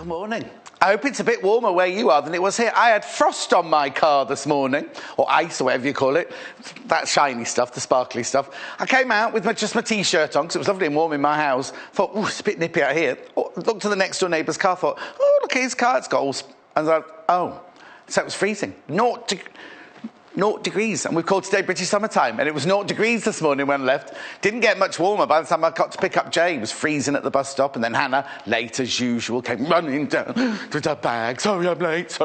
Good morning. I hope it's a bit warmer where you are than it was here. I had frost on my car this morning, or ice, or whatever you call it. That shiny stuff, the sparkly stuff. I came out with just my T-shirt on, because it was lovely and warm in my house. Thought, oh, it's a bit nippy out here. Looked to the next door neighbour's car, thought, oh, look at his car, it's got all... And I thought, oh, so it was freezing. 0 degrees, and we've called today British summertime, and it was 0 degrees this morning when I left. Didn't get much warmer by the time I got to pick up Jay. It was freezing at the bus stop, and then Hannah, late as usual, came running down with her bag. Sorry, I'm late.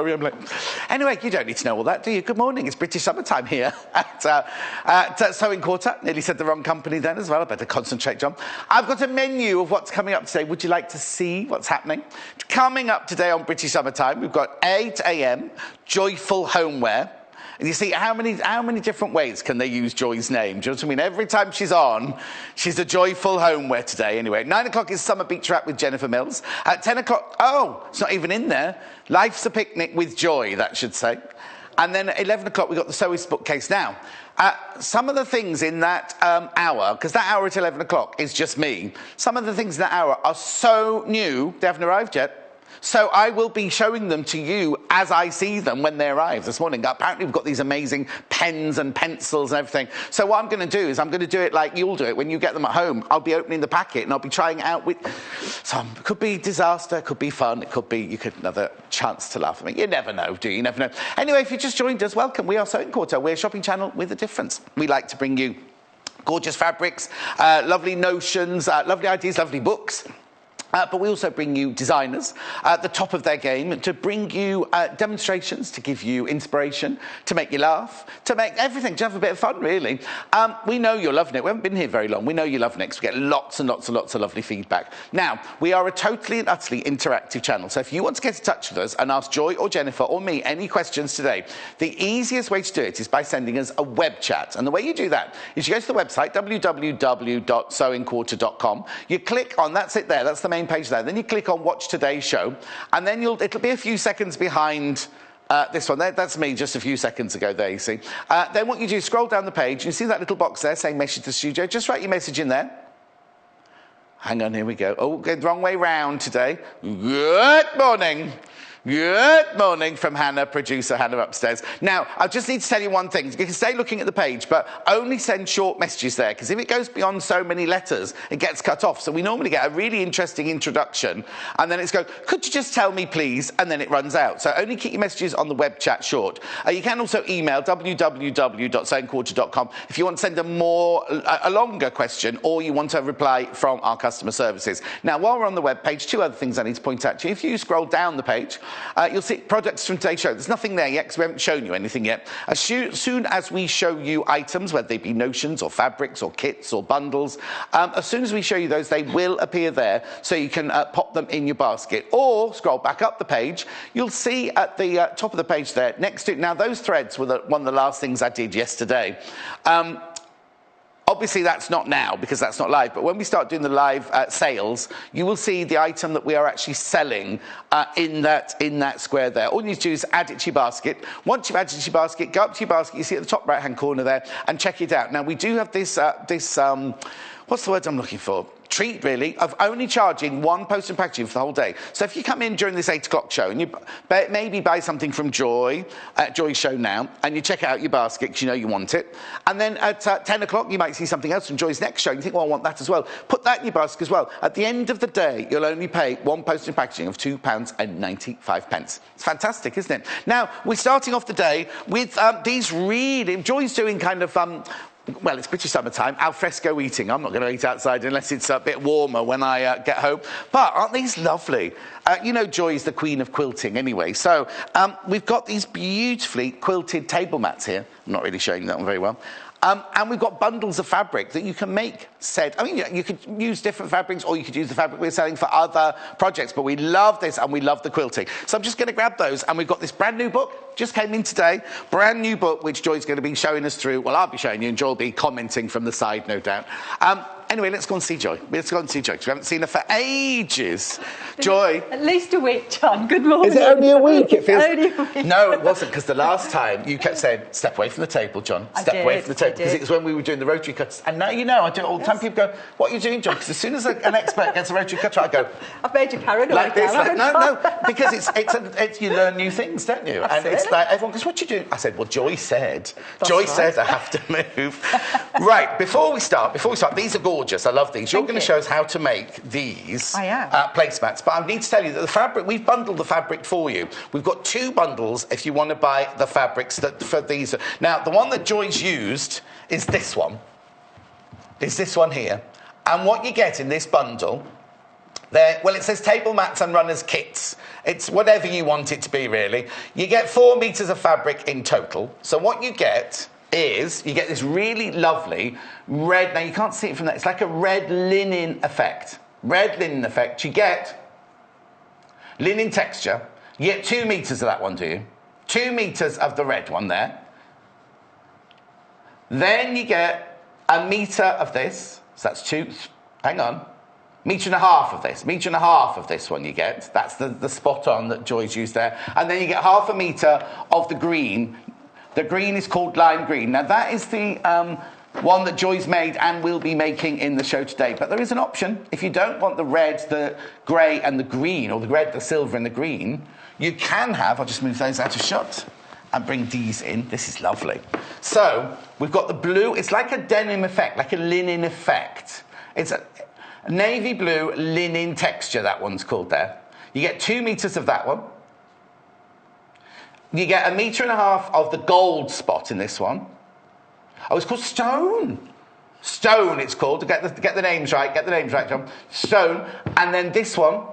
Anyway, you don't need to know all that, do you? Good morning, it's British summertime here at Sewing Quarter. Nearly said the wrong company then as well. I better concentrate, John. I've got a menu of what's coming up today. Would you like to see what's happening? Coming up today on British summertime, we've got 8 a.m, joyful homeware. And you see, how many different ways can they use Joy's name? Do you know what I mean? Every time she's on, she's a joyful homeware today. Anyway, at 9 o'clock is Summer Beach Wrap with Jennifer Mills. At 10 o'clock, oh, it's not even in there. Life's a Picnic with Joy, that should say. And then at 11 o'clock, we've got the Sewist Bookcase. Now, some of the things in that hour, because that hour at 11 o'clock is just me, some of the things in that hour are so new, they haven't arrived yet. So I will be showing them to you as I see them when they arrive this morning. Apparently we've got these amazing pens and pencils and everything. So what I'm going to do is I'm going to do it like you'll do it when you get them at home. I'll be opening the packet and I'll be trying it out with some. It could be disaster, it could be fun, it could be you could another chance to laugh at me. You never know, do you? You never know. Anyway, if you just joined us, welcome. We are Sewing Quarter. We're a shopping channel with a difference. We like to bring you gorgeous fabrics, lovely notions, lovely ideas, lovely books. But we also bring you designers at the top of their game to bring you demonstrations, to give you inspiration, to make you laugh, to make everything, to have a bit of fun, really. We know you're loving it. We haven't been here very long. We know you're loving it because we get lots and lots and lots of lovely feedback. Now, we are a totally and utterly interactive channel. So if you want to get in touch with us and ask Joy or Jennifer or me any questions today, the easiest way to do it is by sending us a web chat. And the way you do that is you go to the website, www.sewingquarter.com. You click on, that's it there, that's the main page there. Then you click on Watch Today's Show, and then it'll be a few seconds behind this one. That's me just a few seconds ago there, you see. Then what you do is scroll down the page. You see that little box there saying Message to Studio. Just write your message in there. Hang on, here we go. Oh, the wrong way round today. Good morning. Good morning from Hannah, producer Hannah upstairs. Now, I just need to tell you one thing. You can stay looking at the page, but only send short messages there, because if it goes beyond so many letters, it gets cut off. So we normally get a really interesting introduction, and then it's go, could you just tell me, please? And then it runs out. So only keep your messages on the web chat short. You can also email www.sewingquarter.com if you want to send a longer question, or you want a reply from our customer services. Now, while we're on the web page, 2 other things I need to point out to you. If you scroll down the page, you'll see products from today's show. There's nothing there yet because we haven't shown you anything yet. As soon as we show you items, whether they be notions or fabrics or kits or bundles, as soon as we show you those, they will appear there so you can pop them in your basket. Or scroll back up the page, you'll see at the top of the page there, next to, now those threads were one of the last things I did yesterday. Obviously, that's not now because that's not live, but when we start doing the live sales, you will see the item that we are actually selling in that square there. All you need to do is add it to your basket. Once you've added it to your basket, go up to your basket, you see at the top right-hand corner there, and check it out. Now, we do have this what's the word I'm looking for? Treat, really, of only charging 1 post and packaging for the whole day. So if you come in during this 8 o'clock show and you maybe buy something from Joy, at Joy's show now, and you check out your basket because you know you want it, and then at 10 o'clock you might see something else from Joy's next show and you think, well, I want that as well. Put that in your basket as well. At the end of the day, you'll only pay 1 post and packaging of £2.95. It's fantastic, isn't it? Now, we're starting off the day with these really... Joy's doing kind of... well, it's British summertime, al-fresco eating. I'm not going to eat outside unless it's a bit warmer when I get home. But aren't these lovely? You know Joy's the queen of quilting anyway. So we've got these beautifully quilted table mats here. I'm not really showing you that one very well. And we've got bundles of fabric that you can make said. I mean, you could use different fabrics or you could use the fabric we're selling for other projects, but we love this and we love the quilting. So I'm just going to grab those, and we've got this brand new book, just came in today, brand new book, which Joy's going to be showing us through. Well, I'll be showing you and Joy will be commenting from the side, no doubt. Anyway, let's go and see Joy. Let's go and see Joy, 'cause we haven't seen her for ages. Joy. At least a week, John. Good morning. Is it only a week? It feels... Only a week. No, it wasn't, because the last time you kept saying, step away from the table, John. Step away from the table. Because it was when we were doing the rotary cuts. And now you know, I do it all the time. People go, what are you doing, John? Because as soon as an expert gets a rotary cutter, I go... I've made you paranoid. Like this, like, no, because it's you learn new things, don't you? Absolutely. And it's like, everyone goes, what are you doing? I said, well, Joy said. Joy said I have to move. Right, before we start, these are gorgeous. I love these. You're going to show us how to make these placemats. But I need to tell you that the fabric, we've bundled the fabric for you. We've got 2 bundles if you want to buy the fabrics for these. Now, the one that Joy's used is this one. Is this one here. And what you get in this bundle, well, it says table mats and runners kits. It's whatever you want it to be, really. You get 4 metres of fabric in total. So what you get is, you get this really lovely red, now you can't see it from there, it's like a red linen effect. Red linen effect. You get linen texture. You get 2 metres of that one, do you? 2 metres of the red one there. Then you get a metre of this. So that's 2, hang on. Metre and a half of this. Metre and a half of this one you get. That's the spot on that Joy's used there. And then you get half a metre of the green. The green is called lime green. Now that is the one that Joy's made and will be making in the show today. But there is an option. If you don't want the red, the grey and the green, or the red, the silver and the green, you can have, I'll just move those out of shot and bring these in. This is lovely. So we've got the blue. It's like a denim effect, like a linen effect. It's a navy blue linen texture, that one's called there. You get 2 metres of that one. You get 1.5 metres of the gold spot in this one. Oh, it's called stone. Stone, it's called. Get the names right. Get the names right, John. Stone. And then this one,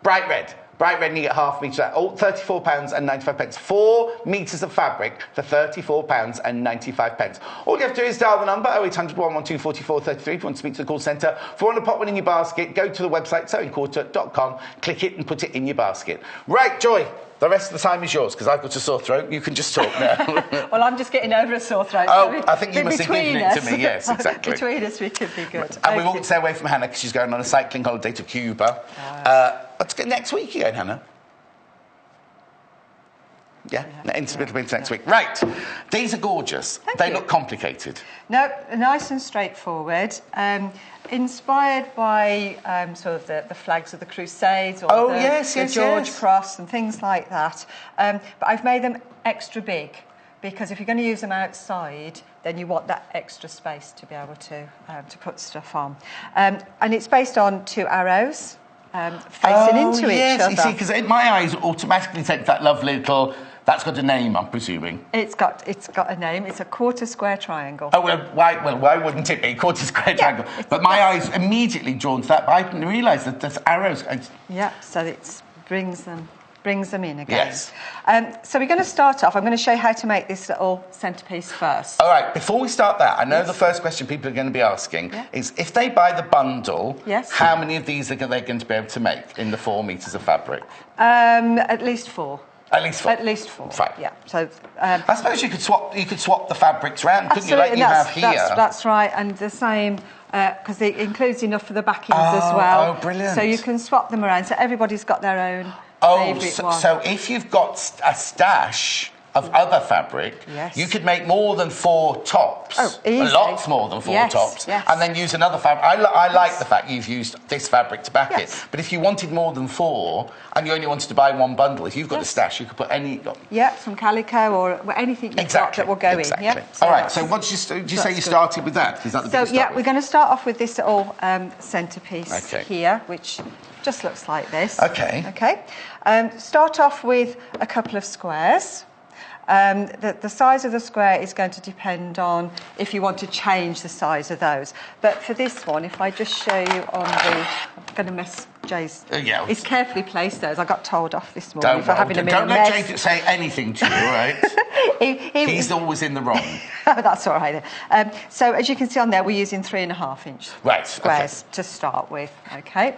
bright red. Bright red, and you get half metre of that. Oh, £34.95. 4 metres of fabric for £34.95. All you have to do is dial the number 0800 112 4433 if you want to speak to the call centre. If you want to pop one in your basket, go to the website sewingquarter.com, click it and put it in your basket. Right, Joy. The rest of the time is yours, because I've got a sore throat. You can just talk now. Well, I'm just getting over a sore throat. Oh, so I think you must have given it to me. Yes, exactly. Between us, we could be good. And we won't stay away from Hannah, because she's going on a cycling holiday to Cuba. Let's get next week again, Hannah. Yeah, into next week. Right, these are gorgeous. They look complicated. No, nice and straightforward. Inspired by sort of the flags of the Crusades or the George Cross and things like that. But I've made them extra big, because if you're going to use them outside, then you want that extra space to be able to put stuff on. And it's based on 2 arrows facing into each other. You see, because my eyes automatically take that lovely little... That's got a name, I'm presuming. It's got a name. It's a quarter square triangle. Oh, well, why wouldn't it be? Quarter square triangle. But my eyes immediately drawn to that, but I didn't realise that there's arrows. Yeah, so it brings them in again. Yes. So we're going to start off. I'm going to show you how to make this little centrepiece first. All right, before we start that, I know the first question people are going to be asking is, if they buy the bundle, how many of these are they going to be able to make in the 4 metres of fabric? At least 4. At least 4. At least 4. Fine. Yeah. So I suppose you could swap the fabrics around, couldn't you? Like you have here. That's right, and the same because it includes enough for the backings as well. Oh, brilliant! So you can swap them around. So everybody's got their own favourite one. So if you've got a stash of other fabric, you could make more than 4 tops. Oh, easy. Lots more than 4 tops. Yes. And then use another fabric. I like the fact you've used this fabric to back it. But if you wanted more than 4 and you only wanted to buy 1 bundle, if you've got a stash, you could put any... Yeah, some calico or anything you've got that will go in. Yeah. So all right, so what did you say you started with that? Is that the biggest So, we're going to start off with this little centrepiece here, which just looks like this. Okay. Start off with a couple of squares. The size of the square is going to depend on if you want to change the size of those. But for this one, if I just show you on the... I'm going to mess Jay's... He's carefully placed those. I got told off this morning for having a mess. Don't let Jay say anything to you, all right? He's always in the wrong. That's all right. So as you can see on there, we're using 3.5-inch squares to start with. Okay.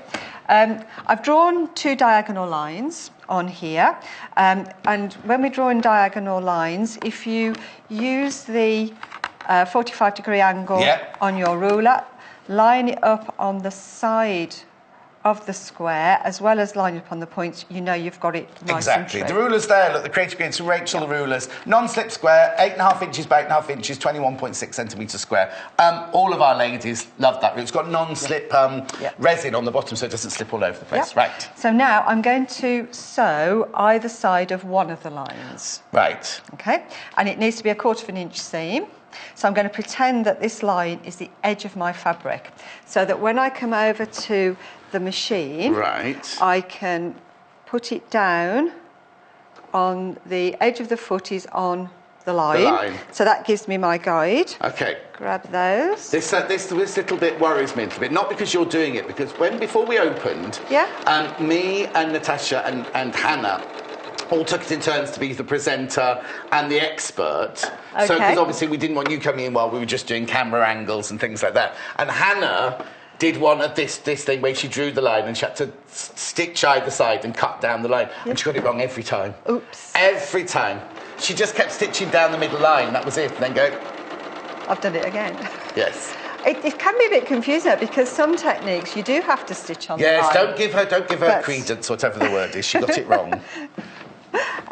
I've drawn 2 diagonal lines on here, and when we're drawing diagonal lines, if you use the 45-degree angle on your ruler, line it up on the side of the square, as well as line up on the points, you know you've got it nice exactly. and true. The ruler's there, look, the Creative Greens from Rachel, the rulers. Non-slip square, 8.5 inches by 8.5 inches, 21.6 centimetres square. All of our ladies love that. It's got non-slip resin on the bottom so it doesn't slip all over the place. Right. So now I'm going to sew either side of one of the lines. Right. Okay, and it needs to be a 1/4 inch seam. So I'm going to pretend that this line is the edge of my fabric, so that when I come over to the machine, I can put it down on the edge of the foot is on the line. So that gives me my guide. Okay. Grab those. This little bit worries me a little bit, not because you're doing it, because before we opened, me and Natasha and Hannah all took it in turns to be the presenter and the expert. Okay. So, because obviously we didn't want you coming in while we were just doing camera angles and things like that. And Hannah did one of this thing where she drew the line and she had to stitch either side and cut down the line. And she got it wrong every time. Oops. Every time. She just kept stitching down the middle line, that was it. And then go... I've done it again. Yes. It can be a bit confusing because some techniques you do have to stitch on the line. Yes, don't give her credence, whatever the word is. She got it wrong.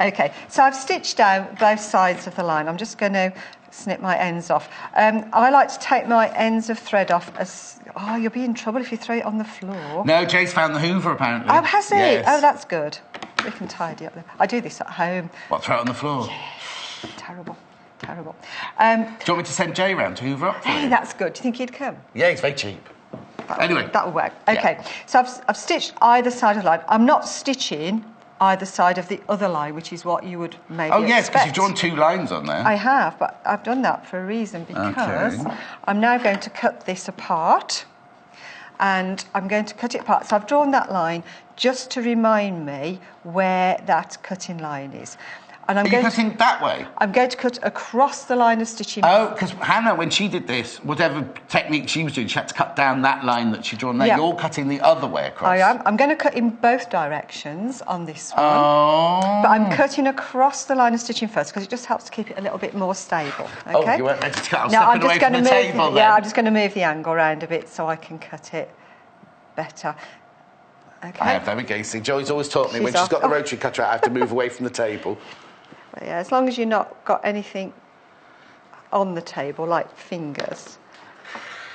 Okay, so I've stitched down both sides of the line. I'm just going to snip my ends off. I like to take my ends of thread off as... Oh, you'll be in trouble if you throw it on the floor. No, Jay's found the Hoover, apparently. Oh, has he? Yes. Oh, that's good. We can tidy up. I do this at home. What, throw it on the floor? Yeah, terrible. Do you want me to send Jay round to Hoover up for Hey, you? that's good. Do you think he'd come? Yeah, he's very cheap. Anyway. That'll work. Okay, so I've stitched either side of the line. I'm not stitching either side of the other line, which is what you would maybe Oh, yes, because expect. you've drawn 2 lines on there. I have, but I've done that for a reason, because I'm now going to cut this apart, and I'm going to cut it apart. So I've drawn that line just to remind me where that cutting line is. And Are you cutting that way? I'm going to cut across the line of stitching. Oh, because Hannah, when she did this, whatever technique she was doing, she had to cut down that line that she'd drawn there. You're cutting the other way across. I am. I'm going to cut in both directions on this one. Oh. But I'm cutting across the line of stitching first because it just helps to keep it a little bit more stable. Okay? Oh, you weren't meant to cut. I'm just going to move table then. Yeah, I'm just going to move the angle around a bit so I can cut it better. Okay. I have, there we go. See, Joy's always taught me when she's got the rotary cutter out, I have to move away from the table. But yeah, as long as you've not got anything on the table, like fingers,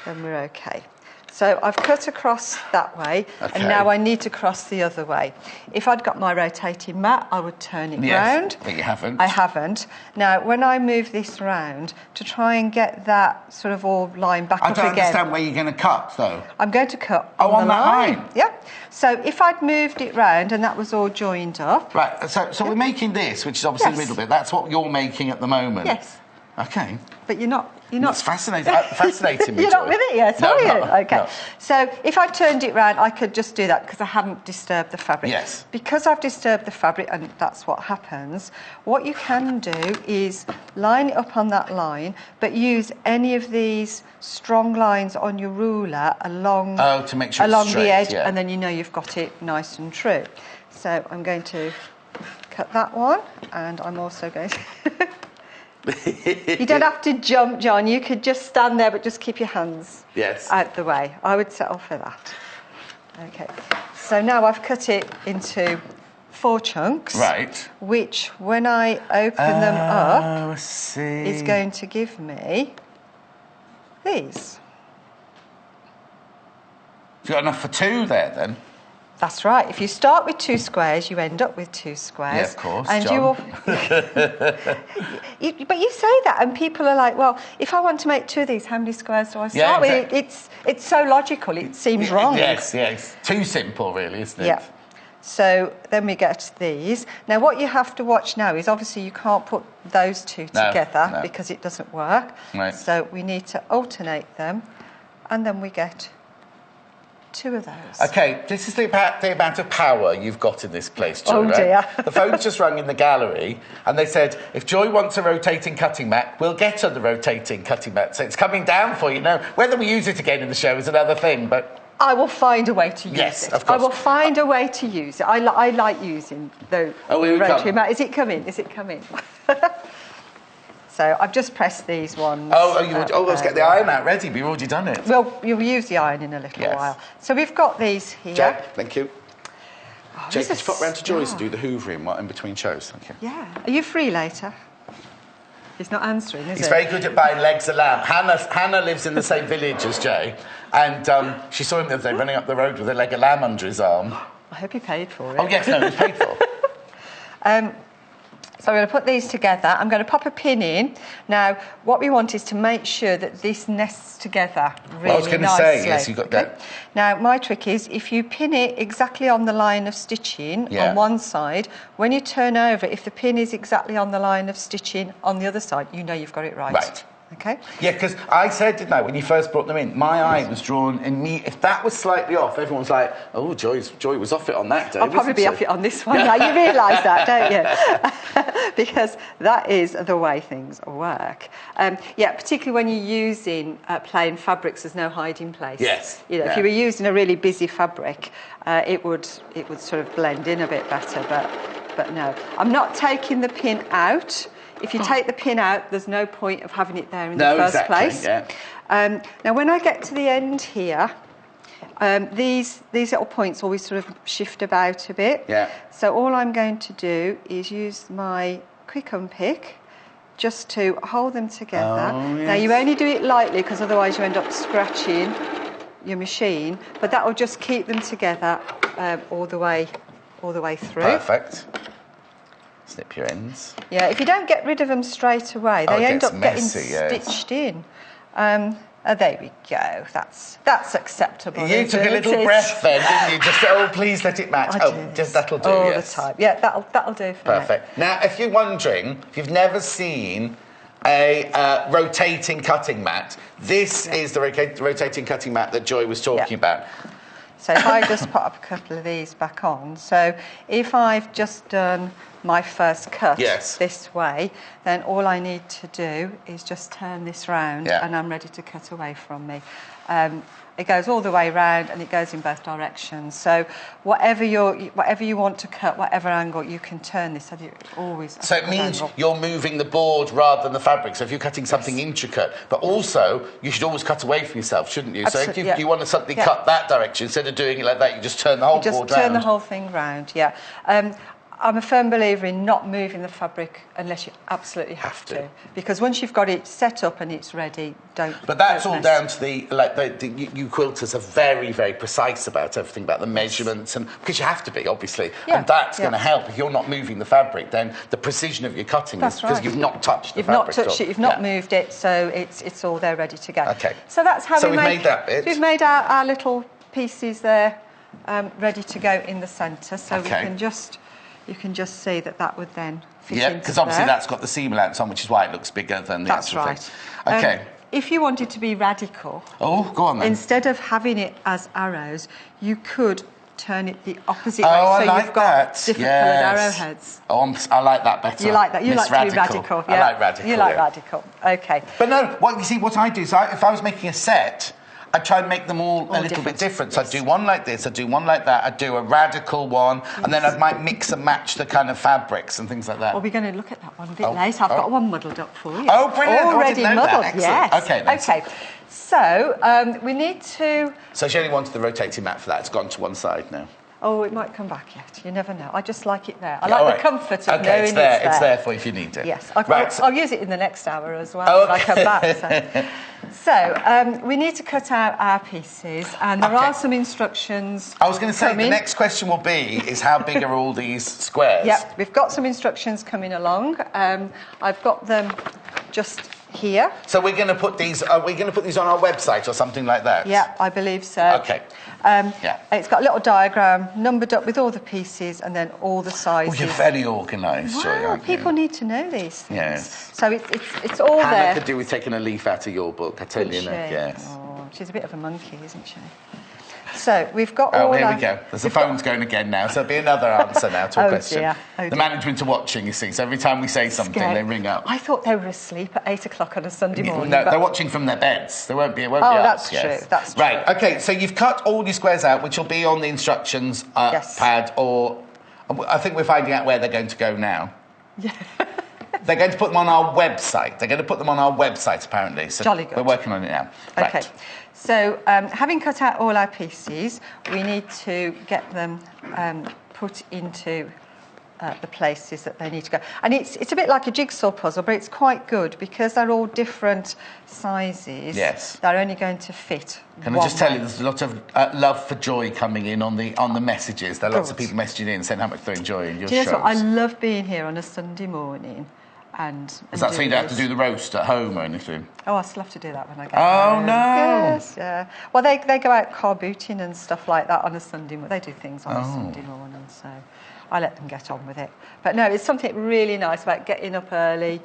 then we're okay. So I've cut across that way, and now I need to cross the other way. If I'd got my rotating mat, I would turn it round. But you haven't. I haven't. Now, when I move this round, to try and get that sort of all line back up again... I don't understand where you're going to cut, though. I'm going to cut on that line? Yeah. So if I'd moved it round and that was all joined up... Right, so we're making this, which is obviously the middle bit. That's what you're making at the moment? Yes. Okay. But you're not... It's fascinating me, You're not with it yet, are you? Okay. No. So if I turned it round, I could just do that because I haven't disturbed the fabric. Yes. Because I've disturbed the fabric, and that's what happens, what you can do is line it up on that line, but use any of these strong lines on your ruler along, to make sure along it's straight, the edge, and then you know you've got it nice and true. So I'm going to cut that one, and I'm also going to... You don't have to jump, John. You could just stand there, but just keep your hands out the way. I would settle for that. Okay. So now I've cut it into 4 chunks. Right. Which, when I open them up, is going to give me these. You've got enough for 2 there, then? That's right. If you start with 2 squares, you end up with 2 squares. Yeah, of course, and John. you will... But you say that, and people are like, well, if I want to make 2 of these, how many squares do I start with? It's so logical, it seems wrong. Yes. Too simple, really, isn't it? Yeah. So then we get these. Now, what you have to watch now is obviously you can't put those 2 together because it doesn't work. Right. So we need to alternate them, and then we get 2 of those. Okay, this is the amount of power you've got in this place, Joy. Oh, dear. The phone's just rung in the gallery, and they said, if Joy wants a rotating cutting mat, we'll get her the rotating cutting mat. So it's coming down for you. Now, whether we use it again in the show is another thing, but... I will find a way to use it. Yes, of course. I will find a way to use it. I like using the rotary mat. Is it coming? So I've just pressed these ones. Let's get the iron out ready. We've already done it. Well, you'll use the iron in a little while. So we've got these here. Jack, thank you. Jake, could you pop round to Joyce and do the hoovering in between shows? Thank you. Yeah. Are you free later? He's not answering, is he? He's very good at buying legs of lamb. Hannah lives in the same village as Jay, and she saw him the other day running up the road with a leg of lamb under his arm. I hope he paid for it. Oh, yes, no, it was paid for. So I'm going to put these together. I'm going to pop a pin in. Now, what we want is to make sure that this nests together really nicely. I was going to say, yes, you've got that. Now, my trick is if you pin it exactly on the line of stitching on one side, when you turn over, if the pin is exactly on the line of stitching on the other side, you know you've got it right. Right. Okay? Yeah, because I said, didn't I, when you first brought them in, my eye was drawn, and if that was slightly off, everyone's like, oh, Joy was off it on that day. I'll probably be off it on this one. Now, you realise that, don't you? Because that is the way things work. Particularly when you're using plain fabrics, there's no hiding place. Yes. If you were using a really busy fabric, it would sort of blend in a bit better, but no. I'm not taking the pin out. If you take the pin out, there's no point of having it there in the first place. Yeah. Now, when I get to the end here, these little points always sort of shift about a bit. Yeah. So all I'm going to do is use my quick unpick just to hold them together. Oh, yes. Now, you only do it lightly because otherwise you end up scratching your machine, but that will just keep them together all the way through. Perfect. Snip your ends. Yeah, if you don't get rid of them straight away, they end up getting stitched in. There we go. That's acceptable. You took a little breath then, didn't you? Just please let it match. Just that'll do. All the time. Yeah, that'll do for me. Perfect. Now, if you're wondering, if you've never seen a rotating cutting mat, this is the rotating cutting mat that Joy was talking about. So if I just put up a couple of these back on, so if I've just done my first cut this way, then all I need to do is just turn this round and I'm ready to cut away from me. It goes all the way round and it goes in both directions. So whatever you want to cut, whatever angle, you can turn this. So it means you're moving the board rather than the fabric. So if you're cutting something intricate, but also you should always cut away from yourself, shouldn't you? Absolutely, so if you want to suddenly cut that direction, instead of doing it like that, you just turn the whole board round. Just turn the whole thing round, yeah. I'm a firm believer in not moving the fabric unless you absolutely have to. Because once you've got it set up and it's ready, don't. But that's all down to you quilters are very, very precise about everything, about the measurements, and because you have to be, obviously. Yeah, and that's going to help. If you're not moving the fabric, then the precision of your cutting is because you've not touched the fabric. You've not touched it, you've not moved it, so it's all there ready to go. Okay. So that's how we've made that bit. We've made our little pieces there ready to go in the centre, so you can just see that would then fit into because obviously that's got the seam allowance on, which is why it looks bigger than the actual thing. That's right. Okay. If you wanted to be radical... Oh, go on then. Instead of having it as arrows, you could turn it the opposite way. So you've got different coloured arrowheads. Oh, I like that better. You like that? You like to be radical. Yeah. I like radical. You like radical. Okay. But no, what I do is if I was making a set... I try and make them all a little bit different. So I do one like this, I do one like that, I do a radical one, and then I might mix and match the kind of fabrics and things like that. Well, we're going to look at that one a bit later. I've got one muddled up for you. Oh, brilliant. Already muddled, yes. Okay. So we need to... So she only wanted the rotating mat for that. It's gone to one side now. Oh, it might come back yet. You never know. I just like it there. I like the comfort of knowing it's there. It's there for if you need it. Yes. I'll use it in the next hour as well when I come back. So we need to cut out our pieces, and there are some instructions. I was going to say, the next question will be, is how big are all these squares? Yep, we've got some instructions coming along. I've got them just here. So we're going to put these. Are we going to put these on our website or something like that? Yeah, I believe so. Okay. It's got a little diagram numbered up with all the pieces and then all the sizes. Oh, you're very organised, Joy, aren't you? People need to know these things. Yes. So it's all there. Hannah could do with taking a leaf out of your book, I tell you now. Yes. Oh, she's a bit of a monkey, isn't she? So we've got all. Oh, here we go. There's the phone's going again now, so there'll be another answer now to a question. Dear. The management are watching, you see, so every time we say something, they ring up. I thought they were asleep at 8 o'clock on a Sunday morning. No, they're watching from their beds. They won't be. Oh, that's true. That's true. Right. Okay. So you've cut all your squares out, which will be on the instructions pad, or I think we're finding out where they're going to go now. Yeah. They're going to put them on our website. They're going to put them on our website, apparently. So jolly good. We're working on it now. Okay. Right. So having cut out all our pieces, we need to get them put into the places that they need to go. And it's a bit like a jigsaw puzzle, but it's quite good because they're all different sizes. Yes. They're only going to fit. Can I just tell you, there's a lot of love for Joy coming in on the messages. There are lots of people messaging in saying how much they're enjoying your shows. What? I love being here on a Sunday morning. And is that so you don't have to do the roast at home or anything? Oh, I still have to do that when I get home. Oh, no. Yes, yeah. Well, they go out car booting and stuff like that on a Sunday morning. They do things on a Sunday morning, so I let them get on with it. But no, it's something really nice about getting up early,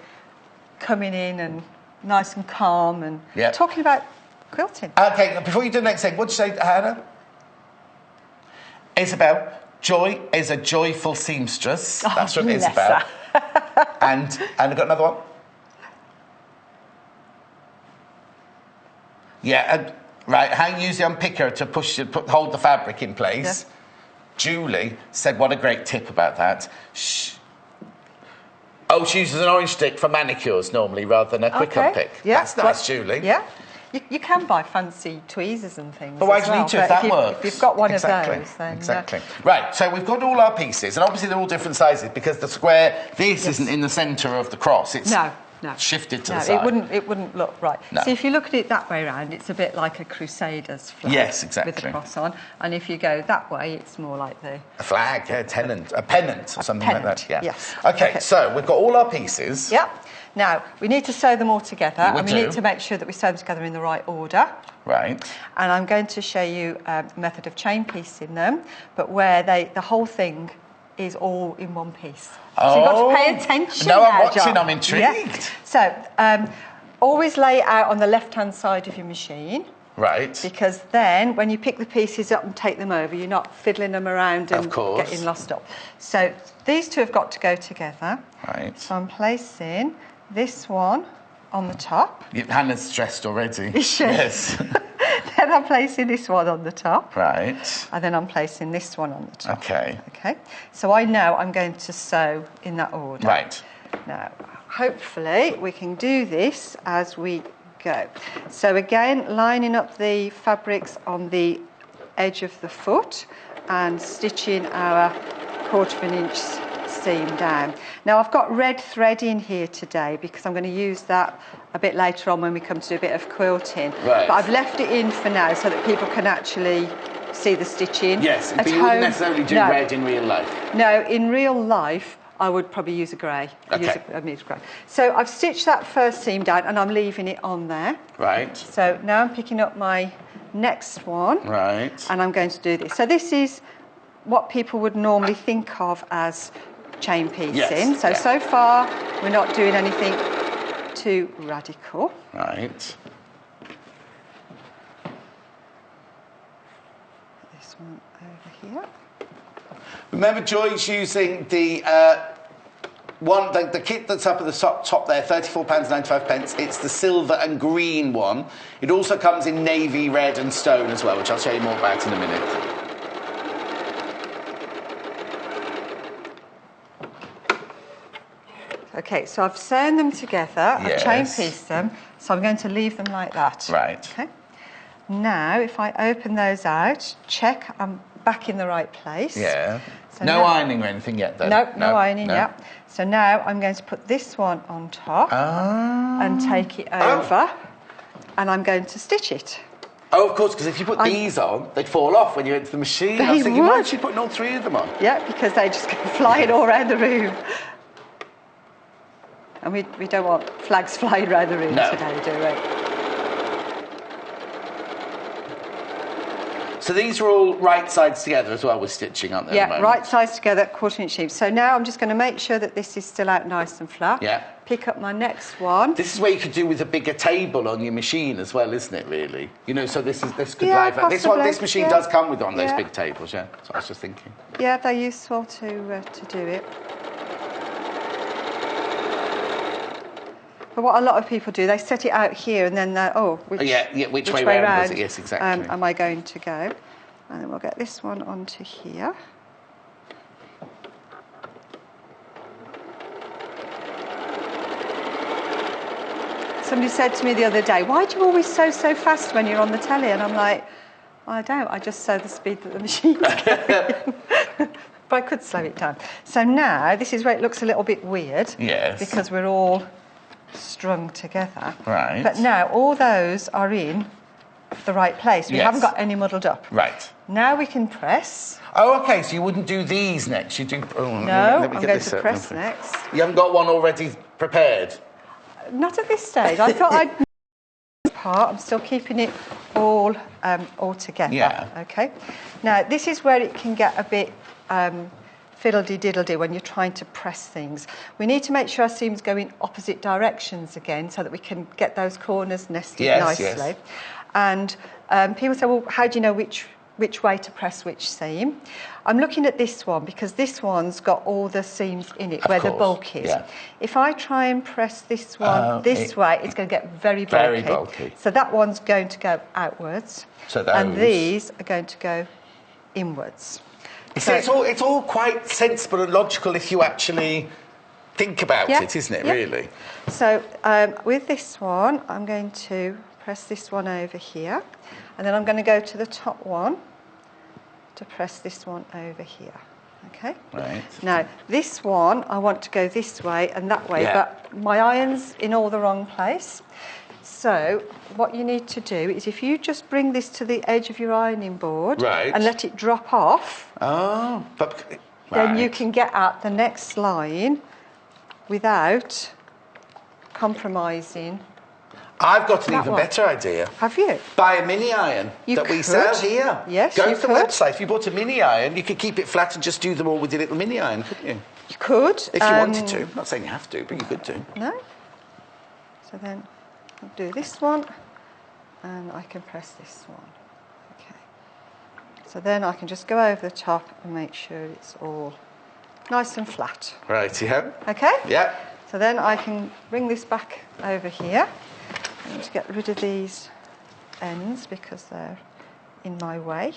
coming in and nice and calm and talking about quilting. Okay, before you do the next thing, what'd you say, Hannah? Isabel, Joy is a joyful seamstress. That's from Isabel. and I've got another one. Yeah, right. How you use the unpicker to hold the fabric in place. Yes. Julie said, "What a great tip about that." She uses an orange stick for manicures normally rather than a quick unpick. Yeah, that's nice, Julie. Yeah. You can buy fancy tweezers and things. But why do you need to if that works? If you've got one of those, then... Exactly. Right, so we've got all our pieces, and obviously they're all different sizes because the square, this isn't in the centre of the cross. It's shifted to the side. It wouldn't look right. No. So if you look at it that way around, it's a bit like a Crusaders flag. Yes, exactly. With the cross on. And if you go that way, it's more like a flag, a pennant or something like that. Yeah. Yes. Okay, so we've got all our pieces. Yeah. Now, we need to sew them all together, and we need to make sure that we sew them together in the right order. Right. And I'm going to show you a method of chain piecing them, but where the whole thing is all in one piece. So you've got to pay attention. No, I'm watching, I'm intrigued. Yeah. So, always lay it out on the left-hand side of your machine. Right. Because then, when you pick the pieces up and take them over, you're not fiddling them around and getting lost up. So, these two have got to go together. Right. So, I'm placing this one on the top. Hannah's stressed already. Is she? Yes. Then I'm placing this one on the top. Right. And then I'm placing this one on the top. Okay. Okay. So I know I'm going to sew in that order. Right. Now, hopefully we can do this as we go. So again, lining up the fabrics on the edge of the foot and stitching our 1/4 of an inch seam down. Now I've got red thread in here today because I'm going to use that a bit later on when we come to do a bit of quilting. Right. But I've left it in for now so that people can actually see the stitching. Yes, but you wouldn't necessarily do red in real life. No, in real life I would probably use a grey. Okay. Use a grey. So I've stitched that first seam down and I'm leaving it on there. Right. So now I'm picking up my next one. Right. And I'm going to do this. So this is what people would normally think of as chain piecing. Yes. So far we're not doing anything too radical. Right. This one over here. Remember, Joy's using the the kit that's up at the top there, £34.95. It's the silver and green one. It also comes in navy, red and stone as well, which I'll show you more about in a minute. Okay, so I've sewn them together, I've chain pieced them, so I'm going to leave them like that. Right. Okay. Now, if I open those out, check I'm back in the right place. Yeah. So no ironing or anything yet, though? No ironing yet. So now I'm going to put this one on top and take it over, and I'm going to stitch it. Oh, of course, because if you put these on, they'd fall off when you went to the machine. I was thinking, why is she putting all three of them on? Yeah, because they just go flying all around the room. And we don't want flags flying around the room today, do we? So these are all right sides together as well with stitching, aren't they? Yeah, right sides together, 1/4 inch seam. So now I'm just going to make sure that this is still out nice and flat. Yeah. Pick up my next one. This is where you could do with a bigger table on your machine as well, isn't it? Really, you know. So this could live. This machine does come with one of those big tables. Yeah. So I was just thinking. Yeah, they're useful to do it. But what a lot of people do, they set it out here and then they're, which way round was it? Yes, exactly. Am I going to go? And then we'll get this one onto here. somebody said to me the other day, why do you always sew so fast when you're on the telly? And I'm like, I don't. I just sew the speed that the machine's going. But I could slow it down. So now, this is where it looks a little bit weird. Yes. Because we're all strung together. Right. But now all those are in the right place. We haven't got any muddled up. Right. Now we can press. Oh, okay, so you wouldn't do these next. You do... Oh, no, I'm going to press next. You haven't got one already prepared? Not at this stage. I thought I'd... part. I'm still keeping it all together. Yeah. Okay. Now, this is where it can get a bit fiddle-dee-diddle-dee when you're trying to press things. We need to make sure our seams go in opposite directions again so that we can get those corners nested nicely. Yes. And people say, well, how do you know which way to press which seam? I'm looking at this one because this one's got all the seams in it where the bulk is. Yeah. If I try and press this one this way, it's going to get very bulky. Very bulky. So that one's going to go outwards. So those... And these are going to go inwards. So it's all quite sensible and logical if you actually think about it, isn't it, really? So with this one, I'm going to press this one over here. And then I'm going to go to the top one to press this one over here. Okay? Right. Now, this one, I want to go this way and that way, but my iron's in all the wrong place. So what you need to do is if you just bring this to the edge of your ironing board and let it drop off, then you can get at the next line without compromising. I've got an even better idea. Have you? Buy a mini iron that we sell here. Yes, Go to the website. If you bought a mini iron, you could keep it flat and just do them all with your little mini iron, couldn't you? You could. If you wanted to. I'm not saying you have to, but you could do. No. So then I'll do this one and I can press this one. Okay. So then I can just go over the top and make sure it's all nice and flat. Right, yeah. Okay? Yeah. So then I can bring this back over here. I need to get rid of these ends because they're in my way.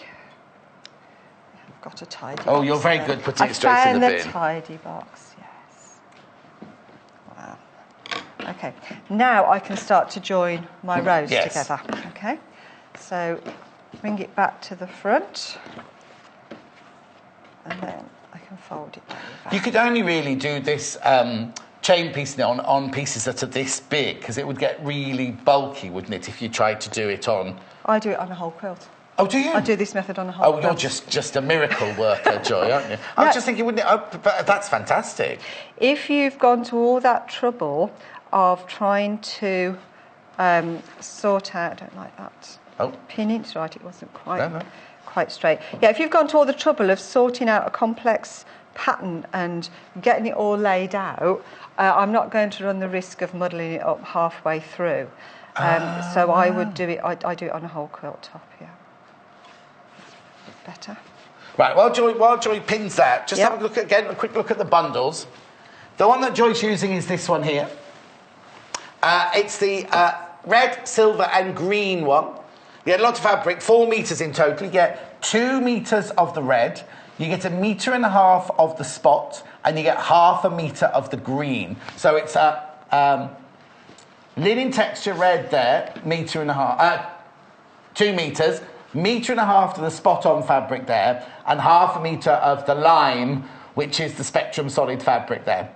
I've got a tidy box. Oh, you're very good putting it straight in the bin. I found the tidy box, yes. Wow. Okay, now I can start to join my rows together. Okay, so bring it back to the front and then I can fold it over. You could only really do this chain piece on pieces that are this big because it would get really bulky, wouldn't it, if you tried to do it on... I do it on a whole quilt. Oh, do you? I do this method on a whole quilt. Oh, you're just a miracle worker, Joy, aren't you? I was just thinking, wouldn't it... but that's fantastic. If you've gone to all that trouble of trying to sort out... I don't like that. Oh. Pinning's right, it wasn't quite straight. Yeah, if you've gone to all the trouble of sorting out a complex pattern and getting it all laid out, I'm not going to run the risk of muddling it up halfway through. So I would do it, I do it on a whole quilt top, Better. Right, while Joy pins that, just have a look again, a quick look at the bundles. The one that Joy's using is this one here. It's the red, silver and green one. You get a lot of fabric, 4 metres in total. You get 2 metres of the red, you get 1.5 metres of the spot, and you get 0.5 metre of the green. So it's a linen texture red there, 1.5 metres, 2 metres, 1.5 metres to the spot-on fabric there, and 0.5 metre of the lime, which is the spectrum solid fabric there.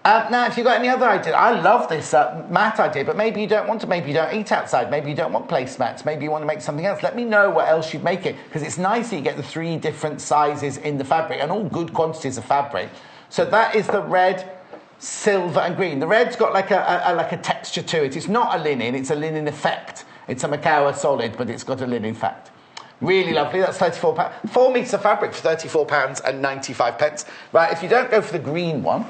Now, if you've got any other ideas, I love this mat idea, but maybe you don't want to, maybe you don't eat outside, maybe you don't want placemats, maybe you want to make something else. Let me know what else you'd make it, because it's nice that you get the 3 different sizes in the fabric, and all good quantities of fabric. So that is the red, silver and green. The red's got like a texture to it. It's not a linen, it's a linen effect. It's a Macawa solid, but it's got a linen effect. Really lovely, that's £34. 4 metres of fabric for £34.95. Right, if you don't go for the green one,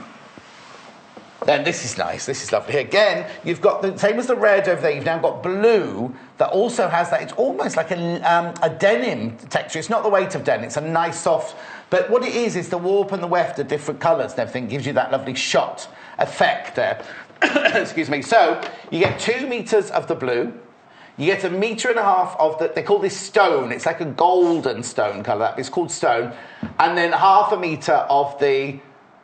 then this is nice, this is lovely. Again, you've got the same as the red over there, you've now got blue that also has that, it's almost like a denim texture. It's not the weight of denim, it's a nice soft, but what it is the warp and the weft are different colours and everything, gives you that lovely shot effect there. Excuse me. So, you get 2 metres of the blue, you get 1.5 metres of the, they call this stone, it's like a golden stone colour, it's called stone, and then 0.5 metre of the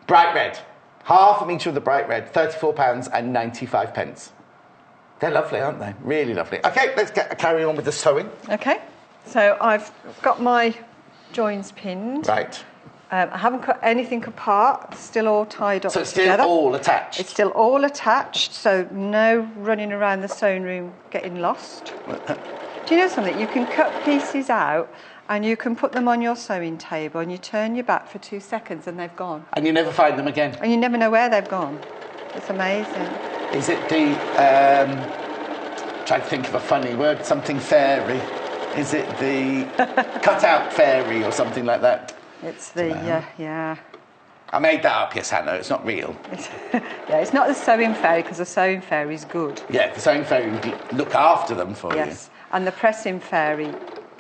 bright red. 0.5 metre of the bright red, £34.95. They're lovely, aren't they? Really lovely. OK, let's carry on with the sewing. OK. So I've got my joins pinned. Right. I haven't cut anything apart. It's still all tied up together. So it's still all attached? It's still all attached, so no running around the sewing room getting lost. Do you know something? You can cut pieces out and you can put them on your sewing table and you turn your back for 2 seconds and they've gone. And you never find them again? And you never know where they've gone. It's amazing. Is it the... trying to think of a funny word, something fairy. Is it the cut-out fairy or something like that? It's the, yeah. I made that up, yes, Hannah, it's not real. Yeah, it's not the sewing fairy, because the sewing fairy is good. Yeah, the sewing fairy would look after them for you. Yes, and the pressing fairy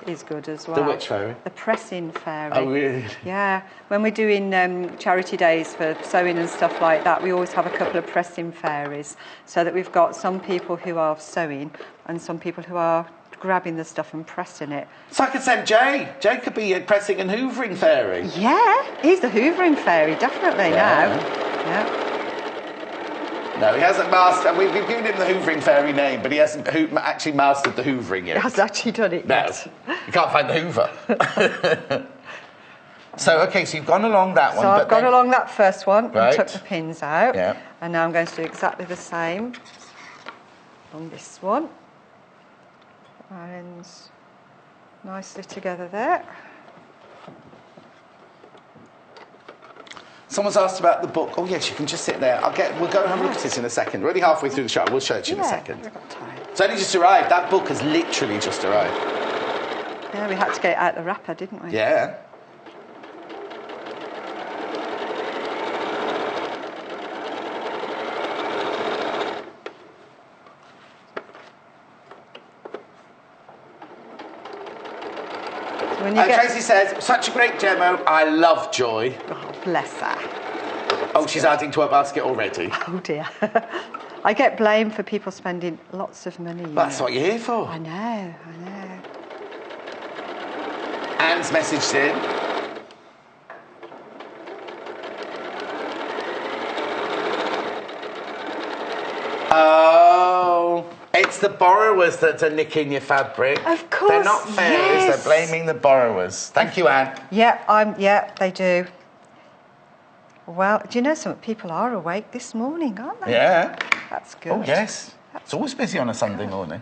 is good as well. The which fairy? The pressing fairy. Oh, really? Yeah, when we're doing charity days for sewing and stuff like that, we always have a couple of pressing fairies, so that we've got some people who are sewing and some people who are grabbing the stuff and pressing it. So I could send Jay. Jay could be a pressing and hoovering fairy. Yeah, he's the hoovering fairy, definitely now. Yeah. No, he hasn't mastered... We've given him the hoovering fairy name, but he hasn't actually mastered the hoovering yet. He hasn't actually done it yet. No, you can't find the hoover. So, OK, so you've gone along that one. So I've gone along that first one right. and took the pins out. Yeah. And now I'm going to do exactly the same on this one. Irons nicely together there. Someone's asked about the book. Oh yes, you can just sit there. We'll go and have a look at it in a second. We're only halfway through the show. We'll show it to you in a second. We've got time. It's only just arrived. That book has literally just arrived. Yeah, we had to get it out the wrapper, didn't we? Yeah. Tracy says, such a great demo. I love Joy. Oh, bless her. Oh, she's adding to her basket already. Oh, dear. I get blamed for people spending lots of money. That's what you're here for. I know. Anne's messaged in. Oh... It's the borrowers that are nicking your fabric. Of course, they're not fairies. yes. They're blaming the borrowers. Thank you, Anne. Yeah, they do. Well, do you know something? People are awake this morning, aren't they? Yeah. That's good. Oh, yes. It's always busy on a Sunday morning.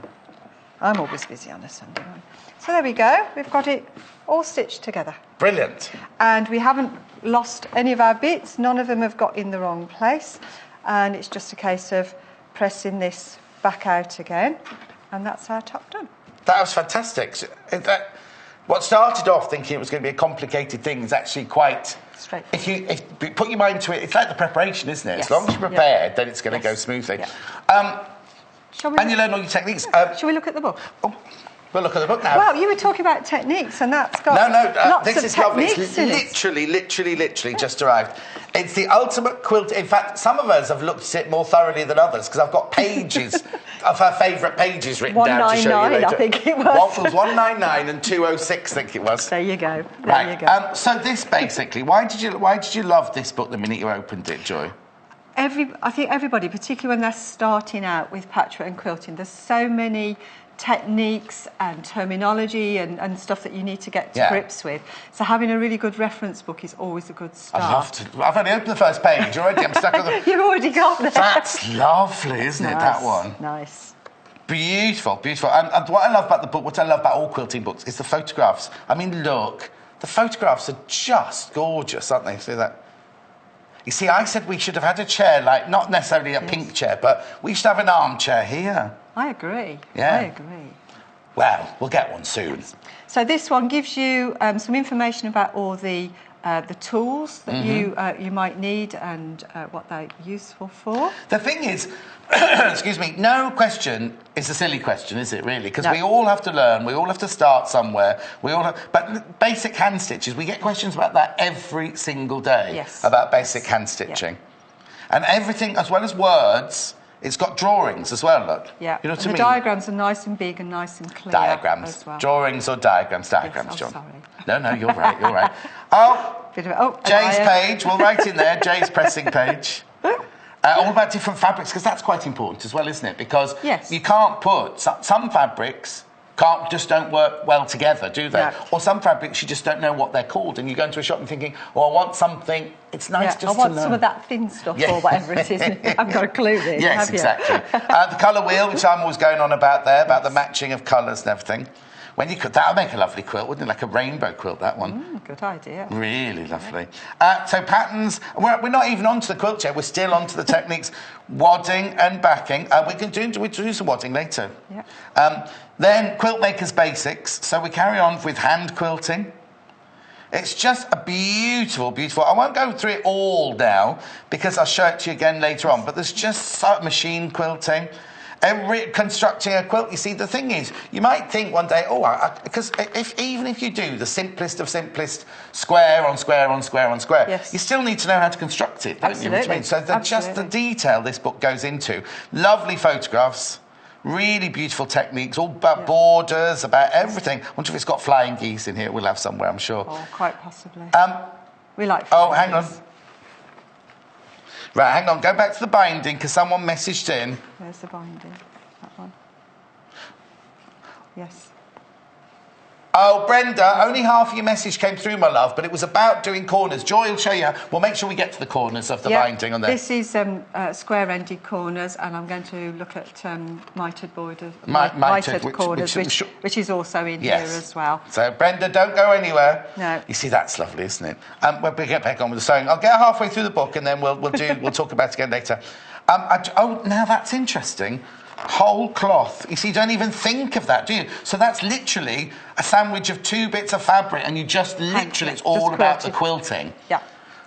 I'm always busy on a Sunday morning. So there we go. We've got it all stitched together. Brilliant. And we haven't lost any of our bits. None of them have got in the wrong place. And it's just a case of pressing this back out again, and that's our top done. That was fantastic. What started off thinking it was going to be a complicated thing is actually quite straightforward. If you put your mind to it, it's like the preparation, isn't it? Yes. As long as you're prepared, then it's going to go smoothly. Yeah. And you learn all your techniques. Shall we look at the book? We'll look at the book now. Well, you were talking about techniques, and that's got lots this of is lovely. techniques It's literally just arrived. It's the ultimate quilt. In fact, some of us have looked at it more thoroughly than others because I've got pages of her favourite pages written down to show you later. 199, I think it was. It was 199 and 206, I think it was. There you go. There you go. So this basically, why did you love this book the minute you opened it, Joy? I think everybody, particularly when they're starting out with patchwork and quilting, there's so many techniques and terminology and stuff that you need to get to grips with. So having a really good reference book is always a good start. I've only opened the first page already. I'm stuck on the... You've already got there. That's lovely, isn't it, that one? Nice. Beautiful. And what I love about the book, what I love about all quilting books, is the photographs. I mean, look, the photographs are just gorgeous, aren't they? See that? You see, I said we should have had a chair, like, not necessarily a pink chair, but we should have an armchair here. I agree. Yeah. I agree. Well, we'll get one soon. So this one gives you some information about all the tools that you might need and what they're useful for. The thing is, excuse me, no question is a silly question, is it really? Because we all have to learn, we all have to start somewhere. But basic hand stitches, we get questions about that every single day. Yes. About basic hand stitching. Yeah. And everything, as well as words, it's got drawings as well, look. Yeah, you know what I mean? The diagrams are nice and big and nice and clear. Diagrams. As well. Drawings or diagrams? Diagrams, yes, John. Sorry. No, you're right. Oh, Jay's page. We'll write in there, Jay's pressing page. All about different fabrics, because that's quite important as well, isn't it? Because you can't put... Some fabrics just don't work well together, do they? No. Or some fabrics you just don't know what they're called, and you go into a shop and thinking, I want something... It's nice just to know. I want some of that thin stuff or whatever it is. I've got a clue there. Yes, exactly. The colour wheel, which I'm always going on about there, about the matching of colours and everything. When you could, that would make a lovely quilt, wouldn't it? Like a rainbow quilt, that one. Good idea. Really lovely. So patterns, we're not even onto the quilt yet, we're still onto the techniques, wadding and backing. We'll do some wadding later. Yeah. Then quilt makers basics. So we carry on with hand quilting. It's just a beautiful, beautiful... I won't go through it all now because I'll show it to you again later on, but there's just machine quilting. Constructing a quilt, you see, the thing is, you might think one day, because even if you do the simplest of simplest, square on square on square on square, you still need to know how to construct it, don't you? What I mean? So just the detail this book goes into. Lovely photographs, really beautiful techniques, all about borders, about everything. I wonder if it's got flying geese in here. We'll have somewhere, I'm sure. Oh, quite possibly. We like flying hang on. Right, hang on, go back to the binding, because someone messaged in. Where's the binding? That one. Yes. Oh, Brenda, only half of your message came through, my love, but it was about doing corners. Joy will show you. We'll make sure we get to the corners of the binding on there. This is square-ended corners, and I'm going to look at mitered borders, mitered corners, which is also in here as well. So, Brenda, don't go anywhere. No. You see, that's lovely, isn't it? We'll get back on with the sewing. I'll get halfway through the book, and then we'll talk about it again later. Now that's interesting. Whole cloth. You see, you don't even think of that, do you? So that's literally a sandwich of 2 bits of fabric, and you just literally, it's all about the quilting. Yeah,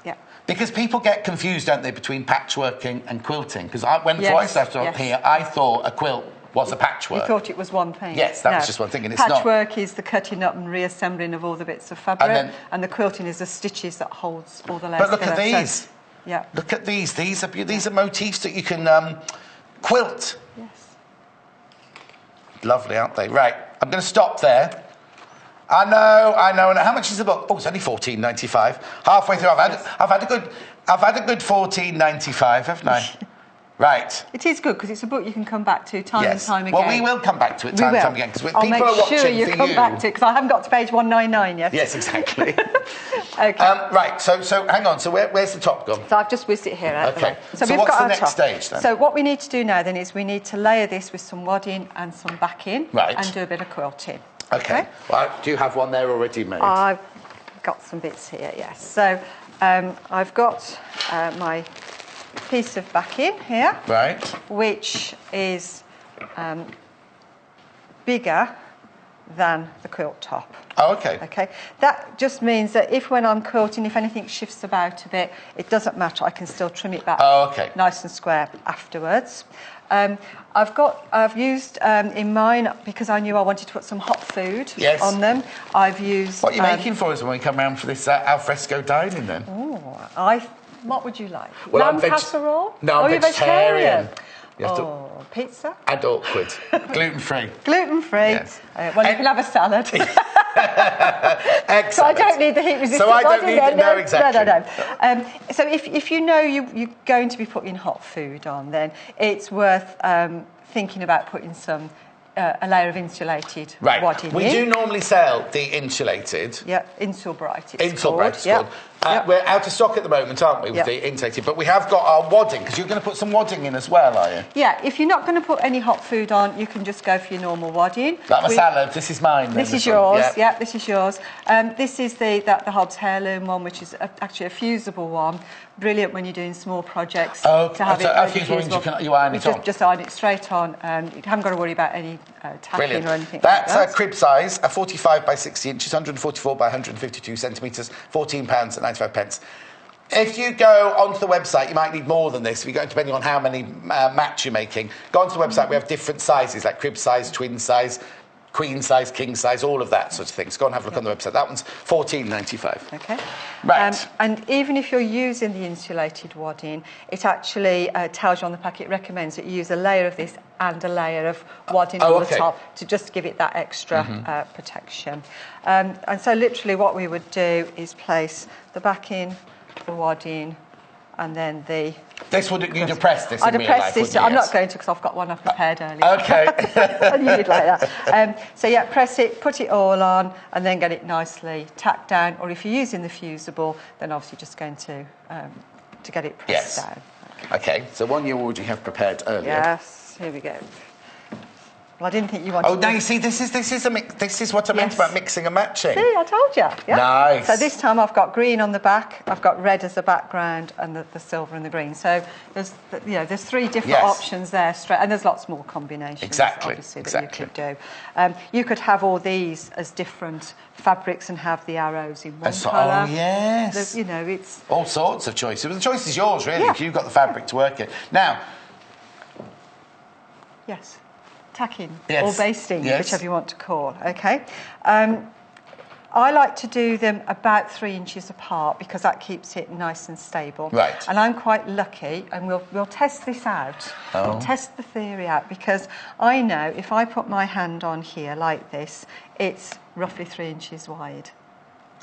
yeah. Because people get confused, don't they, between patchworking and quilting? Because before I started here, I thought a quilt was a patchwork. You thought it was one thing. Yes, that was just one thing, and it's not. Patchwork is the cutting up and reassembling of all the bits of fabric, and the quilting is the stitches that holds all the layers. But look at these. Yeah. Look at these. These are motifs that you can quilt. Yes. Lovely, aren't they? Right, I'm going to stop there. I know. And how much is the book? Oh, it's only $14.95. Halfway through, I've had a good $14.95, haven't I? Right. It is good because it's a book you can come back to time and time again. Well, we will come back to it time and time again because people are watching I'll make sure you come back to it because I haven't got to page 199 yet. Yes, exactly. Okay. Right. So hang on. So where's the top gone? So I've just whizzed it here. Okay. So what's the next stage then? So what we need to do now then is we need to layer this with some wadding and some backing, and do a bit of quilting. Okay. Well, do you have one there already made? I've got some bits here. Yes. So I've got my piece of backing here, which is bigger than the quilt top. Oh, okay. Okay. That just means that when I'm quilting, if anything shifts about a bit, it doesn't matter. I can still trim it back nice and square afterwards. I've used in mine, because I knew I wanted to put some hot food on them, I've used... What are you making for us when we come round for this al-fresco dining then? What would you like? Well, Lamb casserole? No, I'm vegetarian. Pizza? And awkward. Gluten-free. Gluten-free. Yes. You can have a salad. Excellent. So I don't need the heat-resistant So I don't need to know exactly. No. So if you know you're going to be putting hot food on, then it's worth thinking about putting some... a layer of insulated wadding. We do normally sell the insulated. Yeah, Insulbright. It's called. We're out of stock at the moment, aren't we, with the insulated? But we have got our wadding, because you're going to put some wadding in as well, are you? Yeah, if you're not going to put any hot food on, you can just go for your normal wadding. Like my salad, this is mine. This is yours, this is yours. This is the Hobbs Heirloom one, which is actually a fusible one. Brilliant when you're doing small projects. To have it fusible. You iron it on. Just iron it straight on. You haven't got to worry about any tacking or anything That's like that. A crib size, a 45 by 60 inches, 144 by 152 centimetres, £14.95. If you go onto the website, you might need more than this. If you go, depending on how many mats you're making, go onto the website. We have different sizes, like crib size, twin size, queen size, king size, all of that sort of thing. So go and have a look on the website. That one's $14.95. Okay. Right. And even if you're using the insulated wadding, it actually tells you on the packet, it recommends that you use a layer of this and a layer of wadding on the top to just give it that extra protection. And so literally what we would do is place the backing, the wadding, and then the... This would you'd have pressed this in real life, I'd have pressed this. I'm not going to because I've got one I've prepared earlier. Okay. I knew you'd like that. So yeah, press it, put it all on, and then get it nicely tacked down. Or if you're using the fusible, then obviously just going to get it pressed down. Okay, so one you already have prepared earlier. Yes, here we go. Well, I didn't think you wanted. Oh, no, you see, this is what I meant about mixing and matching. See, I told you. Yeah. Nice. So this time I've got green on the back, I've got red as the background, and the silver and the green. So there's 3 different options there, and there's lots more combinations. Exactly. Obviously, that you could do. You could have all these as different fabrics and have the arrows in one colour. Oh, yes. It's all sorts of choices. Well, the choice is yours, really, if you've got the fabric to work it. Now. Yes. Tacking or basting, whichever you want to call. Okay. I like to do them about 3 inches apart because that keeps it nice and stable. Right. And I'm quite lucky, and we'll test this out. Oh. We'll test the theory out because I know if I put my hand on here like this, it's roughly 3 inches wide.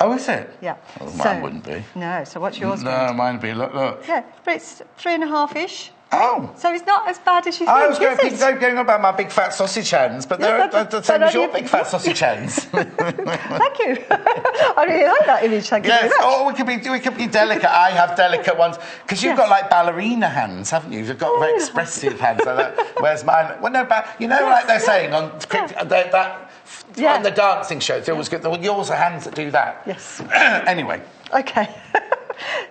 Oh, is it? Yeah. Well, mine wouldn't be. No. So what's yours? No, mine would be. Look. Yeah, but it's 3.5-ish. Oh. So it's not as bad as you think, I was going on about my big fat sausage hands, but they're the same as your big fat sausage hands. Thank you. I really like that image. Thank you very much. Oh, we could be delicate. I have delicate ones because you've got like ballerina hands, haven't you? You've got very expressive hands like that. Whereas mine, well, no, like they're saying on on the dancing shows, they always get yours are hands that do that. Yes. Anyway. Okay.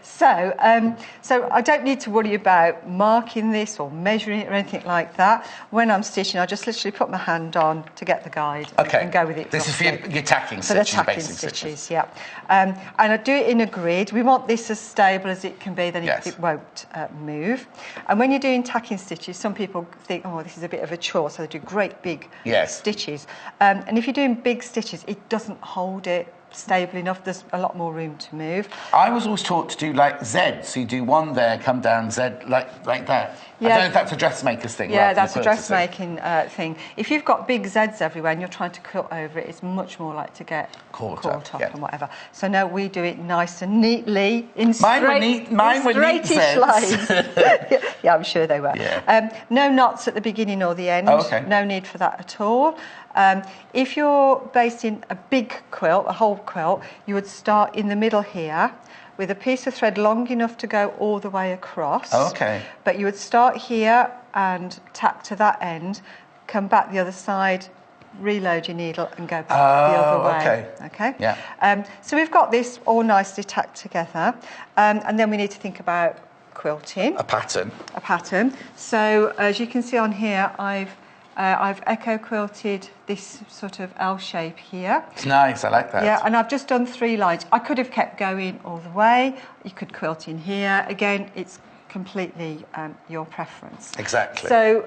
So I don't need to worry about marking this or measuring it or anything like that. When I'm stitching, I just literally put my hand on to get the guide and go with it. This is for your tacking stitches, for the tacking stitches, yeah. And I do it in a grid. We want this as stable as it can be, then it won't move. And when you're doing tacking stitches, some people think, oh, this is a bit of a chore, so they do great big stitches. And if you're doing big stitches, it doesn't hold it stable enough. There's a lot more room to move. I was always taught to do like Z, so you do one there, come down Z like that. Yeah. I don't know if that's a dressmaker's thing. Yeah, that's a dressmaking thing. If you've got big Zs everywhere and you're trying to cut over it, it's much more like to get caught up and whatever. So no, we do it nice and neatly in mine were neat Zs. lines. Yeah, I'm sure they were. Yeah. No knots at the beginning or the end. Oh, okay. No need for that at all. If you're basting a big quilt, a whole quilt, you would start in the middle here with a piece of thread long enough to go all the way across. Oh, okay. But you would start here and tack to that end, come back the other side, reload your needle and go back the other way. Okay. Yeah. So we've got this all nicely tacked together, and then we need to think about quilting. A pattern. So as you can see on here, I've echo quilted this sort of L shape here. It's nice, I like that. Yeah, and I've just done 3 lines. I could have kept going all the way. You could quilt in here. Again, it's completely your preference. Exactly. So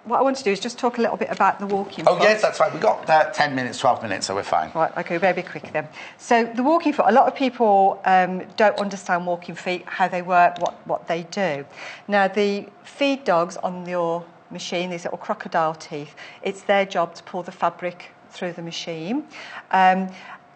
what I want to do is just talk a little bit about the walking foot. Oh, yes, that's right. We've got 10 minutes, 12 minutes, so we're fine. Right, okay, we'll be quick then. So the walking foot, a lot of people don't understand walking feet, how they work, what they do. Now, the feed dogs on your machine, these little crocodile teeth, it's their job to pull the fabric through the machine.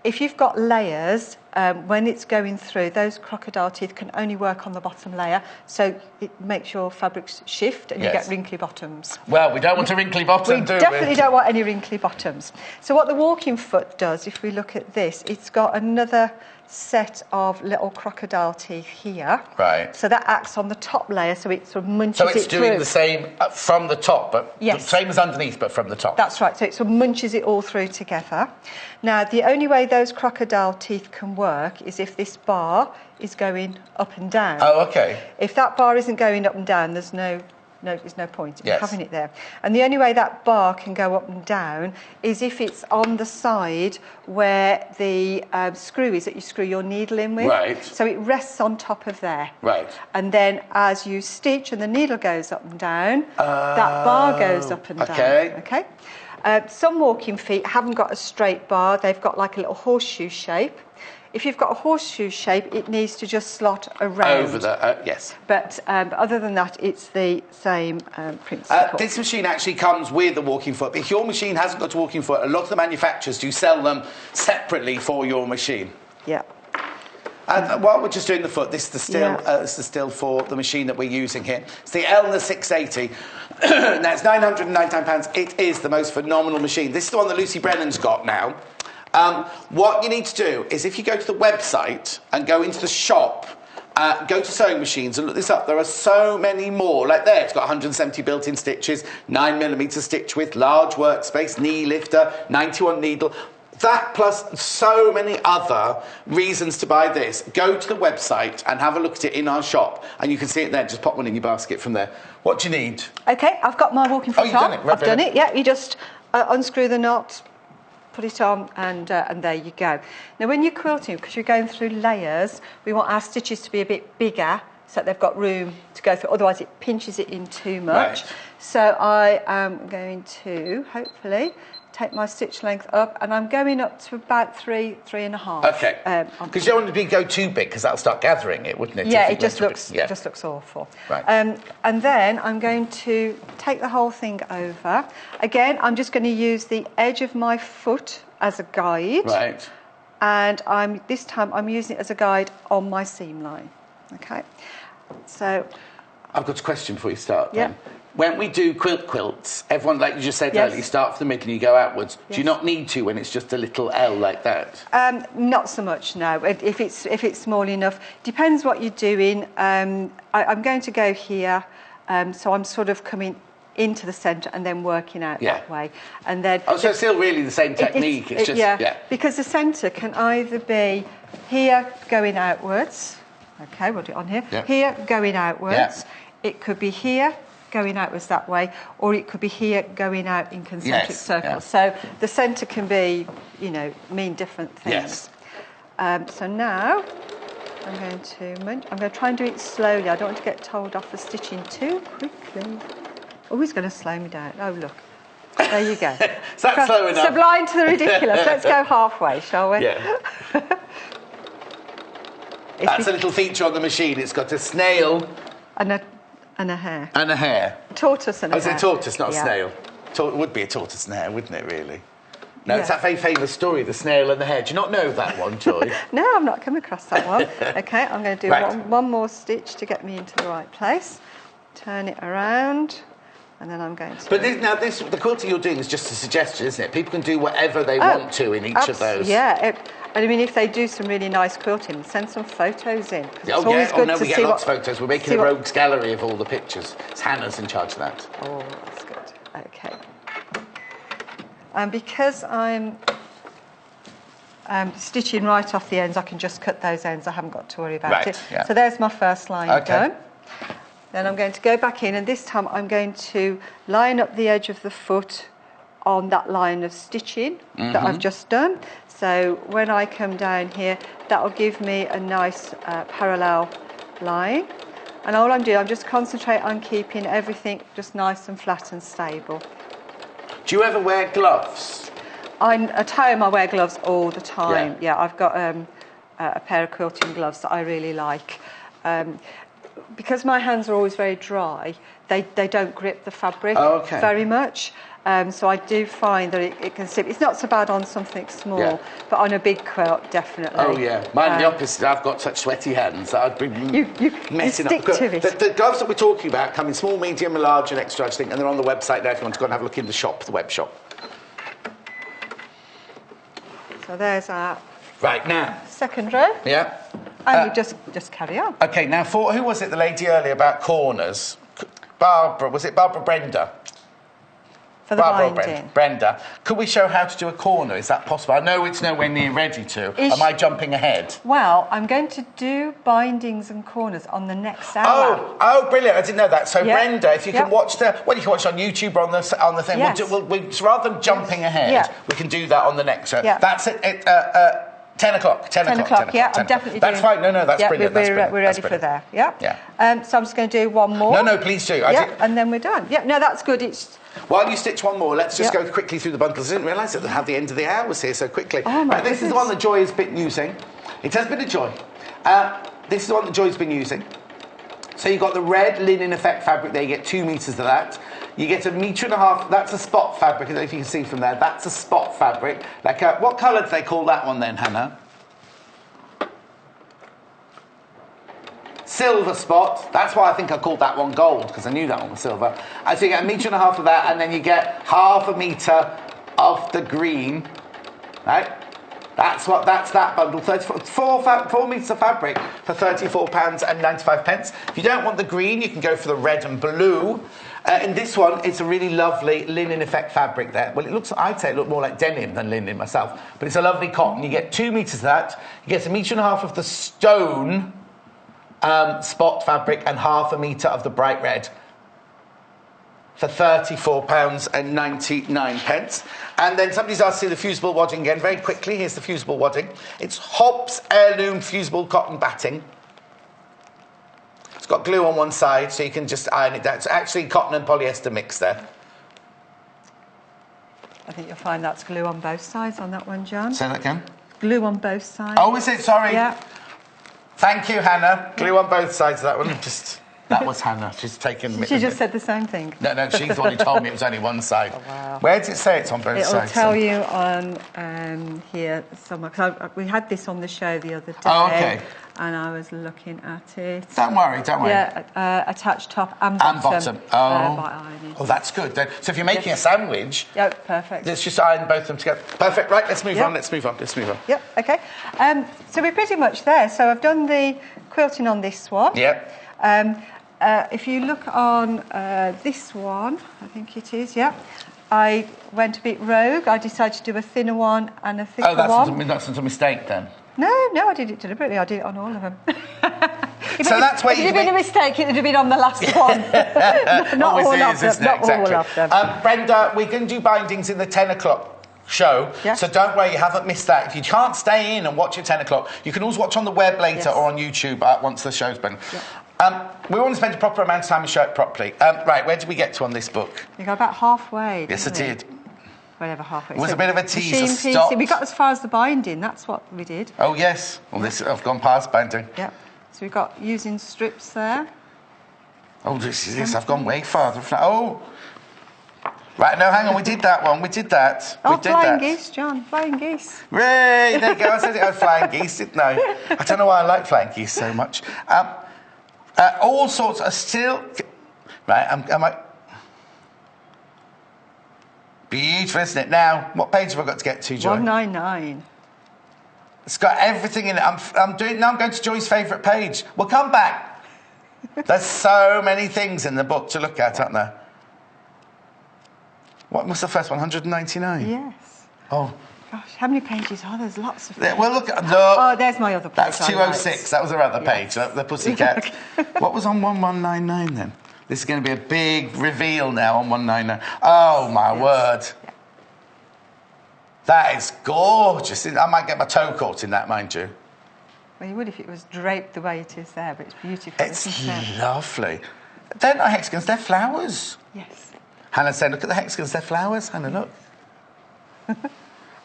If you've got layers, when it's going through, those crocodile teeth can only work on the bottom layer, so it makes your fabrics shift and you get wrinkly bottoms. Well, we don't want a wrinkly bottom, do we? We definitely don't want any wrinkly bottoms. So what the walking foot does, if we look at this, it's got another set of little crocodile teeth here. Right. So that acts on the top layer, so it sort of munches it through. So it's doing the same from the top, but the same as underneath, but from the top. That's right, so it sort of munches it all through together. Now, the only way those crocodile teeth can work is if this bar is going up and down. Oh, okay. If that bar isn't going up and down, there's no point in having it there. And the only way that bar can go up and down is if it's on the side where the screw is that you screw your needle in with. Right. So it rests on top of there. Right. And then as you stitch and the needle goes up and down, that bar goes up and down. Okay. Some walking feet haven't got a straight bar. They've got like a little horseshoe shape. If you've got a horseshoe shape, it needs to just slot around. Over the, yes. But other than that, it's the same principle. This machine actually comes with a walking foot. But if your machine hasn't got a walking foot, a lot of the manufacturers do sell them separately for your machine. Yeah. And while we're just doing the foot, this is the still. This is the still for the machine that we're using here. It's the Elna 680. Now it's £999. It is the most phenomenal machine. This is the one that Lucy Brennan's got now. What you need to do is, if you go to the website and go into the shop, go to sewing machines and look this up. There are so many more. Like there, it's got 170 built-in stitches, 9mm stitch width, large workspace, knee lifter, 91 needle. That plus so many other reasons to buy this. Go to the website and have a look at it in our shop, and you can see it there. Just pop one in your basket from there. What do you need? Okay, I've got my walking foot on. You've done it. Right, I've done it. Yeah, you just unscrew the knot, put it on, and there you go. Now, when you're quilting, because you're going through layers, we want our stitches to be a bit bigger so that they've got room to go through. Otherwise, it pinches it in too much. Right. So I am going to, hopefully, take my stitch length up, and I'm going up to about 3.5. Okay. Because you don't want to go too big, because that'll start gathering it, wouldn't it? Yeah, it just looks awful. Right. And then I'm going to take the whole thing over. Again, I'm just going to use the edge of my foot as a guide. Right. And this time I'm using it as a guide on my seam line. Okay. So I've got a question before you start. Yeah. Then. When we do quilts, everyone, like you just said earlier, you start from the middle and you go outwards. Yes. Do you not need to when it's just a little L like that? Not so much, no. If it's small enough. Depends what you're doing. I'm going to go here, so I'm sort of coming into the centre and then working out that way. And then so it's still really the same technique. It's just because the centre can either be here going outwards. Okay, we'll do it on here. Yeah. Here going outwards. Yeah. It could be here going outwards that way, or it could be here going out in concentric circles. Yeah. So the centre can be, mean different things. Yes. So now I'm going to try and do it slowly. I don't want to get told off for stitching too quickly. Oh, he's going to slow me down. Oh, look. There you go. Is that slow enough? Sublime to the ridiculous. Let's go halfway, shall we? Yeah. That's a little feature on the machine. It's got a snail. And a hare. And a hare. A tortoise and a hare. It's a tortoise, not a snail. It would be a tortoise and a hare, wouldn't it, really? No, it's that very famous story, the snail and the hare. Do you not know that one, Joy? No, I've not come across that one. Okay, I'm going to do one more stitch to get me into the right place. Turn it around, and then I'm going to... But the quilting you're doing is just a suggestion, isn't it? People can do whatever they want to in each of those. Yeah. I mean, if they do some really nice quilting, send some photos in. We get lots of photos. We're making a rogues gallery of all the pictures. It's Hannah's in charge of that. Oh, that's good. Okay. And because I'm stitching right off the ends, I can just cut those ends. I haven't got to worry about it. Yeah. So there's my first line done. Then I'm going to go back in, and this time I'm going to line up the edge of the foot on that line of stitching that I've just done. So when I come down here, that will give me a nice parallel line. And all I'm doing, I'm just concentrate on keeping everything just nice and flat and stable. Do you ever wear gloves? At home, I wear gloves all the time. Yeah, I've got a pair of quilting gloves that I really like. Because my hands are always very dry, they don't grip the fabric very much. So I do find that it can slip. It's not so bad on something small, but on a big quilt, definitely. Oh, yeah. Mine the opposite. I've got such sweaty hands that I'd be messing up. The gloves that we're talking about come in small, medium, large and extra large thing, and they're on the website now if you want to go and have a look in the shop, the web shop. So there's our... Right, now. Second row. Yeah. And you just carry on. OK, now, who was it, the lady earlier about corners? Barbara, was it Barbara Brenda? For the binding. Brenda. Could we show how to do a corner? Is that possible? I know it's nowhere near ready to. Am I jumping ahead? Well, I'm going to do bindings and corners on the next hour. Oh, brilliant. I didn't know that. So, Brenda, if you can watch you can watch it on YouTube or on the thing. Yes. Rather than jumping ahead, we can do that on the next show. Yeah. That's it. 10 o'clock. 10 o'clock, yeah. I'm definitely doing... That's fine. No, that's brilliant. We're ready for that, yeah? So I'm just going to do one more. No, please do. And then we're done. Yeah, no, that's good. While you stitch one more, let's just go quickly through the bundles. I didn't realise that they'd have the end of the hours here so quickly. Oh, my goodness. This is the one that Joy has been using. It has been a joy. This is the one that Joy's been using. So you've got the red linen effect fabric there. You get 2 metres of that. You get 1.5 metres. That's a spot fabric. I don't know if you can see from there. That's a spot fabric. What colour do they call that one then, Hannah? silver spot. That's why I think I called that one gold, because I knew that one was silver. And so you get 1.5 meters of that, and then you get 0.5 meter of the green, right? That's that bundle. 4 metres of fabric for £34.95. If you don't want the green, you can go for the red and blue. In this one, it's a really lovely linen effect fabric there. Well, I'd say it looked more like denim than linen myself, but it's a lovely cotton. You get 2 meters of that. You get 1.5 meters of the stone spot fabric and 0.5 meter of the bright red for £34.99. And then somebody's asked to see the fusible wadding again very quickly. Here's the fusible wadding. It's Hobbs Heirloom Fusible Cotton Batting. It's got glue on one side, so you can just iron it down. It's actually cotton and polyester mix there. I think you'll find that's glue on both sides on that one, John. Say that again. Glue on both sides. Oh, is it? Sorry. Yeah. Thank you, Hannah. Glue on both sides of that one. That was Hannah. She's taken... She just said the same thing. No, she's the one who told me it was only one side. Oh, wow. Where does it say it's on both sides? It'll tell you on here somewhere. Because we had this on the show the other day. Oh, okay. And I was looking at it. Don't worry. Yeah, attached top and bottom. By ironing. Oh, that's good then. So if you're making a sandwich... Yeah, perfect. Let's just iron both of them together. Perfect. Right, let's move on. Yep, OK. So we're pretty much there. So I've done the quilting on this one. Yep. If you look on this one, I think it is, yeah. I went a bit rogue. I decided to do a thinner one and a thicker one. Oh, that's not a mistake then? No, I did it deliberately. I did it on all of them. So that's where you... If it had been a mistake, it would have been on the last one. Not all of them. Brenda, we're going to do bindings in the 10 o'clock show, so don't worry, you haven't missed that. If you can't stay in and watch at 10 o'clock, you can always watch on the web later or on YouTube once the show's been. We want to spend a proper amount of time and show it properly. Right, where did we get to on this book? We got about halfway. Yes, I did. Whatever, halfway. It was a bit of a teaser. Stop. We got as far as the binding. That's what we did. Oh yes. Well, I've gone past binding. Yeah. So we've got using strips there. Oh, this is this. I've gone way farther. Oh. Right, no, hang on. We did that one. We did that. Oh, flying geese, John. Flying geese. Ray, there you go. I said it was flying geese, didn't I? I don't know why I like flying geese so much. All sorts are still... Right, am I... Beautiful, isn't it? Now, what page have I got to get to, Joy? 199. It's got everything in it. I'm going to Joy's favourite page. We'll come back. There's so many things in the book to look at, aren't there? What's the first one? 199? Yes. Oh. Gosh, how many pages are there? There's lots of pages. Well, look. Oh, there's my other page. That's 206. That was our other page, the pussycat. What was on 1199 then? This is going to be a big reveal now on 199. Oh, my word. Yeah. That is gorgeous. I might get my toe caught in that, mind you. Well, you would if it was draped the way it is there, but it's beautiful. It's lovely. They're not hexagons, they're flowers. Yes. Hannah said, look at the hexagons, they're flowers. Hannah, look.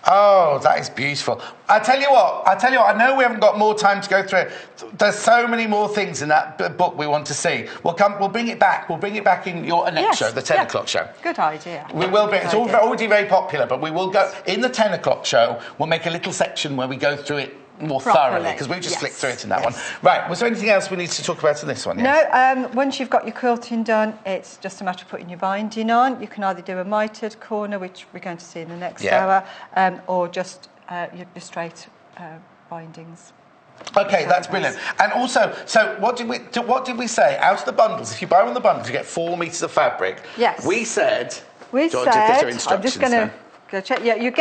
Oh, that is beautiful. I tell you what, I know we haven't got more time to go through it. There's so many more things in that book we want to see. We'll bring it back. We'll bring it back in your next show, the 10 o'clock show. Good idea. We will bring it's already very popular, but we will go in the 10 o'clock show. We'll make a little section where we go through it more thoroughly, because we've just flicked through it in that one. Right, was there anything else we need to talk about in this one? Yes? No, once you've got your quilting done, it's just a matter of putting your binding on. You can either do a mitered corner, which we're going to see in the next hour, or just your straight bindings. Okay, that's brilliant. And also, so what did we say? Out of the bundles, if you buy one of the bundles, you get 4 meters of fabric. Yes. We said. I'm just going to go check. Yeah, you'd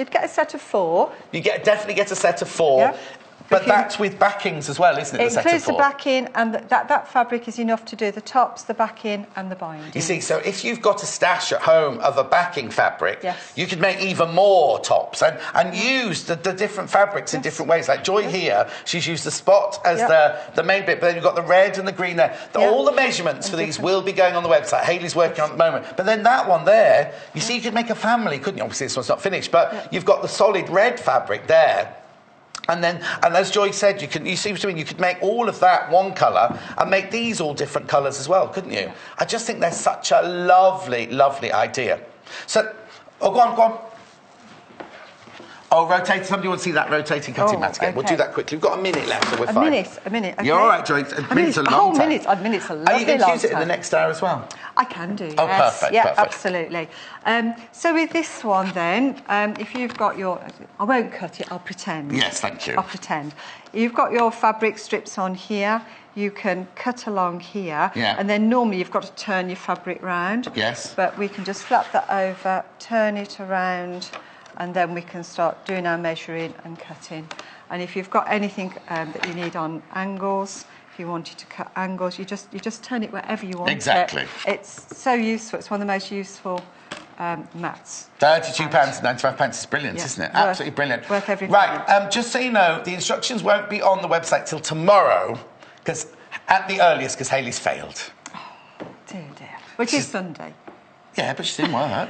get a set of 4. You definitely get a set of 4. Yeah. But that's with backings as well, isn't it? It includes the backing, and that fabric is enough to do the tops, the backing, and the binding. You see, so if you've got a stash at home of a backing fabric, you could make even more tops and use the different fabrics in different ways. Like Joy here, she's used the spot as the main bit, but then you've got the red and the green there. All the measurements for these will be going on the website. Hayley's working on it at the moment. But then that one there, you see, you could make a family, couldn't you? Obviously, this one's not finished, but you've got the solid red fabric there. And as Joy said, you see what I mean? You could make all of that one colour and make these all different colours as well, couldn't you? I just think they're such a lovely, lovely idea. So, go on. Oh, rotate. Somebody wants to see that rotating cutting mat again. Okay. We'll do that quickly. We've got a minute left, so we're fine. A minute. Okay. You're all right, Joy. A minute's a long time. A minute's a lovely long time. Are you going to use it in the next hour as well? I can do, Oh, yes. perfect, Yeah, perfect. absolutely. So with this one then, if you've got your... I won't cut it, I'll pretend. Yes, thank you. I'll pretend. You've got your fabric strips on here. You can cut along here. Yeah. And then normally you've got to turn your fabric round. Yes. But we can just flap that over, turn it around, and then we can start doing our measuring and cutting. And if you've got anything that you need on angles, if you wanted to cut angles, you just turn it wherever you want. Exactly. It's so useful. It's one of the most useful mats. £32.95 is brilliant, Yeah. isn't it? Absolutely brilliant. Worth every Right, just so you know, the instructions won't be on the website till tomorrow, because at the earliest, because Hayley's failed. Oh, dear. Which is Sunday. Yeah, but she didn't work.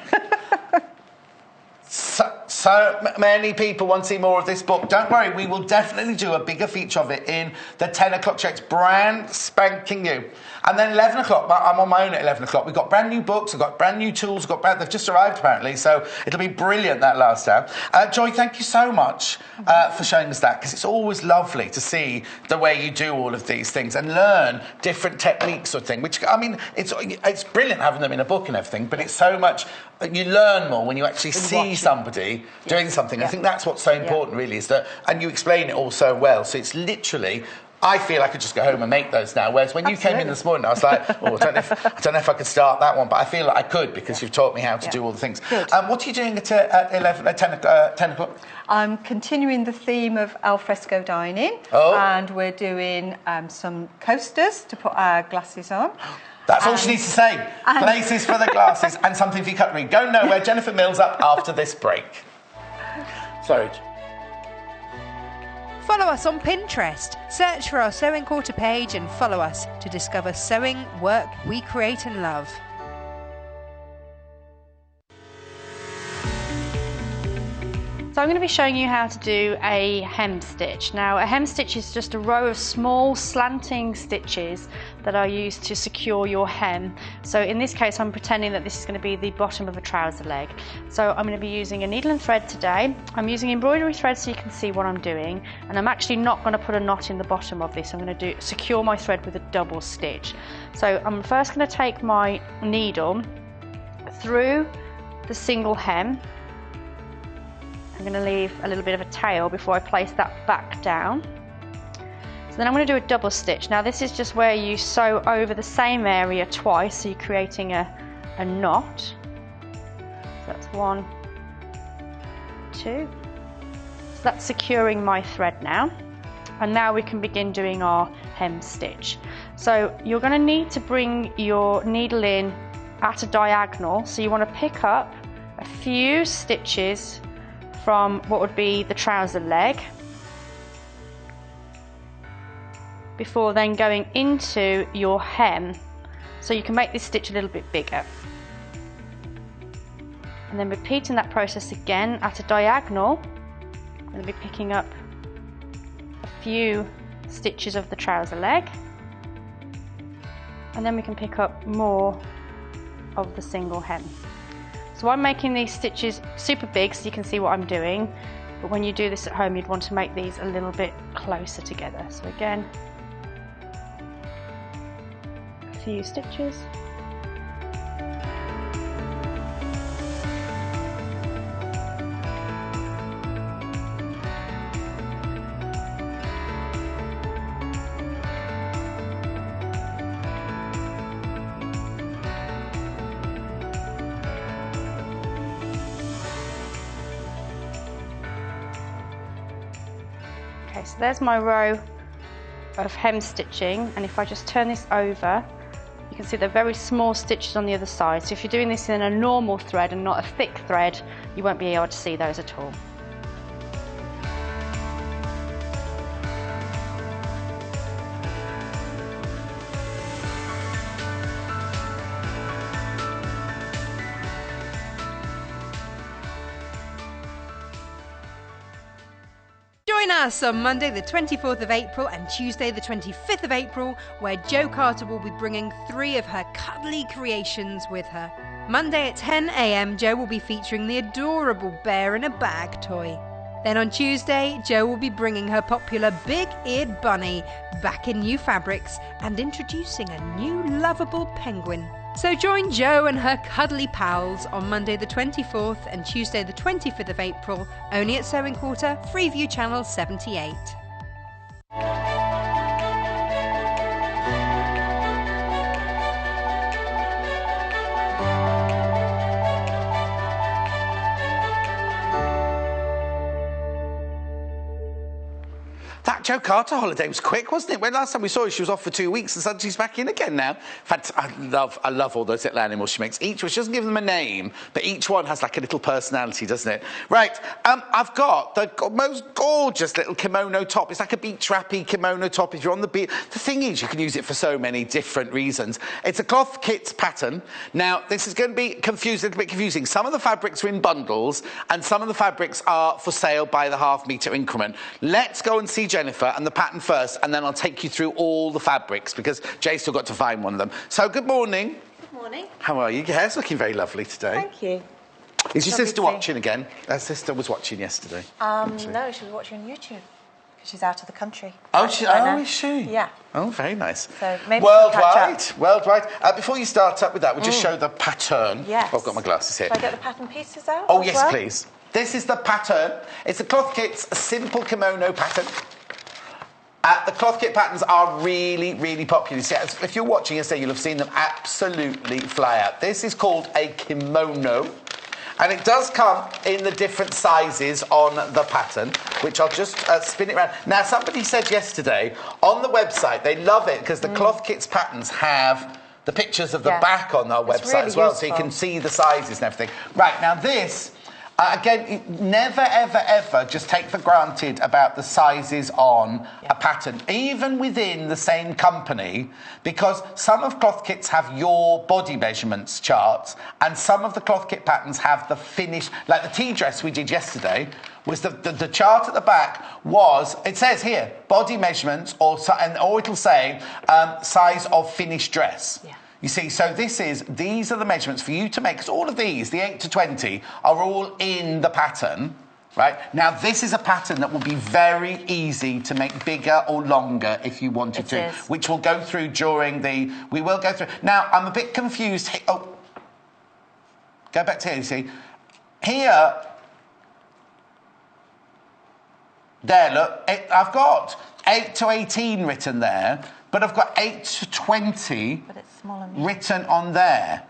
So many people want to see more of this book. Don't worry, we will definitely do a bigger feature of it in the 10 o'clock show. It's brand spanking new. And then 11 o'clock, I'm on my own at 11 o'clock. We've got brand new books, we've got brand new tools, they've just arrived apparently, so it'll be brilliant that last hour. Joy, thank you so much for showing us that, because it's always lovely to see the way you do all of these things and learn different techniques or thing, which, I mean, it's brilliant having them in a book and everything, but it's so much, you learn more when you actually see somebody doing something. I think that's what's so important really, is that, and you explain it all so well, so it's literally, I feel I could just go home and make those now. Whereas when you came in this morning, I was like, oh, I don't know if I could start that one, but I feel like I could, because you've taught me how to do all the things. Good. What are you doing at 10 o'clock? I'm continuing the theme of al-fresco dining, and we're doing some coasters to put our glasses on. That's all she needs to say. Places for the glasses and something for your cutlery. Go nowhere. Jennifer Mills up after this break. Sorry. Follow us on Pinterest. Search for our Sewing Quarter page and follow us to discover sewing work we create and love. So I'm going to be showing you how to do a hem stitch. Now, a hem stitch is just a row of small slanting stitches that are used to secure your hem. So in this case, I'm pretending that this is going to be the bottom of a trouser leg. So I'm going to be using a needle and thread today. I'm using embroidery thread so you can see what I'm doing, and I'm actually not going to put a knot in the bottom of this. I'm going to secure my thread with a double stitch. So I'm first going to take my needle through the single hem. I'm going to leave a little bit of a tail before I place that back down. So then I'm going to do a double stitch. Now this is just where you sew over the same area twice, so you're creating a knot. So that's 1, 2. So that's securing my thread now. And now we can begin doing our hem stitch. So you're going to need to bring your needle in at a diagonal. So you want to pick up a few stitches from what would be the trouser leg before then going into your hem, so you can make this stitch a little bit bigger, and then repeating that process again at a diagonal. I'm going to be picking up a few stitches of the trouser leg, and then we can pick up more of the single hem. So I'm making these stitches super big so you can see what I'm doing, but when you do this at home you'd want to make these a little bit closer together. So again, a few stitches. Okay, so there's my row of hem stitching, and if I just turn this over, you can see they're very small stitches on the other side. So if you're doing this in a normal thread and not a thick thread, you won't be able to see those at all. Join us on Monday the 24th of April and Tuesday the 25th of April, where Jo Carter will be bringing 3 of her cuddly creations with her. Monday at 10 AM, Jo will be featuring the adorable bear in a bag toy. Then on Tuesday, Jo will be bringing her popular big-eared bunny back in new fabrics and introducing a new lovable penguin. So join Jo and her cuddly pals on Monday the 24th and Tuesday the 25th of April, only at Sewing Quarter, Freeview Channel 78. That Jo Carter holiday was quick, wasn't it? When last time we saw her, she was off for 2 weeks, and suddenly she's back in again now. In fact, I love all those little animals she makes. Each one, she doesn't give them a name, but each one has like a little personality, doesn't it? Right, I've got the most gorgeous little kimono top. It's like a beach wrappy kimono top if you're on the beach. The thing is, you can use it for so many different reasons. It's a cloth kit pattern. Now, this is going to be a little bit confusing. Some of the fabrics are in bundles, and some of the fabrics are for sale by the half-metre increment. Let's go and see Jennifer and the pattern first, and then I'll take you through all the fabrics because Jay's still got to find one of them. So, good morning. Good morning. How are you? Your hair's looking very lovely today. Thank you. Is your sister watching again? Her sister was watching yesterday. No, she was watching on YouTube because she's out of the country. Oh, is she? Yeah. Oh, very nice. So maybe she'll catch up. Worldwide. Before you start up with that, we'll just show the pattern. Yes. Oh, I've got my glasses here. Shall I get the pattern pieces out? Oh, yes, please. This is the pattern. It's a cloth kit's a simple kimono pattern. The cloth kit patterns are really, really popular. So if you're watching yesterday, you'll have seen them absolutely fly out. This is called a kimono, and it does come in the different sizes on the pattern, which I'll just spin it around. Now, somebody said yesterday on the website they love it because the cloth kits patterns have the pictures of the back on our website really as well, useful. so you can see the sizes and everything. Right, now this... again, never, ever, ever just take for granted about the sizes on a pattern, even within the same company, because some of cloth kits have your body measurements charts, and some of the cloth kit patterns have the finished, like the tea dress we did yesterday, was the chart at the back was, it says here, body measurements, or it'll say size of finished dress. Yeah. You see, so these are the measurements for you to make, because all of these, the 8 to 20, are all in the pattern, right? Now, this is a pattern that will be very easy to make bigger or longer if you wanted to, which we'll go through we will go through. Now, I'm a bit confused. Oh, go back to here, you see. Here, there, look, I've got 8 to 18 written there, but I've got 8 to 20 written on there.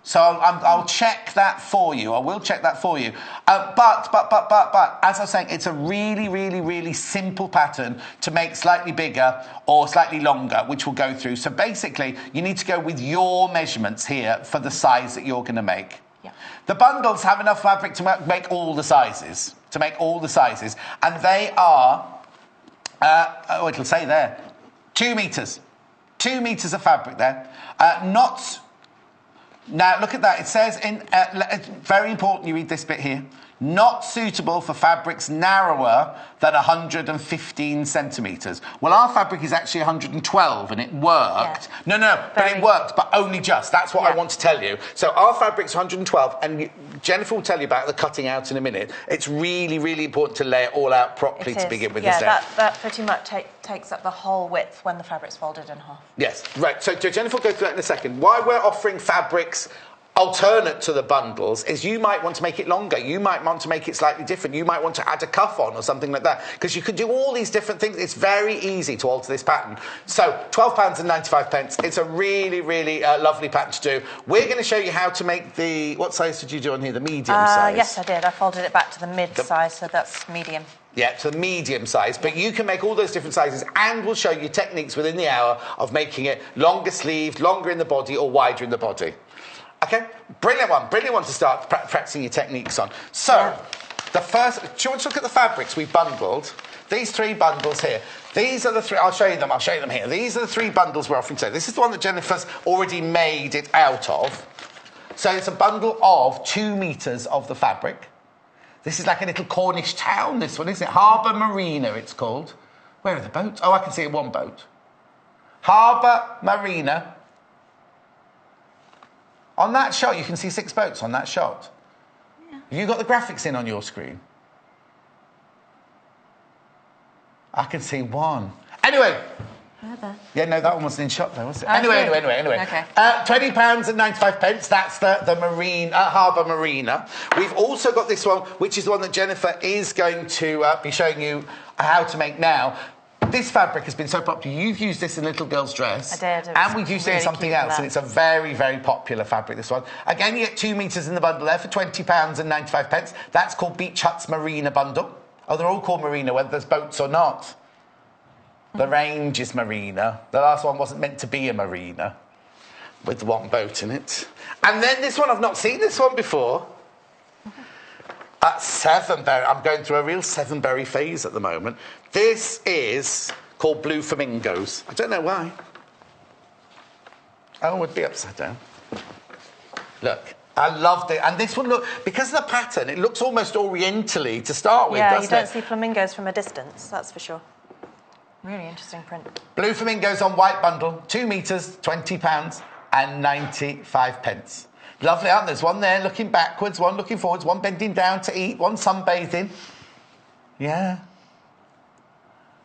So I'll check that for you. I will check that for you. But, as I was saying, it's a really, really, really simple pattern to make slightly bigger or slightly longer, which we'll go through. So basically, you need to go with your measurements here for the size that you're going to make. Yeah. The bundles have enough fabric to make all the sizes. And they are, it'll say there, 2 metres. 2 metres of fabric there. Now, look at that. It says, it's very important you read this bit here, not suitable for fabrics narrower than 115 centimetres. Well, our fabric is actually 112, and it worked. Yeah. But it worked, but only just. That's what I want to tell you. So our fabric's 112, and Jennifer will tell you about the cutting out in a minute. It's really, really important to lay it all out properly to begin with. Yeah, that pretty much takes up the whole width when the fabric's folded in half. Yes, right. So Jennifer will go through that in a second. Why we're offering fabrics alternate to the bundles is you might want to make it longer. You might want to make it slightly different. You might want to add a cuff on or something like that, because you can do all these different things. It's very easy to alter this pattern. So £12.95. It's a really, really lovely pattern to do. We're going to show you how to make what size did you do on here? The medium size? Yes, I did. I folded it back to the mid size, so that's medium. Yeah, to the medium size, but you can make all those different sizes, and we'll show you techniques within the hour of making it longer sleeved, longer in the body, or wider in the body. Okay, brilliant one to start practicing your techniques on. So, the first, do you want to look at the fabrics we've bundled? These 3 bundles here. These are the 3, I'll show you them here. These are the 3 bundles we're offering today. This is the one that Jennifer's already made it out of. So it's a bundle of 2 metres of the fabric. This is like a little Cornish town, this one, isn't it? Harbour Marina, it's called. Where are the boats? Oh, I can see one boat. Harbour Marina. On that shot, you can see 6 boats on that shot. Yeah. Have you got the graphics in on your screen? I can see one. Anyway. Yeah, no, that one wasn't in shop though, was it? Anyway. Okay. £20.95. That's the marine harbour marina. We've also got this one, which is the one that Jennifer is going to be showing you how to make now. This fabric has been so popular. You've used this in a little girl's dress. I did. And we've used it in something else, and it's a very, very popular fabric, this one. Again, you get 2 metres in the bundle there for £20.95. That's called Beach Hut's Marina Bundle. Oh, they're all called Marina, whether there's boats or not. The range is Marina. The last one wasn't meant to be a marina with one boat in it. And then this one, I've not seen this one before. Sevenberry. I'm going through a real Sevenberry phase at the moment. This is called Blue Flamingos. I don't know why. Oh, it would be upside down. Look. I loved it. And this one, look, because of the pattern, it looks almost orientally to start with, doesn't it? Yeah, you don't see flamingos from a distance, that's for sure. Really interesting print. Blue Flamingos on white bundle, 2 metres, £20.95. Lovely, aren't there? There's one there looking backwards, one looking forwards, one bending down to eat, one sunbathing. Yeah.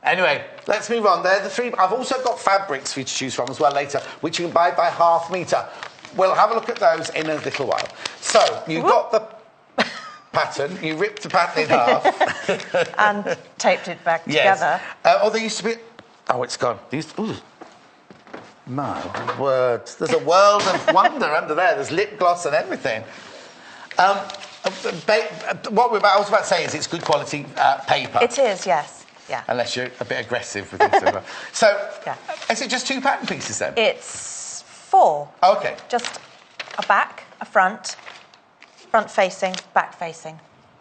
Anyway, let's move on. They're the three. I've also got fabrics for you to choose from as well later, which you can buy by ½ metre. We'll have a look at those in a little while. So, you've got the pattern, you ripped the pattern in half. And taped it back together. There used to be... Oh, it's gone. My word. There's a world of wonder under there. There's lip gloss and everything. What I was about to say is it's good quality paper. It is, yes. Yeah. Unless you're a bit aggressive with it. So, is it just 2 pattern pieces then? It's 4. Okay. Just a back, a front facing, back facing.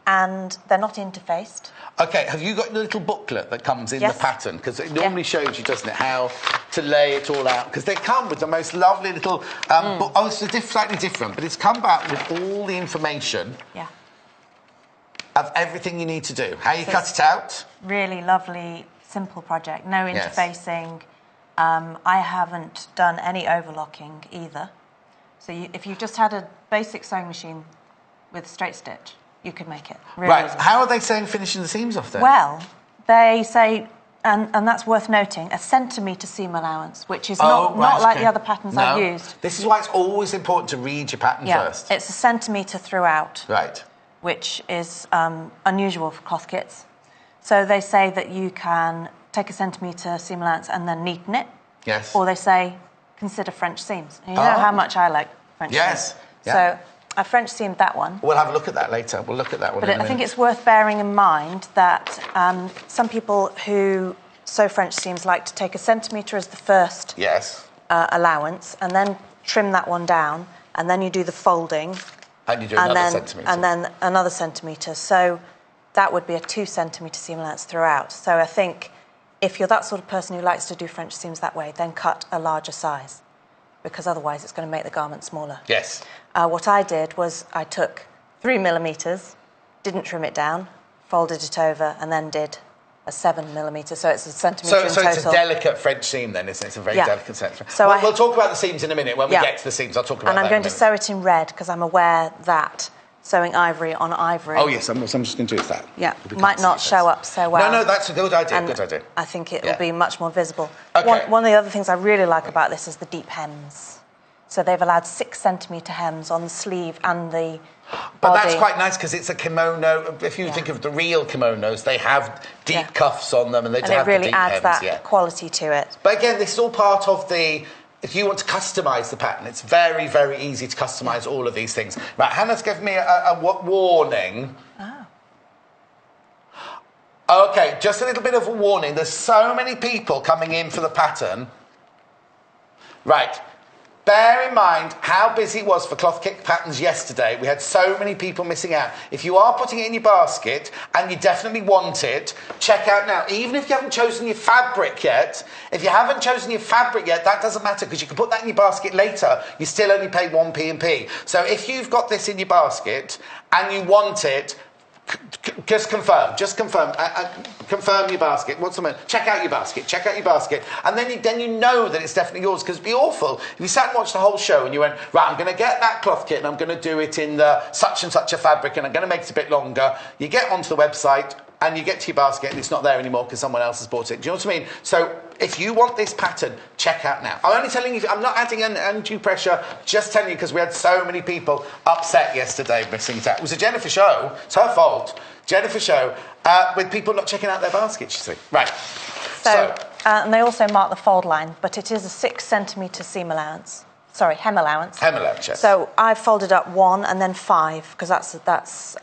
And they're not interfaced. Okay, have you got the little booklet that comes in the pattern? Because it normally shows you, doesn't it, how to lay it all out. Because they come with the most lovely little book. Oh, it's slightly different, but it's come back with all the information of everything you need to do. How you cut it out. Really lovely, simple project. No interfacing. I haven't done any overlocking either. So if you just had a basic sewing machine with straight stitch, you could make it. Really easy. How are they saying finishing the seams off then? Well, they say, and that's worth noting, a centimetre seam allowance, which is not like the other patterns I've used. This is why it's always important to read your pattern first. It's a centimetre throughout. Right. Which is unusual for cloth kits. So they say that you can take a centimetre seam allowance and then neaten it. Yes. Or they say, consider French seams. And you know how much I like French seams. Yeah. So I French seamed that one. We'll have a look at that later. We'll look at that one But in a minute. I think it's worth bearing in mind that some people who sew French seams like to take a centimetre as the first allowance and then trim that one down, and then you do the folding. And you do another centimetre. And then another centimetre. So that would be a 2 centimetre seam allowance throughout. So I think if you're that sort of person who likes to do French seams that way, then cut a larger size, because otherwise it's going to make the garment smaller. Yes. What I did was I took 3 millimetres, didn't trim it down, folded it over, and then did a 7 millimetre, so it's a centimetre in total. So it's a delicate French seam then, isn't it? It's a very delicate seam. So we'll talk about the seams in a minute. When we get to the seams, I'll talk about that. And I'm going to sew it in red, because I'm aware that sewing ivory on ivory... Oh, yes, I'm just going to do that. Yeah, might not show up so well. No, that's a good idea, and I think it will be much more visible. Okay. One of the other things I really like about this is the deep hems. So they've allowed 6 centimetre hems on the sleeve and the body. But that's quite nice because it's a kimono. If you think of the real kimonos, they have deep cuffs on them and they have the deep hems. And it really adds that quality to it. But again, this is all part of the... If you want to customise the pattern, it's very, very easy to customise all of these things. Right, Hannah's given me a warning. OK, just a little bit of a warning. There's so many people coming in for the pattern. Right. Bear in mind how busy it was for cloth kit patterns yesterday. We had so many people missing out. If you are putting it in your basket and you definitely want it, check out now. Even if you haven't chosen your fabric yet, that doesn't matter because you can put that in your basket later. You still only pay 1p and p. So if you've got this in your basket and you want it, just confirm. Confirm your basket. What's the matter? Check out your basket. And then you know that it's definitely yours, because it'd be awful if you sat and watched the whole show and you went, right, I'm going to get that cloth kit and I'm going to do it in the such and such a fabric and I'm going to make it a bit longer. You get onto the website, and you get to your basket and it's not there anymore because someone else has bought it. Do you know what I mean? So if you want this pattern, check out now. I'm only telling you, I'm not adding undue pressure, just telling you because we had so many people upset yesterday missing it out. It was a Jennifer show, it's her fault, Jennifer show, with people not checking out their baskets, you see. Right. So and they also mark the fold line, but it is a 6 centimetre seam allowance. Sorry, hem allowance. Hem allowance, yes. So I've folded up 1 and then 5, because that's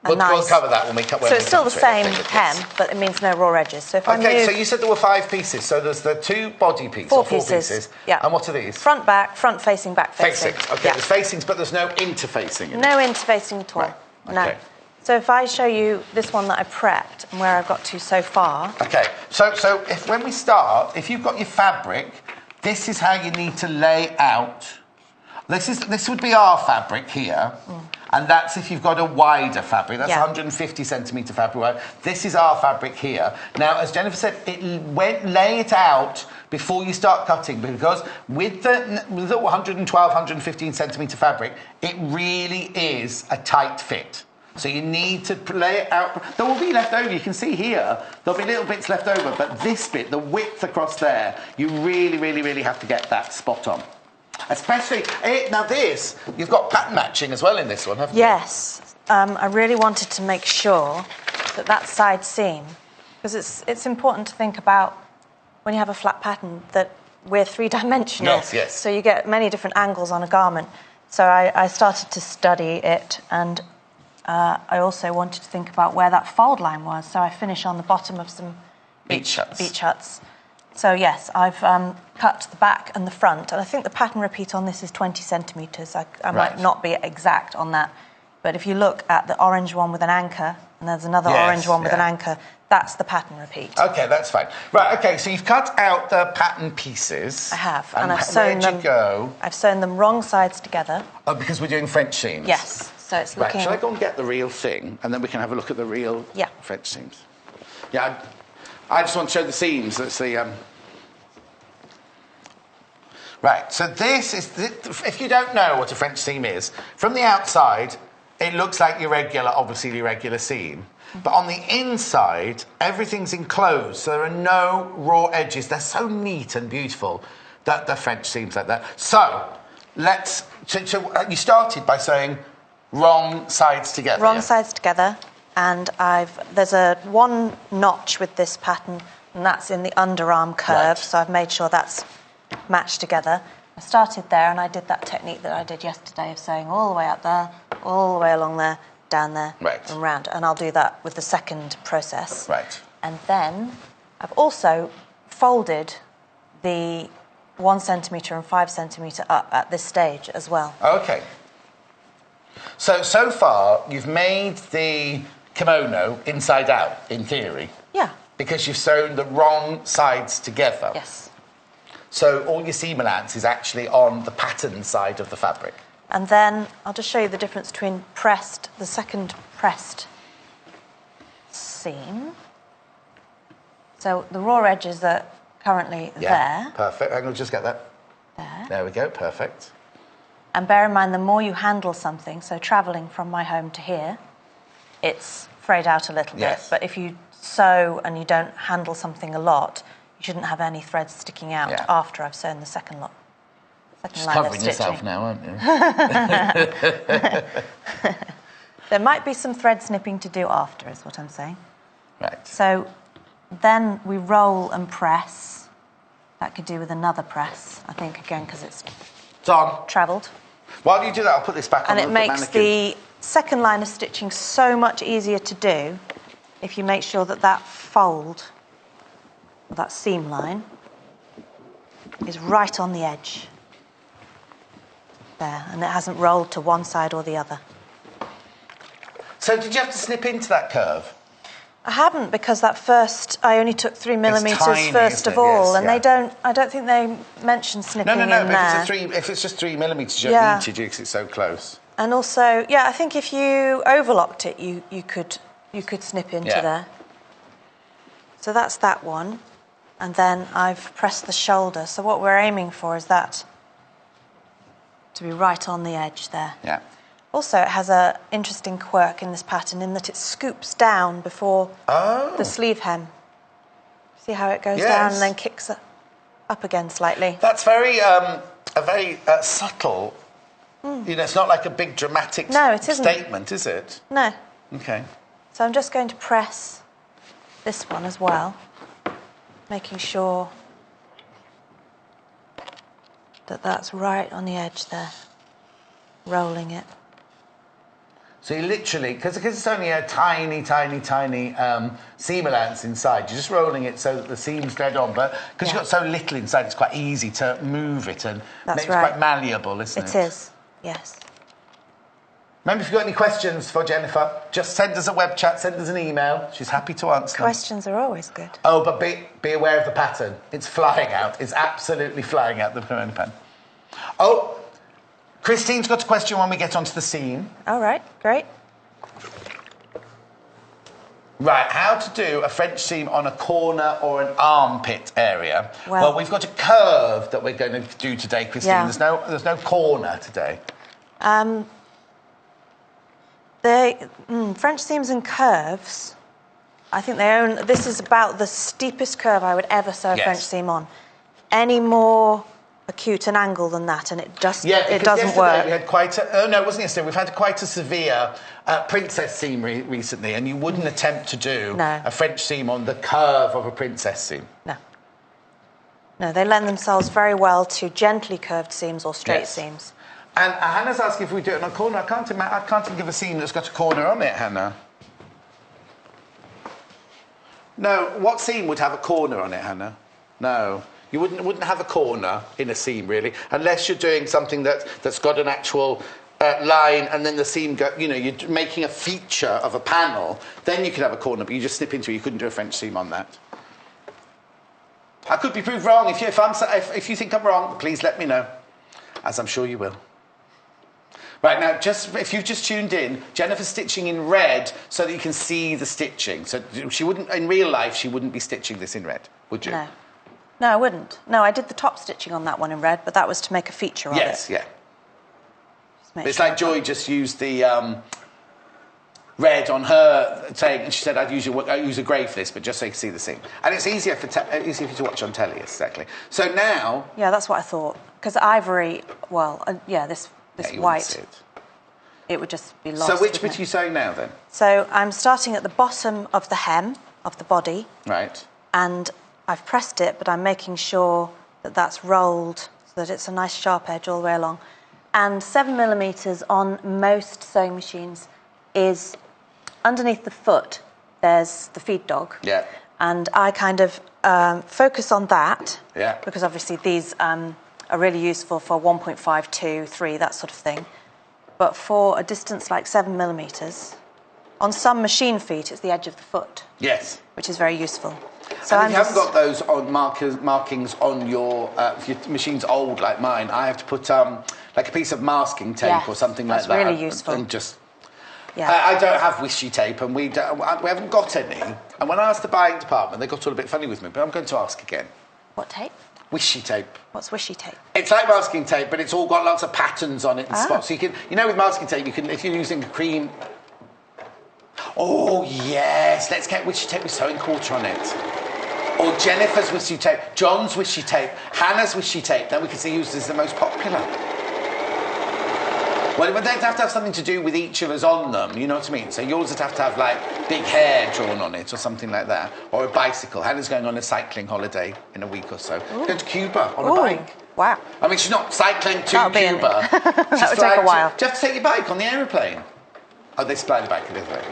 We'll cover that when we come. So it's still the same hem, but it means no raw edges. So if I move... so you said there were 5 pieces. So there's the 2 body pieces, 4 pieces. Yeah. And what are these? Front, back, front facing, back facing. Facings. Okay, there's facings, but there's no interfacing. No interfacing at all. Right. Okay. No. So if I show you this one that I prepped and where I've got to so far... Okay, so when we start, if you've got your fabric, this is how you need to lay out. This would be our fabric here, and that's if you've got a wider fabric. That's 150 centimetre fabric wide. This is our fabric here. Now, as Jennifer said, lay it out before you start cutting, because with the 112, 115 centimetre fabric, it really is a tight fit. So you need to lay it out. There will be left over. You can see here, there'll be little bits left over, but this bit, the width across there, you really, really, really have to get that spot on. Especially, now this, you've got pattern matching as well in this one, haven't you? Yes. I really wanted to make sure that side seam, because it's important to think about when you have a flat pattern that we're 3-dimensional. Yes, yes. So you get many different angles on a garment. So I started to study it, and I also wanted to think about where that fold line was. So I finish on the bottom of some beach huts. So yes, I've cut the back and the front, and I think the pattern repeat on this is 20 centimetres. I might not be exact on that, but if you look at the orange one with an anchor, and there's another orange one with an anchor, that's the pattern repeat. Okay, that's fine. Right, okay, so you've cut out the pattern pieces. I have, and I've sewn them. Where'd you go? I've sewn them wrong sides together. Oh, because we're doing French seams? Yes, so it's looking... Right, shall I go and get the real thing, and then we can have a look at the real French seams? Yeah, I just want to show the seams. That's the... Right, so this is... If you don't know what a French seam is, from the outside, it looks like your obviously your regular seam. But on the inside, everything's enclosed, so there are no raw edges. They're so neat and beautiful, that the French seams like that. So, you started by saying wrong sides together. Wrong sides together, and there's one notch with this pattern, and that's in the underarm curve, so I've made sure that's matched together. I started there, and I did that technique that I did yesterday of sewing all the way up there, all the way along there, down there, and round. And I'll do that with the second process. Right. And then I've also folded the 1 centimetre and 5 centimetre up at this stage as well. Okay. So far, you've made the kimono inside out, in theory. Yeah. Because you've sewn the wrong sides together. Yes. So all your seam allowance is actually on the pattern side of the fabric. And then I'll just show you the difference between the second pressed seam. So the raw edges are currently there. Perfect. I'm going to just get that. There we go. Perfect. And bear in mind, the more you handle something, so travelling from my home to here, it's frayed out a little bit. But if you sew and you don't handle something a lot, you shouldn't have any threads sticking out after I've sewn the second lot. Just covering yourself now, aren't you? There might be some thread snipping to do after, is what I'm saying. Right. So then we roll and press. That could do with another press, I think, again, because it's travelled. While you do that, I'll put this back on the mannequin. And it makes the second line of stitching so much easier to do if you make sure that fold, that seam line, is right on the edge. There, and it hasn't rolled to one side or the other. So did you have to snip into that curve? I haven't, because that first, I only took 3 millimetres first of all, and I don't think they mention snipping in there. No, if it's just 3 millimetres, you don't need to do because it's so close. And also, I think if you overlocked it, you could snip into there. So that's that one. And then I've pressed the shoulder. So what we're aiming for is that to be right on the edge there. Yeah. Also, it has an interesting quirk in this pattern in that it scoops down before the sleeve hem. See how it goes down and then kicks up again slightly? That's very, a very subtle. You know, it's not like a big dramatic statement, is it? No. Okay. So I'm just going to press this one as well, making sure that that's right on the edge there, rolling it. So you literally, because it's only a tiny seam allowance inside, you're just rolling it so that the seam's dead on, but because you've got so little inside, it's quite easy to move it and make it quite malleable, isn't it? It is, yes. Remember, if you've got any questions for Jennifer, just send us a web chat, send us an email. She's happy to answer them. Questions are always good. Oh, but be aware of the pattern. It's flying out. It's absolutely flying out, the permanent pen. Oh, Christine's got a question when we get onto the seam. All right, great. Right, how to do a French seam on a corner or an armpit area. Well, we've got a curve that we're going to do today, Christine. Yeah. There's no corner today. French seams and curves, I think this is about the steepest curve I would ever sew a French seam on. Any more acute an angle than that, and it doesn't work. We had quite a, no, it wasn't yesterday. We've had quite a severe princess seam recently, and you wouldn't attempt to do a French seam on the curve of a princess seam. No, they lend themselves very well to gently curved seams or straight seams. And Hannah's asking if we do it on a corner. I can't think of a seam that's got a corner on it, Hannah. No, what seam would have a corner on it, Hannah? No. You wouldn't have a corner in a seam, really, unless you're doing something that's got an actual line and then the seam you're making a feature of a panel, then you could have a corner, but you just snip into it. You couldn't do a French seam on that. I could be proved wrong. If you think I'm wrong, please let me know, as I'm sure you will. Right, now, if you've just tuned in, Jennifer's stitching in red so that you can see the stitching. So she wouldn't, in real life, she wouldn't be stitching this in red, would you? No, I wouldn't. No, I did the top stitching on that one in red, but that was to make a feature of it. Yes, yeah. It's like Joy just used the red on her thing, and she said, I'd use a grey for this, but just so you can see the seam. And it's easier for you to watch on telly, exactly. So now... Yeah, that's what I thought. Because ivory, this white, it would just be lost. So which bit are you sewing now, then? So I'm starting at the bottom of the hem of the body. Right. And I've pressed it, but I'm making sure that that's rolled so that it's a nice sharp edge all the way along. And 7mm on most sewing machines is underneath the foot. There's the feed dog. Yeah. And I kind of focus on that. Yeah. Because obviously these are really useful for 1.5, 2, 3, that sort of thing. But for a distance like 7mm, on some machine feet, it's the edge of the foot. Yes. Which is very useful. So and if you haven't got those on markings on your, if your machine's old like mine, I have to put like a piece of masking tape or something like that. That's really useful. And just... I don't have wishy tape, and we haven't got any. And when I asked the buying department, they got all a bit funny with me, but I'm going to ask again. What tape? Wishy tape. What's wishy tape? It's like masking tape, but it's all got lots of patterns on it and spots. So you can, with masking tape, you can, if you're using cream... Oh, yes, let's get wishy tape with sewing quarter on it. Or Jennifer's wishy tape, John's wishy tape, Hannah's wishy tape. Then we can see who's the most popular. Well, they'd have to have something to do with each of us on them, you know what I mean? So yours would have to have, like, big hair drawn on it or something like that. Or a bicycle. Hannah's going on a cycling holiday in a week or so. She's going to Cuba on a bike. Wow. I mean, she's not cycling to Cuba. That would take a while. Do you have to take your bike on the aeroplane? Oh, they supply the bike a little bit.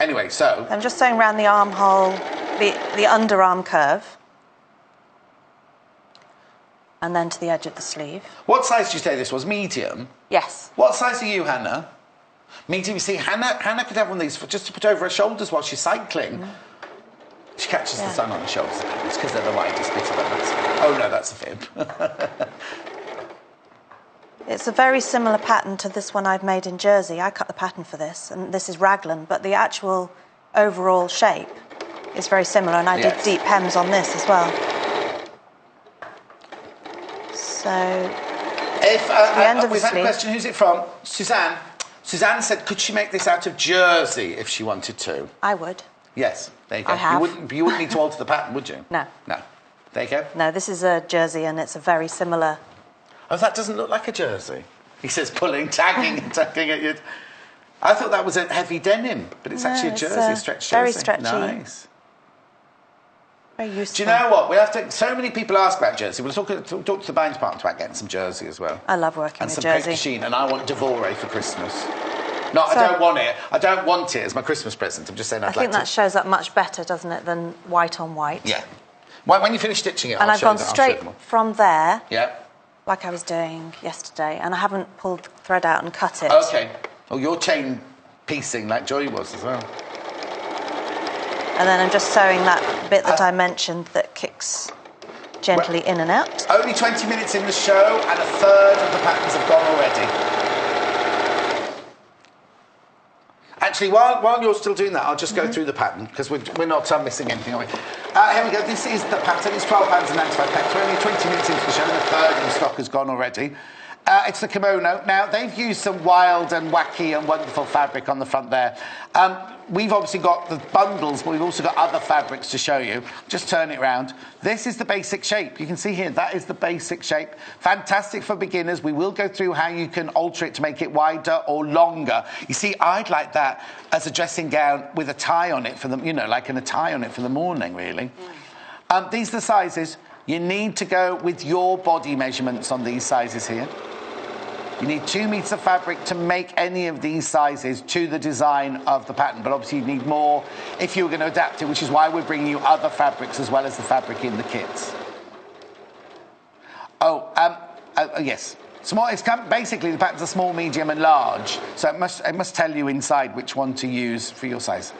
Anyway, so... I'm just sewing around the armhole, the underarm curve. And then to the edge of the sleeve. What size did you say this was? Medium? Yes. What size are you, Hannah? Medium. You see, Hannah could have one of these just to put over her shoulders while she's cycling. She catches the sun on her shoulders. It's because they're the widest bit of them. Oh, no, that's a fib. It's a very similar pattern to this one I've made in Jersey. I cut the pattern for this, and this is raglan, but the actual overall shape is very similar, and I did deep hems on this as well. So... If the end of we've the had a sleeve. question, who's it from? Suzanne. Suzanne said, could she make this out of jersey if she wanted to? I would. Yes, there you go. I have. You wouldn't need to alter the pattern, would you? No. No. There you go. No, this is a jersey and it's a very similar... Oh, that doesn't look like a jersey. He says pulling, tagging at you. I thought that was a heavy denim, but it's actually a jersey, a stretched jersey. Very stretchy. Nice. Very useful. Do you know what? We have to. So many people ask about jersey. We'll talk to the buying department about getting some jersey as well. I love working with jersey. jersey. And some machine, and I want Devore for Christmas. No, I don't want it. I don't want it as my Christmas present. I'm just saying I think that shows up much better, doesn't it, than white on white? Yeah. When you finish stitching it, and I've gone straight from there, yeah, like I was doing yesterday, and I haven't pulled the thread out and cut it. Okay. Oh, you're chain piecing like Joy was as well. And then I'm just sewing that bit that I mentioned that kicks gently in and out. Only 20 minutes in the show, and a third of the patterns have gone already. Actually, while you're still doing that, I'll just go through the pattern, because we're not missing anything, are we? Here we go. This is the pattern. It's £12.95. We're only 20 minutes into the show, and a third of the stock has gone already. It's the kimono. Now, they've used some wild and wacky and wonderful fabric on the front there. We've obviously got the bundles, but we've also got other fabrics to show you. Just turn it round. This is the basic shape. You can see here, that is the basic shape. Fantastic for beginners. We will go through how you can alter it to make it wider or longer. You see, I'd like that as a dressing gown with a tie on it for the, like a tie on it for the morning, really. These are the sizes. You need to go with your body measurements on these sizes here. You need 2 meters of fabric to make any of these sizes to the design of the pattern, but obviously you need more if you were going to adapt it, which is why we're bringing you other fabrics as well as the fabric in the kits. Yes. Small. Basically, the patterns are small, medium, and large, so it must tell you inside which one to use for your size.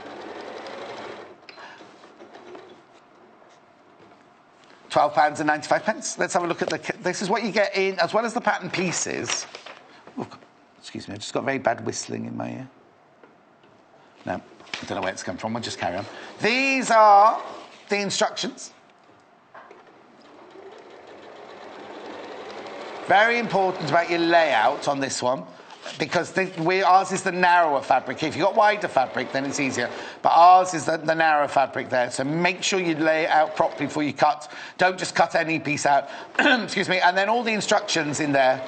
£12.95. Let's have a look at this is what you get in, as well as the pattern pieces. Oh, excuse me, I just got very bad whistling in my ear. No, I don't know where it's come from. We'll just carry on. These are the instructions. Very important about your layout on this one, because ours is the narrower fabric. If you've got wider fabric, then it's easier. But ours is the narrow fabric there. So make sure you lay it out properly before you cut. Don't just cut any piece out. Excuse me. And then all the instructions in there.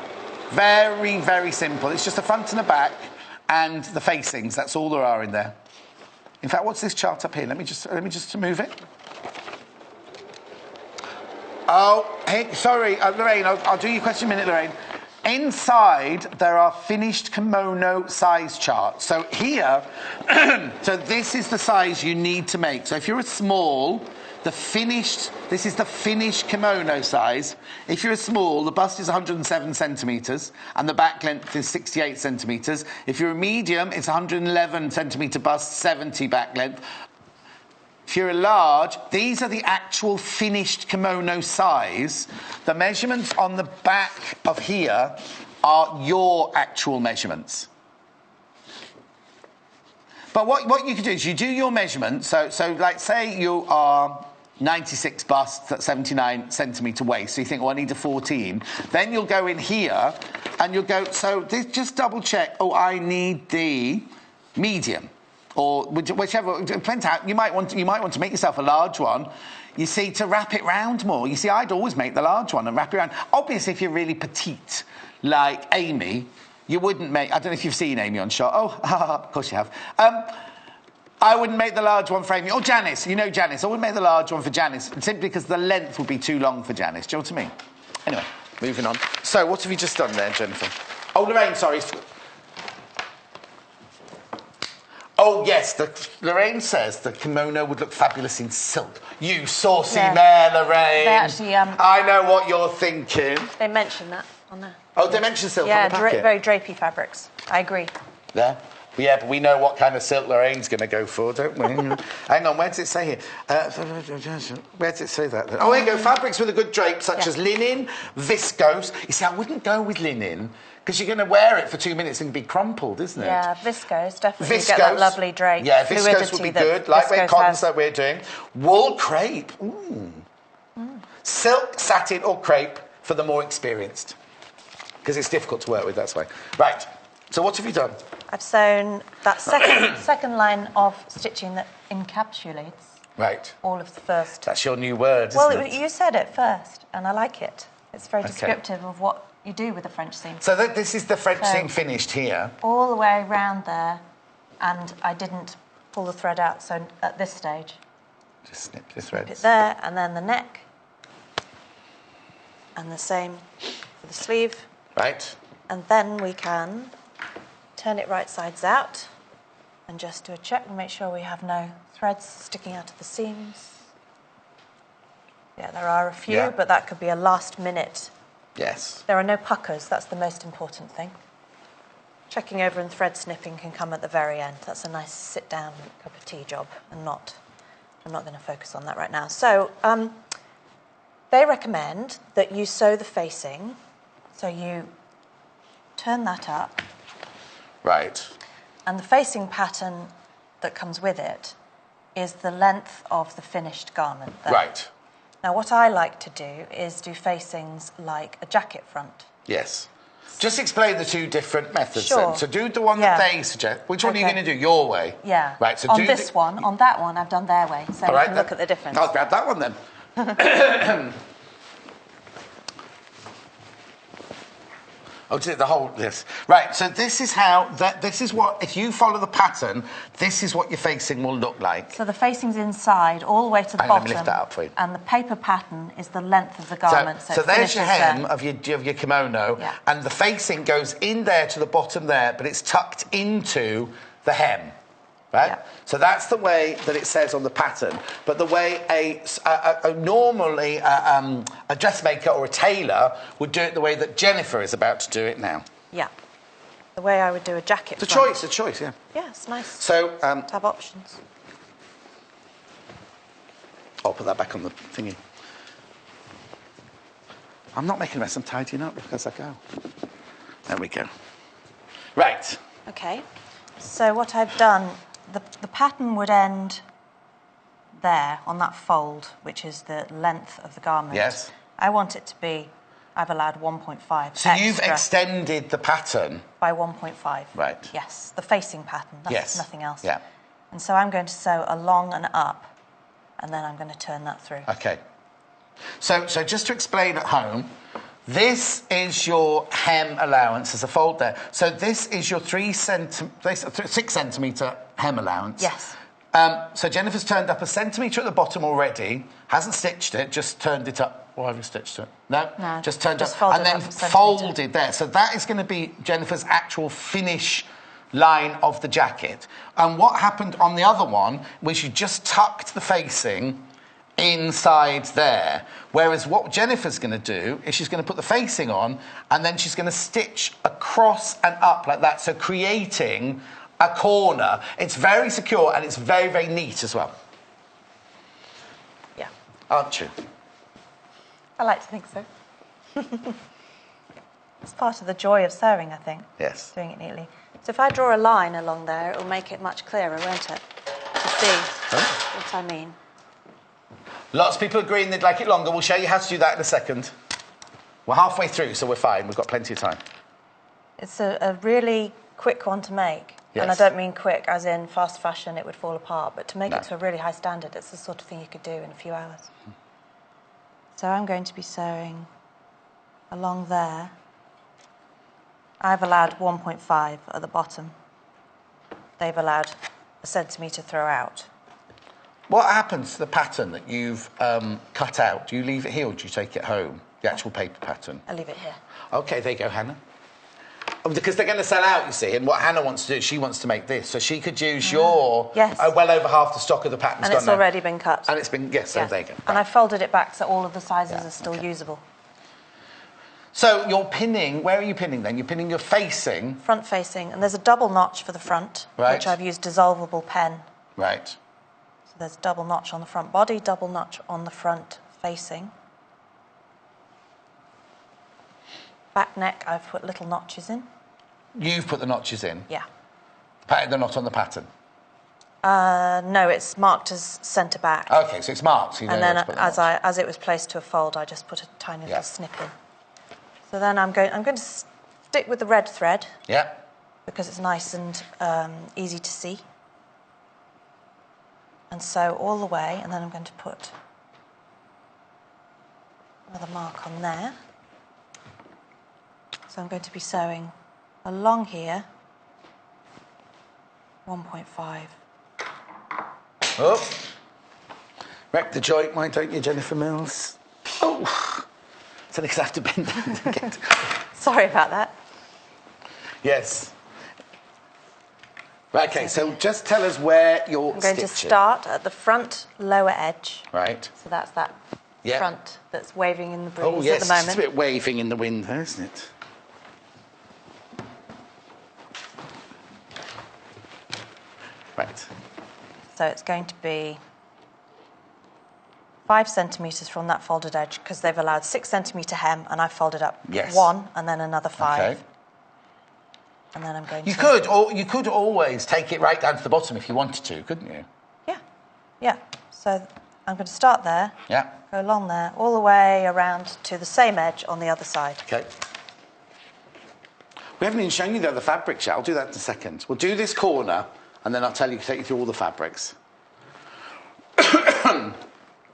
Very, very simple. It's just the front and the back and the facings. That's all there are in there. In fact, what's this chart up here? Let me just move it. Oh, hey, sorry, Lorraine. I'll do your question in a minute, Lorraine. Inside, there are finished kimono size charts. So here, so this is the size you need to make. So if you're a small, this is the finished kimono size. If you're a small, the bust is 107 centimetres and the back length is 68 centimetres. If you're a medium, it's 111 centimetre bust, 70 back length. If you're a large, these are the actual finished kimono size. The measurements on the back of here are your actual measurements. But what you can do is you do your measurements. So like say you are 96 bust, that's 79 centimetre waist. So you think, I need a 14. Then you'll go in here and you'll go, just double check, I need the medium. Or whichever, depends how, you might want to make yourself a large one, you see, to wrap it round more. You see, I'd always make the large one and wrap it around. Obviously, if you're really petite, like Amy, you wouldn't make, I don't know if you've seen Amy on shot. Oh, of course you have. I wouldn't make the large one for Amy. Or Janice, Janice. I wouldn't make the large one for Janice, simply because the length would be too long for Janice. Do you know what I mean? Anyway, moving on. So, what have you just done there, Jennifer? Oh, Lorraine, sorry. Oh, yes, Lorraine says the kimono would look fabulous in silk. You saucy mare, Lorraine. They actually... I know what you're thinking. They mention that on there. Oh, they mention silk on the packet? Yeah, very drapey fabrics. I agree. Yeah? Yeah, but we know what kind of silk Lorraine's going to go for, don't we? Hang on, where does it say here? Where does it say that? Oh, here you go. Fabrics with a good drape, such as linen, viscose. You see, I wouldn't go with linen, because you're going to wear it for 2 minutes and be crumpled, isn't it? Yeah, viscose, definitely. You get that lovely drape. Yeah, viscose would be good. Lightweight cottons that we're doing. Wool crepe. Silk, satin or crepe for the more experienced. because it's difficult to work with, that's why. Right, so what have you done? I've sewn that second line of stitching that encapsulates all of the first. That's your new word, isn't it? Well, you said it first, and I like it. It's very descriptive of what you do with the French seam. So this is the French seam finished here. All the way around there, and I didn't pull the thread out, so at this stage. Just snip the threads. Snip it there, and then the neck. And the same for the sleeve. Right. And then we can turn it right sides out and just do a check and make sure we have no threads sticking out of the seams. Yeah, there are a few, but that could be a last minute. Yes. There are no puckers, that's the most important thing. Checking over and thread snipping can come at the very end. That's a nice sit down cup of tea job, and I'm not going to focus on that right now. So they recommend that you sew the facing, so you turn that up. Right. And the facing pattern that comes with it is the length of the finished garment. There. Right. Now, what I like to do is do facings like a jacket front. Yes. Just explain the two different methods Sure. then. So do the one that they suggest. Which one are you going to do? Your way? Yeah. Right, so on this one, on that one, I've done their way. So you can look at the difference. I'll grab that one then. Oh, the whole this. Right, so this is how, this is what, if you follow the pattern, this is what your facing will look like. So the facing's inside, all the way to the bottom. Let me lift that up for you. And the paper pattern is the length of the garment. So there's your hem of your kimono, and the facing goes in there to the bottom there, but it's tucked into the hem. Right? Yeah. So that's the way that it says on the pattern. But the way normally a dressmaker or a tailor would do it the way that Jennifer is about to do it now. Yeah. The way I would do a jacket It's a choice, yeah. Yeah, it's nice so, to have options. I'll put that back on the thingy. I'm not making a mess, I'm tidying up as I go. There we go. Right. OK. So what I've done... The pattern would end there on that fold, which is the length of the garment. Yes. I want it to be, I've allowed 1.5 So you've extended the pattern? By 1.5. Right. Yes, the facing pattern, that's nothing else. Yeah. And so I'm going to sew along and up, and then I'm going to turn that through. OK. So just to explain at home, this is your hem allowance as a fold there. So this is your 6 centimetre hem allowance. Yes. So Jennifer's turned up 1 centimetre at the bottom already, hasn't stitched it, just turned it up. Or have you stitched it? No, just turned it up. And then folded there. So that is going to be Jennifer's actual finish line of the jacket. And what happened on the other one was you just tucked the facing inside there, whereas what Jennifer's going to do is she's going to put the facing on and then she's going to stitch across and up like that, so creating a corner. It's very secure and it's very, very neat as well. Yeah. Aren't you? I like to think so. It's part of the joy of sewing, I think. Yes. Doing it neatly. So if I draw a line along there, it will make it much clearer, won't it? To see what I mean. Lots of people agreeing they'd like it longer. We'll show you how to do that in a second. We're halfway through, so we're fine. We've got plenty of time. It's a really quick one to make. Yes. And I don't mean quick as in fast fashion, it would fall apart, but to make it to a really high standard, it's the sort of thing you could do in a few hours. So I'm going to be sewing along there. I've allowed 1.5 at the bottom. They've allowed 1 centimetre throughout. What happens to the pattern that you've cut out? Do you leave it here or do you take it home, the actual paper pattern? I leave it here. OK, there you go, Hannah. Because they're going to sell out, you see, and what Hannah wants to do, she wants to make this. So she could use your... Yes. Well over half the stock of the pattern's and it's already been cut. And it's been... Yes, so there you go. And I folded it back so all of the sizes are still usable. So you're pinning... Where are you pinning then? You're pinning your facing... Front facing. And there's a double notch for the front, which I've used dissolvable pen. Right. So there's a double notch on the front body, double notch on the front facing. Back neck, I've put little notches in. You've put the notches in? Yeah. They're not on the pattern? No, it's marked as centre back. OK, so it's marked. So you know and then where to put the as it was placed to a fold, I just put a tiny little snip in. So then I'm going to stick with the red thread. Yeah. Because it's nice and easy to see. And sew all the way, and then I'm going to put another mark on there. So I'm going to be sewing along here, 1.5. Oh, wreck the joint, why don't you, Jennifer Mills? Oh, so because I have to bend down to get. Sorry about that. Yes. Right, okay, so just tell us where you're I'm going to start at the front lower edge. Right. So that's that front that's waving in the breeze at the moment. Oh, yes, it's a bit waving in the wind, isn't it? Right. So it's going to be 5 centimetres from that folded edge, because they've allowed 6 centimetre hem, and I've folded up 1 and then another 5. Okay. And then I'm going you to... You could always take it right down to the bottom if you wanted to, couldn't you? Yeah, yeah. So I'm going to start there, yeah, go along there, all the way around to the same edge on the other side. Okay. We haven't even shown you the other fabrics yet. I'll do that in a second. We'll do this corner, and then I'll take you through all the fabrics.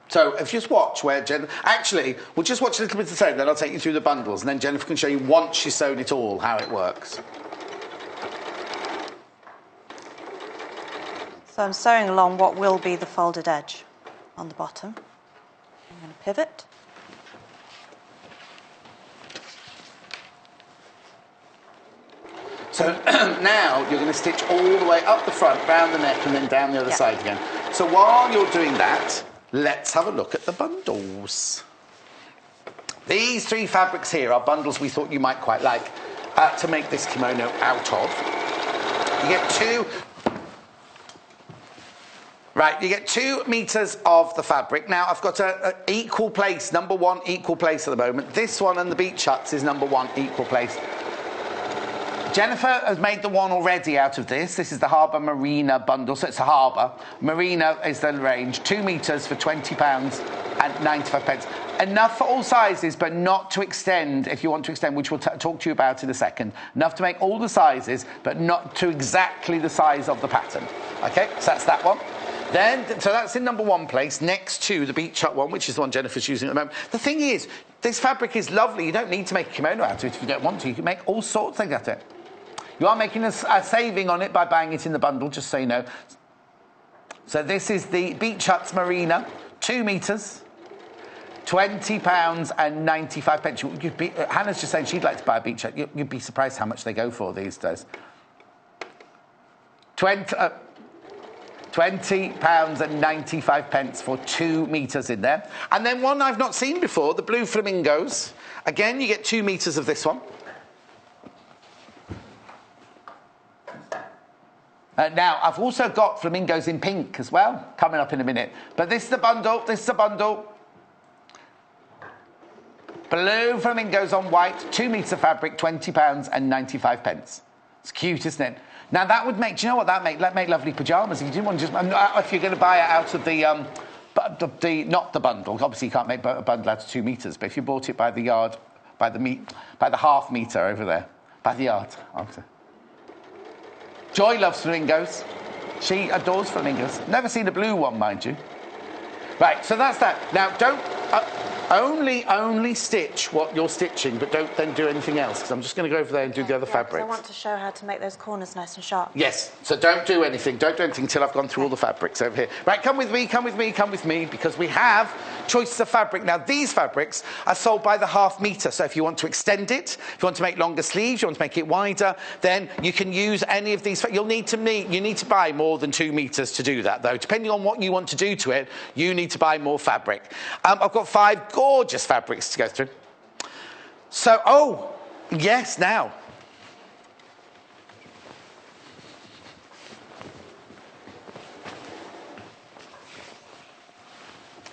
So if you just watch where actually, we'll just watch a little bit of the sewing, then I'll take you through the bundles, and then Jennifer can show you, once she's sewn it all, how it works. So I'm sewing along what will be the folded edge on the bottom. I'm going to pivot. So now you're going to stitch all the way up the front, round the neck, and then down the other side again. So while you're doing that, let's have a look at the bundles. These 3 fabrics here are bundles we thought you might quite like to make this kimono out of. You get 2... Right, you get 2 meters of the fabric. Now, I've got an equal place, number 1 equal place at the moment. This one and the beach huts is number 1 equal place. Jennifer has made the one already out of this. This is the Harbour Marina bundle, so it's a Harbour. Marina is the range, 2 meters for £20 and 95 pence. Enough for all sizes, but not to extend, if you want to extend, which we'll talk to you about in a second. Enough to make all the sizes, but not to exactly the size of the pattern. Okay, so that's that one. Then, so that's in number 1 place, next to the beach hut one, which is the one Jennifer's using at the moment. The thing is, this fabric is lovely. You don't need to make a kimono out of it if you don't want to. You can make all sorts of things out of it. You are making a saving on it by buying it in the bundle, just so you know. So this is the Beach Huts Marina, 2 meters, £20 and 95 pence. Hannah's just saying she'd like to buy a beach hut. You'd be surprised how much they go for these days. £20 and 95 pence for 2 meters in there. And then one I've not seen before, the blue flamingos. Again, you get 2 meters of this one. Now, I've also got flamingos in pink as well, coming up in a minute. But this is the bundle, this is the bundle. Blue flamingos on white, 2 meters of fabric, £20 and 95 pence. It's cute, isn't it? Now, that would make, do you know what that make? That'd make lovely pyjamas. If you didn't want to just, if you're going to buy it out of not the bundle, obviously you can't make a bundle out of 2 meters, but if you bought it by the yard, by the half meter over there, by the yard. Joy loves flamingos. She adores flamingos. Never seen a blue one, mind you. Right, so that's that. Now, don't only stitch what you're stitching, but don't then do anything else, because I'm just going to go over there and do the other fabrics. I want to show how to make those corners nice and sharp. Yes, so don't do anything. Don't do anything until I've gone through all the fabrics over here. Right, come with me, come with me, come with me, because we have choices of fabric. Now, these fabrics are sold by the half metre, so if you want to extend it, if you want to make longer sleeves, you want to make it wider, then you can use any of these. You need to buy more than 2 meters to do that, though. Depending on what you want to do to it, you need to buy more fabric. I've got 5 gorgeous fabrics to go through. So, yes, now.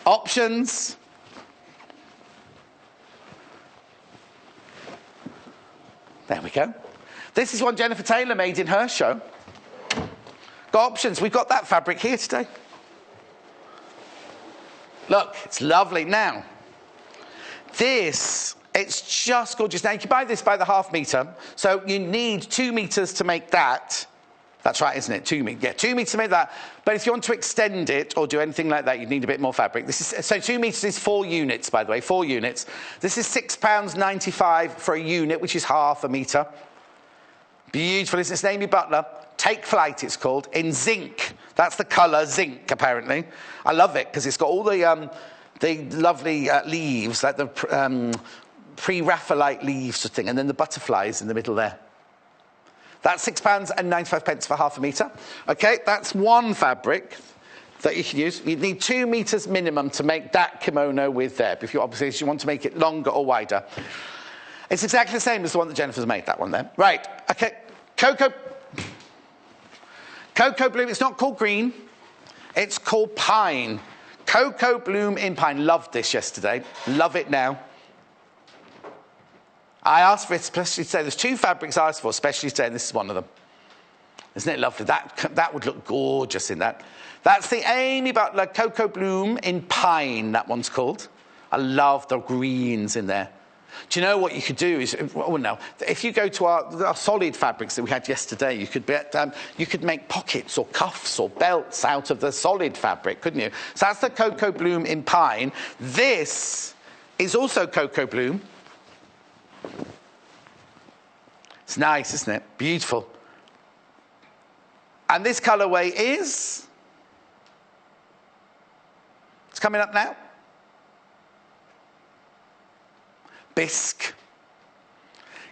Options. There we go. This is one Jennifer Taylor made in her show. Got options. We've got that fabric here today. Look, it's lovely. Now, this It's just gorgeous. Now, you can buy this by the ½ metre, so you need 2 metres to make that. That's right, isn't it? 2 meters. Yeah, 2 meters to make that. But if you want to extend it or do anything like that, you need a bit more fabric. So 2 meters is 4 units, by the way, 4 units. This is £6.95 for a unit, which is ½ a metre. Beautiful, isn't it? It's an Amy Butler. Take Flight, it's called, in zinc. That's the colour zinc, apparently. I love it because it's got all the lovely leaves, like the pre-Raphaelite leaves sort of thing, and then the butterflies in the middle there. That's £6.95 for ½ a metre. OK, that's one fabric that you can use. You need 2 metres minimum to make that kimono with there. If you obviously want to make it longer or wider. It's exactly the same as the one that Jennifer's made, that one there. Right, OK. Cocoa bloom, it's not called green. It's called pine. Cocoa bloom in pine. Loved this yesterday. Love it now. I asked for it especially today. There's 2 fabrics I asked for especially today, and this is one of them. Isn't it lovely? That would look gorgeous in that. That's the Amy Butler Cocoa Bloom in Pine, that one's called. I love the greens in there. Do you know what you could do is, oh no, if you go to our solid fabrics that we had yesterday, you could make pockets or cuffs or belts out of the solid fabric, couldn't you? So that's the Cocoa Bloom in Pine. This is also Cocoa Bloom. It's nice, isn't it? Beautiful. And this colourway is... It's coming up now. Bisque.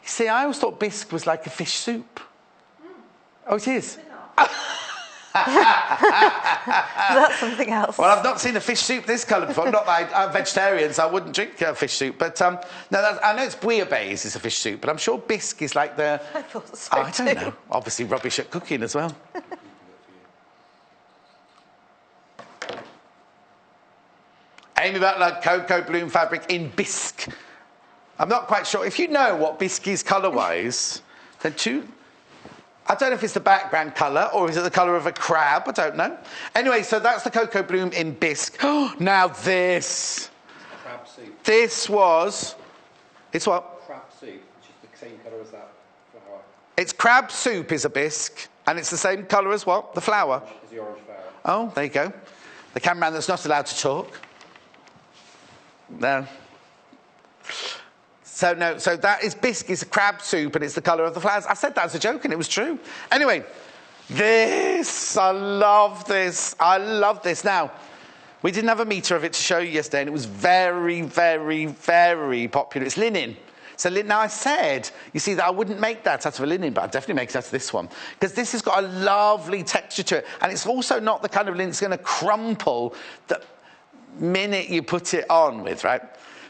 You see, I always thought bisque was like a fish soup. Oh, it is? That's something else. Well, I've not seen a fish soup this colour before. Not that I'm vegetarian, so I wouldn't drink fish soup. But no, I know it's bouillabaisse is a fish soup, but I'm sure bisque is like the... I thought so I don't know. Obviously rubbish at cooking as well. Amy Butler Cocoa Bloom fabric in bisque. I'm not quite sure. If you know what bisque is colour-wise, then I don't know if it's the background colour or is it the colour of a crab. I don't know. Anyway, so that's the Cocoa Bloom in bisque. Now this. Crab soup. This was... It's what? Crab soup, which is the same colour as that flower. It's crab soup is a bisque, and it's the same colour as what? The flower. Is the orange flower. Oh, there you go. The cameraman that's not allowed to talk. No. So that is bisque, is a crab soup, and it's the colour of the flowers. I said that as a joke, and it was true. Anyway, this, I love this. I love this. Now, we didn't have a metre of it to show you yesterday, and it was very, very, very popular. It's linen. So now I said, you see, that I wouldn't make that out of a linen, but I'd definitely make it out of this one. Because this has got a lovely texture to it, and it's also not the kind of linen that's going to crumple the minute you put it on with, right?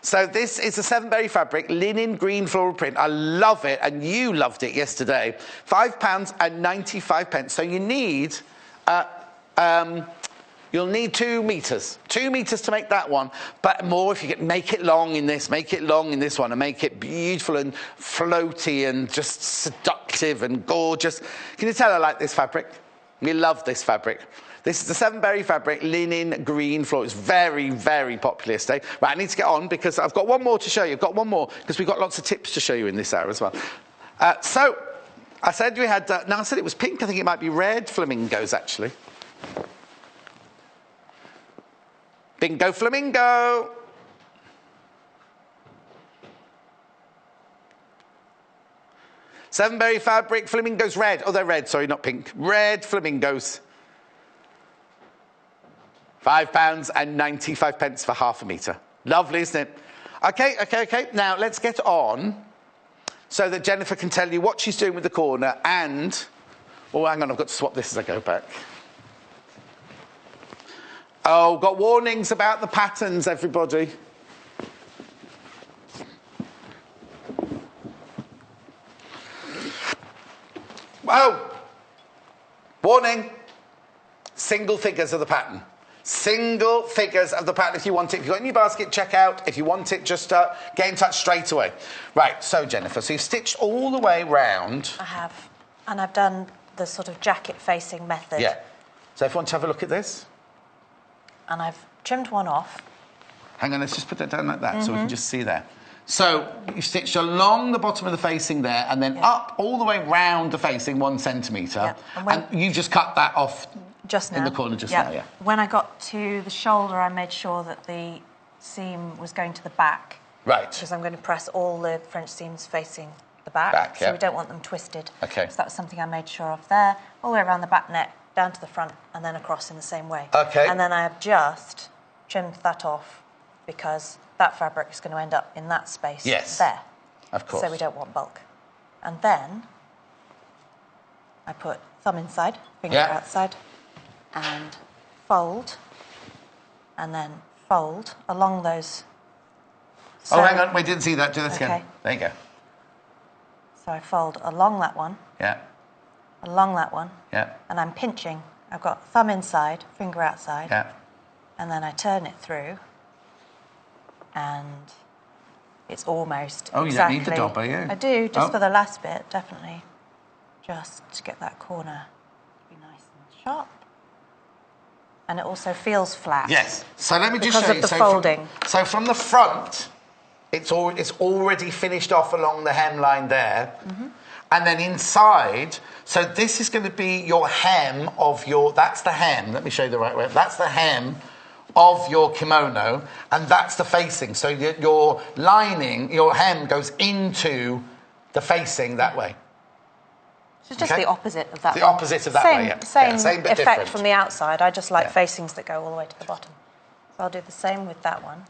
So this is a 7-berry fabric, linen green floral print. I love it, and you loved it yesterday. £5.95. So you need, you'll need 2 metres. 2 metres to make that one, but more if you make it long in this, make it long in this one, and make it beautiful and floaty and just seductive and gorgeous. Can you tell I like this fabric? We love this fabric. This is the 7-berry fabric, linen green floor. It's very, very popular today. Right, I need to get on because I've got one more to show you. I've got one more because we've got lots of tips to show you in this hour as well. So, I said we had... no, I said it was pink. I think it might be red flamingos, actually. Bingo flamingo. Seven-berry fabric, flamingos red. Oh, they're red, sorry, not pink. Red flamingos. £5.95 for ½ a metre. Lovely, isn't it? Okay. Now, let's get on so that Jennifer can tell you what she's doing with the corner and... Oh, hang on, I've got to swap this as I go back. Oh, got warnings about the patterns, everybody. Oh! Warning! Single figures of the pattern. Single figures of the pattern if you want it. If you've got it in your basket, check out. If you want it, just get in touch straight away. Right, so Jennifer, so you've stitched all the way round. I have. And I've done the sort of jacket-facing method. Yeah. So if you want to have a look at this. And I've trimmed one off. Hang on, let's just put that down like that so we can just see there. So you stitched along the bottom of the facing there and then up all the way round the facing 1 centimetre. Yeah. And you just cut that off just now. In the corner just now, yeah. When I got to the shoulder, I made sure that the seam was going to the back. Right. Because I'm going to press all the French seams facing the back. So we don't want them twisted. Okay. So that was something I made sure of there. All the way around the back neck, down to the front, and then across in the same way. Okay. And then I have just trimmed that off because that fabric is going to end up in that space there. Of course. So we don't want bulk. And then I put thumb inside, finger outside, and fold, and then fold along those. So, hang on, we didn't see that. Do this again. There you go. So I fold along that one. Yeah. Along that one. Yeah. And I'm pinching. I've got thumb inside, finger outside. Yeah. And then I turn it through. And it's almost you don't need the dobber, you? I do, just for the last bit, definitely. Just to get that corner to be nice and sharp. And it also feels flat. Yes. So let me just show you. Because of the folding. So from the front, it's already finished off along the hemline there. Mm-hmm. And then inside, so this is going to be your hem of your... That's the hem. Let me show you the right way. That's the hem of your kimono, and that's the facing. So your lining, your hem goes into the facing that way. So just the opposite of that. The opposite of that way, yeah. Same but effect different. from the outside. I just like facings that go all the way to the bottom. So I'll do the same with that one.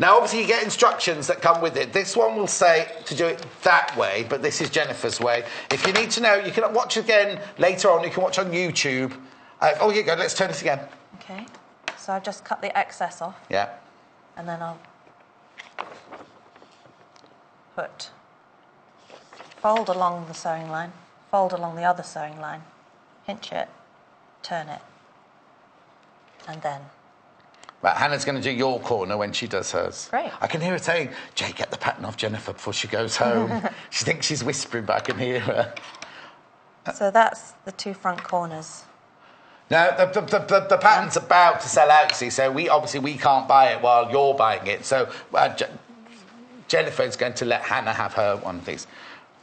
Now, obviously, you get instructions that come with it. This one will say to do it that way, but this is Jennifer's way. If you need to know, you can watch again later on. You can watch on YouTube. Oh, here you go. Let's turn this again. Okay. So I've just cut the excess off. Yeah. And then I'll fold along the sewing line, fold along the other sewing line, pinch it, turn it, and then... Right, Hannah's going to do your corner when she does hers. Great. I can hear her saying, Jay, get the pattern off Jennifer before she goes home. She thinks she's whispering, but I can hear her. So that's the 2 front corners. Now, the pattern's about to sell out, see, so we can't buy it while you're buying it. So Jennifer's going to let Hannah have her one of these.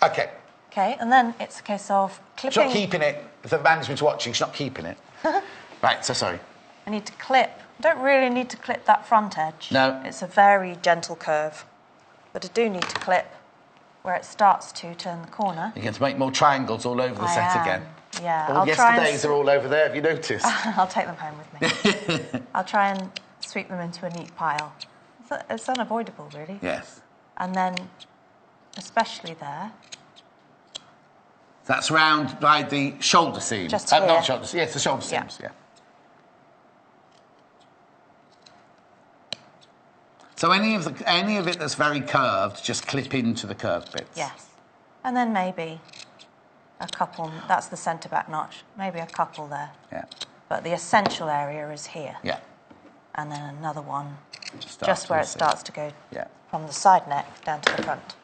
Okay. Okay, and then it's a case of clipping... She's not keeping it. If the management's watching, she's not keeping it. Right, so sorry. I need to clip. I don't really need to clip that front edge. No. It's a very gentle curve. But I do need to clip where it starts to turn the corner. You're going to make more triangles all over the set again. Yeah, all yesterday's are all over there, have you noticed? I'll take them home with me. I'll try and sweep them into a neat pile. It's unavoidable, really. Yes. And then, especially there... That's round by the shoulder seam. Just here. Not shoulder seam, yes, the shoulder seams, yeah. So any of it that's very curved, just clip into the curved bits. Yes. And then maybe a couple, that's the centre back notch, maybe a couple there. Yeah. But the essential area is here. Yeah. And then another one just where it starts to go from the side neck down to the front.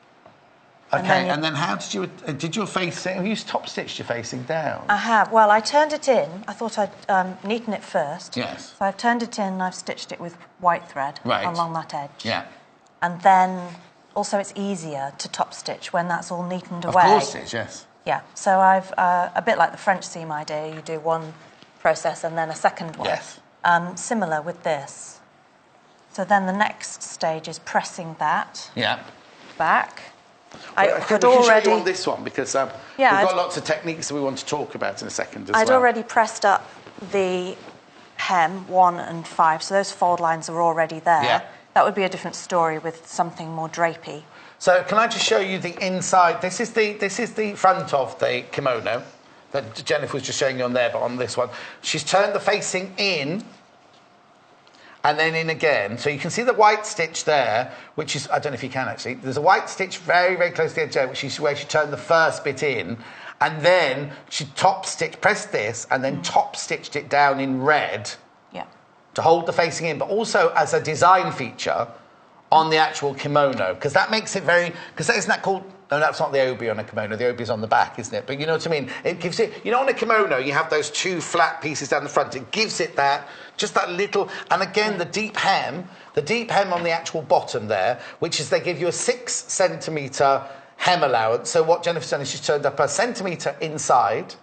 Okay, and then how did your facing, have you top stitched your facing down? I have. Well, I turned it in. I thought I'd neaten it first. Yes. So I've turned it in and I've stitched it with white thread along that edge. Yeah. And then also it's easier to top stitch when that's all neatened away. Of course it is, yes. Yeah. So I've, a bit like the French seam idea, you do one process and then a second one. Yes. Similar with this. So then the next stage is pressing that back. I could already show you on this one because we've got lots of techniques that we want to talk about in a second as well. I'd already pressed up the hem 1 and 5, so those fold lines are already there. Yeah. That would be a different story with something more drapey. So can I just show you the inside? This is the front of the kimono that Jennifer was just showing you on there, but on this one, she's turned the facing in. And then in again. So you can see the white stitch there, which is, I don't know if you can actually, there's a white stitch very, very close to the edge there, which is where she turned the first bit in. And then she pressed this, and then top stitched it down in red to hold the facing in, but also as a design feature on the actual kimono, because that makes it very... Because isn't that called... No, that's not the obi on a kimono. The obi's on the back, isn't it? But you know what I mean? It gives it... You know, on a kimono, you have those two flat pieces down the front. It gives it that, just that little... And again, the deep hem on the actual bottom there, which is they give you a 6 centimetre hem allowance. So what Jennifer's done is she's turned up a centimetre inside,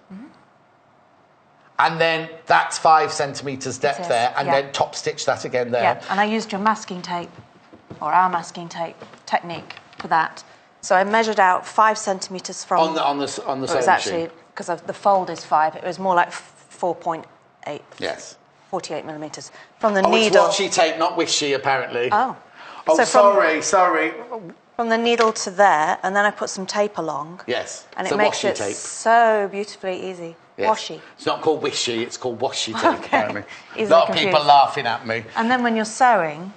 and then that's 5 centimetres depth there, and then top stitch that again there. Yeah, and I used your masking tape, or our masking tape technique for that. So I measured out 5 centimetres from... On the sewing machine. It was actually, because the fold is 5, it was more like 4.8. Yes. 48 millimetres. From the needle... It's washi tape, not wishy, apparently. Oh. Oh, so sorry. From the needle to there, and then I put some tape along. Yes. And it makes it tape. So beautifully easy. Yes. Washi. It's not called wishy, it's called washi tape, apparently. A Easily lot of confused. people laughing at me. And then when you're sewing...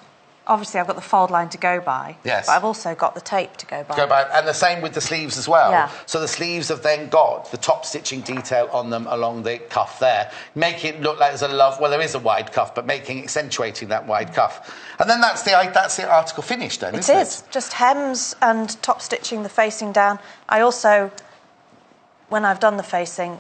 Obviously, I've got the fold line to go by. Yes. But I've also got the tape to go by. And the same with the sleeves as well. Yeah. So the sleeves have then got the top stitching detail on them along the cuff there, making it look like there's there is a wide cuff, but accentuating that wide cuff. And then that's the article finished then, isn't it? It is. Just hems and top stitching the facing down. I also, when I've done the facing,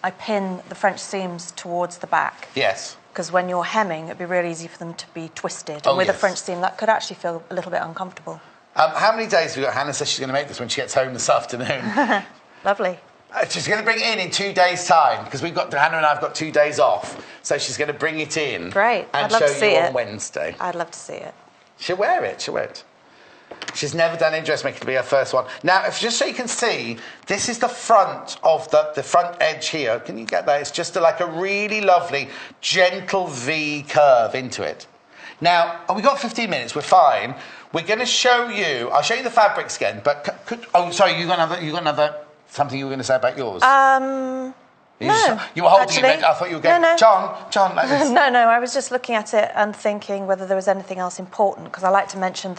I pin the French seams towards the back. Yes. Because when you're hemming, it'd be really easy for them to be twisted. And with a French seam, that could actually feel a little bit uncomfortable. How many days have you got? Hannah says she's going to make this when she gets home this afternoon. Lovely. She's going to bring it in 2 days' time, because Hannah and I have got 2 days off. So she's going to bring it in. Great. And I'd love to show see you it. on Wednesday. I'd love to see it. She'll wear it. She's never done any dressmaking, to be her first one. Now, just so you can see, this is the front of the front edge here. Can you get that? It's just like a really lovely, gentle V curve into it. Now, we've got 15 minutes. We're fine. We're going to show you... I'll show you the fabrics again, but... you got another... Something you were going to say about yours? No. You were holding it. I thought you were going... No. John, like this. No, I was just looking at it and thinking whether there was anything else important, because I like to mention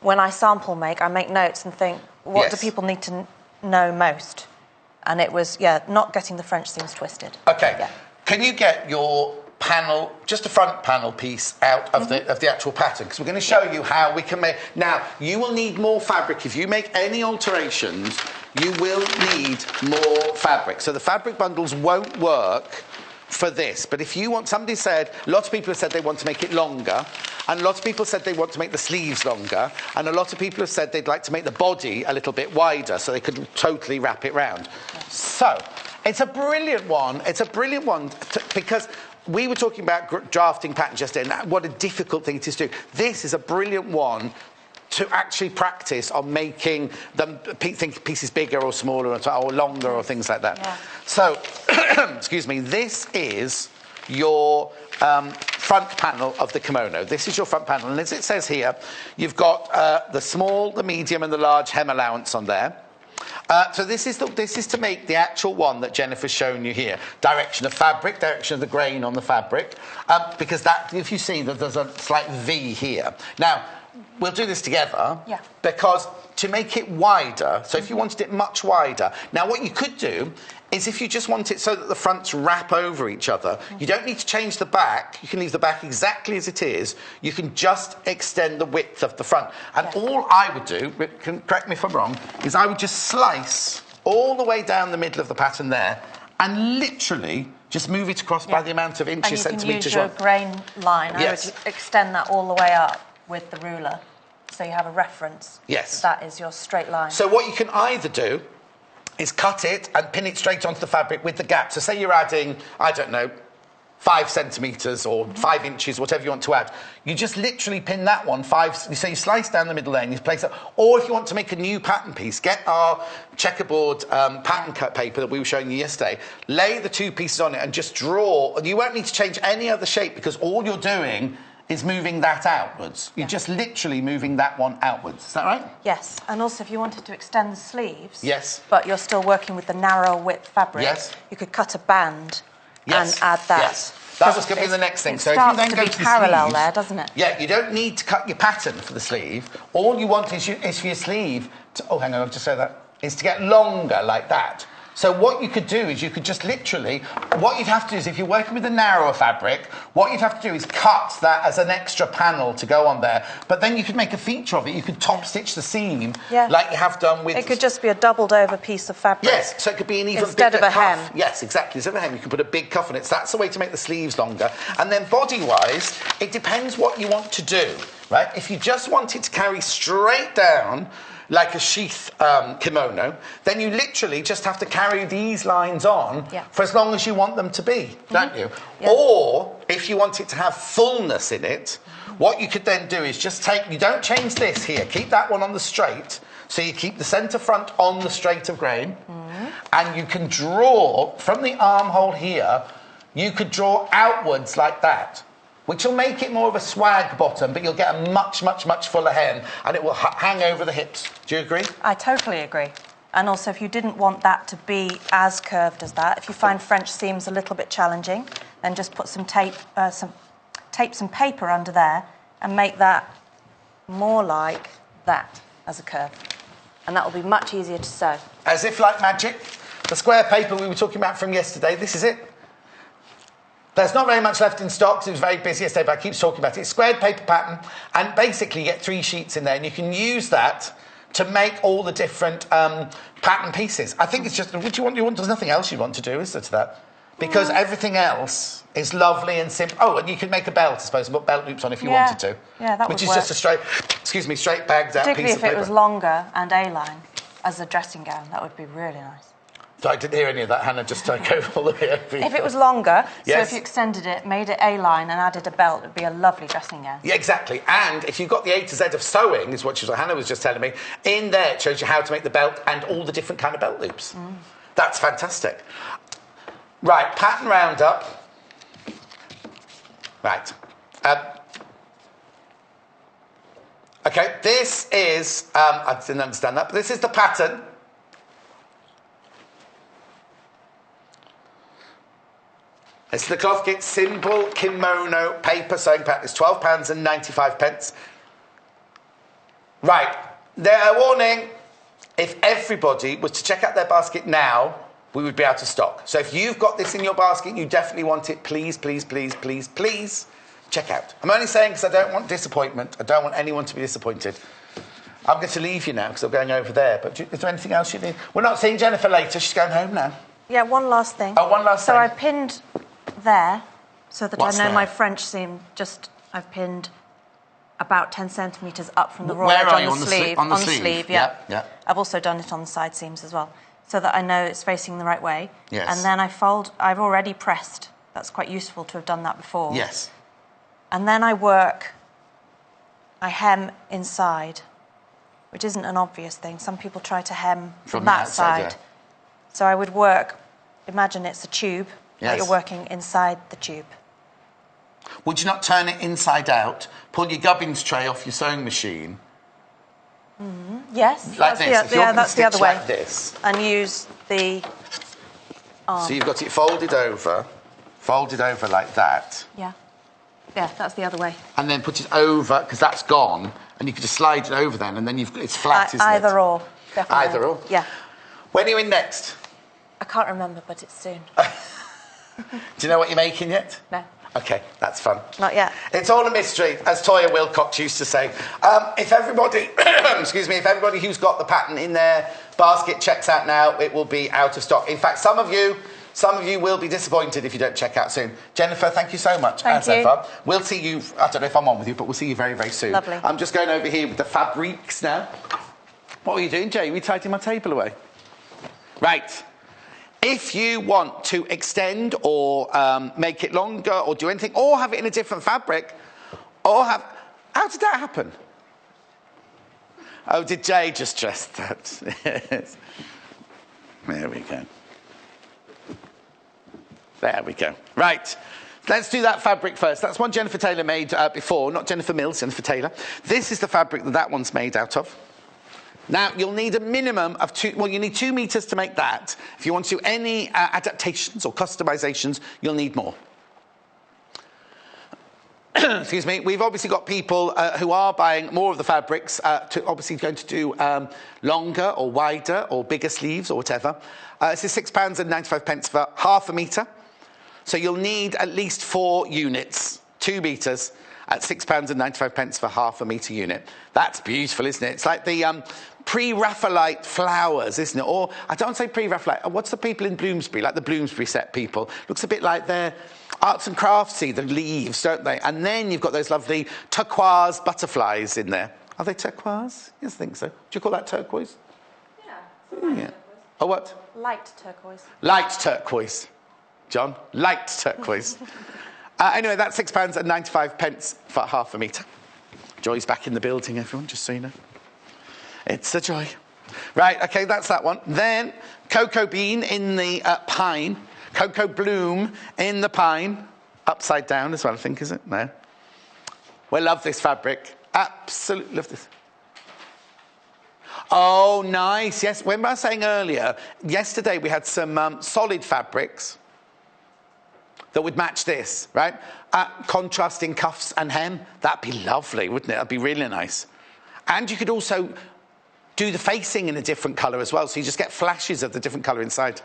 when I sample make, I make notes and think, what do people need to know most? And it was, not getting the French seams twisted. OK. Yeah. Can you get your panel, just a front panel piece out of the actual pattern? Because we're going to show you how we can make... Now, you will need more fabric. If you make any alterations, you will need more fabric. So the fabric bundles won't work for this, but if you want... Somebody said... Lots of people have said they want to make it longer, and lots of people said they want to make the sleeves longer, and a lot of people have said they'd like to make the body a little bit wider so they could totally wrap it round. So, it's a brilliant one. Because we were talking about drafting patterns just then, what a difficult thing it is to do. This is a brilliant one to actually practice on making them pieces bigger or smaller or longer or things like that. Yeah. So, excuse me, this is your front panel of the kimono. This is your front panel, and as it says here, you've got the small, the medium, and the large hem allowance on there. So this is to make the actual one that Jennifer's shown you here. Direction of fabric, direction of the grain on the fabric, because that, if you see that there's a slight V here. Now, we'll do this together, because to make it wider, so if you wanted it much wider, now what you could do is if you just want it so that the fronts wrap over each other, you don't need to change the back. You can leave the back exactly as it is. You can just extend the width of the front. And all I would do, correct me if I'm wrong, is I would just slice all the way down the middle of the pattern there and literally just move it across by the amount of inches, centimetres. And you can use your grain line. I would extend that all the way up with the ruler, so you have a reference. Yes. That is your straight line. So what you can either do is cut it and pin it straight onto the fabric with the gap. So say you're adding, I don't know, 5 centimetres or 5 inches, whatever you want to add. You just literally pin that one, so you slice down the middle there and you place it. Or if you want to make a new pattern piece, get our checkerboard pattern cut paper that we were showing you yesterday, lay the 2 pieces on it and just draw. And you won't need to change any other shape, because all you're doing is moving that outwards. You're just literally moving that one outwards. Is that right? Yes. And also, if you wanted to extend the sleeves, but you're still working with the narrow width fabric, you could cut a band and add that. Yes. That was going to be the next thing. So if you then go to the parallel sleeves, there, doesn't it? Yeah, you don't need to cut your pattern for the sleeve. All you want is for your sleeve to... Oh, hang on, I'll just say that. Is to get longer like that. So what you could do is you could just literally, what you'd have to do is if you're working with a narrower fabric, what you'd have to do is cut that as an extra panel to go on there. But then you could make a feature of it. You could top stitch the seam like you have done with... It could just be a doubled over piece of fabric. Yes, so it could be an even instead bigger of a cuff. hem. Yes, exactly. Instead of a hem, you can put a big cuff on it. So that's the way to make the sleeves longer. And then body-wise, it depends what you want to do, right? If you just want it to carry straight down, like a sheath kimono, then you literally just have to carry these lines on for as long as you want them to be, don't you? Yeah. Or, if you want it to have fullness in it, what you could then do is just take... You don't change this here. Keep that one on the straight. So you keep the centre front on the straight of grain. And you can draw, from the armhole here, you could draw outwards like that, which will make it more of a swag bottom, but you'll get a much, much, much fuller hem, and it will hang over the hips. Do you agree? I totally agree. And also, if you didn't want that to be as curved as that, if you find French seams a little bit challenging, then just put some tape some paper under there and make that more like that as a curve. And that will be much easier to sew. As if like magic. The square paper we were talking about from yesterday, this is it. There's not very much left in stock, because it was very busy yesterday, but I keep talking about it. It's squared paper pattern, and basically you get 3 sheets in there, and you can use that to make all the different pattern pieces. I think it's just, what do you want? There's nothing else you want to do, is there, to that? Because everything else is lovely and simple. Oh, and you could make a belt, I suppose, and put belt loops on if you wanted to. Yeah, that would Which is work. just a straight bagged out piece of paper. Particularly if it was longer and A-line as a dressing gown, that would be really nice. So I didn't hear any of that, Hannah, just take over all the way over. If it was longer, so if you extended it, made it A-line and added a belt, it would be a lovely dressing gown. Yeah, exactly. And if you've got the A to Z of sewing, is what Hannah was just telling me, in there it shows you how to make the belt and all the different kind of belt loops. That's fantastic. Right, pattern roundup. Right. Okay, this is, I didn't understand that, but this is the pattern. It's the Cloth Kit Simple Kimono Paper Sewing Pattern. It's £12.95. Right, warning, if everybody was to check out their basket now, we would be out of stock. So if you've got this in your basket, you definitely want it, please, please, please, please, please, check out. I'm only saying because I don't want disappointment. I don't want anyone to be disappointed. I'm going to leave you now because I'm going over there. But is there anything else you need? We're not seeing Jennifer later. She's going home now. Yeah, one last thing. Oh, one last thing. So I pinned there so that What's I know there? my French seam. I've pinned about 10 centimetres up from the raw Where edge are on you? the On the sleeve. on the sleeve, yeah. I've also done it on the side seams as well, so that I know it's facing the right way. Yes. And then I've already pressed. That's quite useful to have done that before. Yes. And then I hem inside, which isn't an obvious thing. Some people try to hem from that outside, side. So I would work, imagine it's a tube, that you're working inside the tube. Would you not turn it inside out, pull your gubbins tray off your sewing machine? Yes. Like this. That's the other way. Like this. And use the arm. So you've got it folded over like that. Yeah. Yeah, that's the other way. And then put it over, because that's gone, and you can just slide it over then, and then it's flat, isn't it? Either or. Definitely. Either or? Yeah. When are you in next? I can't remember, but it's soon. Do you know what you're making yet? No. Okay, that's fun. Not yet. It's all a mystery, as Toya Wilcox used to say. If everybody, if everybody who's got the pattern in their basket checks out now, it will be out of stock. In fact, some of you will be disappointed if you don't check out soon. Jennifer, thank you so much. Thank you. Fun. We'll see you, I don't know if I'm on with you, but we'll see you very, very soon. Lovely. I'm just going over here with the fabrics now. What were you doing, Jay? Were you tidying my table away? Right. If you want to extend or make it longer or do anything, or have it in a different fabric, how did that happen? Oh, did Jay just dress that? Yes. There we go. There we go. Right. Let's do that fabric first. That's one Jennifer Taylor made before, not Jennifer Mills, Jennifer Taylor. This is the fabric that one's made out of. Now, you'll need a minimum of you need 2 meters to make that. If you want to do any adaptations or customizations, you'll need more. excuse me, we've obviously got people who are buying more of the fabrics, obviously going to do longer or wider or bigger sleeves or whatever. This is £6.95 for half a metre. So you'll need at least 4 units, 2 metres, at £6.95 for half a metre unit. That's beautiful, isn't it? It's like the pre-Raphaelite flowers, isn't it? Or, I don't say pre-Raphaelite, what's the people in Bloomsbury, like the Bloomsbury set people? Looks a bit like their arts and craftsy, the leaves, don't they? And then you've got those lovely turquoise butterflies in there. Are they turquoise? Yes, I think so. Do you call that turquoise? Yeah. Yeah. Turquoise. Oh, what? Light turquoise. Light turquoise. John, light turquoise. Anyway, that's £6.95 for half a metre. Joy's back in the building, everyone, just so you know. It's a joy. Right, OK, that's that one. Then cocoa bean in the pine. Cocoa bloom in the pine. Upside down as well, I think, is it? No. We love this fabric. Absolutely love this. Oh, nice. Yes, remember I was saying earlier, yesterday we had some solid fabrics that would match this, right? Contrasting cuffs and hem. That'd be lovely, wouldn't it? That'd be really nice. And you could also do the facing in a different colour as well, so you just get flashes of the different colour inside.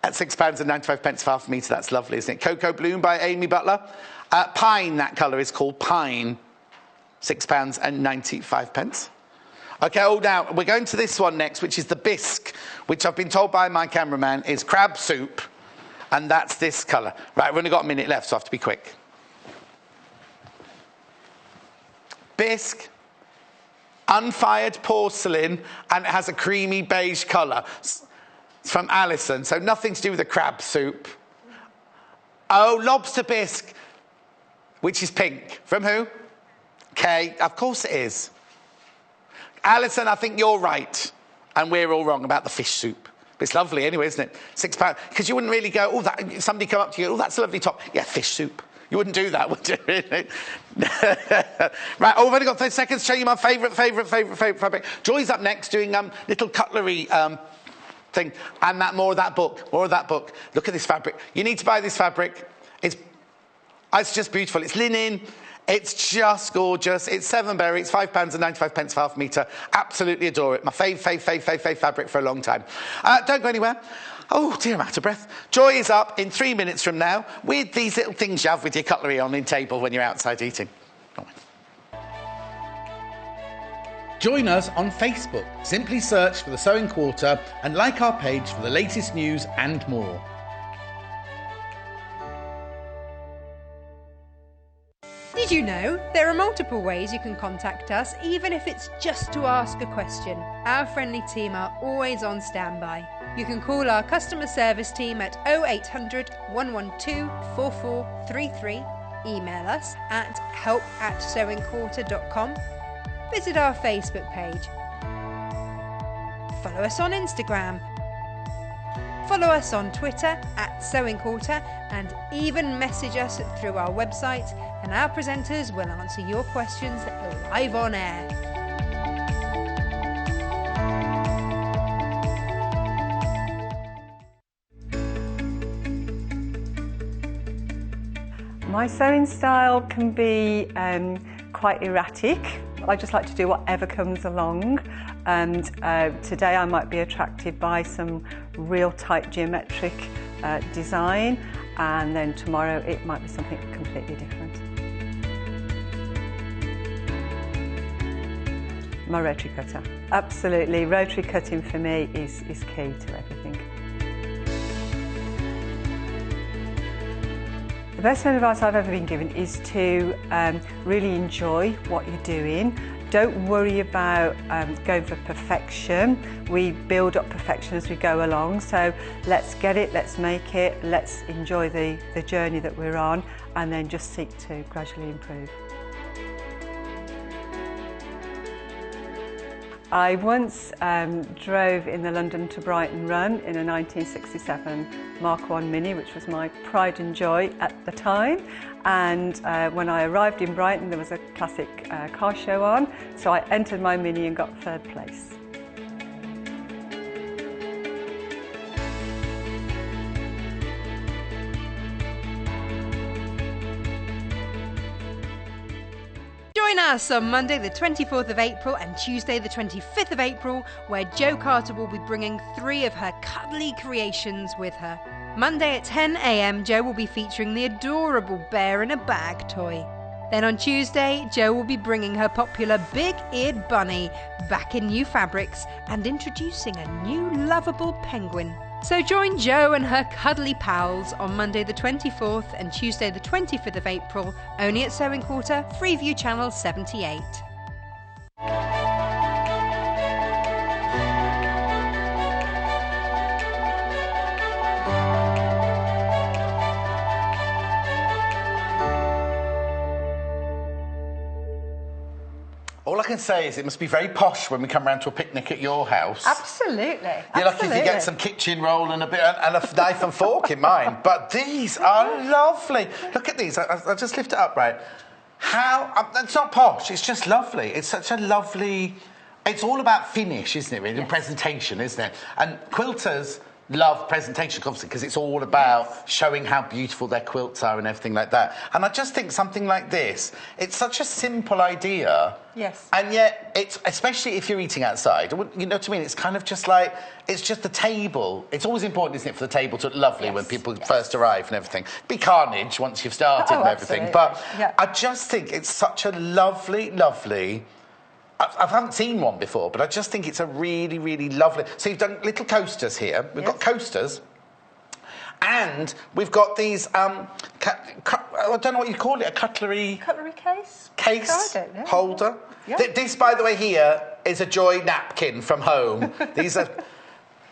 At £6.95 for half a metre, that's lovely, isn't it? Cocoa Bloom by Amy Butler. Pine, that colour is called Pine. £6.95. OK, now, we're going to this one next, which is the bisque, which I've been told by my cameraman is crab soup. And that's this colour. Right, we've only got a minute left, so I have to be quick. Bisque, unfired porcelain, and it has a creamy beige colour. It's from Alison, so nothing to do with the crab soup. Oh, lobster bisque, which is pink. From who? Kay. Of course it is. Alison, I think you're right. And we're all wrong about the fish soup. It's lovely anyway, isn't it? £6. Because you wouldn't really go, oh, that, somebody come up to you, oh, that's a lovely top. Yeah, fish soup. You wouldn't do that, would you? Really? Right, oh, I've only got 30 seconds to show you my favourite fabric. Joy's up next doing little cutlery thing. And more of that book. Look at this fabric. You need to buy this fabric. It's just beautiful. It's linen. It's just gorgeous. It's Severnberry. It's £5.95 for half a metre. Absolutely adore it. My fave fabric for a long time. Don't go anywhere. Oh, dear, I'm out of breath. Joy is up in 3 minutes from now with these little things you have with your cutlery on the table when you're outside eating. Join us on Facebook. Simply search for The Sewing Quarter and like our page for the latest news and more. Did you know there are multiple ways you can contact us, even if it's just to ask a question? Our friendly team are always on standby. You can call our customer service team at 0800 112 4433, email us at help@sewingquarter.com, visit our Facebook page, follow us on Instagram, follow us on Twitter @sewingquarter, and even message us through our website, and our presenters will answer your questions live on air. My sewing style can be quite erratic. I just like to do whatever comes along, and today I might be attracted by some real tight geometric design, and then tomorrow it might be something completely different. My rotary cutter. Absolutely, rotary cutting for me is key to everything. The best advice I've ever been given is to really enjoy what you're doing. Don't worry about going for perfection. We build up perfection as we go along, so let's get it, let's make it, let's enjoy the journey that we're on, and then just seek to gradually improve. I once drove in the London to Brighton run in a 1967 Mark I Mini, which was my pride and joy at the time. And when I arrived in Brighton, there was a classic car show on, so I entered my Mini and got third place. Join us on Monday the 24th of April and Tuesday the 25th of April, where Jo Carter will be bringing 3 of her cuddly creations with her. Monday at 10 a.m, Jo will be featuring the adorable bear in a bag toy. Then on Tuesday, Jo will be bringing her popular big-eared bunny back in new fabrics and introducing a new lovable penguin. So join Jo and her cuddly pals on Monday the 24th and Tuesday the 25th of April, only at Sewing Quarter, Freeview Channel 78. All I can say is it must be very posh when we come round to a picnic at your house. Absolutely. You're lucky if you get some kitchen roll and a knife and fork in mine. But these are lovely. Look at these. I'll just lift it up, right? It's not posh. It's just lovely. It's such a lovely... It's all about finish, isn't it, really? And presentation, isn't it? And quilters love presentation, obviously, because it's all about showing how beautiful their quilts are and everything like that. And I just think something like this, it's such a simple idea. Yes. And yet, it's especially if you're eating outside, you know what I mean? It's kind of just like, it's just the table. It's always important, isn't it, for the table to look lovely when people first arrive and everything. Be carnage once you've started and everything. But I just think it's such a lovely, lovely... I haven't seen one before, but I just think it's a really, really lovely... So you've done little coasters here. We've got coasters. And we've got these... I don't know what you call it, a cutlery... Cutlery case? Case? I don't know. Holder? Yeah. This, by the way, here is a Joy napkin from home. These are...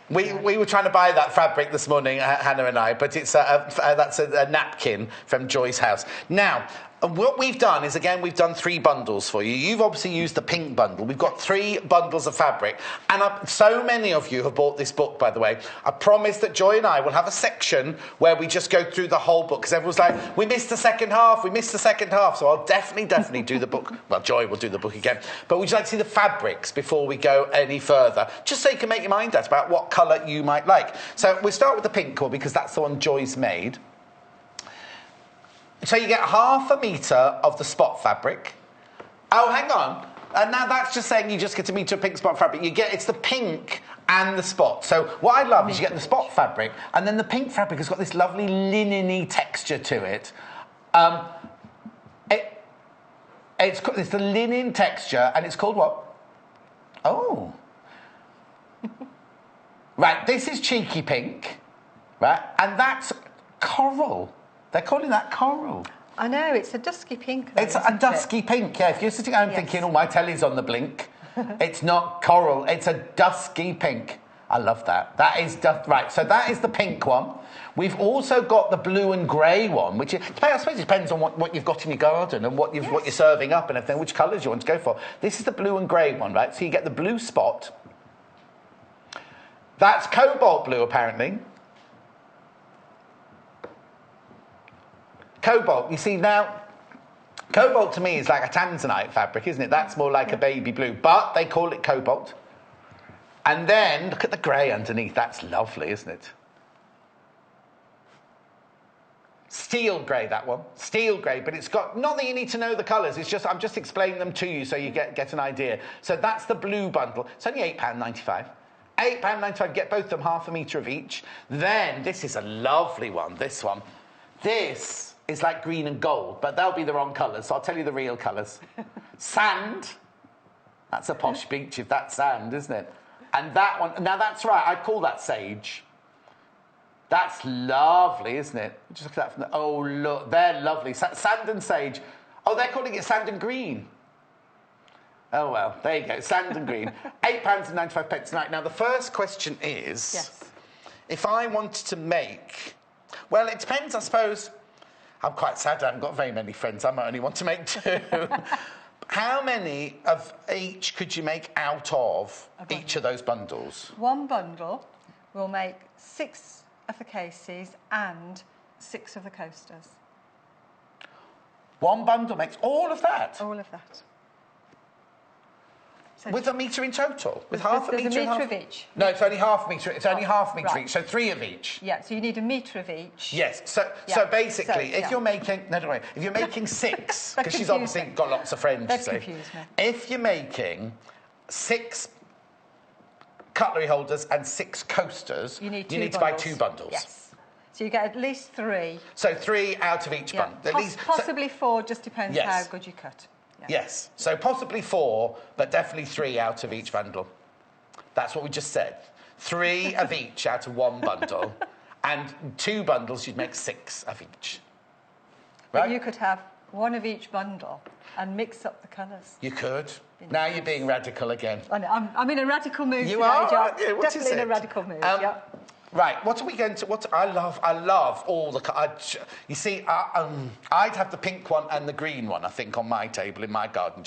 We were trying to buy that fabric this morning, Hannah and I, but it's that's a napkin from Joy's house. Now, what we've done is, again, we've done 3 bundles for you. You've obviously used the pink bundle. We've got 3 bundles of fabric. And so many of you have bought this book, by the way. I promise that Joy and I will have a section where we just go through the whole book, because everyone's like, we missed the second half, we missed the second half. So I'll definitely do the book. Well, Joy will do the book again. But would you like to see the fabrics before we go any further? Just so you can make your mind up about what colour you might like. So we'll start with the pink one, because that's the one Joy's made. So you get 1/2 metre of the spot fabric. Oh, hang on. Now that's just saying you just get 1 metre of pink spot fabric. It's the pink and the spot. So what I love is you get the spot fabric, and then the pink fabric has got this lovely linen-y texture to it. It's the linen texture, and it's called what? Oh. Right, this is cheeky pink, right? And that's coral. They're calling that coral. I know, it's a dusky pink, though, it's a dusky pink, yeah. If you're sitting at home thinking, oh, my telly's on the blink, it's not coral, it's a dusky pink. I love that. That is... Right, so that is the pink one. We've also got the blue and grey one, which is, I suppose it depends on what you've got in your garden and what you're serving up and everything, which colours you want to go for. This is the blue and grey one, right? So you get the blue spot. That's cobalt blue, apparently. Cobalt, you see now, cobalt to me is like a tanzanite fabric, isn't it? That's more like a baby blue, but they call it cobalt. And then, look at the grey underneath, that's lovely, isn't it? Steel grey, that one. Steel grey, but it's got... Not that you need to know the colours, it's just... I'm just explaining them to you so you get an idea. So that's the blue bundle. It's only £8.95. £8.95, get both of them 1/2 metre of each. Then, this is a lovely one, this one. This is like green and gold, but they'll be the wrong colours, so I'll tell you the real colours. Sand. That's a posh beach if that's sand, isn't it? And that one... Now, that's right, I'd call that sage. That's lovely, isn't it? Just look at that from the... Oh, look, they're lovely. Sand and sage. Oh, they're calling it sand and green. Oh, well, there you go. Sand and green. £8.95 tonight. Now, the first question is... Yes. If I wanted to make... Well, it depends, I suppose. I'm quite sad I haven't got very many friends. I might only want to make 2. How many of each could you make out of each of those bundles? 1 bundle will make 6 of the cases and 6 of the coasters. 1 bundle makes all of that? All of that. So with a metre in total? With half a metre? There's a metre of each. No, it's only half a metre. It's only half a metre right. each, so 3 of each. Yeah, so you need a metre of each. Yes, so basically, if you're making... No, don't worry. If you're making 6, because she's obviously got lots of friends, That's you see. confused me. If you're making 6 cutlery holders and 6 coasters, you need to buy 2 bundles. Yes. So you get at least 3. So 3 out of each bundle. At least, possibly 4, just depends how good you cut. Yeah. Yes. So possibly 4, but definitely 3 out of each bundle. That's what we just said. 3 of each out of 1 bundle. And 2 bundles, you'd make 6 of each. Right? But you could have 1 of each bundle and mix up the colours. You could. Now you're being radical again. I'm in a radical mood you today, are? John. Yeah, what Definitely is in it? a radical mood, yeah. Right, what are we going to... I love all the... you see, I'd have the pink one and the green one, I think, on my table in my garden.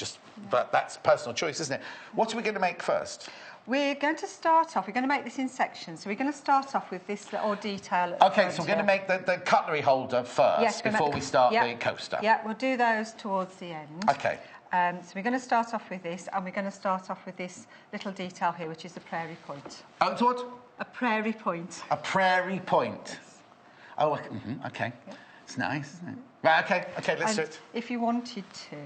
But that's personal choice, isn't it? What are we going to make first? We're going to start off... We're going to make this in sections. So we're going to start off with this little detail. OK, so we're going to make the cutlery holder first before we start the coaster. Yeah, we'll do those towards the end. OK. So we're going to start off with this, and we're going to start off with this little detail here, which is the prairie point. Oh, it's what? A prairie point. A prairie point. Yes. Oh, OK. Yeah. It's nice, isn't it? Right, OK, let's do it. If you wanted to,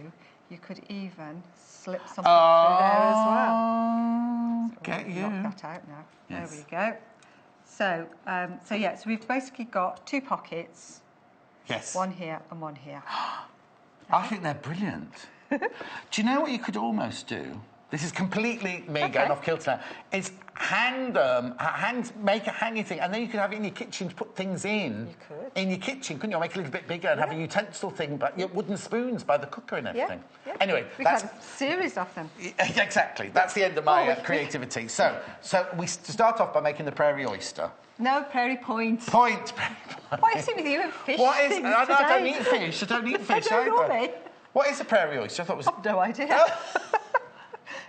you could even slip something through there as well. So get you. Knock that out now. Yes. There we go. So, so we've basically got 2 pockets. Yes. 1 here and 1 here. I think they're brilliant. Do you know what you could almost do? This is completely me going off kilter now. Is make a hanging thing, and then you could have it in your kitchen to put things in. You could. In your kitchen, couldn't you? Make it a little bit bigger and have a utensil thing, but wooden spoons by the cooker and everything. Yeah. Anyway, we have a series of them. Exactly. That's the end of my creativity. So we start off by making the prairie oyster. No, prairie point. Point. What is it with you and fish? What is? Today? I don't eat fish. I don't eat fish either. What is a prairie oyster? I thought it was. I've no idea.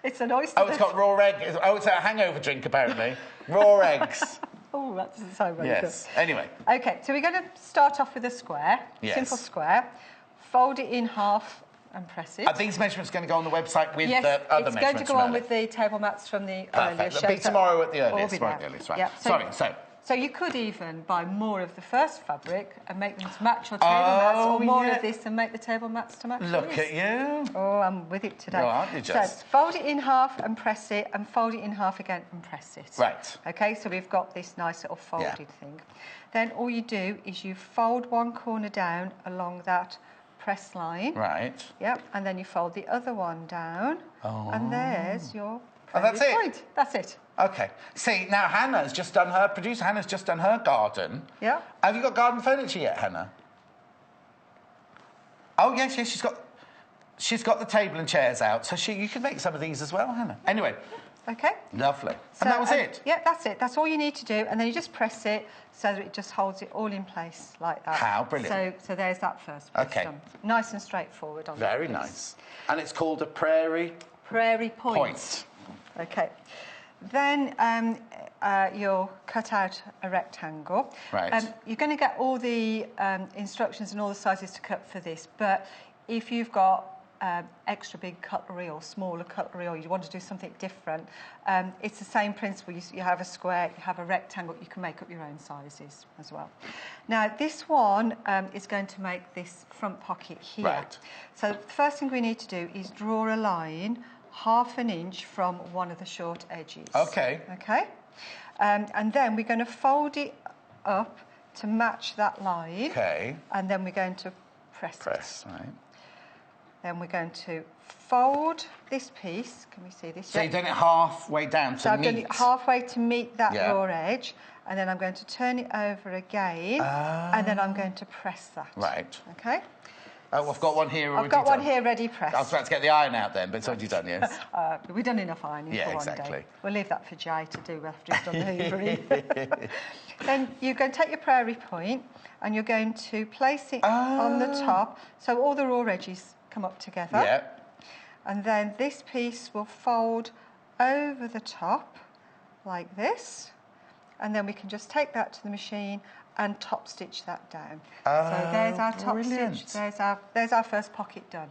It's an oyster. Oh, it's got raw egg. Oh, it's a hangover drink, apparently. Raw eggs. Oh, that doesn't sound very good. Anyway. OK, so we're going to start off with a square. Yes. Simple square. Fold it in half and press it. Are these measurements going to go on the website with the other measurements? It's going to go on with the table mats from the earlier show. It'll be tomorrow at the earliest. Right. Yeah, so you could even buy more of the first fabric and make them to match your table mats, or more of this and make the table mats to match Look at you. Oh, I'm with it today. Oh, aren't you just? So fold it in half and press it, and fold it in half again and press it. Right. OK, so we've got this nice little folded thing. Then all you do is you fold one corner down along that press line. Right. Yep, and then you fold the other one down. Oh. And there's your that's it? point. That's it. OK. See, now producer Hannah's just done her garden. Yeah. Have you got garden furniture yet, Hannah? Oh, yes, she's got the table and chairs out, so you could make some of these as well, Hannah. Anyway. OK. Lovely. And that was it? Yeah, that's it. That's all you need to do, and then you just press it so that it just holds it all in place like that. How brilliant. So there's that first piece done. Nice and straightforward on Very nice. And it's called a prairie point. OK. Then you'll cut out a rectangle. Right. You're going to get all the instructions and all the sizes to cut for this, but if you've got extra big cutlery or smaller cutlery, or you want to do something different, it's the same principle. You have a square, you have a rectangle, you can make up your own sizes as well. Now, this one is going to make this front pocket here. Right. So the first thing we need to do is draw a line 1/2 inch from one of the short edges. OK. OK? And then we're going to fold it up to match that line. OK. And then we're going to press it. Right. Then we're going to fold this piece. Can we see this? So you've done it halfway down to meet. So I've done it halfway to meet that raw edge, and then I'm going to turn it over again, and then I'm going to press that. Right. OK? Oh, I've got one here already I've got done. one here ready pressed. I was about to get the iron out then, but it's already done, yes. We've done enough ironing for one exactly. day. We'll leave that for Jay to do after he's done the hoovering. Then you're going to take your prairie point and you're going to place it on the top so all the raw edges come up together. Yeah. And then this piece will fold over the top like this. And then we can just take that to the machine and top stitch that down. So there's our top stitch. There's our first pocket done.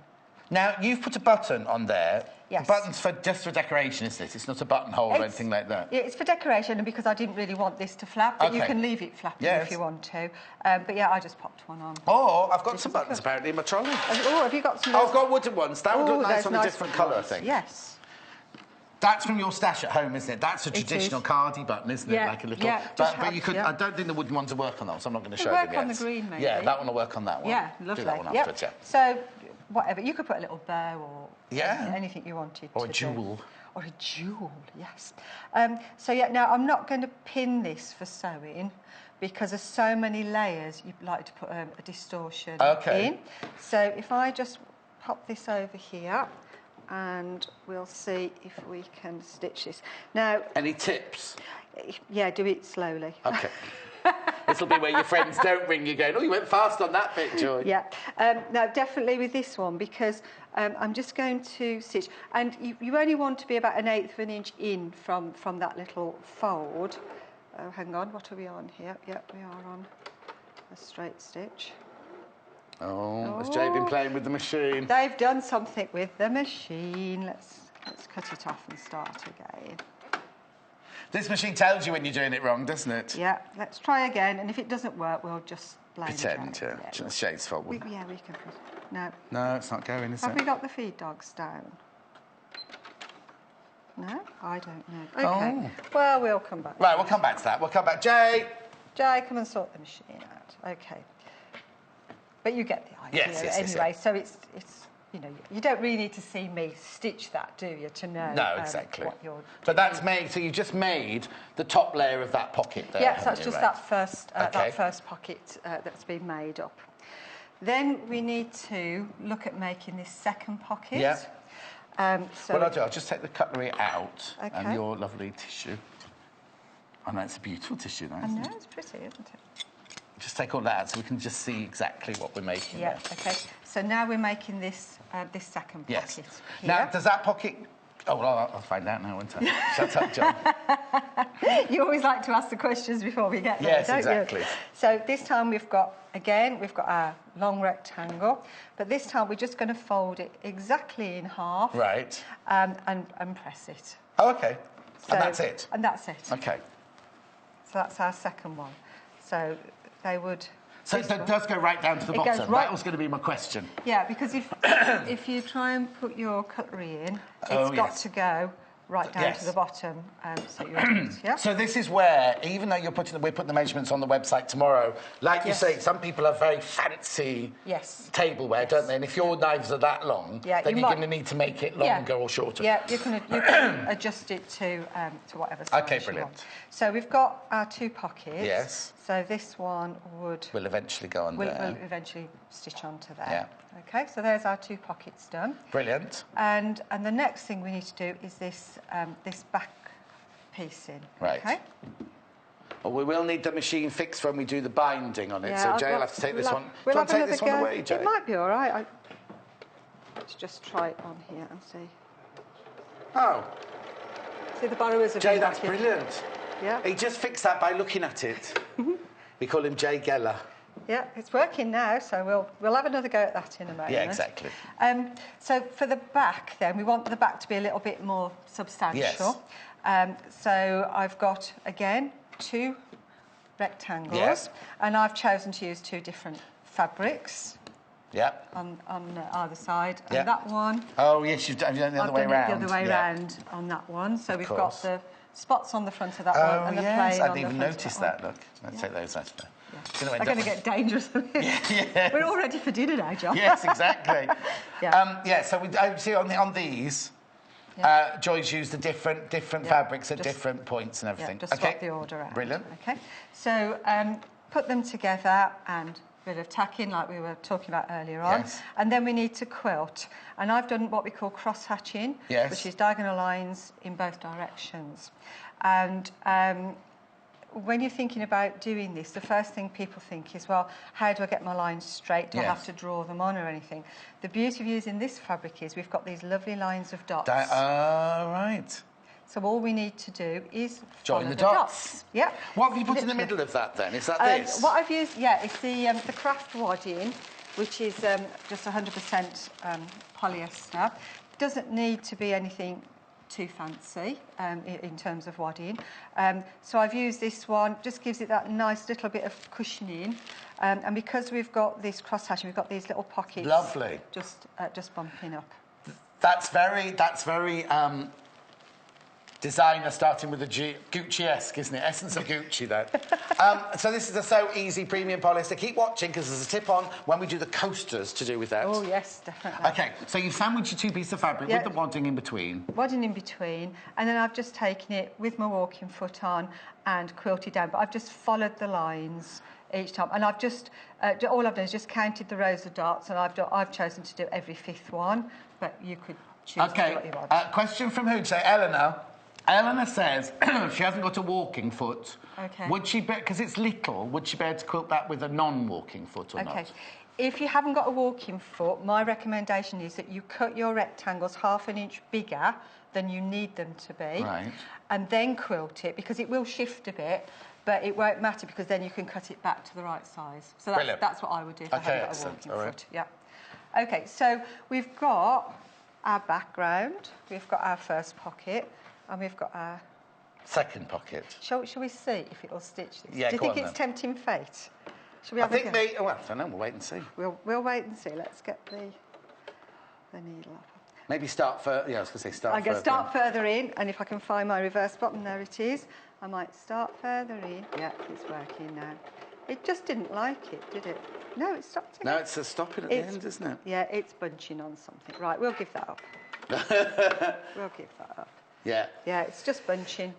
Now, you've put a button on there. Yes. The button's just for decoration, isn't it? It's not a buttonhole or anything like that. Yeah, it's for decoration, and because I didn't really want this to flap, but you can leave it flapping if you want to. But yeah, I just popped one on. Oh, I've got some buttons apparently in my trolley. Oh, have you got some? I've got wooden ones. That would look nice on a different colour, I think. Yes. That's from your stash at home, isn't it? That's a traditional cardi button, isn't it? Like a little. Yeah, but you could. I don't think the wooden ones will work on that, so I'm not going to show them yet. Work on the green, maybe. Yeah, that one will work on that one. Yeah, lovely. Do that one afterwards, yeah. So, whatever. You could put a little bow or anything you wanted. Or a jewel. Or a jewel, yes. So yeah, now I'm not going to pin this for sewing because there's so many layers. You'd like to put a distortion in. So if I just pop this over here, and we'll see if we can stitch this. Now, any tips? Yeah, do it slowly. Okay. This will be where your friends don't ring you going, oh, you went fast on that bit, Joy. Yeah. Now, definitely with this one, because I'm just going to stitch. And you only want to be about 1/8 of an inch in from that little fold. Oh, hang on, what are we on here? Yep, we are on a straight stitch. Oh, has Jay been playing with the machine? They've done something with the machine. Let's cut it off and start again. This machine tells you when you're doing it wrong, doesn't it? Yeah, let's try again, and if it doesn't work, we'll just blame pretend, yeah. It's Shay's fault. We can. No. No, it's not going, is it? Have we got the feed dogs down? No? I don't know. Okay. Oh. Well, we'll come back. Right, we'll come back to that. We'll come back. Jay, come and sort the machine out. Okay. But you get the idea anyway. So it's you don't really need to see me stitch that, do you, to know exactly. What you're doing. But that's made, so you just made the top layer of that pocket there. Yes, that's just that first pocket that's been made up. Then we need to look at making this second pocket. Yeah. So what I'll do, I'll just take the cutlery out and your lovely tissue. I know it's a beautiful tissue, though. I know, it's pretty, isn't it? Just take all that out so we can just see exactly what we're making. Yeah, okay. So now we're making this this second pocket. Yes. Here. Now, does that pocket... Oh, well, I'll find out now, won't I? Shut up, John. You always like to ask the questions before we get there, don't exactly. you? So this time we've got our long rectangle, but this time we're just going to fold it exactly in half. Right. And press it. Oh, okay. So, and that's it? And that's it. Okay. So that's our second one. So they would... So it does go right down to the bottom. That was going to be my question. Yeah, because if you try and put your cutlery in, it's got to go right down to the bottom. So this is where, even though we're putting the measurements on the website tomorrow, like you say, some people have very fancy tableware, don't they? And if your knives are that long, then you're going to need to make it longer or shorter. Yeah, you can adjust it to whatever size you want. So we've got our two pockets. Yes. So this one will eventually go on there. Will eventually stitch onto there. Yeah. Okay, so there's our two pockets done. Brilliant. And the next thing we need to do is this back piece in. Right. Okay. Well, we will need the machine fixed when we do the binding on it. So Jay will have to take this one. Do you want to take this one away, Jay? It might be all right. Let's just try it on here and see. Oh. See the borrowers of Jay, that's brilliant. Yeah. He just fixed that by looking at it. We call him Jay Geller. Yeah, it's working now, so we'll have another go at that in a moment. Yeah, exactly. So for the back, then, we want the back to be a little bit more substantial. Yes. So I've got, again, two rectangles, and I've chosen to use two different fabrics. Yep. On either side. And that one... Oh, yes, you've done it the other way around. The other way around on that one. So we've got the spots on the front of that one and the plain on the front. I didn't even notice that. Look, let's take those out there. They're going to get dangerous. We're all ready for dinner now, John. Yes, exactly. So we see on these, Joy's used the different fabrics at different points and everything. Just swap the order out. Brilliant. Okay, so put them together and a bit of tacking like we were talking about earlier on. Yes. And then we need to quilt. And I've done what we call cross-hatching, which is diagonal lines in both directions. And when you're thinking about doing this, the first thing people think is, well, how do I get my lines straight? Do I have to draw them on or anything? The beauty of using this fabric is we've got these lovely lines of dots. Right. So all we need to do is join the dots. Yeah. What have you put in the middle of that then? Is that this? What I've used, it's the craft wadding. which is just 100% polyester. Doesn't need to be anything too fancy in terms of wadding. So I've used this one, just gives it that nice little bit of cushioning. And because we've got this cross-hatching, we've got these little pockets. Lovely. Just bumping up. That's very designer, starting with a Gucci-esque, isn't it? Essence of Gucci, though. So this is a So Easy premium polyester. Keep watching, because there's a tip on when we do the coasters to do with that. Oh, yes, definitely. OK, so you've sandwiched your two pieces of fabric with the wadding in between. Wadding in between, and then I've just taken it with my walking foot on and quilted down, but I've just followed the lines each time. And I've just, all I've done is just counted the rows of dots, and I've chosen to do every 5th one, but you could choose to do what you want. Question from who'd say, Eleanor. Eleanor says she hasn't got a walking foot. OK. Would she, because it's little, would she be able to quilt that with a non-walking foot or not? OK. If you haven't got a walking foot, my recommendation is that you cut your rectangles 1/2 inch bigger than you need them to be. Right. And then quilt it, because it will shift a bit, but it won't matter, because then you can cut it back to the right size. So that's what I would do if I haven't got a walking foot. Yeah. OK, so we've got our background, we've got our first pocket, and we've got our second pocket. Shall we see if it'll stitch this? Yeah, do you think it's tempting fate? Shall we have I don't know, we'll wait and see. We'll wait and see. Let's get the needle up. Maybe start further. Yeah, I was going to say start further. I'm going to start further in, and if I can find my reverse button, there it is. I might start further in. Yeah, it's working now. It just didn't like it, did it? No, it stopped again. No, it's stopping at the end, isn't it? Yeah, it's bunching on something. Right, we'll give that up. We'll give that up. Yeah. Yeah, it's just bunching.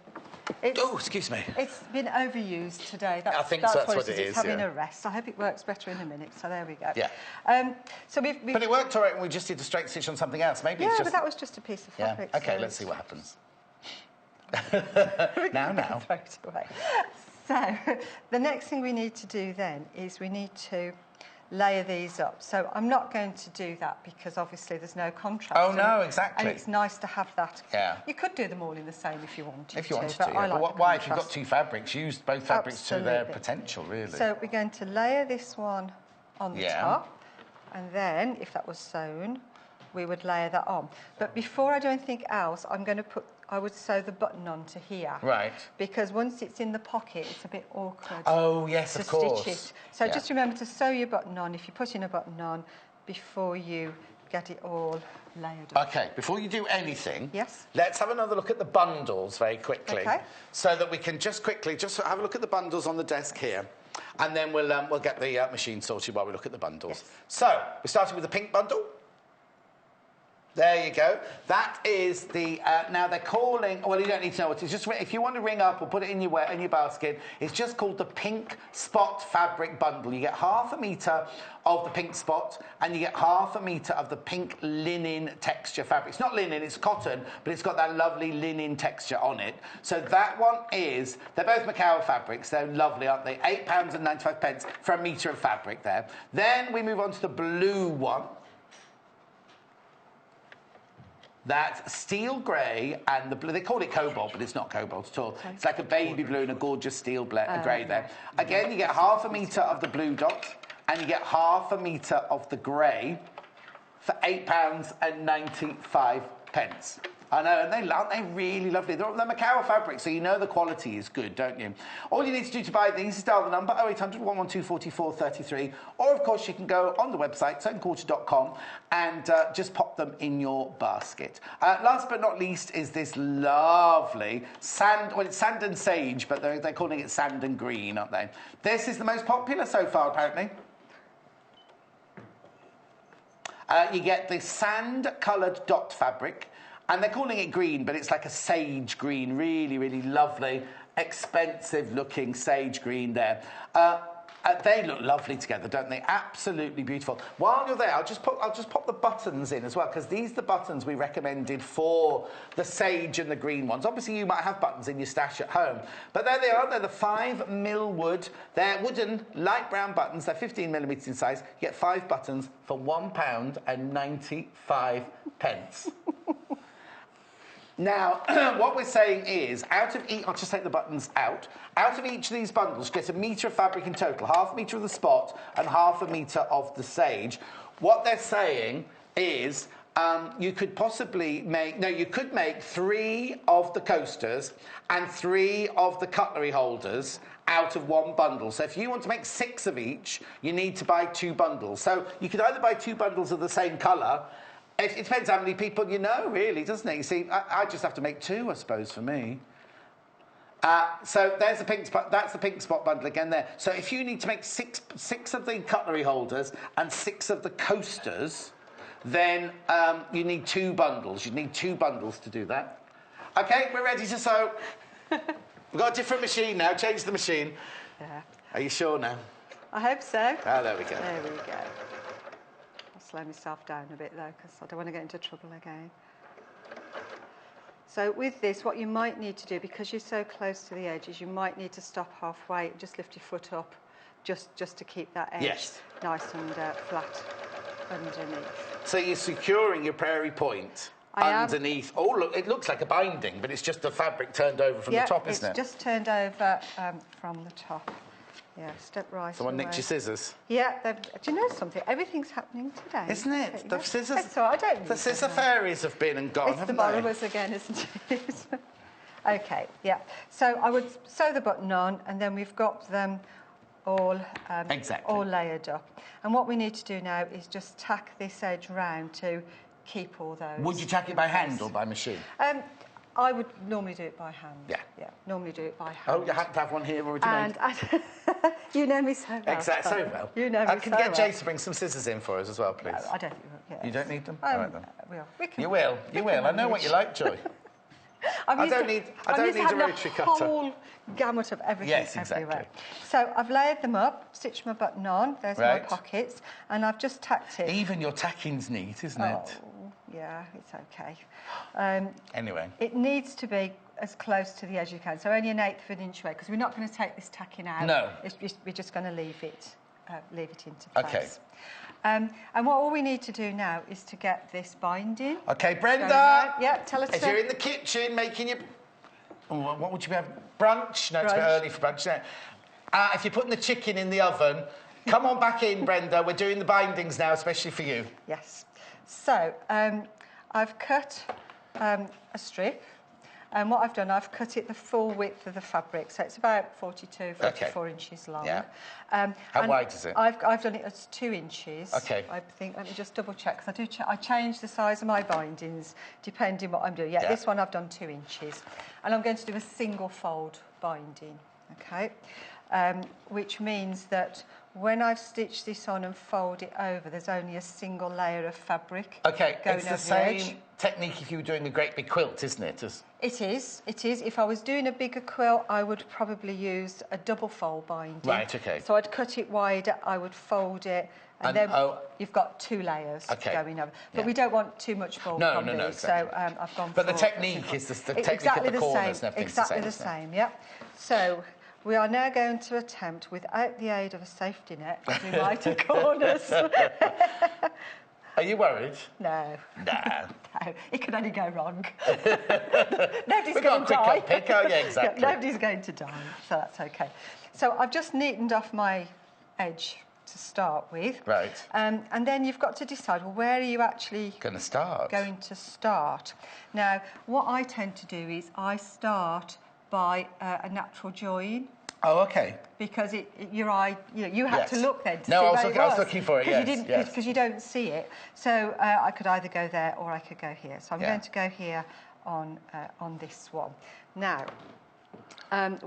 Excuse me. It's been overused today. I think that's what it is. It's having a rest. I hope it works better in a minute. So there we go. Yeah. So we've But it worked all right when we just did a straight stitch on something else. Maybe it's just... but that was just a piece of fabric. Yeah. OK, so let's see what happens. now. Throw it away. So the next thing we need to do then is we need to layer these up. So I'm not going to do that because obviously there's no contrast. Oh, no, exactly. And it's nice to have that. Yeah. You could do them all in the same if you wanted to. If you wanted but to, yeah. I like But why, if you've got two fabrics, use both fabrics to their potential, really. So we're going to layer this one on the top, and then, if that was sewn, we would layer that on. But before I do anything else, I would sew the button onto here. Right. Because once it's in the pocket, it's a bit awkward. Oh, yes, to of course. stitch it. So just remember to sew your button on if you're putting a button on before you get it all layered up. OK, before you do anything, yes, let's have another look at the bundles very quickly. OK. So that we can just quickly have a look at the bundles on the desk here. And then we'll get the machine sorted while we look at the bundles. Yes. So, we're starting with the pink bundle. There you go. That is the... now, they're calling... Well, you don't need to know what it is. Just if you want to ring up or put it in your basket, it's just called the Pink Spot Fabric Bundle. You get 1/2 metre of the pink spot, and you get 1/2 metre of the pink linen texture fabric. It's not linen, it's cotton, but it's got that lovely linen texture on it. So that one is... They're both Macao fabrics. They're lovely, aren't they? £8.95 for a metre of fabric there. Then we move on to the blue one. That's steel grey and the blue. They call it cobalt, but it's not cobalt at all. It's like a baby blue and a gorgeous steel grey there. Again, you get 1/2 metre of the blue dot, and you get 1/2 metre of the grey for £8.95. I know, and aren't they really lovely? They're Macao fabric, so you know the quality is good, don't you? All you need to do to buy these is dial the number 0800 112 4433, or of course you can go on the website sewingquarter.com and just pop them in your basket. Last but not least is this lovely sand. Well, it's sand and sage, but they're calling it sand and green, aren't they? This is the most popular so far, apparently. You get the sand-coloured dot fabric. And they're calling it green, but it's like a sage green. Really, really lovely, expensive-looking sage green there. They look lovely together, don't they? Absolutely beautiful. While you're there, I'll just pop the buttons in as well, because these are the buttons we recommended for the sage and the green ones. Obviously, you might have buttons in your stash at home, but there they are. They're the 5 mil wood. They're wooden, light brown buttons. They're 15mm in size. You get 5 buttons for £1.95. Now, what we're saying is, I'll just take the buttons out. Out of each of these bundles, get 1 metre of fabric in total, 1/2 metre of the spot and 1/2 metre of the sage. What they're saying is, you could possibly you could make 3 of the coasters and 3 of the cutlery holders out of 1 bundle. So if you want to make 6 of each, you need to buy 2 bundles. So you could either buy 2 bundles of the same colour. It depends how many people you know, really, doesn't it? You see, I just have to make 2, I suppose, for me. So there's the pink spot. That's the pink spot bundle again there. So if you need to make 6 of the cutlery holders and 6 of the coasters, then you need 2 bundles. You need 2 bundles to do that. Okay, we're ready to sew. We've got a different machine now. Change the machine. Yeah. Are you sure now? I hope so. Oh, there we go. There we go. I'll slow myself down a bit though, because I don't want to get into trouble again. So with this, what you might need to do, because you're so close to the edges, you might need to stop halfway, just lift your foot up, just to keep that edge nice and flat underneath. So you're securing your prairie point underneath. Oh, look, it looks like a binding, but it's just the fabric turned over from the top, isn't it? It's just turned over from the top. Yeah, step right. Someone nicked your scissors. Yeah, do you know something? Everything's happening today. Isn't it? The scissors. So I don't need the scissor fairies have been and gone, it's haven't the they? borrowers again, isn't it? Okay, yeah. So I would sew the button on, and then we've got them all all layered up. And what we need to do now is just tack this edge round to keep all those. Would you tack it by hand or by machine? I would normally do it by hand. Yeah. Yeah, normally do it by hand. Oh, you happen to have one here already made? You know me so well. Exactly, so well. You know me so well. Can you get Jay to bring some scissors in for us as well, please? No, I don't think we will. You don't need them? All right, then. You will. You will. I know what you like, Joy. I don't need a rotary cutter. The whole gamut of everything everywhere. So I've layered them up, stitched my button on. There's my pockets, and I've just tacked it. Even your tacking's neat, isn't it? Yeah, it's okay. Anyway. It needs to be as close to the edge as you can, so only 1/8 of an inch away, because we're not going to take this tacking out. No. We're just going to leave it into place. Okay. And all we need to do now is to get this binding. Okay, Brenda. Yeah, tell us. If you're in the kitchen making your... what would you have? Brunch? No, it's a bit early for brunch. No. If you're putting the chicken in the oven, come on back in, Brenda. We're doing the bindings now, especially for you. Yes. So, I've cut a strip, and what I've done, I've cut it the full width of the fabric, so it's about 44 inches long. Yeah. How wide is it? I've done it as 2 inches. Okay. I think, let me just double check, because I change the size of my bindings depending what I'm doing. Yeah, this one I've done 2 inches. And I'm going to do a single fold binding, okay? Which means that when I've stitched this on and fold it over, there's only a single layer of fabric. Okay, going it's over the same technique if you were doing a great big quilt, isn't it? It is. If I was doing a bigger quilt, I would probably use a double fold binding. Right, okay. So I'd cut it wider, I would fold it, and then you've got 2 layers going over. But we don't want too much bulk on these, exactly. So I've gone But the technique is the technique of the corners and everything's exactly the same, yeah. So we are now going to attempt, without the aid of a safety net, to do mitre corners. Are you worried? No. No. No, it could only go wrong. Nobody's going to die. Pick. Oh, yeah, exactly. Nobody's going to die, so that's okay. So I've just neatened off my edge to start with. Right. And then you've got to decide, well, where are you actually going to start? Now, what I tend to do is I start by a natural join. Oh, okay. Because your eye, you had to look then to see I was looking for it, yes. Because you don't see it. So I could either go there or I could go here. So I'm going to go here on this one. Now,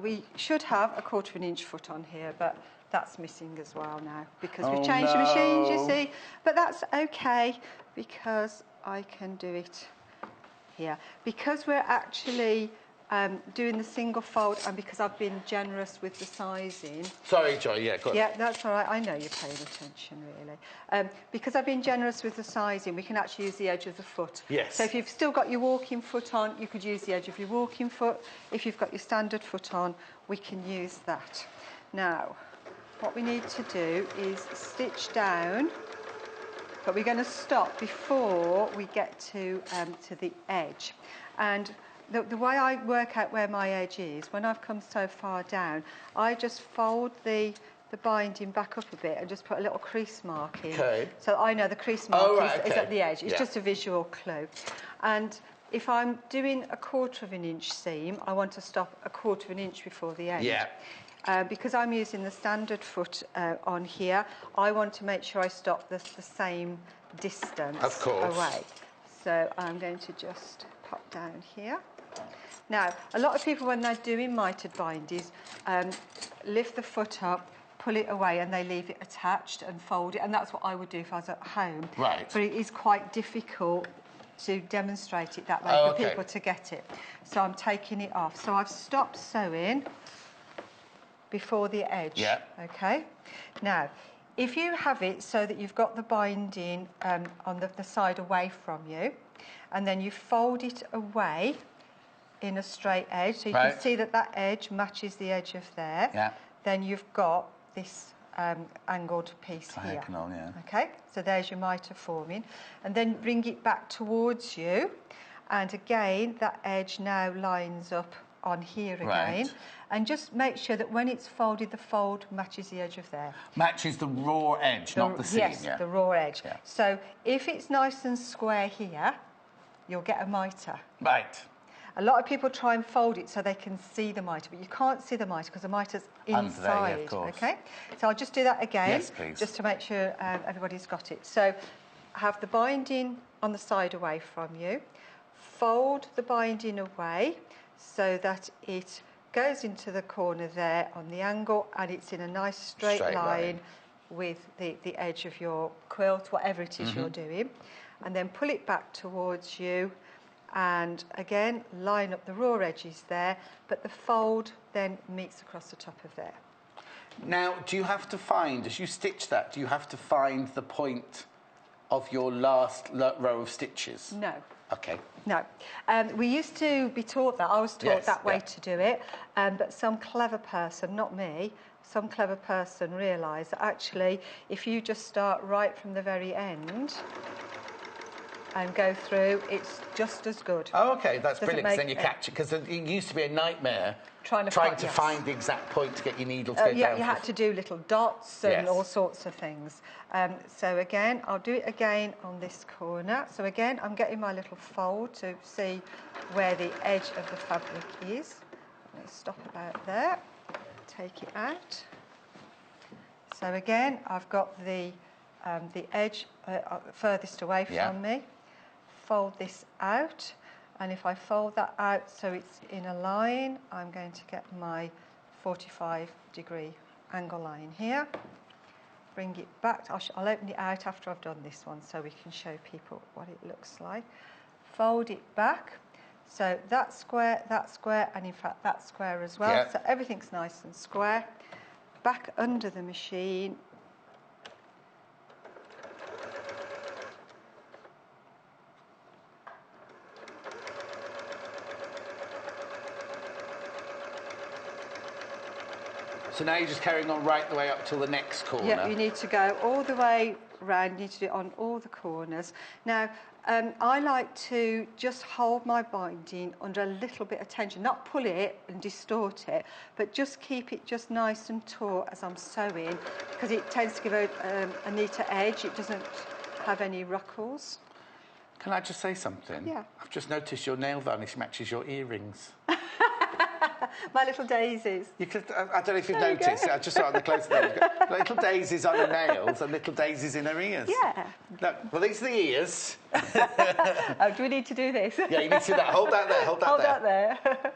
we should have a 1/4 inch foot on here, but that's missing as well now because we've changed the machines, you see. But that's okay because I can do it here. Because we're actually doing the single fold, and because I've been generous with the sizing. Sorry, Joy, go on. Yeah, that's all right. I know you're paying attention, really. Because I've been generous with the sizing, we can actually use the edge of the foot. Yes. So if you've still got your walking foot on, you could use the edge of your walking foot. If you've got your standard foot on, we can use that. Now, what we need to do is stitch down but we're going to stop before we get to the edge. And the way I work out where my edge is, when I've come so far down, I just fold the binding back up a bit and just put a little crease mark in. Okay. So I know the crease mark is at the edge. It's just a visual clue. And if I'm doing a 1/4 of an inch seam, I want to stop a 1/4 of an inch before the end. Yeah. Because I'm using the standard foot on here, I want to make sure I stop the same distance away. So I'm going to just pop down here. Now, a lot of people, when they're doing mitered bindings, lift the foot up, pull it away, and they leave it attached and fold it, and that's what I would do if I was at home. Right. But it is quite difficult to demonstrate it that way for people to get it. So I'm taking it off. So I've stopped sewing before the edge. Yeah. Okay. Now, if you have it so that you've got the binding on the side away from you, and then you fold it away in a straight edge, so you can see that edge matches the edge of there. Yeah. Then you've got this angled piece here. Yeah. Okay, so there's your mitre forming, and then bring it back towards you, and again that edge now lines up on here again, and just make sure that when it's folded, the fold matches the edge of there. Matches the raw edge, not the seam. Yes, the raw edge. Yeah. So if it's nice and square here, you'll get a mitre. Right. A lot of people try and fold it so they can see the mitre, but you can't see the mitre because the mitre's inside. There, of course. Okay? So I'll just do that again, just to make sure everybody's got it. So have the binding on the side away from you, fold the binding away so that it goes into the corner there on the angle, and it's in a nice straight line with the edge of your quilt, whatever it is you're doing, and then pull it back towards you. And again, line up the raw edges there, but the fold then meets across the top of there. Now, do you have to find, as you stitch that, do you have to find the point of your last row of stitches? No. Okay. No. We used to be taught that. I was taught that way to do it, but some clever person, not me, some clever person realised that actually if you just start right from the very end and go through, it's just as good. Oh, okay, that's brilliant, because then you catch it, because it used to be a nightmare trying to find the exact point to get your needle to go down. Yeah, you had to do little dots and all sorts of things. So again, I'll do it again on this corner. So again, I'm getting my little fold to see where the edge of the fabric is. I'm going to stop about there, take it out. So again, I've got the edge furthest away from me. Fold this out, and if I fold that out so it's in a line, I'm going to get my 45-degree angle line here. Bring it back. I'll open it out after I've done this one so we can show people what it looks like. Fold it back. So that square, and in fact that square as well. Yeah. So everything's nice and square. Back under the machine. So now you're just carrying on right the way up till the next corner. Yeah, you need to go all the way round. You need to do it on all the corners. Now, I like to just hold my binding under a little bit of tension, not pull it and distort it, but just keep it just nice and taut as I'm sewing, because it tends to give a neater edge. It doesn't have any ruckles. Can I just say something? Yeah. I've just noticed your nail varnish matches your earrings. My little daisies. I don't know if you've noticed. I just saw it on the close little daisies on her nails and little daisies in her ears. Yeah. No, well, these are the ears. Oh, do we need to do this? Yeah, you need to do that. Hold that there. Hold that there.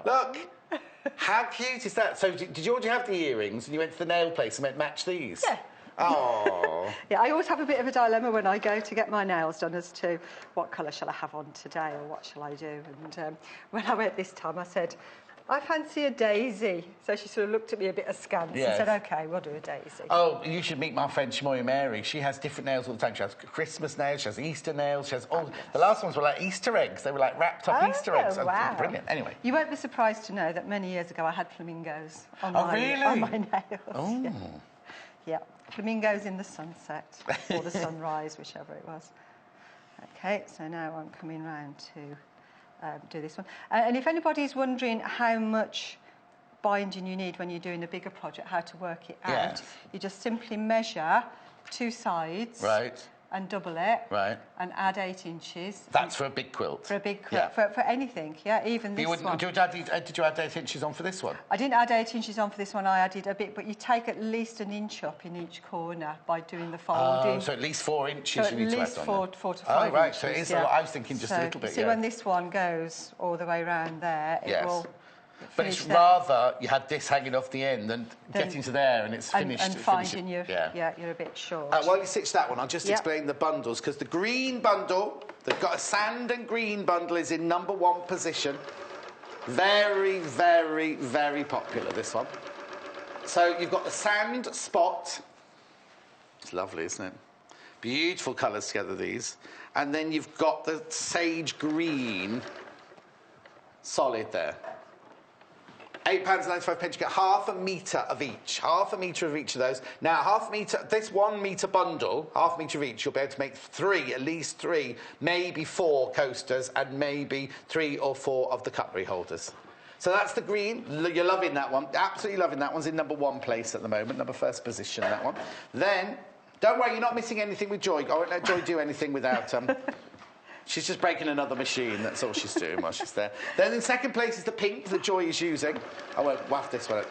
Look. How cute is that? So did you already have the earrings and you went to the nail place and went, match these? Yeah. Oh. Yeah, I always have a bit of a dilemma when I go to get my nails done as to what colour shall I have on today or what shall I do. And when I went this time, I said, I fancy a daisy. So she sort of looked at me a bit askance and said, OK, we'll do a daisy. Oh, you should meet my friend Shamoya Mary. She has different nails all the time. She has Christmas nails, she has Easter nails, she has all... The last ones were like Easter eggs. They were like wrapped up Easter eggs. Wow. Brilliant. Anyway. You won't be surprised to know that many years ago I had flamingos on my nails. Oh. Yeah. Yeah, flamingos in the sunset or the sunrise, whichever it was. Okay, so now I'm coming round to do this one. And if anybody's wondering how much binding you need when you're doing a bigger project, how to work it out, you just simply measure 2 sides. Right. And double it. Right. And add 8 inches. That's for a big quilt. For a big quilt. Yeah. For anything, yeah, even this one. Did you add 8 inches on for this one? I didn't add 8 inches on for this one. I added a bit, but you take at least an inch up in each corner by doing the folding. Oh, so at least 4 inches so you need to add on. At least 4 to 5 Oh, right, inches, so it is a lot. I was thinking just a little bit, See, when this one goes all the way around there, it will... But it's rather you had this hanging off the end than getting to there and it's finished. And finding you're a bit short. While you stitch that one, I'll just explain the bundles, because the green bundle, they've got a sand and green bundle, is in number 1 position. Very, very, very popular, this one. So you've got the sand spot. It's lovely, isn't it? Beautiful colours together, these. And then you've got the sage green solid there. £8.95, you get half a metre of each. Half a metre of each of those. Now, half a metre, this 1 metre bundle, half a metre of each, you'll be able to make 3, at least 3, maybe 4 coasters and maybe 3 or 4 of the cutlery holders. So that's the green. You're loving that one. Absolutely loving that one's in number 1 place at the moment, number 1st position, that one. Then, don't worry, you're not missing anything with Joy. I won't let Joy do anything without... She's just breaking another machine, that's all she's doing while she's there. Then in 2nd place is the pink that Joy is using. I won't waft this one out.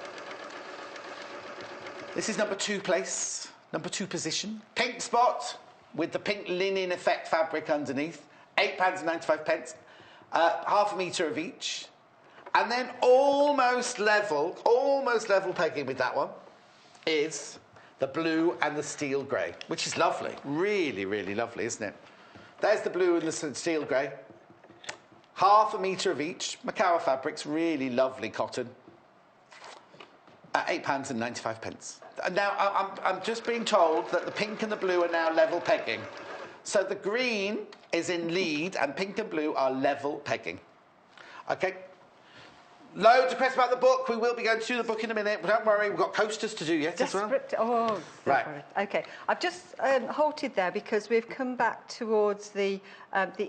This is number 2 place, number 2 position. Pink spot with the pink linen effect fabric underneath. £8.95. Half a metre of each. And then almost level pegging with that one is the blue and the steel grey, which is lovely. Really, really lovely, isn't it? There's the blue and the steel grey. Half a metre of each. Macawa fabrics, really lovely cotton. At £8.95. And now I'm just being told that the pink and the blue are now level pegging. So the green is in lead and pink and blue are level pegging. Okay. Loads of questions about the book. We will be going to do the book in a minute, but don't worry, we've got coasters to do yet as well. Oh, right. Okay, I've just halted there because we've come back towards the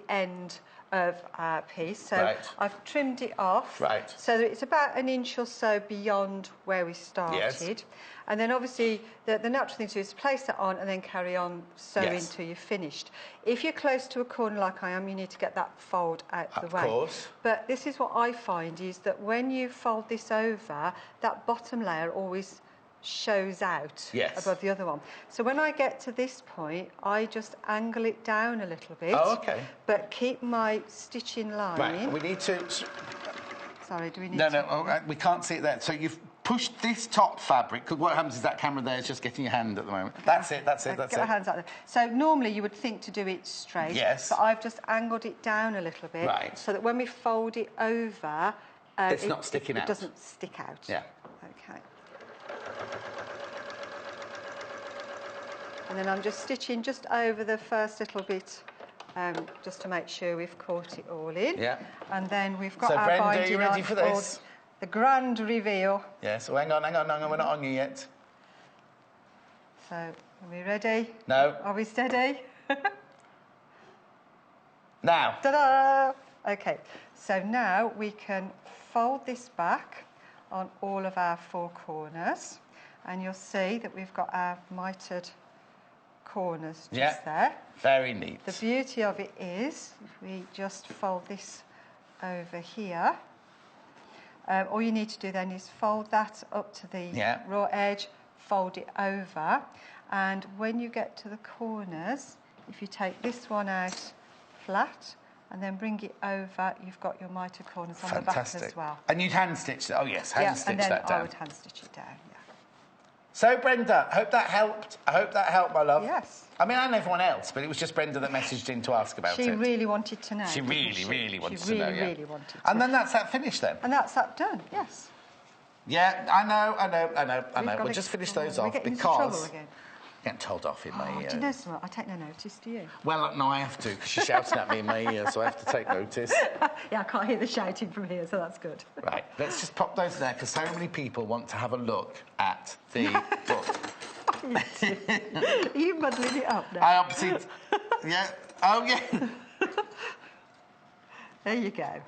end of our piece. So I've trimmed it off. Right. So that it's about an inch or so beyond where we started. Yes. And then obviously the natural thing to do is place that on and then carry on sewing until you're finished. If you're close to a corner like I am, you need to get that fold out the way. Of course. But this is what I find is that when you fold this over, that bottom layer always shows out above the other one. So when I get to this point, I just angle it down a little bit. Oh, okay. But keep my stitching line. Right, we need to... Sorry, do we need to... No, we can't see it there. So you've pushed this top fabric, because what happens is that camera there is just getting your hand at the moment. Okay. That's it. Get my hands out there. So normally you would think to do it straight. Yes. But I've just angled it down a little bit. Right. So that when we fold it over... it's not sticking out. It doesn't stick out. Yeah. Okay. And then I'm just stitching just over the first little bit, just to make sure we've caught it all in. Yeah. And then we've got our binding on. So, Brenda, are you ready for this? The grand reveal. Yeah, so hang on, we're not on you yet. So, are we ready? No. Are we steady? Now. Ta-da! Okay, so now we can fold this back on all of our 4 corners, and you'll see that we've got our mitered corners just there. Very neat. The beauty of it is, if we just fold this over here, all you need to do then is fold that up to the raw edge, fold it over, and when you get to the corners, if you take this one out flat, and then bring it over, you've got your mitered corners on the back as well. And you'd hand stitch that? Oh yes, hand stitch that down. I would hand stitch it down, yeah. So Brenda, hope that helped. I hope that helped, my love. Yes. I mean, and everyone else, but it was just Brenda that messaged in to ask about it. She really wanted to know. She really wanted to know, yeah. She really wanted to. And then that's that finished then? And that's that done, yes. Yeah, I know. We'll just finish those off because... trouble again. Getting told off in my ear. Do you know something? I take no notice, do you? Well, no, I have to, because she's shouting at me in my ear, so I have to take notice. Yeah, I can't hear the shouting from here, so that's good. Right, let's just pop those there, because so many people want to have a look at the book. Are you muddling it up now? I obviously... Yeah. Oh, yeah. There you go.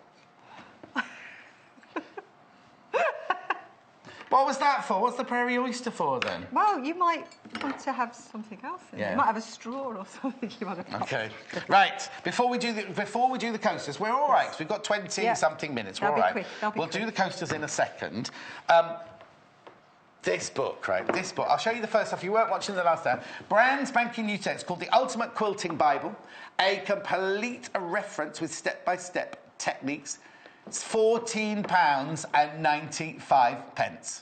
What was that for? What's the prairie oyster for, then? Well, you might want to have something else in it. You might have a straw or something you want to pop. Okay. Right. Before we do the coasters, we're all right. We've got 20-something minutes. We're all right. Quick. We'll do the coasters in a second. This book, right? This book. I'll show you the first stuff. You weren't watching the last time. Brand spanking new text called The Ultimate Quilting Bible. A complete reference with step-by-step techniques. It's £14.95.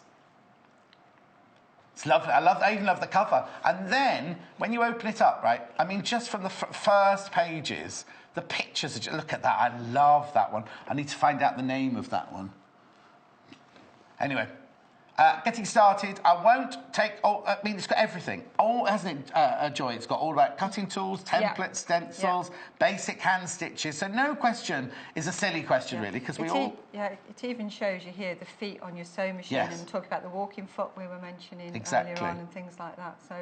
It's lovely. I even love the cover. And then, when you open it up, right, I mean, just from the first pages, the pictures, look at that. I love that one. I need to find out the name of that one. Anyway, getting started. I won't take... I mean, it's got everything. All, hasn't it, Joy? It's got all about cutting tools, templates, stencils, basic hand stitches. So no question is a silly question, really, because we all... it even shows you here the feet on your sewing machine and talk about the walking foot we were mentioning earlier on and things like that. So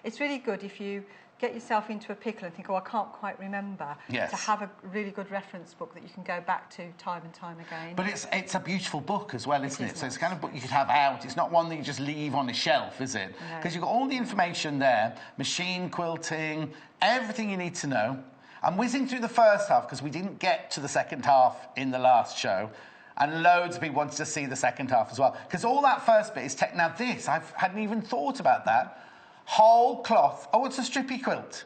it's really good if you get yourself into a pickle and think, oh, I can't quite remember, to have a really good reference book that you can go back to time and time again. But it's a beautiful book as well, isn't it? So it's the kind of book you could have out. It's not one that you just leave on a shelf, is it? Because you've got all the information there, machine quilting, everything you need to know. I'm whizzing through the first half because we didn't get to the second half in the last show. And loads of people wanted to see the second half as well. Because all that first bit is now this, I hadn't even thought about that. Whole cloth. Oh, it's a strippy quilt.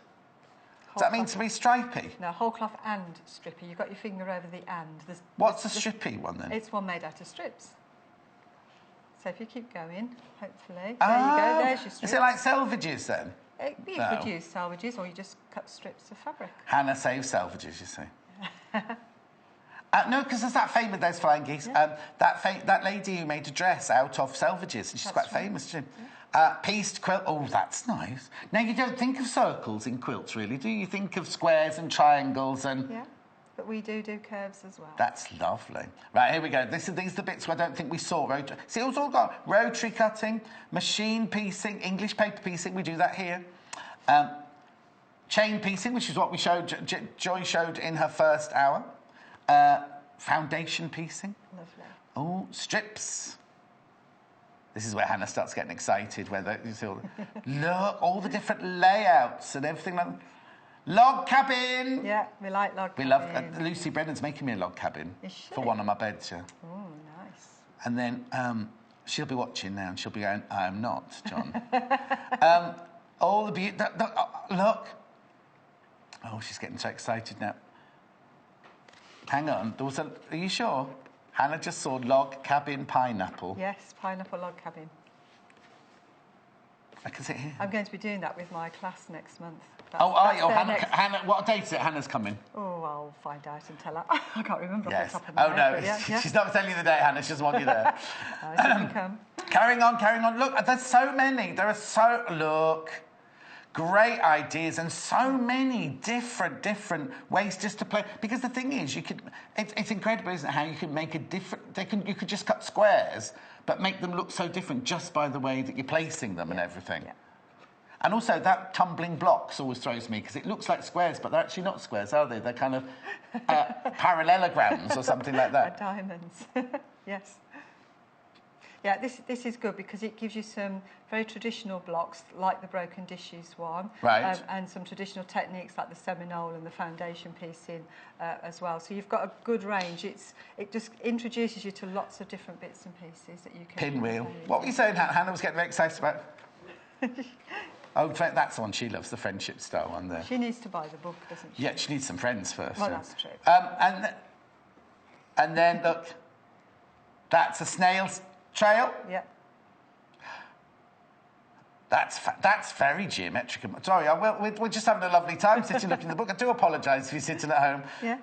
Does that mean to be stripy? No, whole cloth and strippy. You've got your finger over the and. What's the strippy one then? It's one made out of strips. So if you keep going, hopefully. There you go, there's your strips. Is it like selvages then? You could use selvages or you just cut strips of fabric. Hannah saves selvages, you see. No, because there's that famous... There's flying geese. That lady who made a dress out of selvages. And she's quite famous, too. Pieced quilt. Oh, that's nice. Now, you don't think of circles in quilts, really, do you? You think of squares and triangles and... Yeah, but we do curves as well. That's lovely. Right, here we go. These are the bits I don't think we saw. See, it's all got rotary cutting, machine piecing, English paper piecing. We do that here. Chain piecing, which is what we showed. Joy showed in her first hour. Foundation piecing. Lovely. Oh, strips. This is where Hannah starts getting excited. You see all the different layouts and everything like that. Log cabin. Yeah, we like log cabin. We love Lucy Brennan's making me a log cabin for one of my beds. Yeah. Oh, nice. And then she'll be watching now, and she'll be going, "I am not, John." All the beauty. Look. Oh, she's getting so excited now. Hang on. Are you sure? Hannah just saw log cabin pineapple. Yes, pineapple log cabin. I can see it here. I'm going to be doing that with my class next month. Are you? Hannah, what date is it? Hannah's coming. Oh, I'll find out and tell her. I can't remember off the top of my head. Oh, no. She's not telling you the date, Hannah. She doesn't want you there. She can come. Carrying on. Look, there's so many. Look. Great ideas and so many different ways just to play. Because the thing is, it's incredible, isn't it, how you can make you could just cut squares, but make them look so different just by the way that you're placing them and everything. Yeah. And also, that tumbling blocks always throws me, because it looks like squares, but they're actually not squares, are they? They're kind of parallelograms or something like that. Diamonds, yes. Yeah, this is good because it gives you some very traditional blocks, like the broken dishes one. Right. And some traditional techniques like the Seminole and the foundation piecing as well. So you've got a good range. It just introduces you to lots of different bits and pieces that you can... Pinwheel. What were you saying, Hannah was getting very excited about? Oh, that's the one she loves, the friendship style one there. She needs to buy the book, doesn't she? Yeah, she needs some friends first. Well, that's true. And then, look, that's a snail's trail. Yeah. That's very geometric. Sorry, we're just having a lovely time sitting looking at the book. I do apologise if you're sitting at home. Yeah.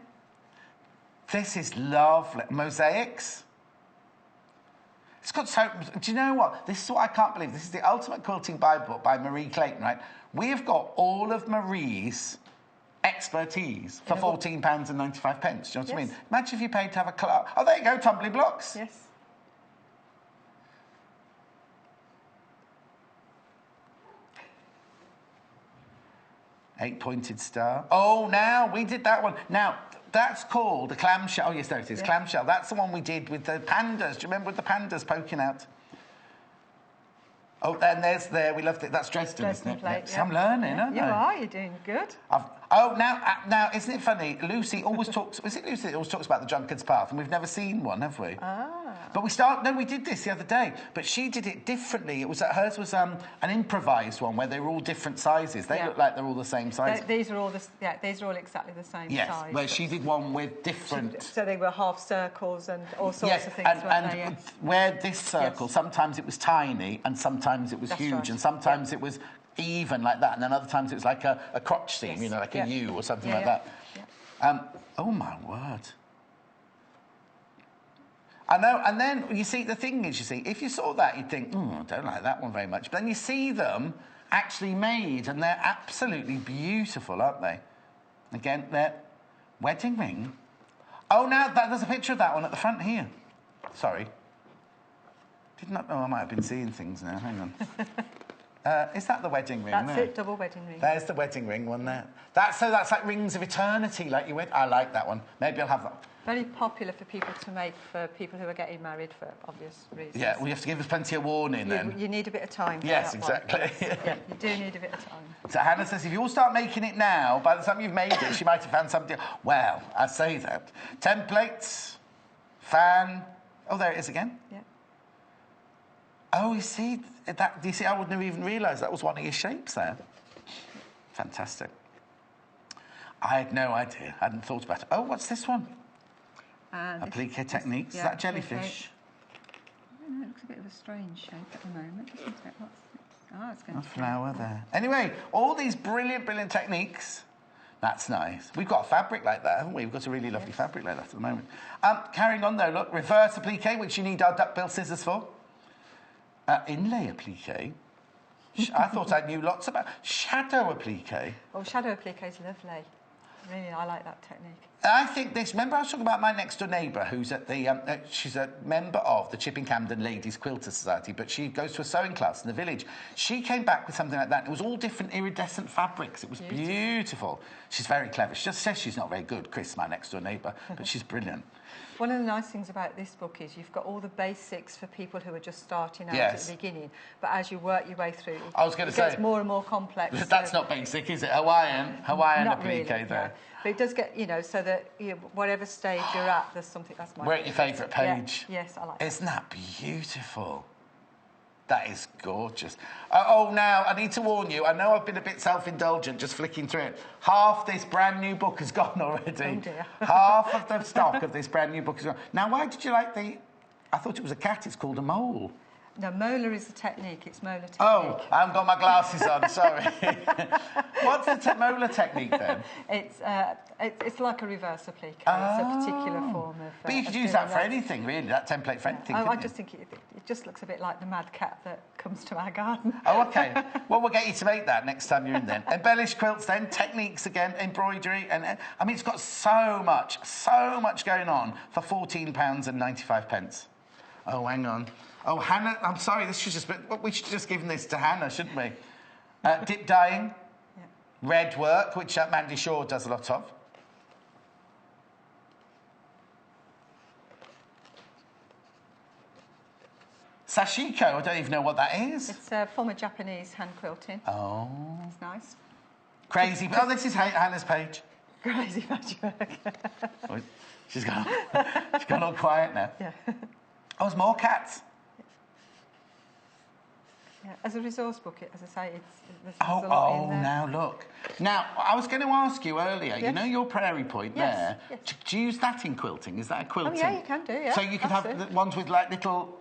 This is lovely. Mosaics. It's got so... Do you know what? This is what I can't believe. This is the Ultimate Quilting Bible by Marie Clayton, right? We have got all of Marie's expertise for £14.95. Do you know what I mean? Imagine if you paid to have a class. Oh, there you go, tumbling blocks. Yes. 8-pointed star. Oh, now, we did that one. Now, that's called a clamshell. Oh, yes, there it is, clamshell. That's the one we did with the pandas. Do you remember with the pandas poking out? Oh, and there, we loved it. That's Dresden, isn't it? Plate, So I'm learning, aren't I? You're doing good. Now, isn't it funny? Lucy always talks... Is it Lucy that always talks about the drunkard's path? And we've never seen one, have we? But we did this the other day, but she did it differently. Hers was an improvised one where they were all different sizes. They look like they're all the same size. These are all exactly the same size. Yes, where she did one with different... So they were half circles and all sorts of things. And where this circle, sometimes it was tiny and sometimes it was huge and sometimes it was even like that, and then other times it was like a crotch seam, like a U or something like that. Oh, my word. I know, and then, you see, the thing is, if you saw that, you'd think, I don't like that one very much. But then you see them actually made, and they're absolutely beautiful, aren't they? Again, their wedding ring. Oh, now, there's a picture of that one at the front here. Sorry. Did not know I might have been seeing things now. Hang on. Is that the wedding ring? That's it, double wedding ring. There's the wedding ring one there. That's like rings of eternity, like you went. I like that one. Maybe I'll have that. Very popular for people to make for people who are getting married for obvious reasons. Yeah, well, you have to give us plenty of warning then. You need a bit of time. Yes, exactly. Yeah, you do need a bit of time. So Hannah says, if you all start making it now, by the time you've made it, she might have found something. Well, I say that. Templates, fan. Oh, there it is again. Yeah. Oh, you see that? Do you see? I wouldn't have even realised that was one of your shapes there. Fantastic. I had no idea. I hadn't thought about it. Oh, what's this one? Applique techniques. Is that jellyfish? It looks a bit of a strange shape at the moment, doesn't it? It's going a flower there. Anyway, all these brilliant techniques. That's nice. We've got a fabric like that, haven't we? We've got a really lovely fabric like that at the moment. Carrying on though, look, reverse applique, which you need our duckbill scissors for. Inlay applique. I thought I knew lots about shadow applique. Oh, shadow applique is lovely. Really, I like that technique. I think this... Remember I was talking about my next-door neighbour who's at the... she's a member of the Chipping Campden Ladies Quilter Society, but she goes to a sewing class in the village. She came back with something like that. It was all different iridescent fabrics. It was beautiful. She's very clever. She just says she's not very good, Chris, my next-door neighbour, but she's brilliant. One of the nice things about this book is you've got all the basics for people who are just starting out at the beginning, but as you work your way through, it gets more and more complex. That's not basic, is it? Hawaiian applique really, there. But it does get, so that whatever stage you're at, there's something that's my... We're at your favourite page. Yeah. Yes, I like that. Isn't that beautiful? That is gorgeous. Now, I need to warn you, I know I've been a bit self-indulgent just flicking through it. Half this brand new book has gone already. Oh, dear. Half of the stock of this brand new book is gone. Now, why did you like the... I thought it was a cat, it's called a mole. No, molar is the technique. It's molar technique. Oh, I haven't got my glasses on, sorry. What's the molar technique, then? It's like a reverse applique. It's a particular form of... But you could use that for anything, really, that template for anything, I just think it just looks a bit like the mad cat that comes to our garden. Oh, OK. Well, we'll get you to make that next time you're in then. Embellished quilts, then, techniques again, embroidery, and... I mean, it's got so much going on for £14.95. Oh, hang on. Oh, Hannah, I'm sorry, we should have just given this to Hannah, shouldn't we? Dip dyeing, red work, which Mandy Shaw does a lot of. Sashiko, I don't even know what that is. It's a form of Japanese hand quilting. Oh. It's nice. Crazy. Oh, this is Hannah's page. Crazy patchwork. She's gone all quiet now. Yeah. Oh, there's more cats. Yeah, as a resource book, as I say, there's a lot in there. Now look. Now, I was going to ask you earlier, you know your prairie point there? Yes. Do you use that in quilting? Is that a quilting? Oh, yeah, you can do, yeah. So you could have the ones with, like, little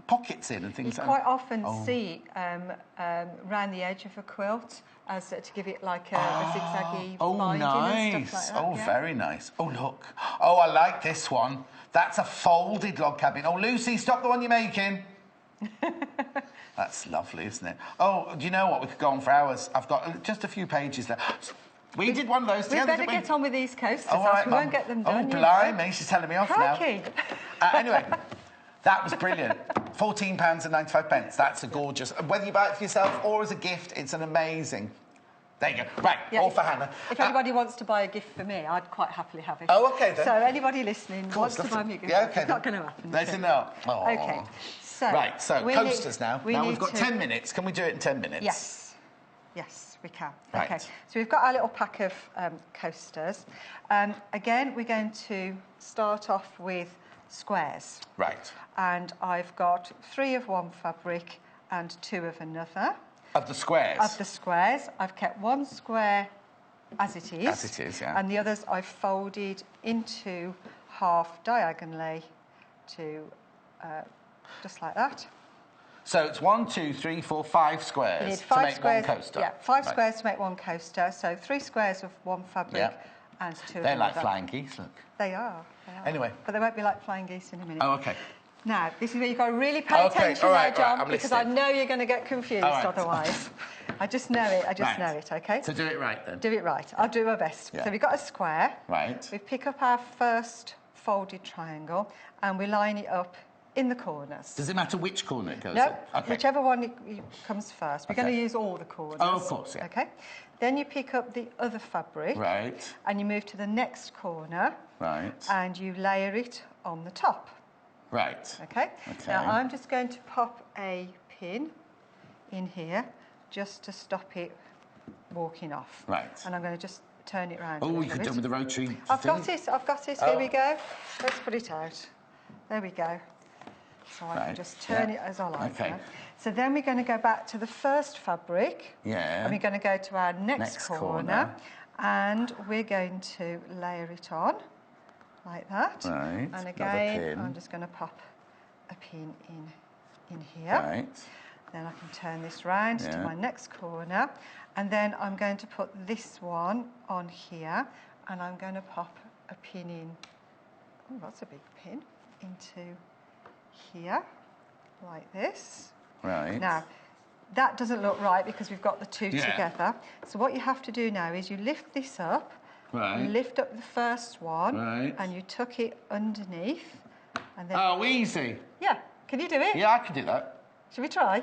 pockets in and things like that? You quite often see round the edge of a quilt as to give it, like, a zigzaggy binding and stuff like that. Oh, very nice. Oh, look. Oh, I like this one. That's a folded log cabin. Oh, Lucy, stop the one you're making. That's lovely, isn't it? Oh, do you know what? We could go on for hours. I've got just a few pages there. We did one of those together, didn't we? We better get on with these coasters, right, we won't get them done. Oh, blimey, she's telling me off Crikey. now. Anyway, that was brilliant. £14.95. That's a gorgeous... Whether you buy it for yourself or as a gift, it's an amazing... There you go. Right, all for Hannah. If anybody wants to buy a gift for me, I'd quite happily have it. Oh, OK, then. So anybody listening wants to buy me a gift, OK, it's not going to happen. There's enough. OK, so... Right, so coasters now. Now we've got 10 minutes. Can we do it in 10 minutes? Yes. Yes, we can. Right. OK, so we've got our little pack of coasters. Again, we're going to start off with squares. Right. And I've got 3 of one fabric and 2 of another. Of the squares? Of the squares. I've kept 1 square as it is. As it is, yeah. And the others I've folded into half diagonally to just like that. So it's 1, 2, 3, 4, 5 squares you need 5 to make squares, 1 coaster? Yeah, 5 squares to make 1 coaster. So 3 squares of one fabric and 2 of another. They're like flying geese, look. They are. Anyway. But they won't be like flying geese in a minute. Oh, OK. Now, this is where you've got to really pay attention now, John, because I know you're going to get confused otherwise. I just know it, know it, OK? So do it right, then. Do it right. I'll do my best. Yeah. So we've got a square. Right. We pick up our first folded triangle and we line it up in the corners. Does it matter which corner it goes in? No, Okay. whichever one comes first. We're going to use all the corners. Oh, of course, yeah. OK? Then you pick up the other fabric. Right. And you move to the next corner. Right. And you layer it on the top. Right. Okay? Now, I'm just going to pop a pin in here just to stop it walking off. Right. And I'm going to just turn it round. Oh, you could do it with the rotary I've got it. Oh. Here we go. Let's put it out. There we go. So I can just turn it as I like. Okay. Now. So then we're going to go back to the first fabric. Yeah. And we're going to go to our next corner. And we're going to layer it on. Like that. Right. And again, I'm just going to pop a pin in here. Right. Then I can turn this round to my next corner. And then I'm going to put this one on here. And I'm going to pop a pin in. Oh, that's a big pin. Into here. Like this. Right. Now, that doesn't look right because we've got the 2 together. So what you have to do now is you lift this up. Right. You lift up the first one, right. and you tuck it underneath. And then easy. Yeah, can you do it? Yeah, I can do that. Shall we try?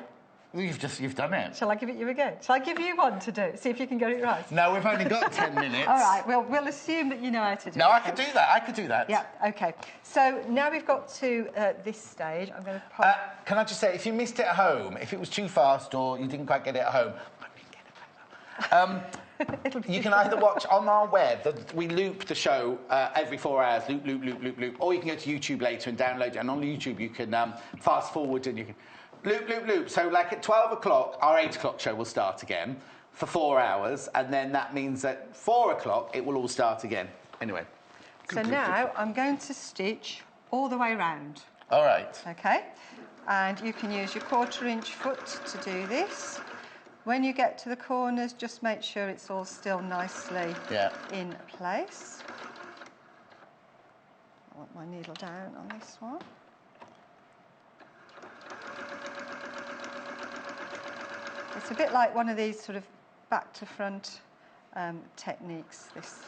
You've done it. Shall I give it you again? Shall I give you one to do? See if you can get it right. No, we've only got 10 minutes. All right, well, we'll assume that you know how to do it. No, I could do that. I could do that. Yeah, OK. So now we've got to this stage. I'm going to pop... Can I just say, if you missed it at home, if it was too fast or you didn't quite get it at home, you can either watch on our web, we loop the show every 4 hours, loop, or you can go to YouTube later and download it. And on YouTube, you can fast forward and you can loop. So, like at 12 o'clock, our 8 o'clock show will start again for 4 hours, and then that means at 4 o'clock it will all start again. Anyway. So now I'm going to stitch all the way round. All right. OK. And you can use your 1/4-inch foot to do this. When you get to the corners, just make sure it's all still nicely in place. I want my needle down on this one. It's a bit like one of these sort of back to front techniques, this.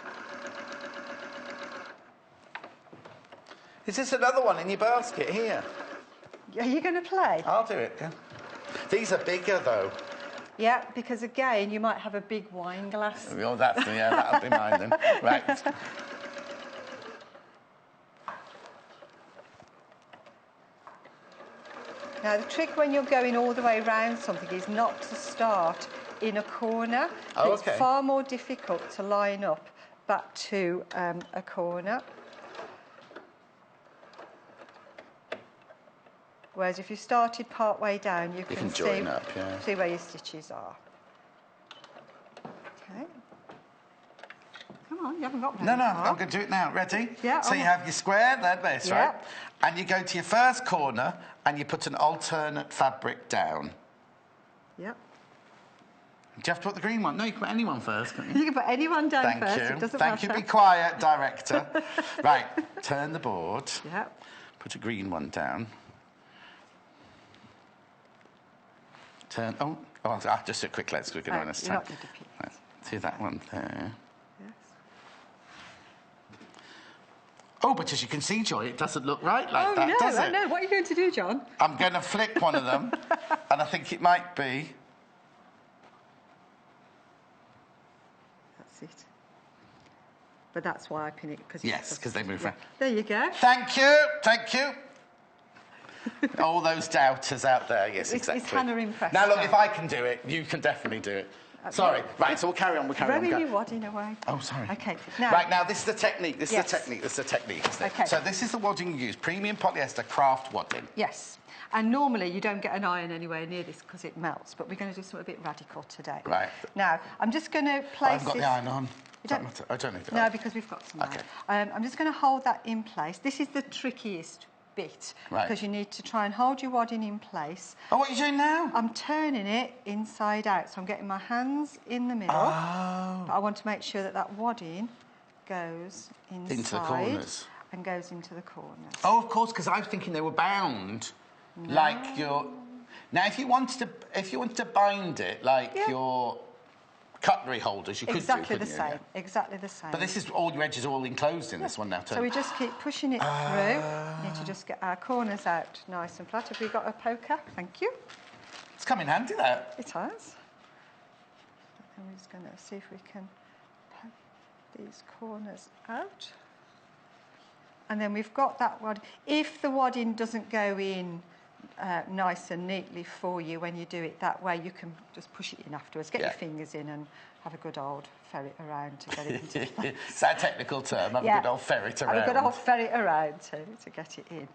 Is this another one in your basket here? Are you going to play? I'll do it, yeah. These are bigger, though. Yeah, because again, you might have a big wine glass. Oh, that'll be mine then. Right. Now, the trick when you're going all the way around something is not to start in a corner. Oh, it's far more difficult to line up back to a corner. Whereas if you started part way down, you can join up, see where your stitches are. Okay. Come on, you haven't got No, I'm going to do it now. Ready? Yeah. So you have your square, this, right? And you go to your first corner and you put an alternate fabric down. Yep. Do you have to put the green one? No, you can put anyone first, can't you? You can put anyone down first. Thank you. It doesn't Thank matter. you. Be quiet, director. Right. Turn the board. Yep. Put a green one down. Turn. Oh, just a quick. Let's quick one this time. Right, do that one there. Yes. Oh, but as you can see, Joy, it doesn't look right like that, no, does it? Oh, no, what are you going to do, John? I'm going to flip one of them, and I think it might be... That's it. But that's why I pin it, because yes, because they move around. There you go. Thank you. All those doubters out there, yes, exactly. Is Hannah impressed? Now, look, if I can do it, you can definitely do it. Sorry. Right, so we'll carry on. Rowing your wadding away. Oh, sorry. Okay. Right, now, this is the technique. This is the technique, isn't it? Okay. So this is the wadding you use, premium polyester craft wadding. Yes. And normally you don't get an iron anywhere near this because it melts, but we're going to do something a bit radical today. Right. Now, I'm just going to place I've got this... the iron on. I don't need to. No, because we've got some okay. iron. I'm just going to hold that in place. This is the trickiest bit, because you need to try and hold your wadding in place. Oh, what are you doing now? I'm turning it inside out, so I'm getting my hands in the middle. Oh. But I want to make sure that that wadding goes inside into the corners. And goes into the corners. Oh, of course, because I was thinking they were bound, like your. Now, if you wanted to bind it like your cutlery holders, you could exactly do, the same. Yeah. Exactly the same. But this is all your edges are all enclosed in this one now, too. So we just keep pushing it through. We need to just get our corners out nice and flat. Have we got a poker? Thank you. It's come in handy, that. It has. And we're just going to see if we can poke these corners out. And then we've got that wadding. If the wadding doesn't go in nice and neatly for you when you do it that way, you can just push it in afterwards. Get your fingers in and have a good old ferret around to get it into place. It's that technical term, have a good old ferret around. Have a good old ferret around to get it in.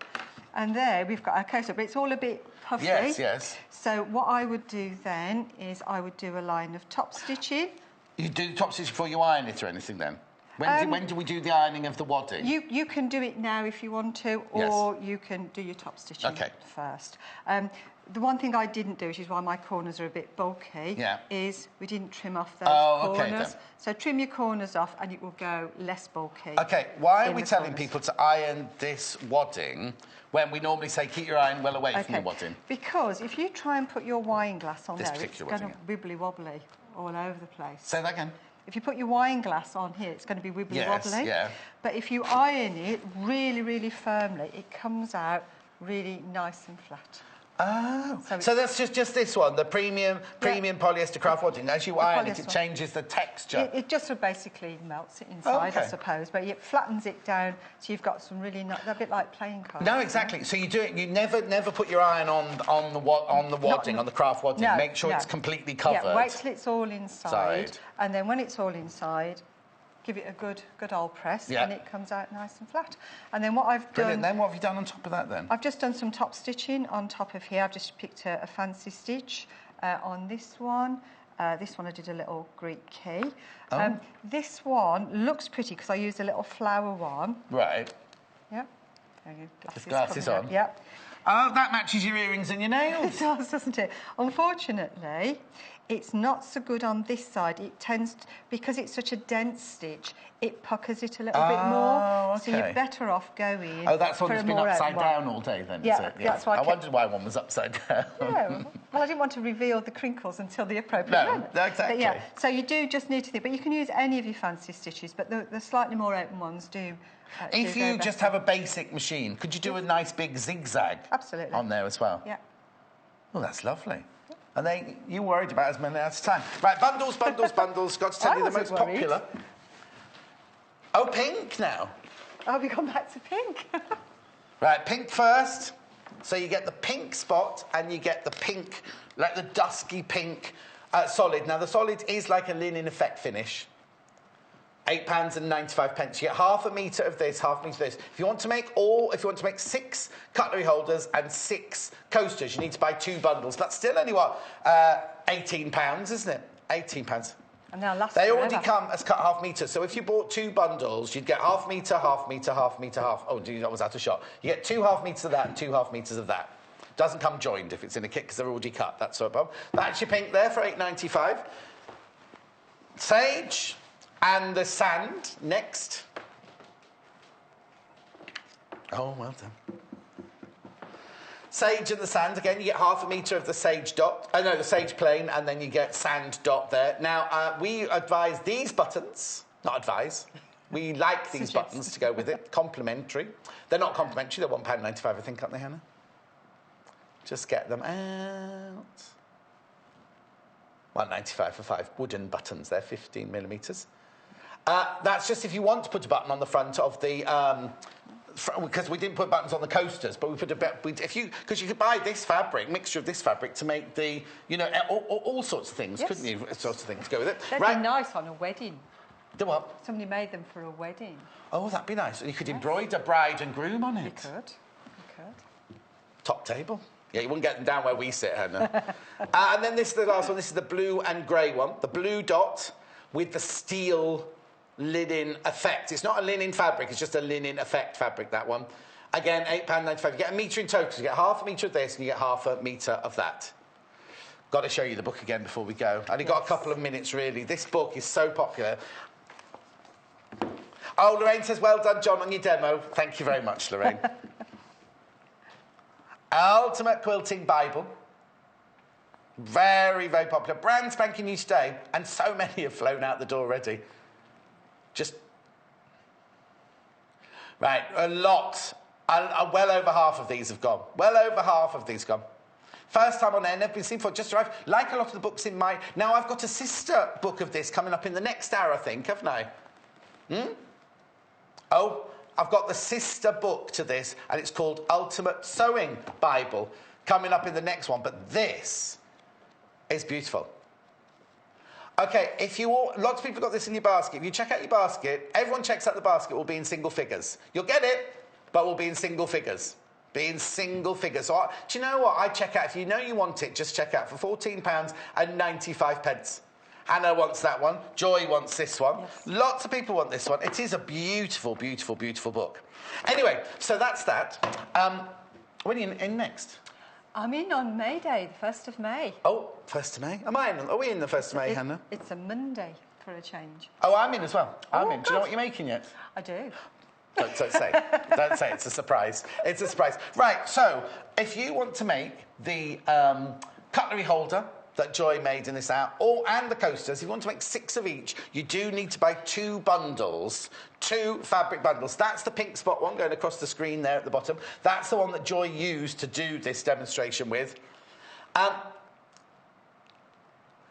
And there we've got our coaster, but it's all a bit puffy. Yes, yes. So what I would do then is I would do a line of top stitching. You do top stitching before you iron it or anything then? When do we do the ironing of the wadding? You can do it now if you want to, or you can do your top stitching first. The one thing I didn't do, which is why my corners are a bit bulky, is we didn't trim off those corners. So trim your corners off and it will go less bulky. OK, why are we telling people to iron this wadding when we normally say keep your iron well away from the wadding? Because if you try and put your wine glass on there, it's going to wibbly-wobbly all over the place. Say that again. If you put your wine glass on here, it's going to be wibbly-wobbly. Yeah. But if you iron it really, really firmly, it comes out really nice and flat. Oh, so that's just this one, the premium polyester craft wadding. As you iron it, it changes the texture. It just sort of basically melts it inside, I suppose, but it flattens it down, so you've got some really a bit like playing cards. No, exactly. So you do it. You never put your iron on the wadding, on the craft wadding. No, Make sure it's completely covered. Yeah, wait till it's all inside, and then when it's all inside, give it a good old press, and it comes out nice and flat. And then what I've done... Brilliant. Then what have you done on top of that then? I've just done some top stitching on top of here. I've just picked a fancy stitch on this one. This one I did a little Greek key. This one looks pretty because I used a little flower one. Right. Yep. Glasses on. Yep. Oh, that matches your earrings and your nails. It does, doesn't it? Unfortunately, it's not so good on this side. It tends to, because it's such a dense stitch, it puckers it a little bit more. Okay. So you're better off going. Oh, that's one that's been upside down all day then, is it? That's why I wondered why one was upside down. Yeah. Well, I didn't want to reveal the crinkles until the appropriate moment. No, exactly. But so you do just need to think, but you can use any of your fancy stitches, but the slightly more open ones do. If you just have a basic machine, could you do a nice big zigzag on there as well? Yeah. Well, that's lovely. And you worried about as many at a time. Right, bundles. Got to tell you the most popular. Oh, pink now. Oh, we've gone back to pink. Right, pink first. So you get the pink spot and you get the pink, like the dusky pink solid. Now, the solid is like a linen effect finish. £8.95. You get half a metre of this, half a metre of this. If you want to make 6 cutlery holders and 6 coasters, you need to buy 2 bundles. That's still only £18, isn't it? £18. And they'll last They forever. already come as cut half metre. So if you bought 2 bundles, you'd get half metre, half metre, half metre, half. Oh, that was out of shot. You get 2 half metres of that and 2 half metres of that. Doesn't come joined if it's in a kit because they're already cut. That's no problem. That's your pink there for £8.95. Sage. And the sand next. Oh, well done. Sage and the sand, again, you get half a metre of the sage dot. The sage plain, and then you get sand dot there. Now, we advise these buttons, not advise, we like these buttons to go with it, complimentary. They're not complimentary, they're £1.95, I think, aren't they, Hannah? Just get them out. £1.95 for 5 wooden buttons, they're 15 millimetres. That's just if you want to put a button on the front of the... because we didn't put buttons on the coasters, but we put because you could buy this fabric, mixture of this fabric, to make the, you know, all sorts of things, couldn't you? Sorts of things to go with it. That'd be nice on a wedding. The what? Somebody made them for a wedding. Oh, that'd be nice. And you could embroider bride and groom on it. You could. Top table. Yeah, you wouldn't get them down where we sit, Hannah. And then this is the last one. This is the blue and grey one. The blue dot with the steel linen effect. It's not a linen fabric, it's just a linen effect fabric, that one. Again, £8.95. You get a metre in total. You get half a metre of this and you get half a metre of that. Got to show you the book again before we go. Only got a couple of minutes, really. This book is so popular. Oh, Lorraine says, well done, John, on your demo. Thank you very much, Lorraine. Ultimate Quilting Bible. Very, very popular. Brand spanking new today. And so many have flown out the door already. Just... Right, a lot. Well over half of these have gone. Well over half of these gone. First time on air, never been seen before, just arrived. Like a lot of the books in my... Now, I've got a sister book of this coming up in the next hour, I think, haven't I? Oh, I've got the sister book to this, and it's called Ultimate Sewing Bible, coming up in the next one. But this is beautiful. OK, if you all... Lots of people got this in your basket. If you check out your basket, everyone checks out the basket will be in single figures. You'll get it, but will be in single figures. Be in single figures. So, do you know what? I check out. If you know you want it, just check out for £14.95. Hannah wants that one. Joy wants this one. Yes. Lots of people want this one. It is a beautiful, beautiful, beautiful book. Anyway, so that's that. When are you in next? I'm in on May Day, the 1st of May. Oh, 1st of May? Am I in? Are we in the 1st of May, Hannah? It's a Monday, for a change. Oh, I'm in as well. I'm in. Do you know what you're making yet? I do. Don't say. Don't say. It's a surprise. It's a surprise. Right, so if you want to make the cutlery holder that Joy made in this out, and the coasters, if you want to make 6 of each, you do need to buy 2 bundles, 2 fabric bundles. That's the pink spot one going across the screen there at the bottom. That's the one that Joy used to do this demonstration with.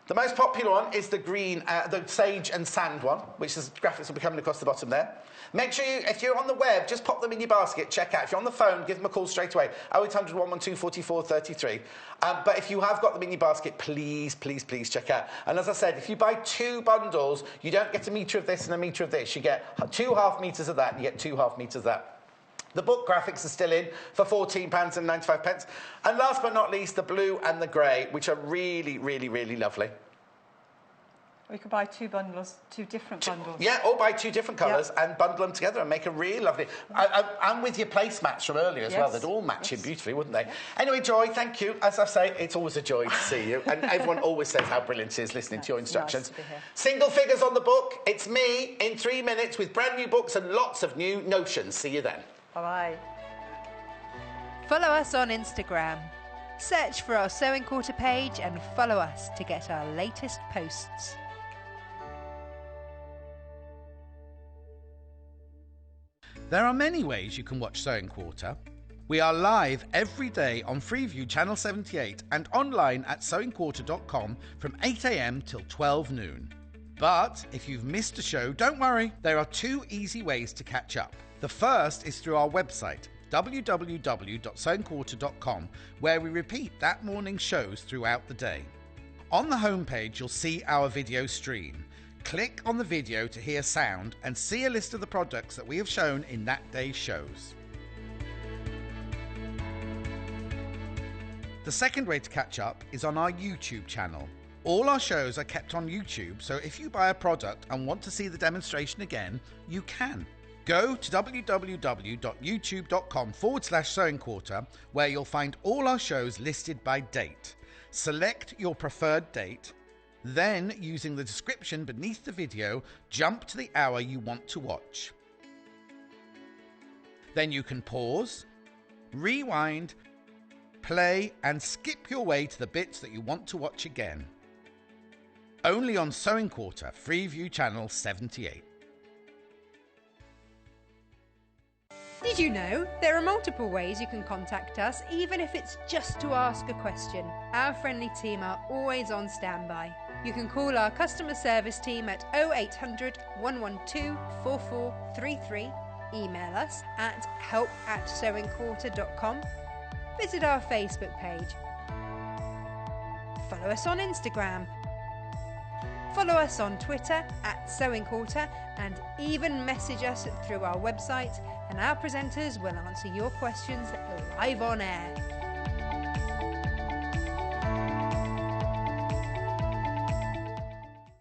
The most popular one is the green, the sage and sand one, which is graphics will be coming across the bottom there. Make sure you, if you're on the web, just pop them in your basket, check out. If you're on the phone, give them a call straight away, 0800 112 44 33. But if you have got them in your basket, please, please, please check out. And as I said, if you buy 2 bundles, you don't get a metre of this and a metre of this. You get 2 half metres of that and you get 2 half metres of that. The book graphics are still in for £14.95. And last but not least, the blue and the grey, which are really, really, really lovely. We could buy 2 bundles, 2 different bundles. Yeah, or buy 2 different colours and bundle them together and make a really lovely... And with your placemats from earlier as well, they'd all match in beautifully, wouldn't they? Anyway, Joy, thank you. As I say, it's always a joy to see you. And everyone always says how brilliant it is listening to your instructions. Nice to be here. Single figures on the book. It's me in 3 minutes with brand new books and lots of new notions. See you then. Bye-bye. Follow us on Instagram. Search for our Sewing Quarter page and follow us to get our latest posts. There are many ways you can watch Sewing Quarter. We are live every day on Freeview Channel 78 and online at sewingquarter.com from 8 a.m. till 12 noon. But if you've missed a show, don't worry. There are 2 easy ways to catch up. The first is through our website, www.sewingquarter.com, where we repeat that morning's shows throughout the day. On the homepage, you'll see our video stream. Click on the video to hear sound and see a list of the products that we have shown in that day's shows. The second way to catch up is on our YouTube channel. All our shows are kept on YouTube, so if you buy a product and want to see the demonstration again, you can. Go to www.youtube.com/Sewing Quarter, where you'll find all our shows listed by date. Select your preferred date. Then, using the description beneath the video, jump to the hour you want to watch. Then you can pause, rewind, play, and skip your way to the bits that you want to watch again. Only on Sewing Quarter, Freeview Channel 78. Did you know there are multiple ways you can contact us, even if it's just to ask a question? Our friendly team are always on standby. You can call our customer service team at 0800 112 4433, email us at help@sewingquarter.com, visit our Facebook page, follow us on Instagram, follow us on Twitter at Sewing Quarter, and even message us through our website, and our presenters will answer your questions live on air.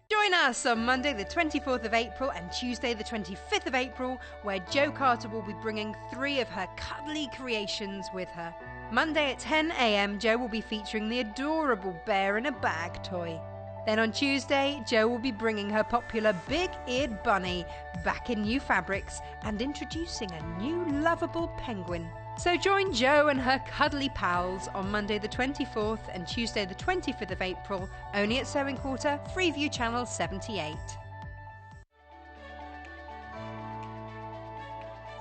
Join us on Monday the 24th of April and Tuesday the 25th of April, where Jo Carter will be bringing 3 of her cuddly creations with her. Monday at 10 a.m, Jo will be featuring the adorable bear in a bag toy. Then on Tuesday, Jo will be bringing her popular big-eared bunny back in new fabrics and introducing a new lovable penguin. So join Jo and her cuddly pals on Monday the 24th and Tuesday the 25th of April, only at Sewing Quarter, Freeview Channel 78.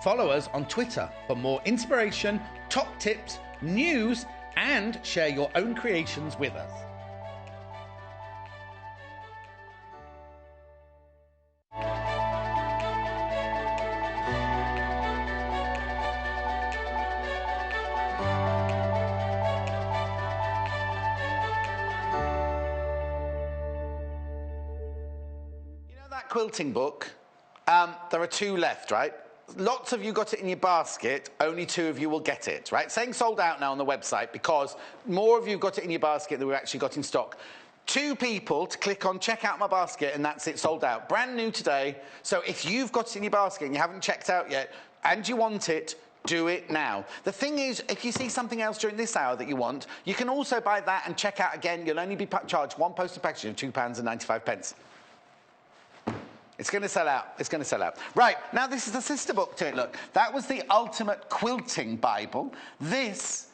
Follow us on Twitter for more inspiration, top tips, news, and share your own creations with us. Quilting book, there are 2 left, right? Lots of you got it in your basket, only 2 of you will get it, right? Saying sold out now on the website because more of you got it in your basket than we actually got in stock. 2 people to click on check out my basket and that's it, sold out. Brand new today. So if you've got it in your basket and you haven't checked out yet and you want it, do it now. The thing is, if you see something else during this hour that you want, you can also buy that and check out again. You'll only be charged 1 postage packaging of £2.95. It's going to sell out. It's going to sell out. Right, now this is the sister book to it, look. That was the Ultimate Quilting Bible. This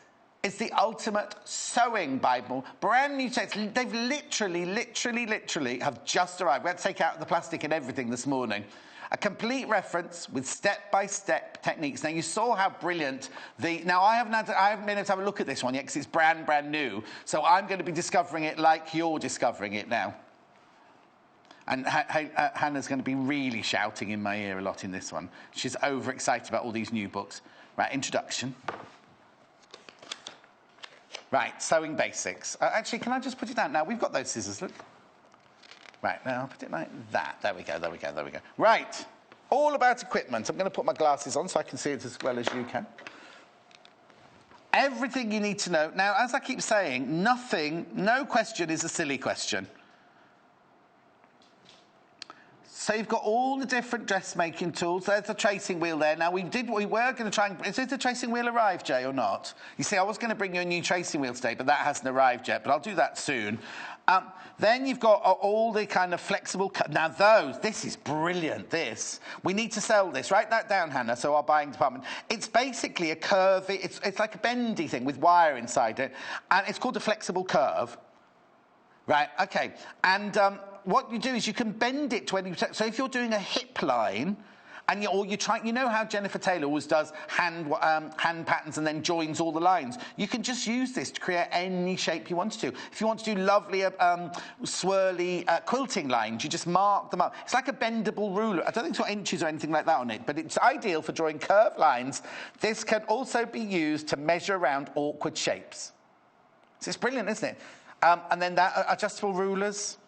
is the Ultimate Sewing Bible. Brand new text. They've literally have just arrived. We had to take out the plastic and everything this morning. A complete reference with step-by-step techniques. Now, you saw how brilliant the... Now, I haven't been able to have a look at this one yet because it's brand new. So I'm going to be discovering it like you're discovering it now. And Hannah's going to be really shouting in my ear a lot in this one. She's overexcited about all these new books. Right, introduction. Right, sewing basics. Actually, can I just put it down? Now, we've got those scissors, look. Right, now I'll put it like that. There we go. Right, all about equipment. I'm going to put my glasses on so I can see it as well as you can. Everything you need to know. Now, as I keep saying, no question is a silly question. So you've got all the different dressmaking tools. There's the tracing wheel there. Now, we were going to try and... Is the tracing wheel arrived, Jay, or not? You see, I was going to bring you a new tracing wheel today, but that hasn't arrived yet, but I'll do that soon. Then you've got all the kind of flexible... Now, this is brilliant, this. We need to sell this. Write that down, Hannah, so our buying department... It's basically a curvy... It's like a bendy thing with wire inside it, and it's called a flexible curve. Right, OK. And... what you do is you can bend it to any... So if you're doing a hip line, and you know how Jennifer Taylor always does hand patterns and then joins all the lines? You can just use this to create any shape you want to. If you want to do lovely, swirly quilting lines, you just mark them up. It's like a bendable ruler. I don't think it's got inches or anything like that on it, but it's ideal for drawing curved lines. This can also be used to measure around awkward shapes. So it's brilliant, isn't it? And then that adjustable rulers...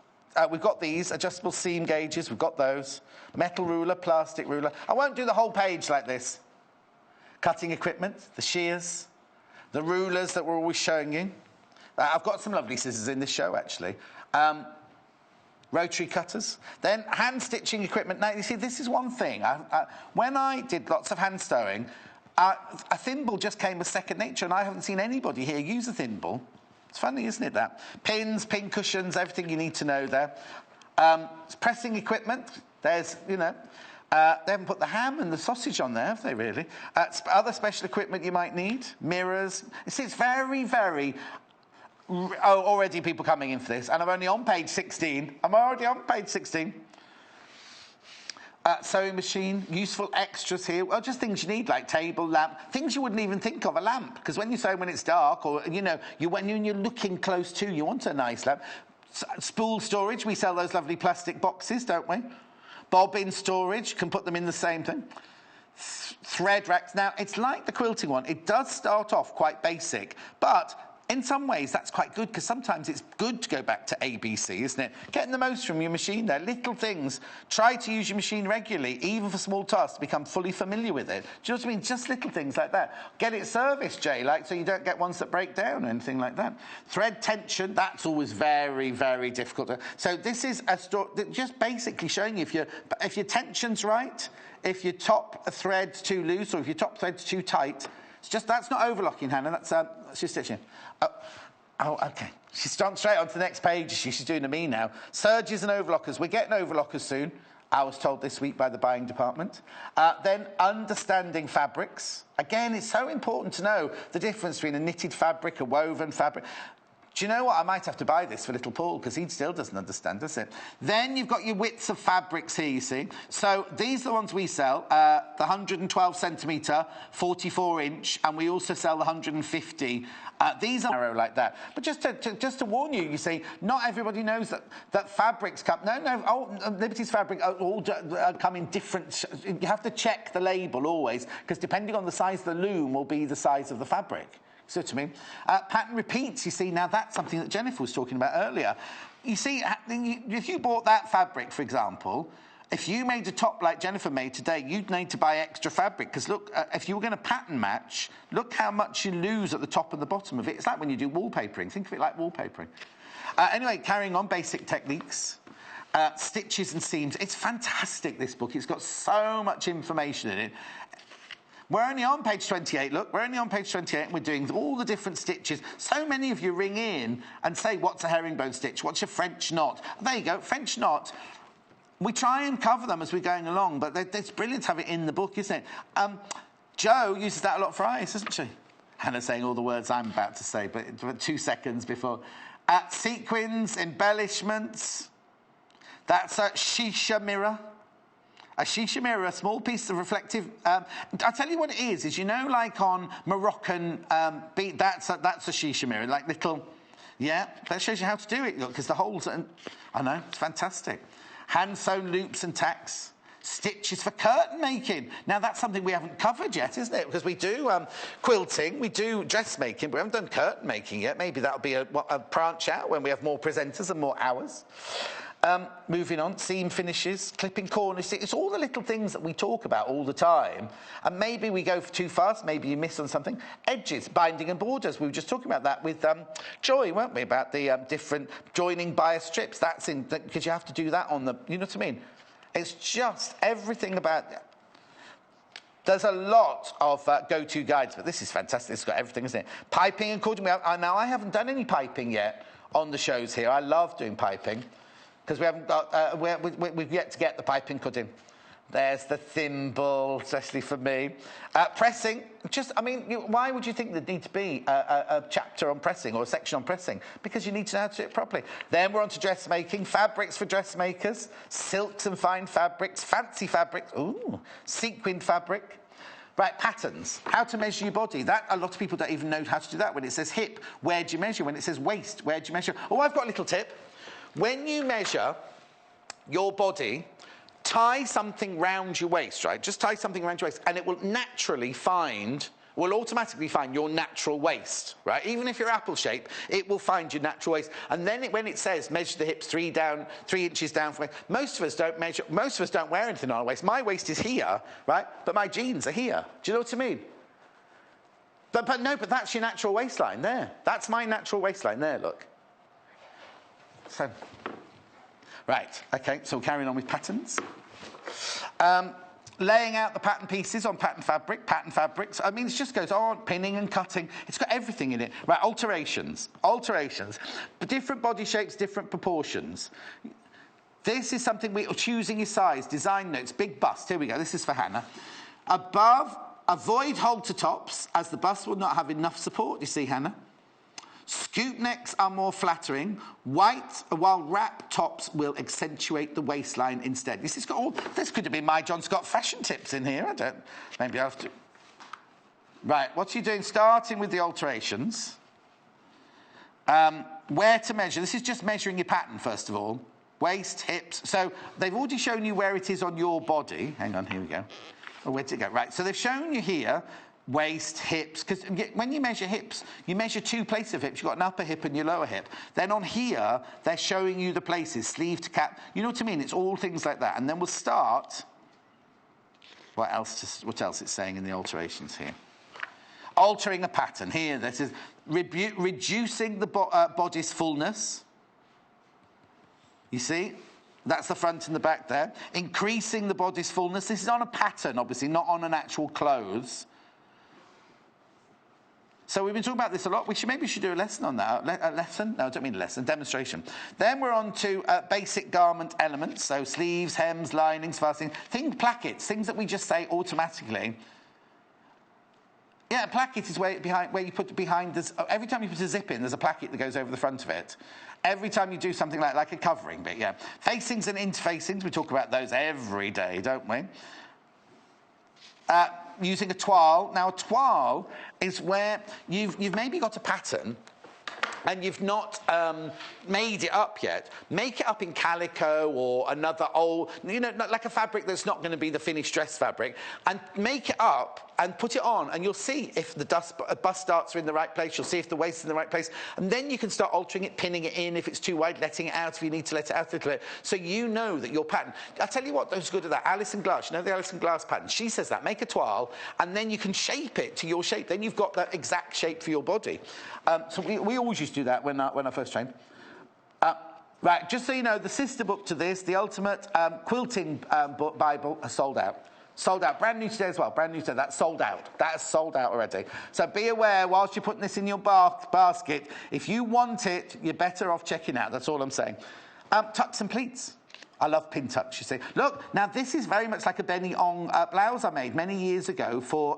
we've got these, adjustable seam gauges, we've got those. Metal ruler, plastic ruler. I won't do the whole page like this. Cutting equipment, the shears, the rulers that we're always showing you. I've got some lovely scissors in this show, actually. Rotary cutters. Then hand stitching equipment. Now, you see, this is one thing. When I did lots of hand sewing, a thimble just came as second nature, and I haven't seen anybody here use a thimble. It's funny, isn't it, that? Pins, pin cushions, everything you need to know there. Pressing equipment. There's, they haven't put the ham and the sausage on there, have they, really? Other special equipment you might need. Mirrors. You see, it's very, very... Oh, already people coming in for this. And I'm only on page 16. I'm already on page 16. Sewing machine, useful extras here. Well, just things you need, like table, lamp, things you wouldn't even think of, a lamp. Because when you sew when it's dark, or, when you're looking close to, you want a nice lamp. Spool storage, we sell those lovely plastic boxes, don't we? Bobbin storage, can put them in the same thing. Thread racks. Now, it's like the quilting one. It does start off quite basic, but in some ways that's quite good because sometimes it's good to go back to ABC, isn't it? Getting the most from your machine there. Little things. Try to use your machine regularly, even for small tasks, to become fully familiar with it. Do you know what I mean? Just little things like that. Get it serviced, Jay, like so you don't get ones that break down or anything like that. Thread tension, that's always very, very difficult. So this is a just basically showing you if your tension's right, if your top thread's too loose or if your top thread's too tight. It's just, that's not overlocking, Hannah, that's just stitching. Oh, okay. She's gone straight on to the next page. She's doing to me now. Serges and overlockers. We're getting overlockers soon, I was told this week by the buying department. Then understanding fabrics. Again, it's so important to know the difference between a knitted fabric, a woven fabric. Do you know what? I might have to buy this for little Paul because he still doesn't understand, does it? Then you've got your widths of fabrics here, you see. So these are the ones we sell, the 112 centimetre, 44 inch, and we also sell the 150. These are narrow like that. But just to warn you, you see, not everybody knows that fabrics come... No, Liberty's fabric all come in different... You have to check the label always, because depending on the size of the loom will be the size of the fabric. So to me, pattern repeats, you see, now that's something that Jennifer was talking about earlier. You see, if you bought that fabric, for example, if you made a top like Jennifer made today, you'd need to buy extra fabric, because look, if you were going to pattern match, look how much you lose at the top and the bottom of it. It's like when you do wallpapering. Think of it like wallpapering. Anyway, carrying on, basic techniques. Stitches and seams. It's fantastic, this book. It's got so much information in it. We're only on page 28, look. We're only on page 28 and we're doing all the different stitches. So many of you ring in and say, what's a herringbone stitch? What's your French knot? There you go, French knot. We try and cover them as we're going along, but it's brilliant to have it in the book, isn't it? Jo uses that a lot for eyes, doesn't she? Hannah's saying all the words I'm about to say, but 2 seconds before. Sequins, embellishments. That's a shisha mirror. A shisha mirror, a small piece of reflective... I'll tell you what it is, you know, like on Moroccan bead, that's a shisha mirror, like little... Yeah, that shows you how to do it, look, because the holes... I know, it's fantastic. Hand-sewn loops and tacks. Stitches for curtain making. Now, that's something we haven't covered yet, isn't it? Because we do quilting, we do dressmaking, but we haven't done curtain making yet. Maybe that'll be a branch out when we have more presenters and more hours. Moving on, seam finishes, clipping corners. It's all the little things that we talk about all the time. And maybe we go too fast, maybe you miss on something. Edges, binding and borders. We were just talking about that with Joy, weren't we? About the different joining bias strips. That's in, because you have to do that on the, you know what I mean? It's just everything about... There's a lot of go-to guides, but this is fantastic. It's got everything, isn't it? Piping and cording. Now, I haven't done any piping yet on the shows here. I love doing piping. Because we haven't got, we've yet to get the piping cut in. There's the thimble, especially for me. Pressing, why would you think there'd need to be a chapter on pressing or a section on pressing? Because you need to know how to do it properly. Then we're on to dressmaking, fabrics for dressmakers, silks and fine fabrics, fancy fabrics, ooh, sequined fabric. Right, patterns, how to measure your body. That, a lot of people don't even know how to do that. When it says hip, where do you measure? When it says waist, where do you measure? Oh, I've got a little tip. When you measure your body, tie something round your waist, right? Just tie something around your waist, and it will automatically find your natural waist, right? Even if you're apple shape, it will find your natural waist. And then when it says measure the hips 3 inches down from waist, most of us don't wear anything on our waist. My waist is here, right? But my jeans are here. Do you know what I mean? But that's your natural waistline there. That's my natural waistline there, look. So, right, okay, so carrying on with patterns. Laying out the pattern pieces on pattern fabrics. I mean, it just goes on, pinning and cutting. It's got everything in it. Right, alterations. Different body shapes, different proportions. This is something choosing your size, design notes, big bust. Here we go, this is for Hannah. Above, avoid halter tops, as the bust will not have enough support, you see, Hannah. Scoop necks are more flattering, while wrap tops will accentuate the waistline instead. This could have been my John Scott fashion tips in here. Maybe I have to. Right, what are you doing? Starting with the alterations. Where to measure. This is just measuring your pattern, first of all. Waist, hips. So they've already shown you where it is on your body. Hang on, here we go. Oh, where'd it go? Right, so they've shown you here, waist, hips, because when you measure hips, you measure two places of hips. You've got an upper hip and your lower hip. Then on here, they're showing you the places, sleeve to cap. You know what I mean? It's all things like that. And then we'll start. What else it's saying in the alterations here? Altering a pattern. Here, this is reducing the body's fullness. You see? That's the front and the back there. Increasing the body's fullness. This is on a pattern, obviously, not on an actual clothes. So we've been talking about this a lot. Maybe we should do a lesson on that. A lesson? No, I don't mean a lesson. Demonstration. Then we're on to basic garment elements. So sleeves, hems, linings, fastening. Plackets, things that we just say automatically. Yeah, a placket is where you put behind this. Every time you put a zip in, there's a placket that goes over the front of it. Every time you do something like a covering bit, yeah. Facings and interfacings, we talk about those every day, don't we? Using a toile. Now, a toile is where you've maybe got a pattern and you've not made it up yet. Make it up in calico or another old, like a fabric that's not going to be the finished dress fabric, and make it up and put it on, and you'll see if the bust darts are in the right place. You'll see if the waist is in the right place, and then you can start altering it, pinning it in. If it's too wide, letting it out if you need to let it out a little bit, so you know that your pattern. I'll tell you what, those good at that. Alison Glass, the Alison Glass pattern. She says that. Make a toile, and then you can shape it to your shape. Then you've got that exact shape for your body. So we always used to do that when I first trained. Right, just so you know, the sister book to this, the Ultimate Quilting Bible, are sold out. Sold out. Brand new today as well. Brand new today. That's sold out. That is sold out already. So be aware, whilst you're putting this in your basket, if you want it, you're better off checking out. That's all I'm saying. Tucks and pleats. I love pin tucks, you see. Look, now this is very much like a Benny Ong blouse I made many years ago for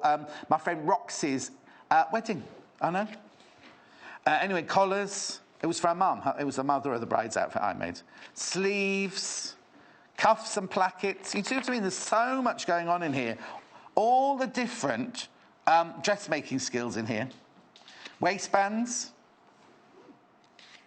my friend Roxy's wedding. I know. Anyway, collars. It was for her mum. It was the mother of the bride's outfit I made. Sleeves. Cuffs and plackets. You see what I mean? There's so much going on in here. All the different dressmaking skills in here. Waistbands.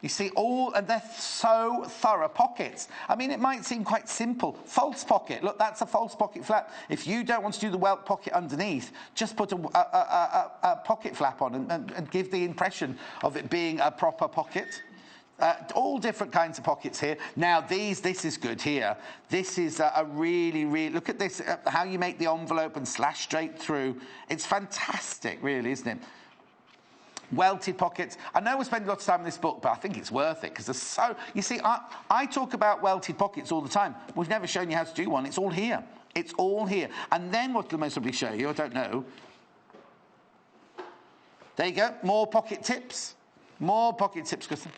You see and they're so thorough. Pockets. I mean, it might seem quite simple. False pocket. Look, that's a false pocket flap. If you don't want to do the welt pocket underneath, just put a pocket flap on and give the impression of it being a proper pocket. All different kinds of pockets here. Now, this is good here. This is a really, look at this, how you make the envelope and slash straight through. It's fantastic, really, isn't it? Welted pockets. I know we spend a lot of time in this book, but I think it's worth it because there's so... You see, I talk about welted pockets all the time. We've never shown you how to do one. It's all here. It's all here. And then what will most probably show you, I don't know. There you go. More pocket tips. More pocket tips, Kristen.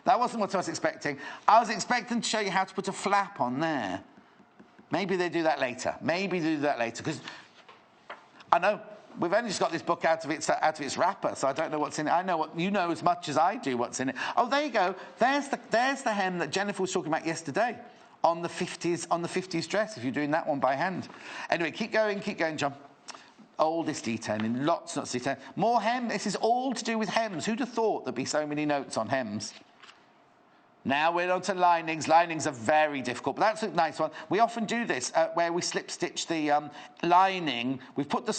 That wasn't what I was expecting. I was expecting to show you how to put a flap on there. Maybe they do that later. Because I know we've only just got this book out of its wrapper, so I don't know what's in it. I know what you know as much as I do what's in it. Oh, there you go. There's the hem that Jennifer was talking about yesterday on the 50s dress. If you're doing that one by hand. Anyway, keep going, John. All this detailing, lots of detail. More hem. This is all to do with hems. Who'd have thought there'd be so many notes on hems? Now we're on to linings. Linings are very difficult, but that's a nice one. We often do this where we slip stitch the lining. We've put the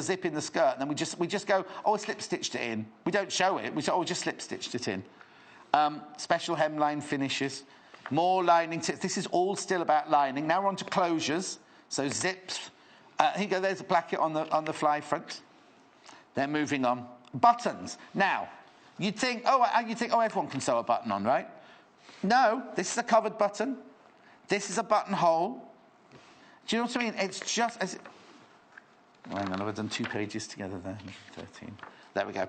zip in the skirt, and then we just go, oh, I slip stitched it in. We don't show it. We say, oh, just slip stitched it in. Special hemline finishes. More lining tips. This is all still about lining. Now we're on to closures. So zips. Here you go. There's a placket on the fly front. Then moving on. Buttons. Now you'd think, oh, everyone can sew a button on, right? No, this is a covered button. This is a buttonhole. Do you know what I mean? It's just... hang on, I've done 2 pages together there. 13. There we go.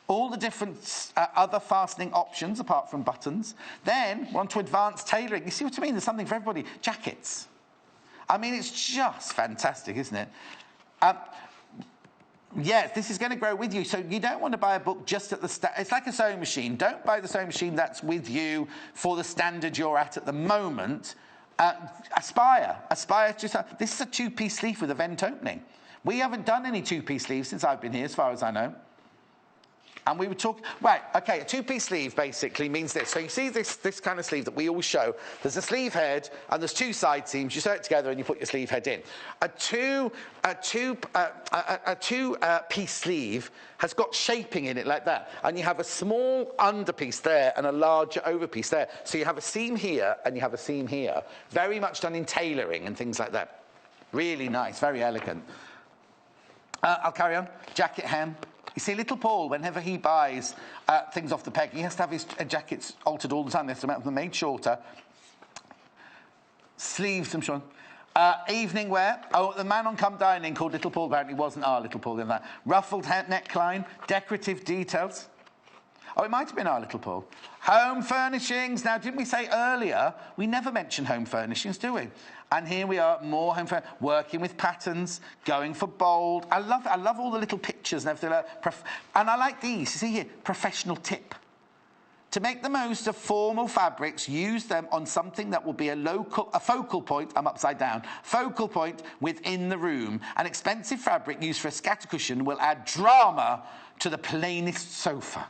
All the different other fastening options apart from buttons. Then we're on to advanced tailoring. You see what I mean? There's something for everybody. Jackets. I mean, it's just fantastic, isn't it? Yes, this is going to grow with you. So you don't want to buy a book just at the it's like a sewing machine. Don't buy the sewing machine that's with you for the standard you're at the moment. Aspire. This is a 2-piece sleeve with a vent opening. We haven't done any 2-piece sleeves since I've been here, as far as I know. And we were talking, right, okay, a two-piece sleeve basically means this. So you see this kind of sleeve that we always show. There's a sleeve head and there's two side seams. You sew it together and you put your sleeve head in. A two-piece sleeve has got shaping in it like that. And you have a small underpiece there and a larger overpiece there. So you have a seam here and you have a seam here. Very much done in tailoring and things like that. Really nice, very elegant. I'll carry on. Jacket hem. You see, little Paul, whenever he buys things off the peg, he has to have his jackets altered all the time. They have to have them made shorter. Sleeves, I'm sure. Evening wear. Oh, the man on Come Dining called Little Paul apparently wasn't our Little Paul in that. Ruffled neckline, decorative details. Oh, it might have been our Little Paul. Home furnishings. Now, didn't we say earlier, we never mention home furnishings, do we? And here we are, more home furnishings, working with patterns, going for bold. I love all the little pictures and everything. And I like these. You see here, professional tip. To make the most of formal fabrics, use them on something that will be a focal point, I'm upside down, focal point within the room. An expensive fabric used for a scatter cushion will add drama to the plainest sofa.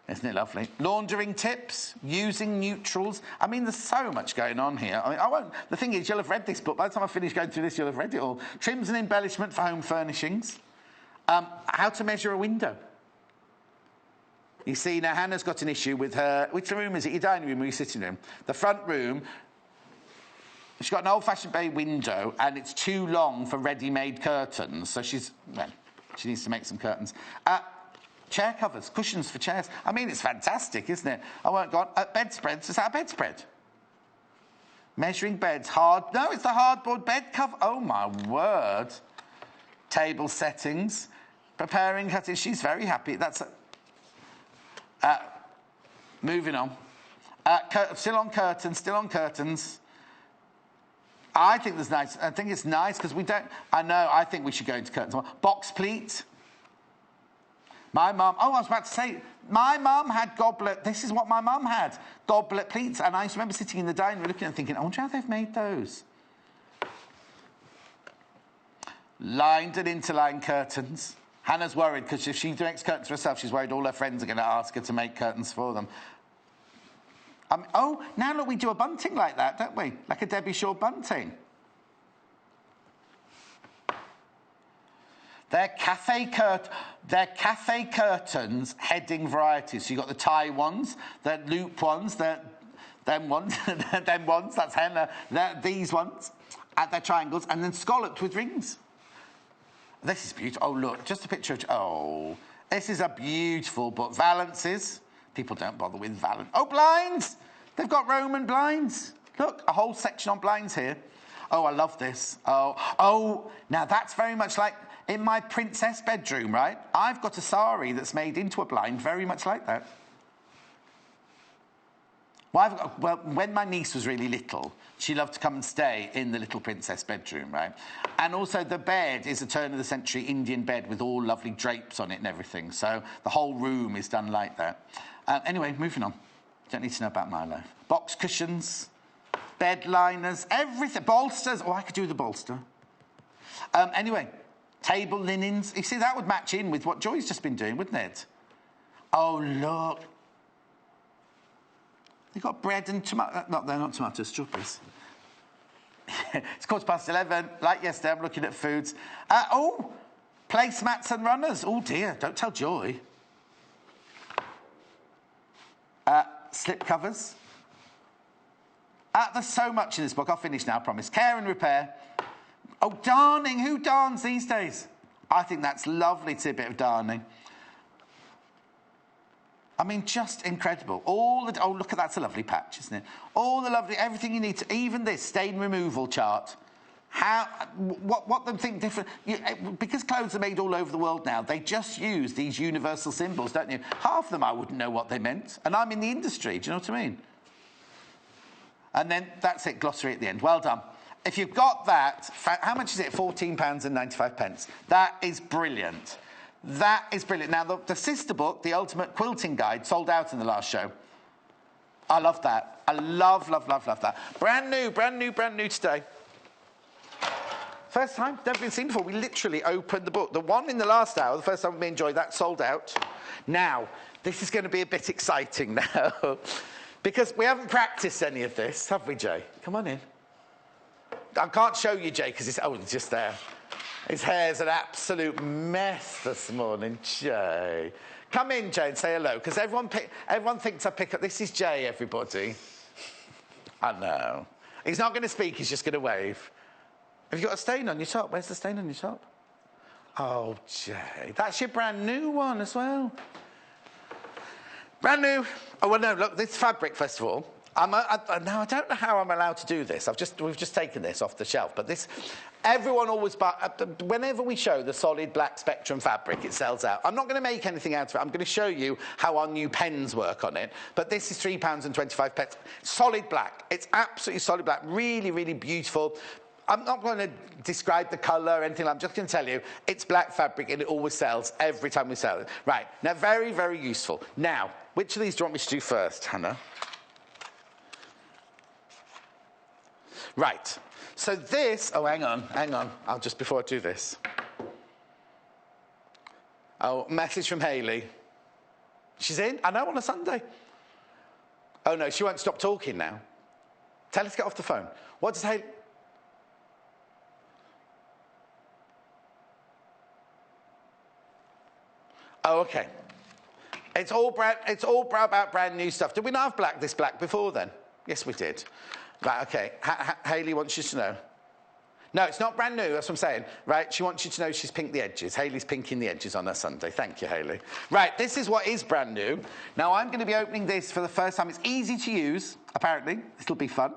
Isn't it lovely? Laundering tips, using neutrals. I mean, there's so much going on here. I mean, the thing is, you'll have read this book. By the time I finish going through this, you'll have read it all. Trims and embellishment for home furnishings. How to measure a window. You see, now Hannah's got an issue with her... Which room is it? Your dining room or your sitting room? The front room. She's got an old-fashioned bay window, and it's too long for ready-made curtains. So she needs to make some curtains. Chair covers, cushions for chairs. I mean, it's fantastic, isn't it? I won't go on. Bedspreads. Is that a bedspread? Measuring beds. No, it's the hardboard bed cover. Oh, my word. Table settings. Preparing cutting. She's very happy. That's... moving on. Still on curtains. I think it's nice because we don't... I think we should go into curtains. Box pleat. My mum, I was about to say, my mum had goblet, this is what my mum had, goblet pleats. And I used to remember sitting in the dining room looking and thinking, I wonder how they've made those. Lined and interlined curtains. Hannah's worried because if she makes curtains for herself, she's worried all her friends are going to ask her to make curtains for them. Now look, we do a bunting like that, don't we? Like a Debbie Shaw bunting. They're cafe curtains, heading varieties. So you've got the tie ones, the loop ones, them ones, that's henna, these ones, and they're triangles, and then scalloped with rings. This is beautiful. Oh, look, just a picture of... this is a beautiful book. Valances. People don't bother with valance. Oh, blinds! They've got Roman blinds. Look, a whole section on blinds here. Oh, I love this. Oh, now that's very much like... In my princess bedroom, right? I've got a sari that's made into a blind, very much like that. Well, when my niece was really little, she loved to come and stay in the little princess bedroom, right? And also the bed is a turn-of-the-century Indian bed with all lovely drapes on it and everything. So the whole room is done like that. Anyway, moving on. Don't need to know about my life. Box cushions, bed liners, everything. Bolsters. Oh, I could do the bolster. Anyway... Table linens. You see, that would match in with what Joy's just been doing, wouldn't it? Oh, look. They've got bread and tomato... No, they're not tomatoes, strawberries. It's 11:15. Like yesterday, I'm looking at foods. Placemats and runners. Oh, dear. Don't tell Joy. Slip covers. There's so much in this book. I'll finish now, I promise. Care and repair. Oh, darning. Who darns these days? I think that's lovely to see a bit of darning. I mean, just incredible. Oh, look at that's a lovely patch, isn't it? All the lovely, everything you need to, even this stain removal chart. What them think different? Because clothes are made all over the world now, they just use these universal symbols, don't you? Half of them I wouldn't know what they meant. And I'm in the industry, do you know what I mean? And then that's it, glossary at the end. Well done. If you've got that, how much is it? £14.95. That is brilliant. That is brilliant. Now, the sister book, The Ultimate Quilting Guide, sold out in the last show. I love that. I love that. Brand new today. First time, never been seen before. We literally opened the book. The one in the last hour, the first time we enjoyed that, sold out. Now, this is going to be a bit exciting now. Because we haven't practiced any of this, have we, Jay? Come on in. I can't show you, Jay, because it's just there. His hair's an absolute mess this morning, Jay. Come in, Jay, and say hello, because everyone thinks I pick up. This is Jay, everybody. I know. He's not going to speak, he's just going to wave. Have you got a stain on your top? Where's the stain on your top? Oh, Jay. That's your brand new one as well. Brand new. Oh, well, no, look, this fabric, first of all. Now, I don't know how I'm allowed to do this. We've just taken this off the shelf. But this, everyone always buys, whenever we show the solid black spectrum fabric, it sells out. I'm not going to make anything out of it. I'm going to show you how our new pens work on it. But this is £3.25. Solid black. It's absolutely solid black. Really, really beautiful. I'm not going to describe the colour or anything. I'm just going to tell you, it's black fabric and it always sells every time we sell it. Right, now very, very useful. Now, which of these do you want me to do first, Hannah? Right, so this, oh, hang on. Before I do this. Oh, message from Hayley. She's in? I know, on a Sunday. Oh, no, she won't stop talking now. Tell her to get off the phone. What does Hayley... Oh, okay. It's all about brand new stuff. Did we not have this black before then? Yes, we did. Right, okay. Hayley wants you to know. No, it's not brand new, that's what I'm saying. Right, she wants you to know she's pinked the edges. Hayley's pinking the edges on her Sunday. Thank you, Hayley. Right, this is what is brand new. Now, I'm going to be opening this for the first time. It's easy to use, apparently. It'll be fun.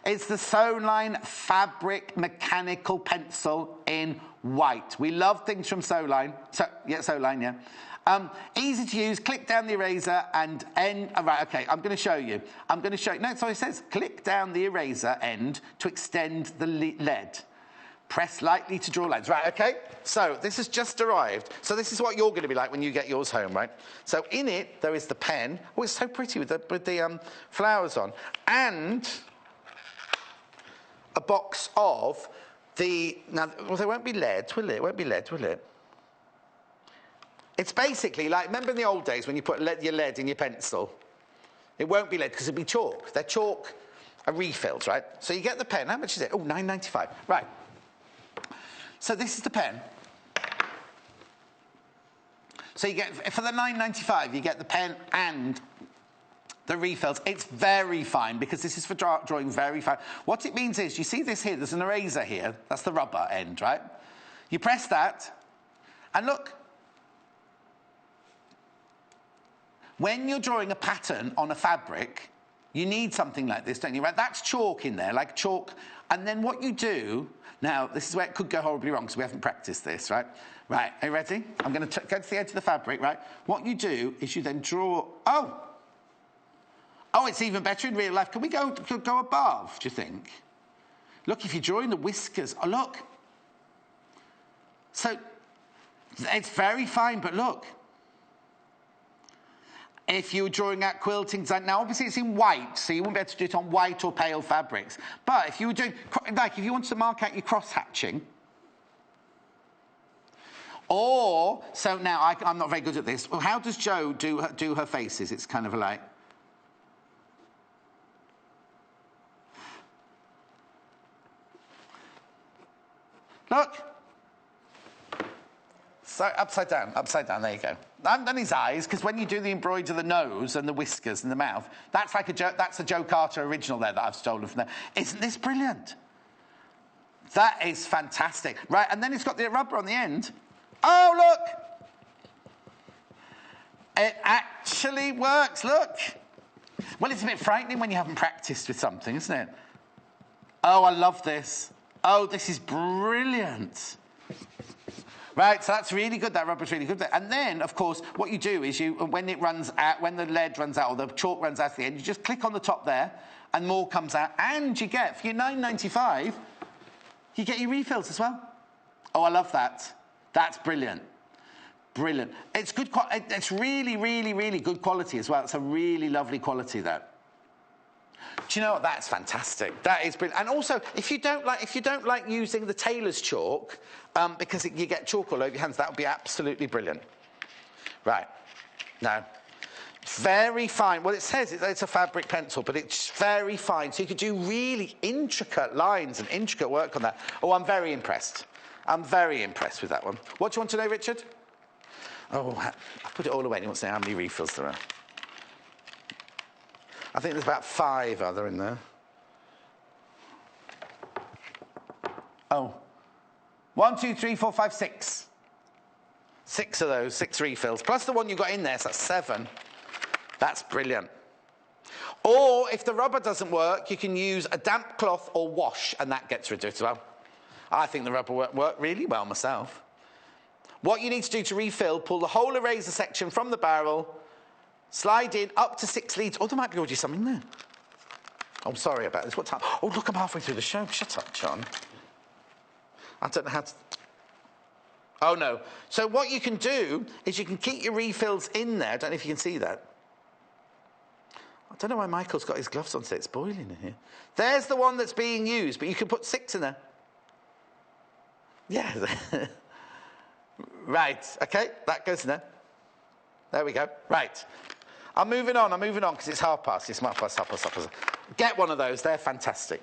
It's the Sewline Fabric Mechanical Pencil in white. We love things from Sewline. Sewline, yeah. Easy to use. Click down the eraser and end. Right, okay, I'm going to show you. No, sorry, it says click down the eraser end to extend the lead. Press lightly to draw lines. Right, okay. So this has just arrived. So this is what you're going to be like when you get yours home, right? So in it, there is the pen. Oh, it's so pretty with the flowers on. And... a box of the... Now, well, there won't be lead, will it? It won't be lead, will it? It's basically like, remember in the old days when you put your lead in your pencil? It won't be lead because it'll be chalk. They're chalk refills, right? So you get the pen. How much is it? Oh, £9.95. Right. So this is the pen. So you get, for the £9.95, you get the pen and... the refills. It's very fine because this is for drawing very fine. What it means is, you see this here, there's an eraser here. That's the rubber end, right? You press that, and look. When you're drawing a pattern on a fabric, you need something like this, don't you? Right? That's chalk in there, like chalk. And then what you do, now, this is where it could go horribly wrong because we haven't practiced this, right? Right, are you ready? I'm going to go to the edge of the fabric, right? What you do is you then draw... Oh, it's even better in real life. Can we go above, do you think? Look, if you're drawing the whiskers... Oh, look. So, it's very fine, but look. If you were drawing out quilting design... Now, obviously, it's in white, so you wouldn't be able to do it on white or pale fabrics. But if you were doing... Like, if you wanted to mark out your cross-hatching... Or... So, now, I'm not very good at this. Well, how does Jo do her faces? It's kind of like... Look. So upside down, there you go. I haven't done his eyes, because when you do the embroidery of the nose and the whiskers and the mouth, that's like that's a Joe Carter original there that I've stolen from there. Isn't this brilliant? That is fantastic. Right, and then it's got the rubber on the end. Oh, look! It actually works, look. Well, it's a bit frightening when you haven't practiced with something, isn't it? Oh, I love this. Oh, this is brilliant. Right, so that's really good. That rubber's really good. And then, of course, what you do is when it runs out, when the lead runs out or the chalk runs out at the end, you just click on the top there and more comes out. And you get, for your £9.95, you get your refills as well. Oh, I love that. That's brilliant. Brilliant. It's good. It's really, really, really good quality as well. It's a really lovely quality, that. Do you know what? That's fantastic. That is brilliant. And also, if you don't like using the tailor's chalk, because you get chalk all over your hands, that would be absolutely brilliant. Right. Now, very fine. Well, it says it's a fabric pencil, but it's very fine. So you could do really intricate lines and intricate work on that. Oh, I'm very impressed. I'm very impressed with that one. What do you want to know, Richard? Oh, I put it all away. He wants to know how many refills there are. I think there's about 5 other in there. Oh. 1, 2, 3, 4, 5, 6. 6 of those, 6 refills. Plus the one you got in there, so that's 7. That's brilliant. Or, if the rubber doesn't work, you can use a damp cloth or wash, and that gets rid of it as well. I think the rubber worked really well myself. What you need to do to refill, pull the whole eraser section from the barrel, slide in up to 6 litres. Oh, there might be already some in there. I'm sorry about this. What time? Oh, look, I'm halfway through the show. Shut up, John. I don't know how to... Oh, no. So what you can do is you can keep your refills in there. I don't know if you can see that. I don't know why Michael's got his gloves on today. It's boiling in here. There's the one that's being used, but you can put 6 in there. Yeah. Right. OK, that goes in there. There we go. Right. I'm moving on, because it's past. It's past. Get one of those. They're fantastic.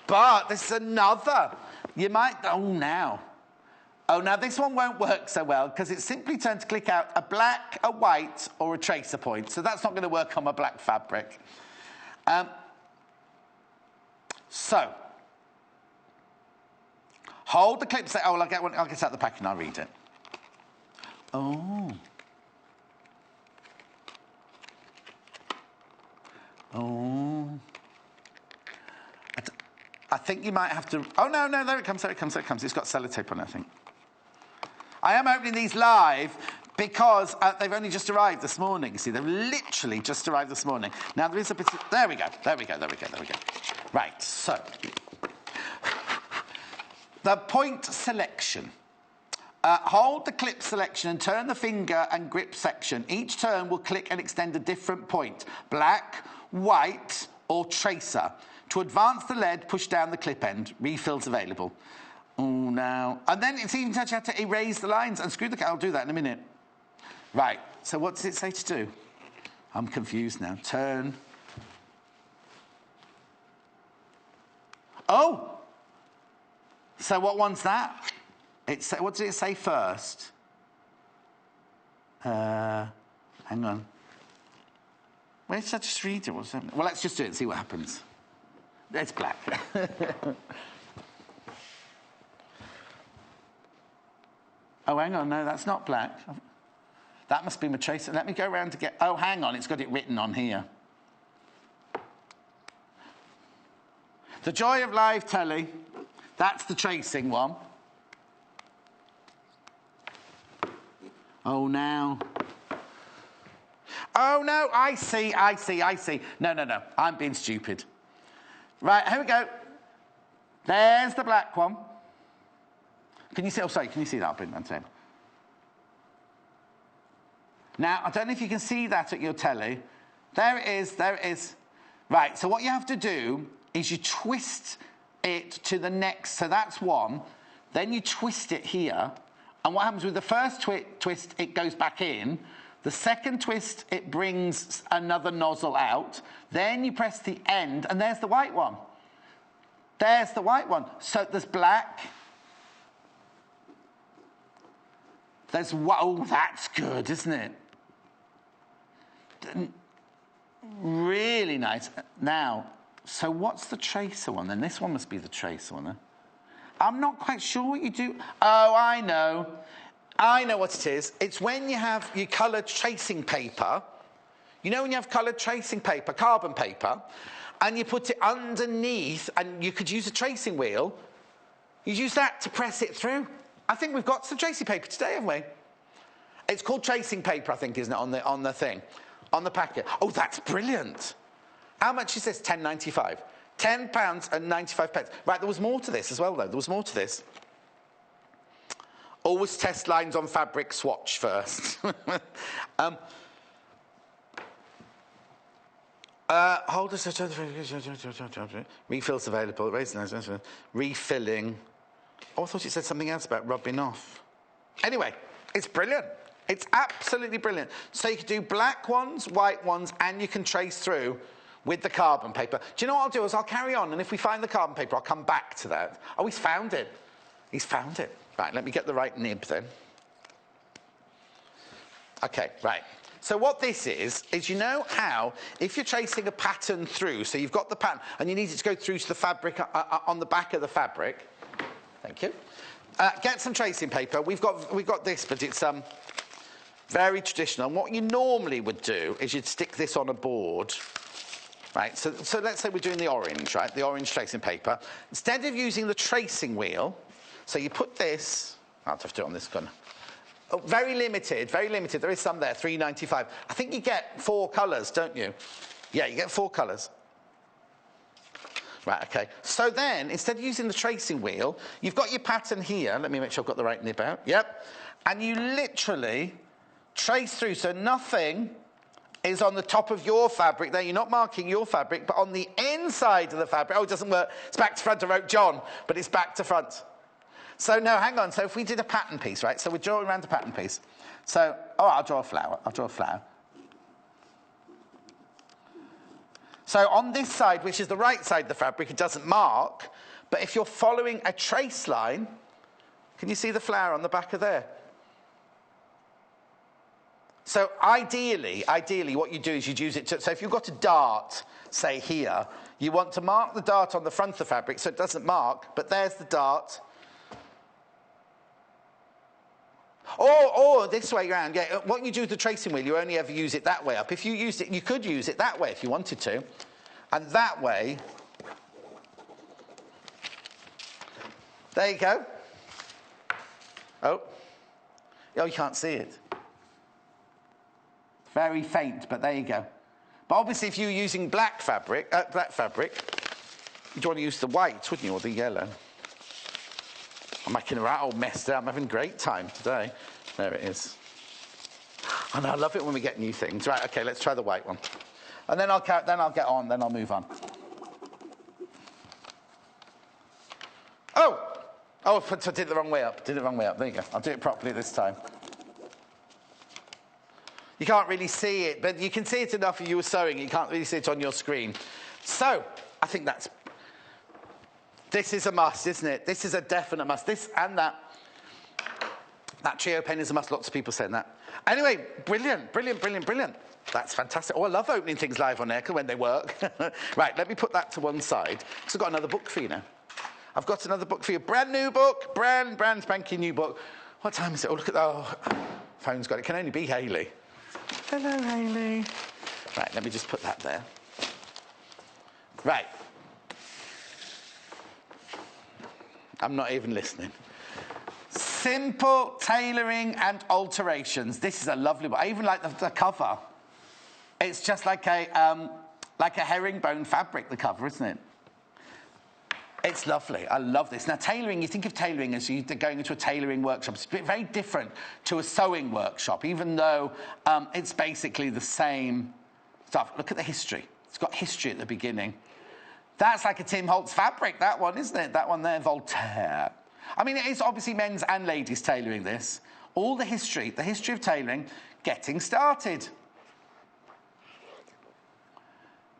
But this is another. You might... Oh, now this one won't work so well, because it's simply turned to click out a black, a white, or a tracer point. So that's not going to work on my black fabric. So, hold the clip. Oh, well, I'll get out the pack and I'll read it. Oh. I think you might have to... Oh, no, there it comes. It's got sellotape on it, I think. I am opening these live because they've only just arrived this morning. You see, they've literally just arrived this morning. Now, there is a bit of... There we go. Right, so... The point selection. Hold the clip selection and turn the finger and grip section. Each turn will click and extend a different point. Black, white, or tracer. To advance the lead, push down the clip end. Refills available. Oh, now. And then it's even touch how to erase the lines and screw the... I'll do that in a minute. Right. So what does it say to do? I'm confused now. Turn. Oh! So what one's that? What did it say first? Hang on. Where did I just read it? Well, let's just do it and see what happens. It's black. Oh, hang on. No, that's not black. That must be my tracer. Let me go around to get... Oh, hang on. It's got it written on here. The joy of live telly. That's the tracing one. Oh, now. Oh, no. I see. No. I'm being stupid. Right, here we go. There's the black one. Can you see? Oh, sorry. Can you see that? I'll bring that in. Now, I don't know if you can see that at your telly. There it is. Right, so what you have to do is you twist it to the next. So that's one. Then you twist it here. And what happens with the first twist, it goes back in. The second twist, it brings another nozzle out. Then you press the end, and there's the white one. So there's black. Oh, that's good, isn't it? Really nice. Now, so what's the tracer one then? This one must be the tracer one then. I'm not quite sure what you do. Oh, I know what it is. It's when you have your coloured tracing paper. You know when you have coloured tracing paper, carbon paper, and you put it underneath, and you could use a tracing wheel. You use that to press it through. I think we've got some tracing paper today, haven't we? It's called tracing paper, I think, isn't it, on the thing, on the packet. Oh, that's brilliant. How much is this? £10.95. £10.95. Right, there was more to this as well, though. Always test lines on fabric swatch first. Holders, refills available, refilling. Oh, I thought it said something else about rubbing off. Anyway, it's brilliant. It's absolutely brilliant. So you can do black ones, white ones, and you can trace through with the carbon paper. Do you know what I'll do is I'll carry on, and if we find the carbon paper, I'll come back to that. Oh, he's found it. He's found it. Right, let me get the right nib then. Okay, right. So what this is you know how, if you're tracing a pattern through, so you've got the pattern, and you need it to go through to the fabric, on the back of the fabric. Thank you. Get some tracing paper. We've got this, but it's very traditional. And what you normally would do is you'd stick this on a board, right? So let's say we're doing the orange, right? The orange tracing paper. Instead of using the tracing wheel, so you put this. I'll have to do it on this gun. Oh, very limited, very limited. There is some there, £3.95. I think you get 4 colours, don't you? Yeah, you get 4 colours. Right, okay. So then, instead of using the tracing wheel, you've got your pattern here. Let me make sure I've got the right nib out. Yep. And you literally trace through, so nothing is on the top of your fabric there. You're not marking your fabric, but on the inside of the fabric. Oh, it doesn't work. It's back to front. I wrote John, but it's back to front. So, no, hang on. So if we did a pattern piece, right? So we're drawing around a pattern piece. So, oh, I'll draw a flower. I'll draw a flower. So on this side, which is the right side of the fabric, it doesn't mark. But if you're following a trace line, can you see the flower on the back of there? So ideally, what you do is you'd use it to... So if you've got a dart, say here, you want to mark the dart on the front of the fabric so it doesn't mark, but there's the dart. Or this way around, yeah. What you do with the tracing wheel, you only ever use it that way up. If you used it, you could use it that way if you wanted to. And that way, there you go. Oh, you can't see it. Very faint, but there you go. But obviously, if you're using black fabric, you'd want to use the white, wouldn't you, or the yellow? I'm making a right old mess there. I'm having a great time today. There it is. And I love it when we get new things. Right, okay, let's try the white one. And then I'll get on, then I'll move on. Oh, I did it the wrong way up. There you go. I'll do it properly this time. You can't really see it, but you can see it enough if you were sewing. You can't really see it on your screen. So, I think this is a must, isn't it? This is a definite must. This and that. That trio pen is a must. Lots of people saying that. Anyway, brilliant. That's fantastic. Oh, I love opening things live on air when they work. Right, let me put that to one side. Because I've got another book for you now. I've got another book for you. Brand new book. Brand spanking new book. What time is it? Oh, look at that. Oh, phone's got it. It can only be Hayley. Hello, Hayley. Right, let me just put that there. Right. I'm not even listening. Simple tailoring and alterations. This is a lovely book. I even like the cover. It's just like a herringbone fabric, the cover, isn't it? It's lovely. I love this. Now, tailoring, you think of tailoring as you going into a tailoring workshop. It's very different to a sewing workshop, even though it's basically the same stuff. Look at the history. It's got history at the beginning. That's like a Tim Holtz fabric, that one, isn't it? That one there, Voltaire. I mean, it is obviously men's and ladies tailoring this. All the history of tailoring, getting started.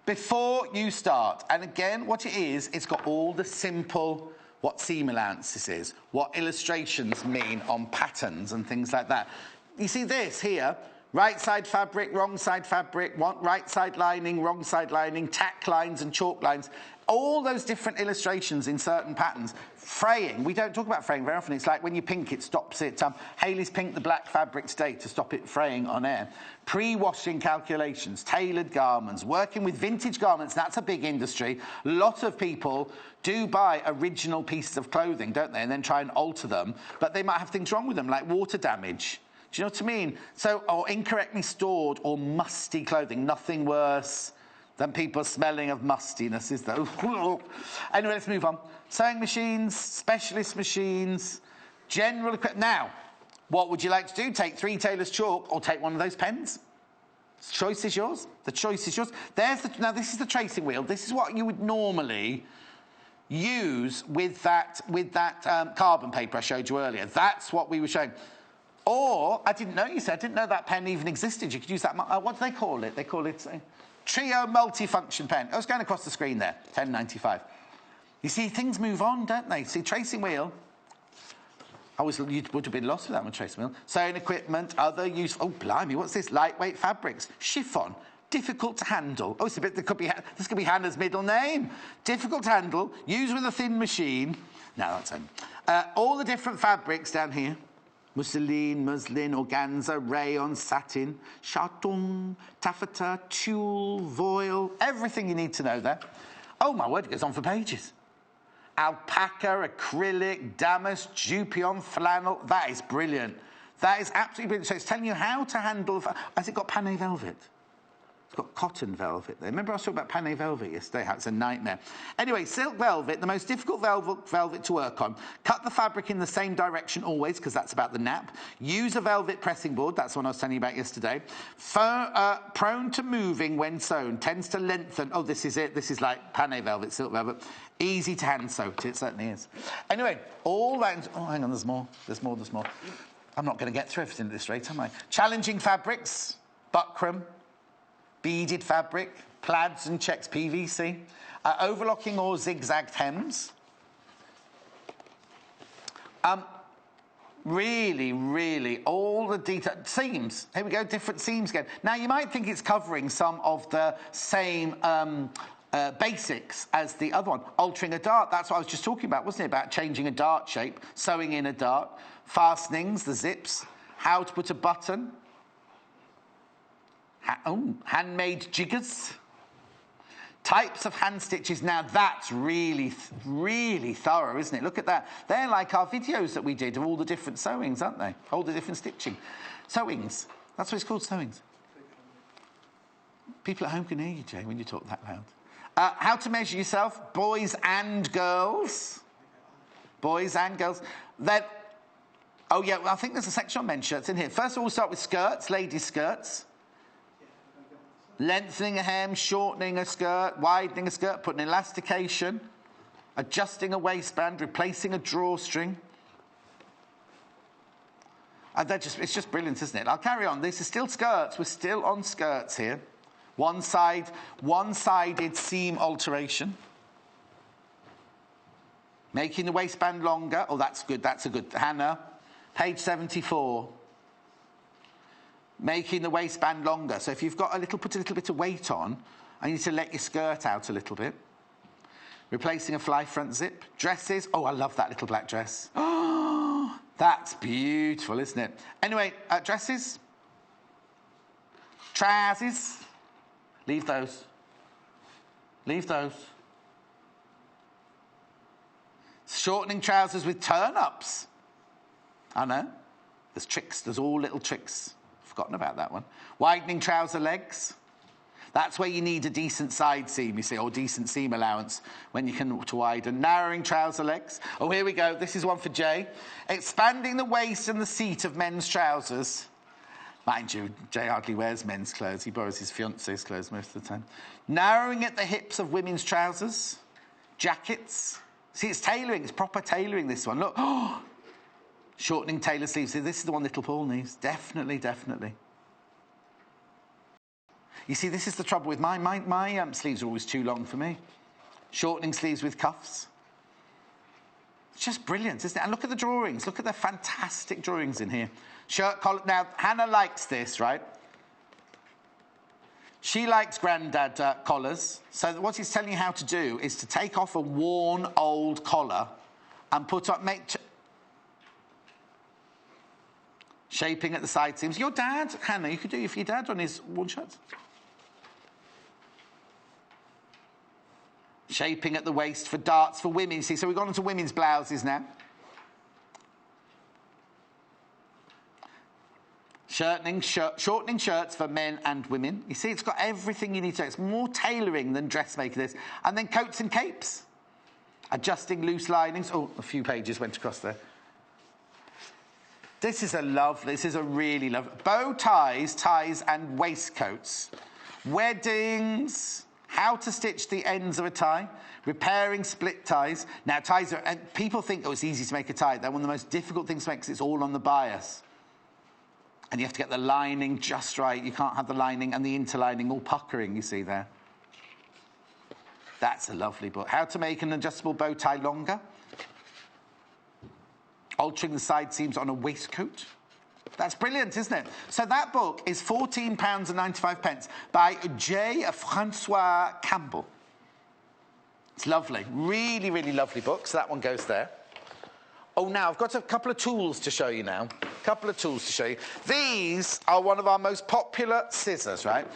Before you start, and again, what it is, it's got all the simple, what seam allowances is, what illustrations mean on patterns and things like that. You see this here, right side fabric, wrong side fabric, right side lining, wrong side lining, tack lines and chalk lines, all those different illustrations in certain patterns. Fraying, we don't talk about fraying very often. It's like when you pink, it stops it. Hayley's pinked the black fabric today to stop it fraying on air. Pre-washing calculations, tailored garments, working with vintage garments, that's a big industry. A lot of people do buy original pieces of clothing, don't they, and then try and alter them, but they might have things wrong with them, like water damage. Do you know what I mean? So, or incorrectly stored or musty clothing, nothing worse than people smelling of mustiness, is there? Anyway, let's move on. Sewing machines, specialist machines, general equipment. Now, what would you like to do? Take 3 tailor's chalk or take one of those pens? The choice is yours. The choice is yours. Now, this is the tracing wheel. This is what you would normally use with that carbon paper I showed you earlier. That's what we were showing. Or, I didn't know that pen even existed. You could use that, what do they call it? They call it Trio multifunction pen. Oh, it's going across the screen there, £10.95. You see, things move on, don't they? See, tracing wheel. You would have been lost without my tracing wheel. Sewing equipment, other use. Oh, blimey, what's this? Lightweight fabrics. Chiffon. Difficult to handle. Oh, it's a bit. This could be Hannah's middle name. Difficult to handle. Use with a thin machine. No, that's all the different fabrics down here. Mousseline, muslin, organza, rayon, satin, chaton, taffeta, tulle, voile. Everything you need to know there. Oh, my word, it goes on for pages. Alpaca, acrylic, damask, dupion, flannel. That is brilliant. That is absolutely brilliant. So it's telling you how to handle... Has it got panné velvet? It's got cotton velvet there. Remember I was talking about panné velvet yesterday, how it's a nightmare. Anyway, silk velvet, the most difficult velvet to work on. Cut the fabric in the same direction always, because that's about the nap. Use a velvet pressing board. That's what I was telling you about yesterday. Prone to moving when sewn. Tends to lengthen. Oh, this is it. This is like panné velvet, silk velvet. Easy to hand sew. It certainly is. Anyway, all that... Oh, hang on, there's more. There's more. I'm not going to get through everything at this rate, am I? Challenging fabrics. Buckram. Beaded fabric, plaids and checks, PVC, overlocking or zigzagged hems. Really, all the detail. Seams, here we go, different seams again. Now, you might think it's covering some of the same basics as the other one. Altering a dart, that's what I was just talking about, wasn't it? About changing a dart shape, sewing in a dart, fastenings, the zips, how to put a button. Handmade jiggers. Types of hand stitches. Now, that's really thorough, isn't it? Look at that. They're like our videos that we did of all the different sewings, aren't they? All the different stitching. Sewings. That's what it's called, sewings. People at home can hear you, Jay, when you talk that loud. How to measure yourself. Boys and girls. Boys and girls. Then, oh, yeah, well, I think there's a section on men's shirts in here. First of all, we'll start with skirts, ladies' skirts. Lengthening a hem, shortening a skirt, widening a skirt, putting elastication, adjusting a waistband, replacing a drawstring. It's just brilliant, isn't it? I'll carry on. This is still skirts. We're still on skirts here. One-sided seam alteration. Making the waistband longer. Oh, that's good. That's a good... Hannah, page 74. Making the waistband longer. So if you've got put a little bit of weight on, and you need to let your skirt out a little bit. Replacing a fly front zip. Dresses. Oh, I love that little black dress. Oh, that's beautiful, isn't it? Anyway, dresses. Trousers. Leave those. Leave those. Shortening trousers with turn-ups. I know. There's tricks. There's all little tricks. Forgotten about that one. Widening trouser legs. That's where you need a decent side seam, you see, or decent seam allowance when you can to widen. Narrowing trouser legs. Oh, here we go. This is one for Jay. Expanding the waist and the seat of men's trousers. Mind you, Jay hardly wears men's clothes. He borrows his fiance's clothes most of the time. Narrowing at the hips of women's trousers. Jackets. See, it's tailoring. It's proper tailoring, this one. Look. Oh, shortening tailor sleeves. See, this is the one little Paul needs. Definitely. You see, this is the trouble with my sleeves are always too long for me. Shortening sleeves with cuffs. It's just brilliant, isn't it? And look at the drawings. Look at the fantastic drawings in here. Shirt collar. Now, Hannah likes this, right? She likes grandad collars. So what it's telling you how to do is to take off a worn old collar and put up, shaping at the side seams. Your dad, Hannah, you could do it for your dad on his worn shirts. Shaping at the waist for darts for women. You see, so we've gone on to women's blouses now. Shortening shirts for men and women. You see, it's got everything you need to. It's more tailoring than dressmaking this. And then coats and capes. Adjusting loose linings. Oh, a few pages went across there. This is a really lovely... Bow ties, ties and waistcoats. Weddings, how to stitch the ends of a tie, repairing split ties. Now, ties are... And people think, oh, it's easy to make a tie. They're one of the most difficult things to make because it's all on the bias. And you have to get the lining just right. You can't have the lining and the interlining all puckering, you see there. That's a lovely book. How to make an adjustable bow tie longer. Altering the side seams on a waistcoat. That's brilliant, isn't it? So that book is £14.95 by J. Francois Campbell. It's lovely. Really, really lovely book. So that one goes there. Oh, now, I've got a couple of tools to show you now. These are one of our most popular scissors, right?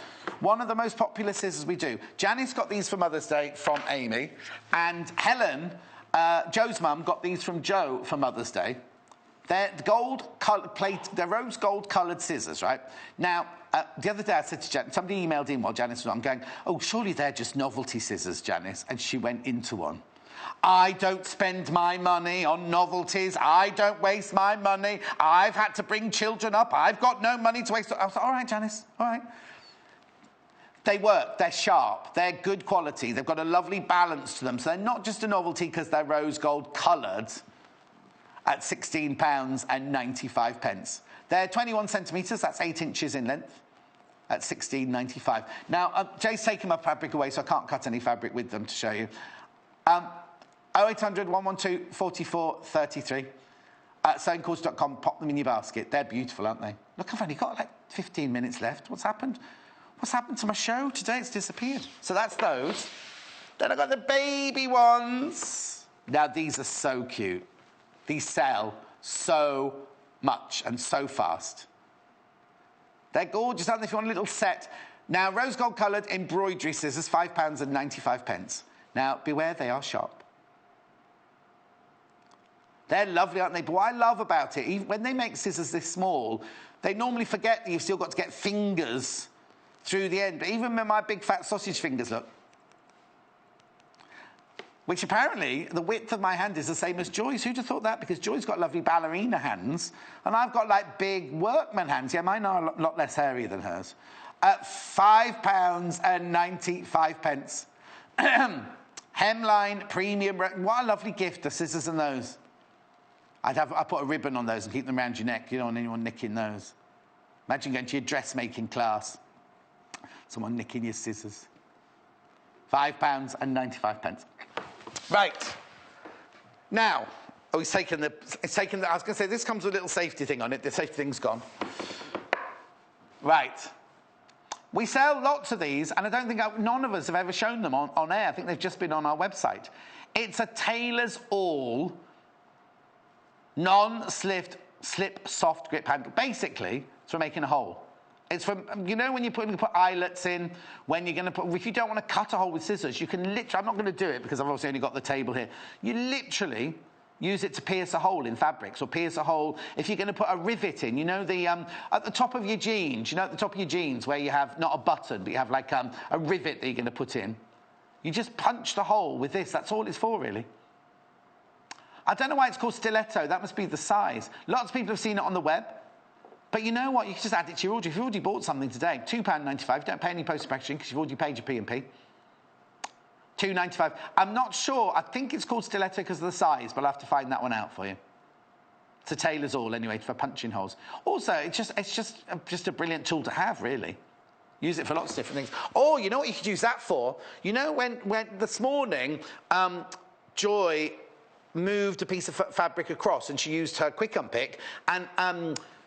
One of the most popular scissors we do. Janice got these for Mother's Day from Amy. And Helen, Joe's mum, got these from Joe for Mother's Day. They're they're rose gold coloured scissors, right? Now, the other day I said to Janice, somebody emailed in while Janice was on, going, oh, surely they're just novelty scissors, Janice. And she went into one. I don't spend my money on novelties. I don't waste my money. I've had to bring children up. I've got no money to waste. I was like, all right, Janice, all right. They work. They're sharp. They're good quality. They've got a lovely balance to them. So they're not just a novelty because they're rose gold coloured at £16.95. They're 21 centimetres. That's 8 inches in length at £16.95. Now, Jay's taken my fabric away, so I can't cut any fabric with them to show you. 0800 112 44 33. At sewingcourse.com, pop them in your basket. They're beautiful, aren't they? Look, I've only got like 15 minutes left. What's happened? What's happened to my show today? It's disappeared. So that's those. Then I've got the baby ones. Now, these are so cute. These sell so much and so fast. They're gorgeous, aren't they? If you want a little set. Now, rose gold coloured embroidery scissors, £5.95. Now, beware, they are sharp. They're lovely, aren't they? But what I love about it, even when they make scissors this small, they normally forget that you've still got to get fingers through the end. But even with my big fat sausage fingers, look. Which apparently, the width of my hand is the same as Joy's. Who'd have thought that? Because Joy's got lovely ballerina hands, and I've got, like, big workman hands. Yeah, mine are a lot less hairy than hers. At £5.95. Hemline, premium. What a lovely gift, the scissors and those. I put a ribbon on those and keep them around your neck. You don't want anyone nicking those. Imagine going to your dressmaking class. Someone nicking your scissors. £5.95. Right. Now, it's taken the, I was going to say, this comes with a little safety thing on it. The safety thing's gone. Right. We sell lots of these, and I don't think none of us have ever shown them on air. I think they've just been on our website. It's a tailor's awl non-slip soft grip handle. Basically, it's for making a hole. It's from, you know, when you put eyelets in, when you're going to put, if you don't want to cut a hole with scissors, you can literally, I'm not going to do it because I've obviously only got the table here. You literally use it to pierce a hole in fabrics, or pierce a hole if you're going to put a rivet in. You know, the at the top of your jeans, you know, at the top of your jeans where you have not a button, but you have like a rivet that you're going to put in. You just punch the hole with this. That's all it's for, really. I don't know why it's called stiletto. That must be the size. Lots of people have seen it on the web. But you know what? You can just add it to your order. If you've already bought something today, £2.95. Don't pay any postage packaging because you've already paid your P&P. £2.95. I'm not sure. I think it's called stiletto because of the size, but I'll have to find that one out for you. It's a tailor's awl, anyway, for punching holes. Also, it's just a brilliant tool to have, really. Use it for lots of different things. Or, you know what you could use that for? You know, when this morning, Joy moved a piece of fabric across and she used her quick unpick, and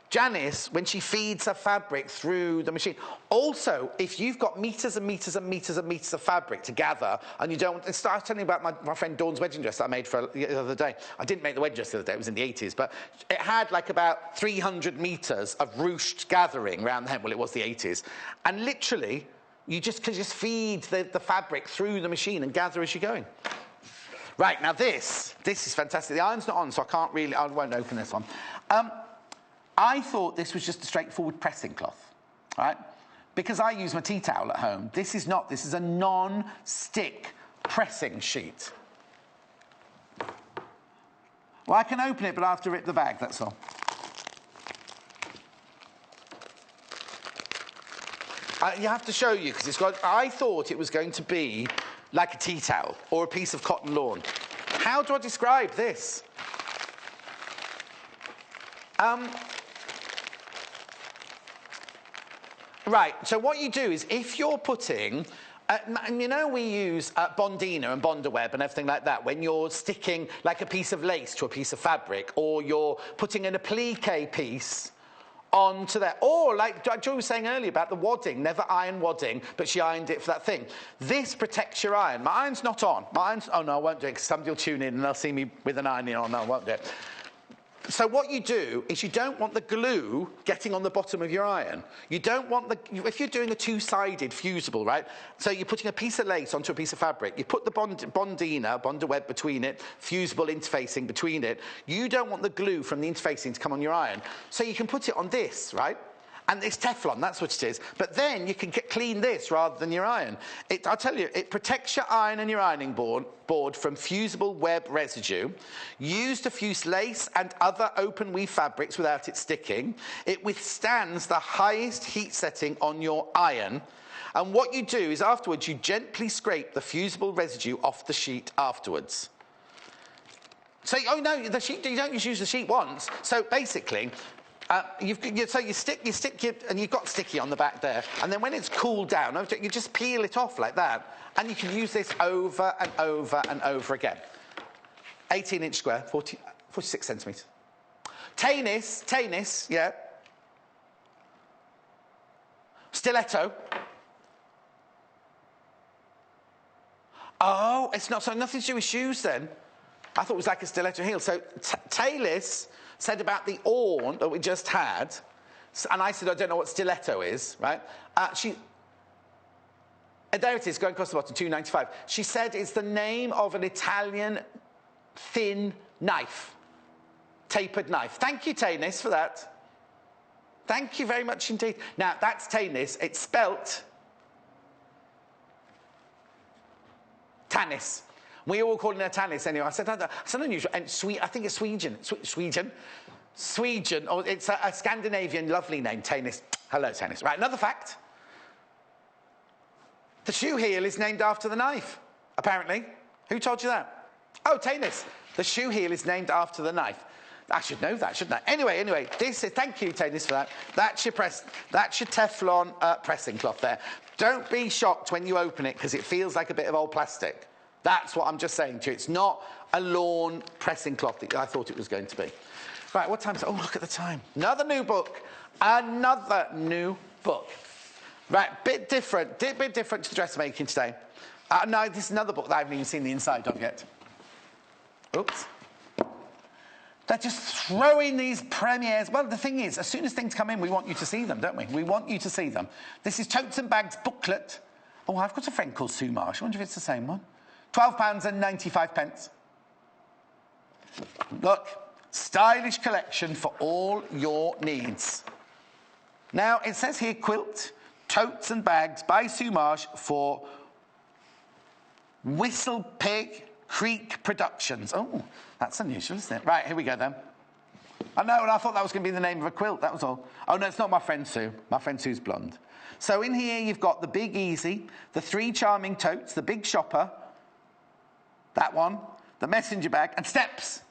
Janice, when she feeds her fabric through the machine. Also, if you've got meters and meters and meters and meters of fabric to gather, and you don't... I was telling you about my friend Dawn's wedding dress that I made for the other day. I didn't make the wedding dress the other day, it was in the 80s, but it had like about 300 meters of ruched gathering around the hem. Well, it was the 80s. And literally, you just feed the fabric through the machine and gather as you're going. Right, now this is fantastic. The iron's not on, so I won't open this one. I thought this was just a straightforward pressing cloth, right? Because I use my tea towel at home. This is not. This is a non-stick pressing sheet. Well, I can open it, but I have to rip the bag, that's all. You have to show you, because it's got... I thought it was going to be like a tea towel or a piece of cotton lawn. How do I describe this? Right, so what you do is if you're putting... and you know we use bondina and bondaweb and everything like that when you're sticking like a piece of lace to a piece of fabric, or you're putting an applique piece onto that. Or like Joy was saying earlier about the wadding, never iron wadding, but she ironed it for that thing. This protects your iron. My iron's not on. My iron's... Oh, no, I won't do it, because somebody will tune in and they'll see me with an iron on. No, I won't do it. So what you do is you don't want the glue getting on the bottom of your iron. You don't want the... If you're doing a two-sided fusible, right? So you're putting a piece of lace onto a piece of fabric. You put the bondaweb between it, fusible interfacing between it. You don't want the glue from the interfacing to come on your iron. So you can put it on this, right? And it's Teflon, that's what it is. But then you can clean this rather than your iron. I'll tell you, it protects your iron and your ironing board from fusible web residue. Used to fuse lace and other open weave fabrics without it sticking. It withstands the highest heat setting on your iron. And what you do is afterwards, you gently scrape the fusible residue off the sheet afterwards. So, oh no, the sheet, you don't just use the sheet once. So basically... you stick and you've got sticky on the back there, and then when it's cooled down, you just peel it off like that, and you can use this over and over and over again. 18-inch square, 46 centimetres. Tanis, yeah. Stiletto. Oh, it's not, so nothing to do with shoes then. I thought it was like a stiletto heel. So Talis said about the awn that we just had, and I said, I don't know what stiletto is, right? There it is, going across the bottom, £2.95. She said it's the name of an Italian thin knife, tapered knife. Thank you, Tanis, for that. Thank you very much indeed. Now, that's Tanis. It's spelt Tanis. We all call it Tanis anyway. I said, it's an unusual, and I think it's Sweden, or it's a Scandinavian lovely name, Tanis. Hello, Tanis. Right, another fact. The shoe heel is named after the knife, apparently. Who told you that? Oh, Tanis. The shoe heel is named after the knife. I should know that, shouldn't I? Anyway, this is, thank you, Tanis, for that. That's your Teflon pressing cloth there. Don't be shocked when you open it, because it feels like a bit of old plastic. That's what I'm just saying to you. It's not a lawn pressing cloth that I thought it was going to be. Right, what time is it? Oh, look at the time. Another new book. Right, bit different to the dressmaking today. No, this is another book that I haven't even seen the inside of yet. Oops. They're just throwing these premieres. Well, the thing is, as soon as things come in, we want you to see them, don't we? We want you to see them. This is Totes and Bags booklet. Oh, I've got a friend called Sue Marsh. I wonder if it's the same one. £12.95. Look, stylish collection for all your needs. Now, it says here, quilt, totes and bags by Sue Marsh for Whistle Pig Creek Productions. Oh, that's unusual, isn't it? Right, here we go then. I know, and I thought that was going to be the name of a quilt, that was all. Oh, no, it's not my friend Sue. My friend Sue's blonde. So in here, you've got the Big Easy, the 3 charming totes, the Big Shopper, that one, the messenger bag, and steps.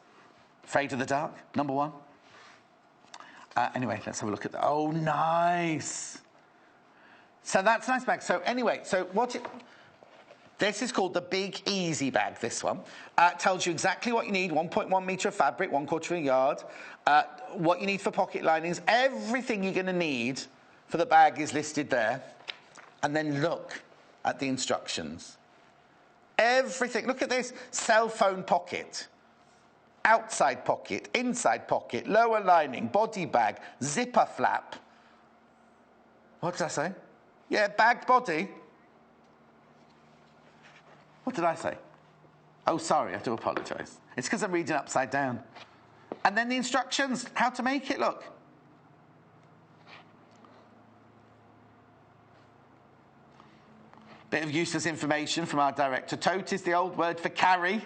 Afraid of the dark, number 1. Anyway, let's have a look at that. Oh, nice. So that's a nice bag. So anyway, this is called the Big Easy bag, this one. Tells you exactly what you need, 1.1 metre of fabric, 1/4 yard, what you need for pocket linings, everything you're going to need for the bag is listed there. And then look at the instructions. Everything, look at this, cell phone pocket, outside pocket, inside pocket, lower lining, body bag, zipper flap. What did I say? Yeah, bagged body. What did I say? Oh, sorry, I do apologise. It's because I'm reading upside down. And then the instructions, how to make it, look. Bit of useless information from our director. Tote is the old word for carry.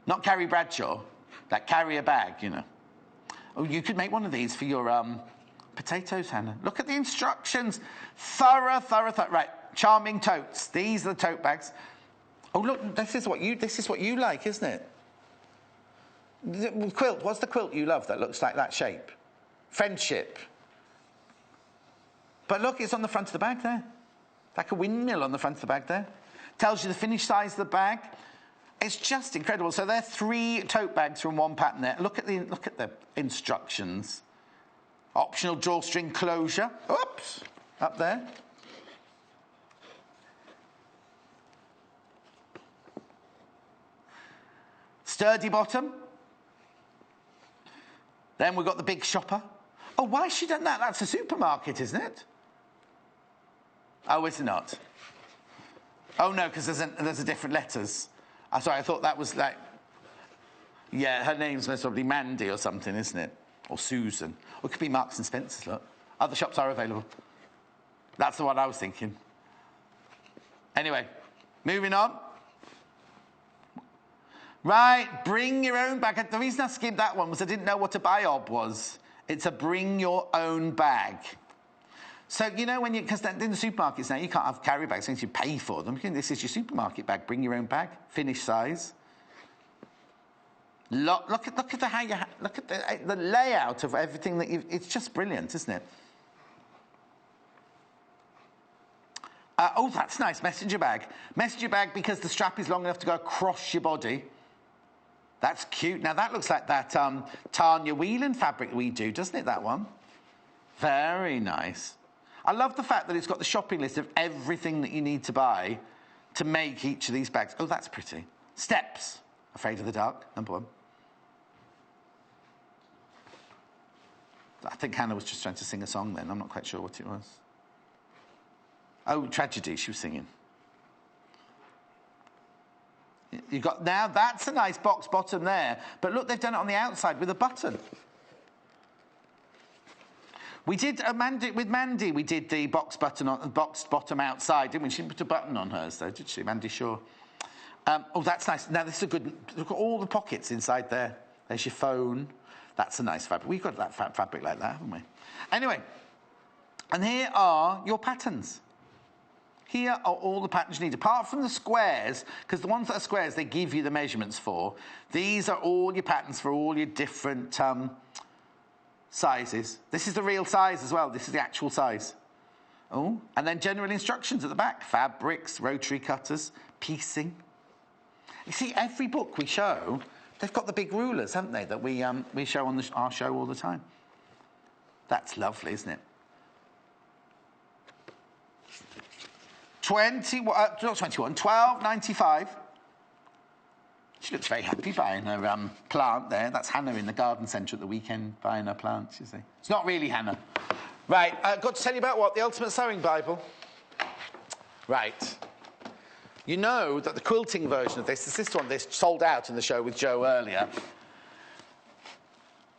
Not Carrie Bradshaw. That carry a bag, you know. Oh, you could make one of these for your potatoes, Hannah. Look at the instructions. Thorough. Right, charming totes. These are the tote bags. Oh, look, this is what you like, isn't it? The quilt. What's the quilt you love that looks like that shape? Friendship. But look, it's on the front of the bag there. Like a windmill on the front of the bag there. Tells you the finished size of the bag. It's just incredible. So there are 3 tote bags from one pattern there. Look at the instructions. Optional drawstring closure. Oops, up there. Sturdy bottom. Then we've got the big shopper. Oh, why has she done that? That's a supermarket, isn't it? Oh, is it not? Oh, no, because there's a different letters. Sorry, I thought that was like... Yeah, her name's most probably Mandy or something, isn't it? Or Susan. Or it could be Marks and Spencer's, look. Other shops are available. That's the one I was thinking. Anyway, moving on. Right, bring your own bag. The reason I skipped that one was I didn't know what a BIOB was. It's a bring your own bag. So, you know, because in the supermarkets now, you can't have carry bags unless you pay for them. This is your supermarket bag. Bring your own bag. Finished size. Look at the layout of everything that it's just brilliant, isn't it? Oh, that's nice. Messenger bag. Messenger bag because the strap is long enough to go across your body. That's cute. Now, that looks like that Tanya Whelan fabric we do, doesn't it, that one? Very nice. I love the fact that it's got the shopping list of everything that you need to buy to make each of these bags. Oh, that's pretty. Steps. Afraid of the dark, number 1. I think Hannah was just trying to sing a song then. I'm not quite sure what it was. Oh, Tragedy, she was singing. You got now that's a nice box bottom there, but look, they've done it on the outside with a button. We did with Mandy. We did the box bottom outside, didn't we? She didn't put a button on hers, though, did she, Mandy? Sure. Oh, that's nice. Now this is a good. Look at all the pockets inside there. There's your phone. That's a nice fabric. We've got that fabric like that, haven't we? Anyway, and here are your patterns. Here are all the patterns you need, apart from the squares, because the ones that are squares, they give you the measurements for. These are all your patterns for all your different sizes. This is the real size as well. This is the actual size. Oh, and then general instructions at the back. Fabrics, rotary cutters, piecing. You see, every book we show, they've got the big rulers, haven't they, that we show on our show all the time. That's lovely, isn't it? 12.95. She looks very happy buying her plant there. That's Hannah in the garden centre at the weekend buying her plants, you see. It's not really Hannah. Right, I've got to tell you about what? The Ultimate Sewing Bible. Right. You know that the quilting version of this sold out in the show with Joe earlier.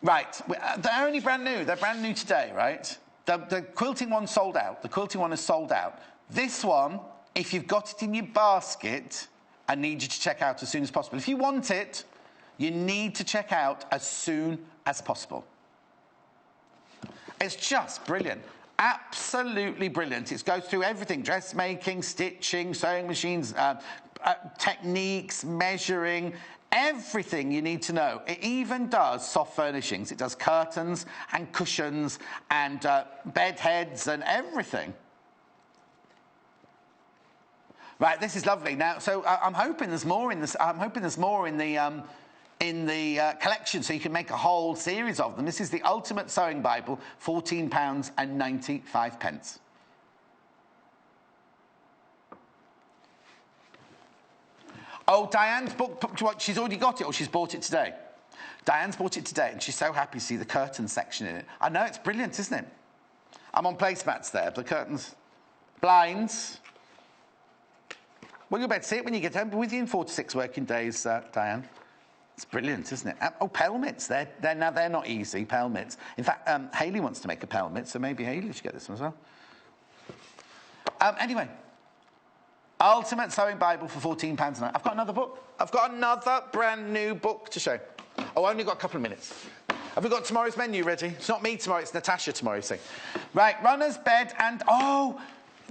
Right, they're only brand new. They're brand new today, right? The quilting one sold out. The quilting one is sold out. This one, if you've got it in your basket, I need you to check out as soon as possible. If you want it, you need to check out as soon as possible. It's just brilliant. Absolutely brilliant. It goes through everything. Dressmaking, stitching, sewing machines, techniques, measuring, everything you need to know. It even does soft furnishings. It does curtains and cushions and bed heads and everything. Right, this is lovely. Now, so I'm hoping there's more in this. I'm hoping there's more in the collection, so you can make a whole series of them. This is the Ultimate Sewing Bible, £14.95. Oh, Diane's book. She's already got it, or she's bought it today. Diane's bought it today, and she's so happy to see the curtain section in it. I know, it's brilliant, isn't it? I'm on placemats there. The curtains, blinds. Well, you'll be able to see it when you get home. With you in 4 to 6 working days, Diane. It's brilliant, isn't it? Oh, pelmets. They're not easy, pelmets. In fact, Hayley wants to make a pelmet, so maybe Hayley should get this one as well. Anyway, Ultimate Sewing Bible for £14 a night. I've got another book. I've got another brand new book to show. Oh, I've only got a couple of minutes. I've Have we got tomorrow's menu ready? It's not me tomorrow, it's Natasha tomorrow, you see. Right, runners, bed, and... Oh,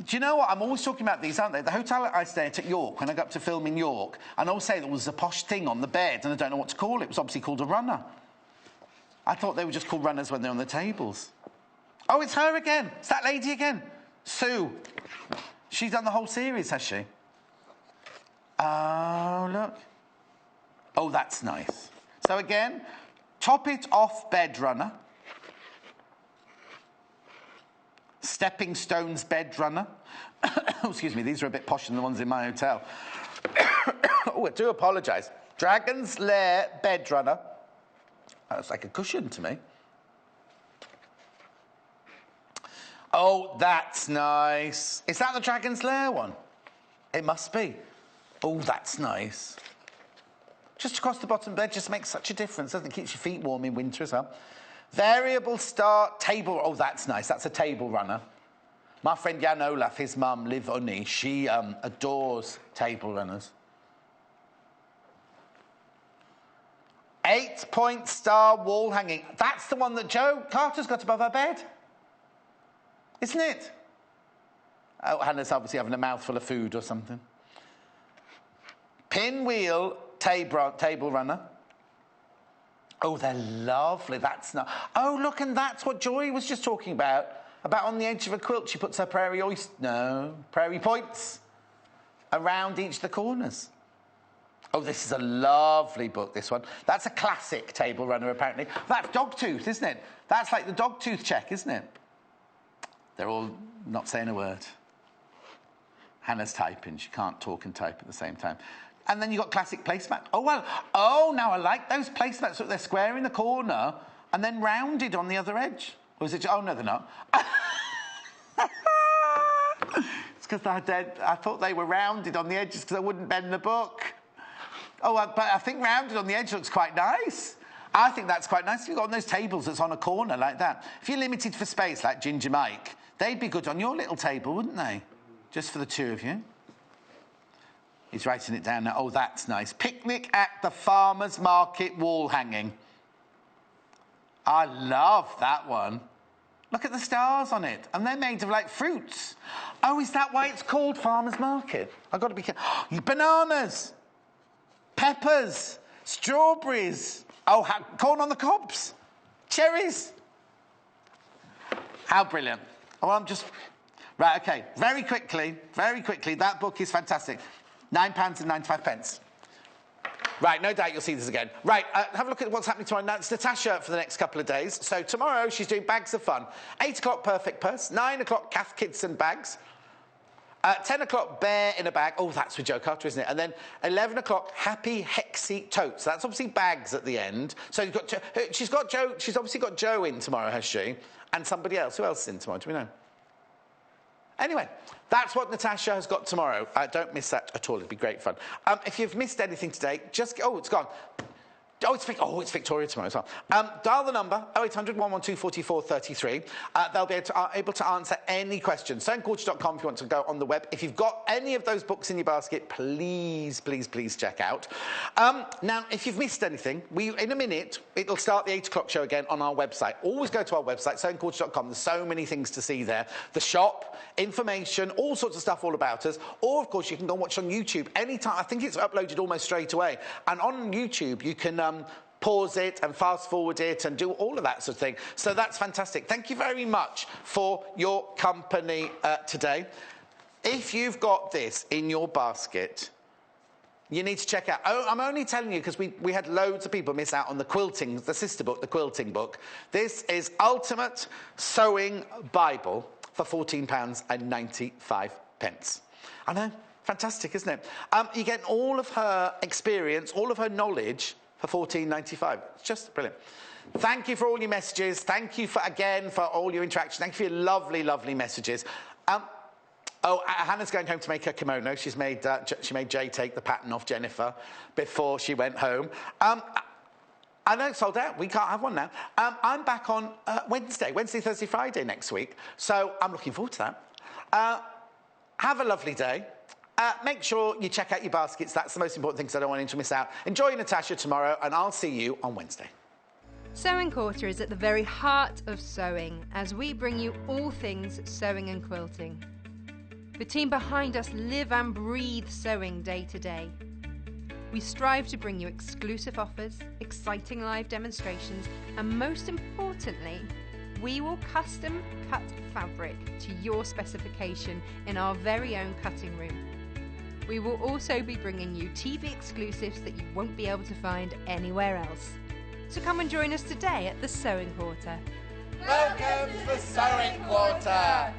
do you know what? I'm always talking about these, aren't they? The hotel I stayed at York, when I got up to film in York, and I always say there was a posh thing on the bed, and I don't know what to call it. It was obviously called a runner. I thought they were just called runners when they're on the tables. Oh, it's her again. It's that lady again. Sue. She's done the whole series, has she? Oh, look. Oh, that's nice. So again, top it off bed runner. Stepping stones bed runner. Oh, excuse me, these are a bit posher than the ones in my hotel. Oh, I do apologise. Dragon's Lair bed runner. That's like a cushion to me. Oh, that's nice. Is that the Dragon's Lair one? It must be. Oh, that's nice. Just across the bottom bed just makes such a difference, doesn't it? Keeps your feet warm in winter as well. Variable start table. Oh, that's nice. That's a table runner. My friend Jan Olaf, his mum, Liv Unni, she adores table runners. 8-point star wall hanging. That's the one that Jo Carter's got above her bed. Isn't it? Oh, Hannah's obviously having a mouthful of food or something. Pinwheel table runner. Oh, they're lovely. That's not... Oh, look, and that's what Joy was just talking about. About on the edge of a quilt, she puts her prairie points around each of the corners. Oh, this is a lovely book, this one. That's a classic table runner, apparently. That's Dogtooth, isn't it? That's like the Dogtooth check, isn't it? They're all not saying a word. Hannah's typing. She can't talk and type at the same time. And then you've got classic placemats. Oh, well, oh, now I like those placemats. So they're square in the corner and then rounded on the other edge. Or is it... Oh, no, they're not. It's because I thought they were rounded on the edges because I wouldn't bend the book. Oh, but I think rounded on the edge looks quite nice. I think that's quite nice. If you've got one of those tables that's on a corner like that. If you're limited for space like Ginger Mike, they'd be good on your little table, wouldn't they? Just for the two of you. He's writing it down now. Oh, that's nice. Picnic at the farmer's market wall hanging. I love that one. Look at the stars on it. And they're made of, like, fruits. Oh, is that why it's called farmer's market? I've got to be careful. Bananas. Peppers. Strawberries. Oh, corn on the cobs. Cherries. How brilliant. Oh, I'm just... Right, OK. Very quickly, that book is fantastic. £9.95. Right, no doubt you'll see this again. Right, have a look at what's happening tomorrow. Now, it's Natasha for the next couple of days. So tomorrow she's doing Bags of Fun. 8 o'clock, Perfect Purse. 9 o'clock, Kath Kidson Bags. 10 o'clock, Bear in a Bag. Oh, that's with Jo Carter, isn't it? And then 11 o'clock, Happy Hexy Totes. So that's obviously bags at the end. So you've got she's obviously got Jo in tomorrow, has she? And somebody else. Who else is in tomorrow? Do we know? Anyway, that's what Natasha has got tomorrow. Don't miss that at all. It'll be great fun. If you've missed anything today, just... Oh, it's gone. Oh, it's Victoria tomorrow as well. Dial the number, 0800 112 44 33. They'll be able to answer any questions. Sewingquarter.com if you want to go on the web. If you've got any of those books in your basket, please, please, please check out. Now, if you've missed anything, in a minute, it'll start the 8 o'clock show again on our website. Always go to our website, sewingquarter.com. There's so many things to see there. The shop, information, all sorts of stuff all about us. Or, of course, you can go and watch on YouTube anytime. I think it's uploaded almost straight away. And on YouTube, you can... pause it and fast forward it and do all of that sort of thing. So that's fantastic. Thank you very much for your company today. If you've got this in your basket, you need to check out. Oh, I'm only telling you because we had loads of people miss out on the quilting, the sister book, the quilting book. This is Ultimate Sewing Bible for £14.95. I know, fantastic, isn't it? You get all of her experience, all of her knowledge for £14.95. It's just brilliant. Thank you for all your messages. Thank you again for all your interaction. Thank you for your lovely, lovely messages. Hannah's going home to make her kimono. She made Jay take the pattern off Jennifer before she went home. I know it's sold out. We can't have one now. I'm back on Wednesday, Thursday, Friday next week. So I'm looking forward to that. Have a lovely day. Make sure you check out your baskets. That's the most important thing because I don't want you to miss out. Enjoy Natasha tomorrow, and I'll see you on Wednesday. Sewing Quarter is at the very heart of sewing, as we bring you all things sewing and quilting. The team behind us live and breathe sewing day to day. We strive to bring you exclusive offers, exciting live demonstrations, and most importantly, we will custom cut fabric to your specification in our very own cutting room. We will also be bringing you TV exclusives that you won't be able to find anywhere else. So come and join us today at the Sewing Quarter. Welcome to the Sewing Quarter!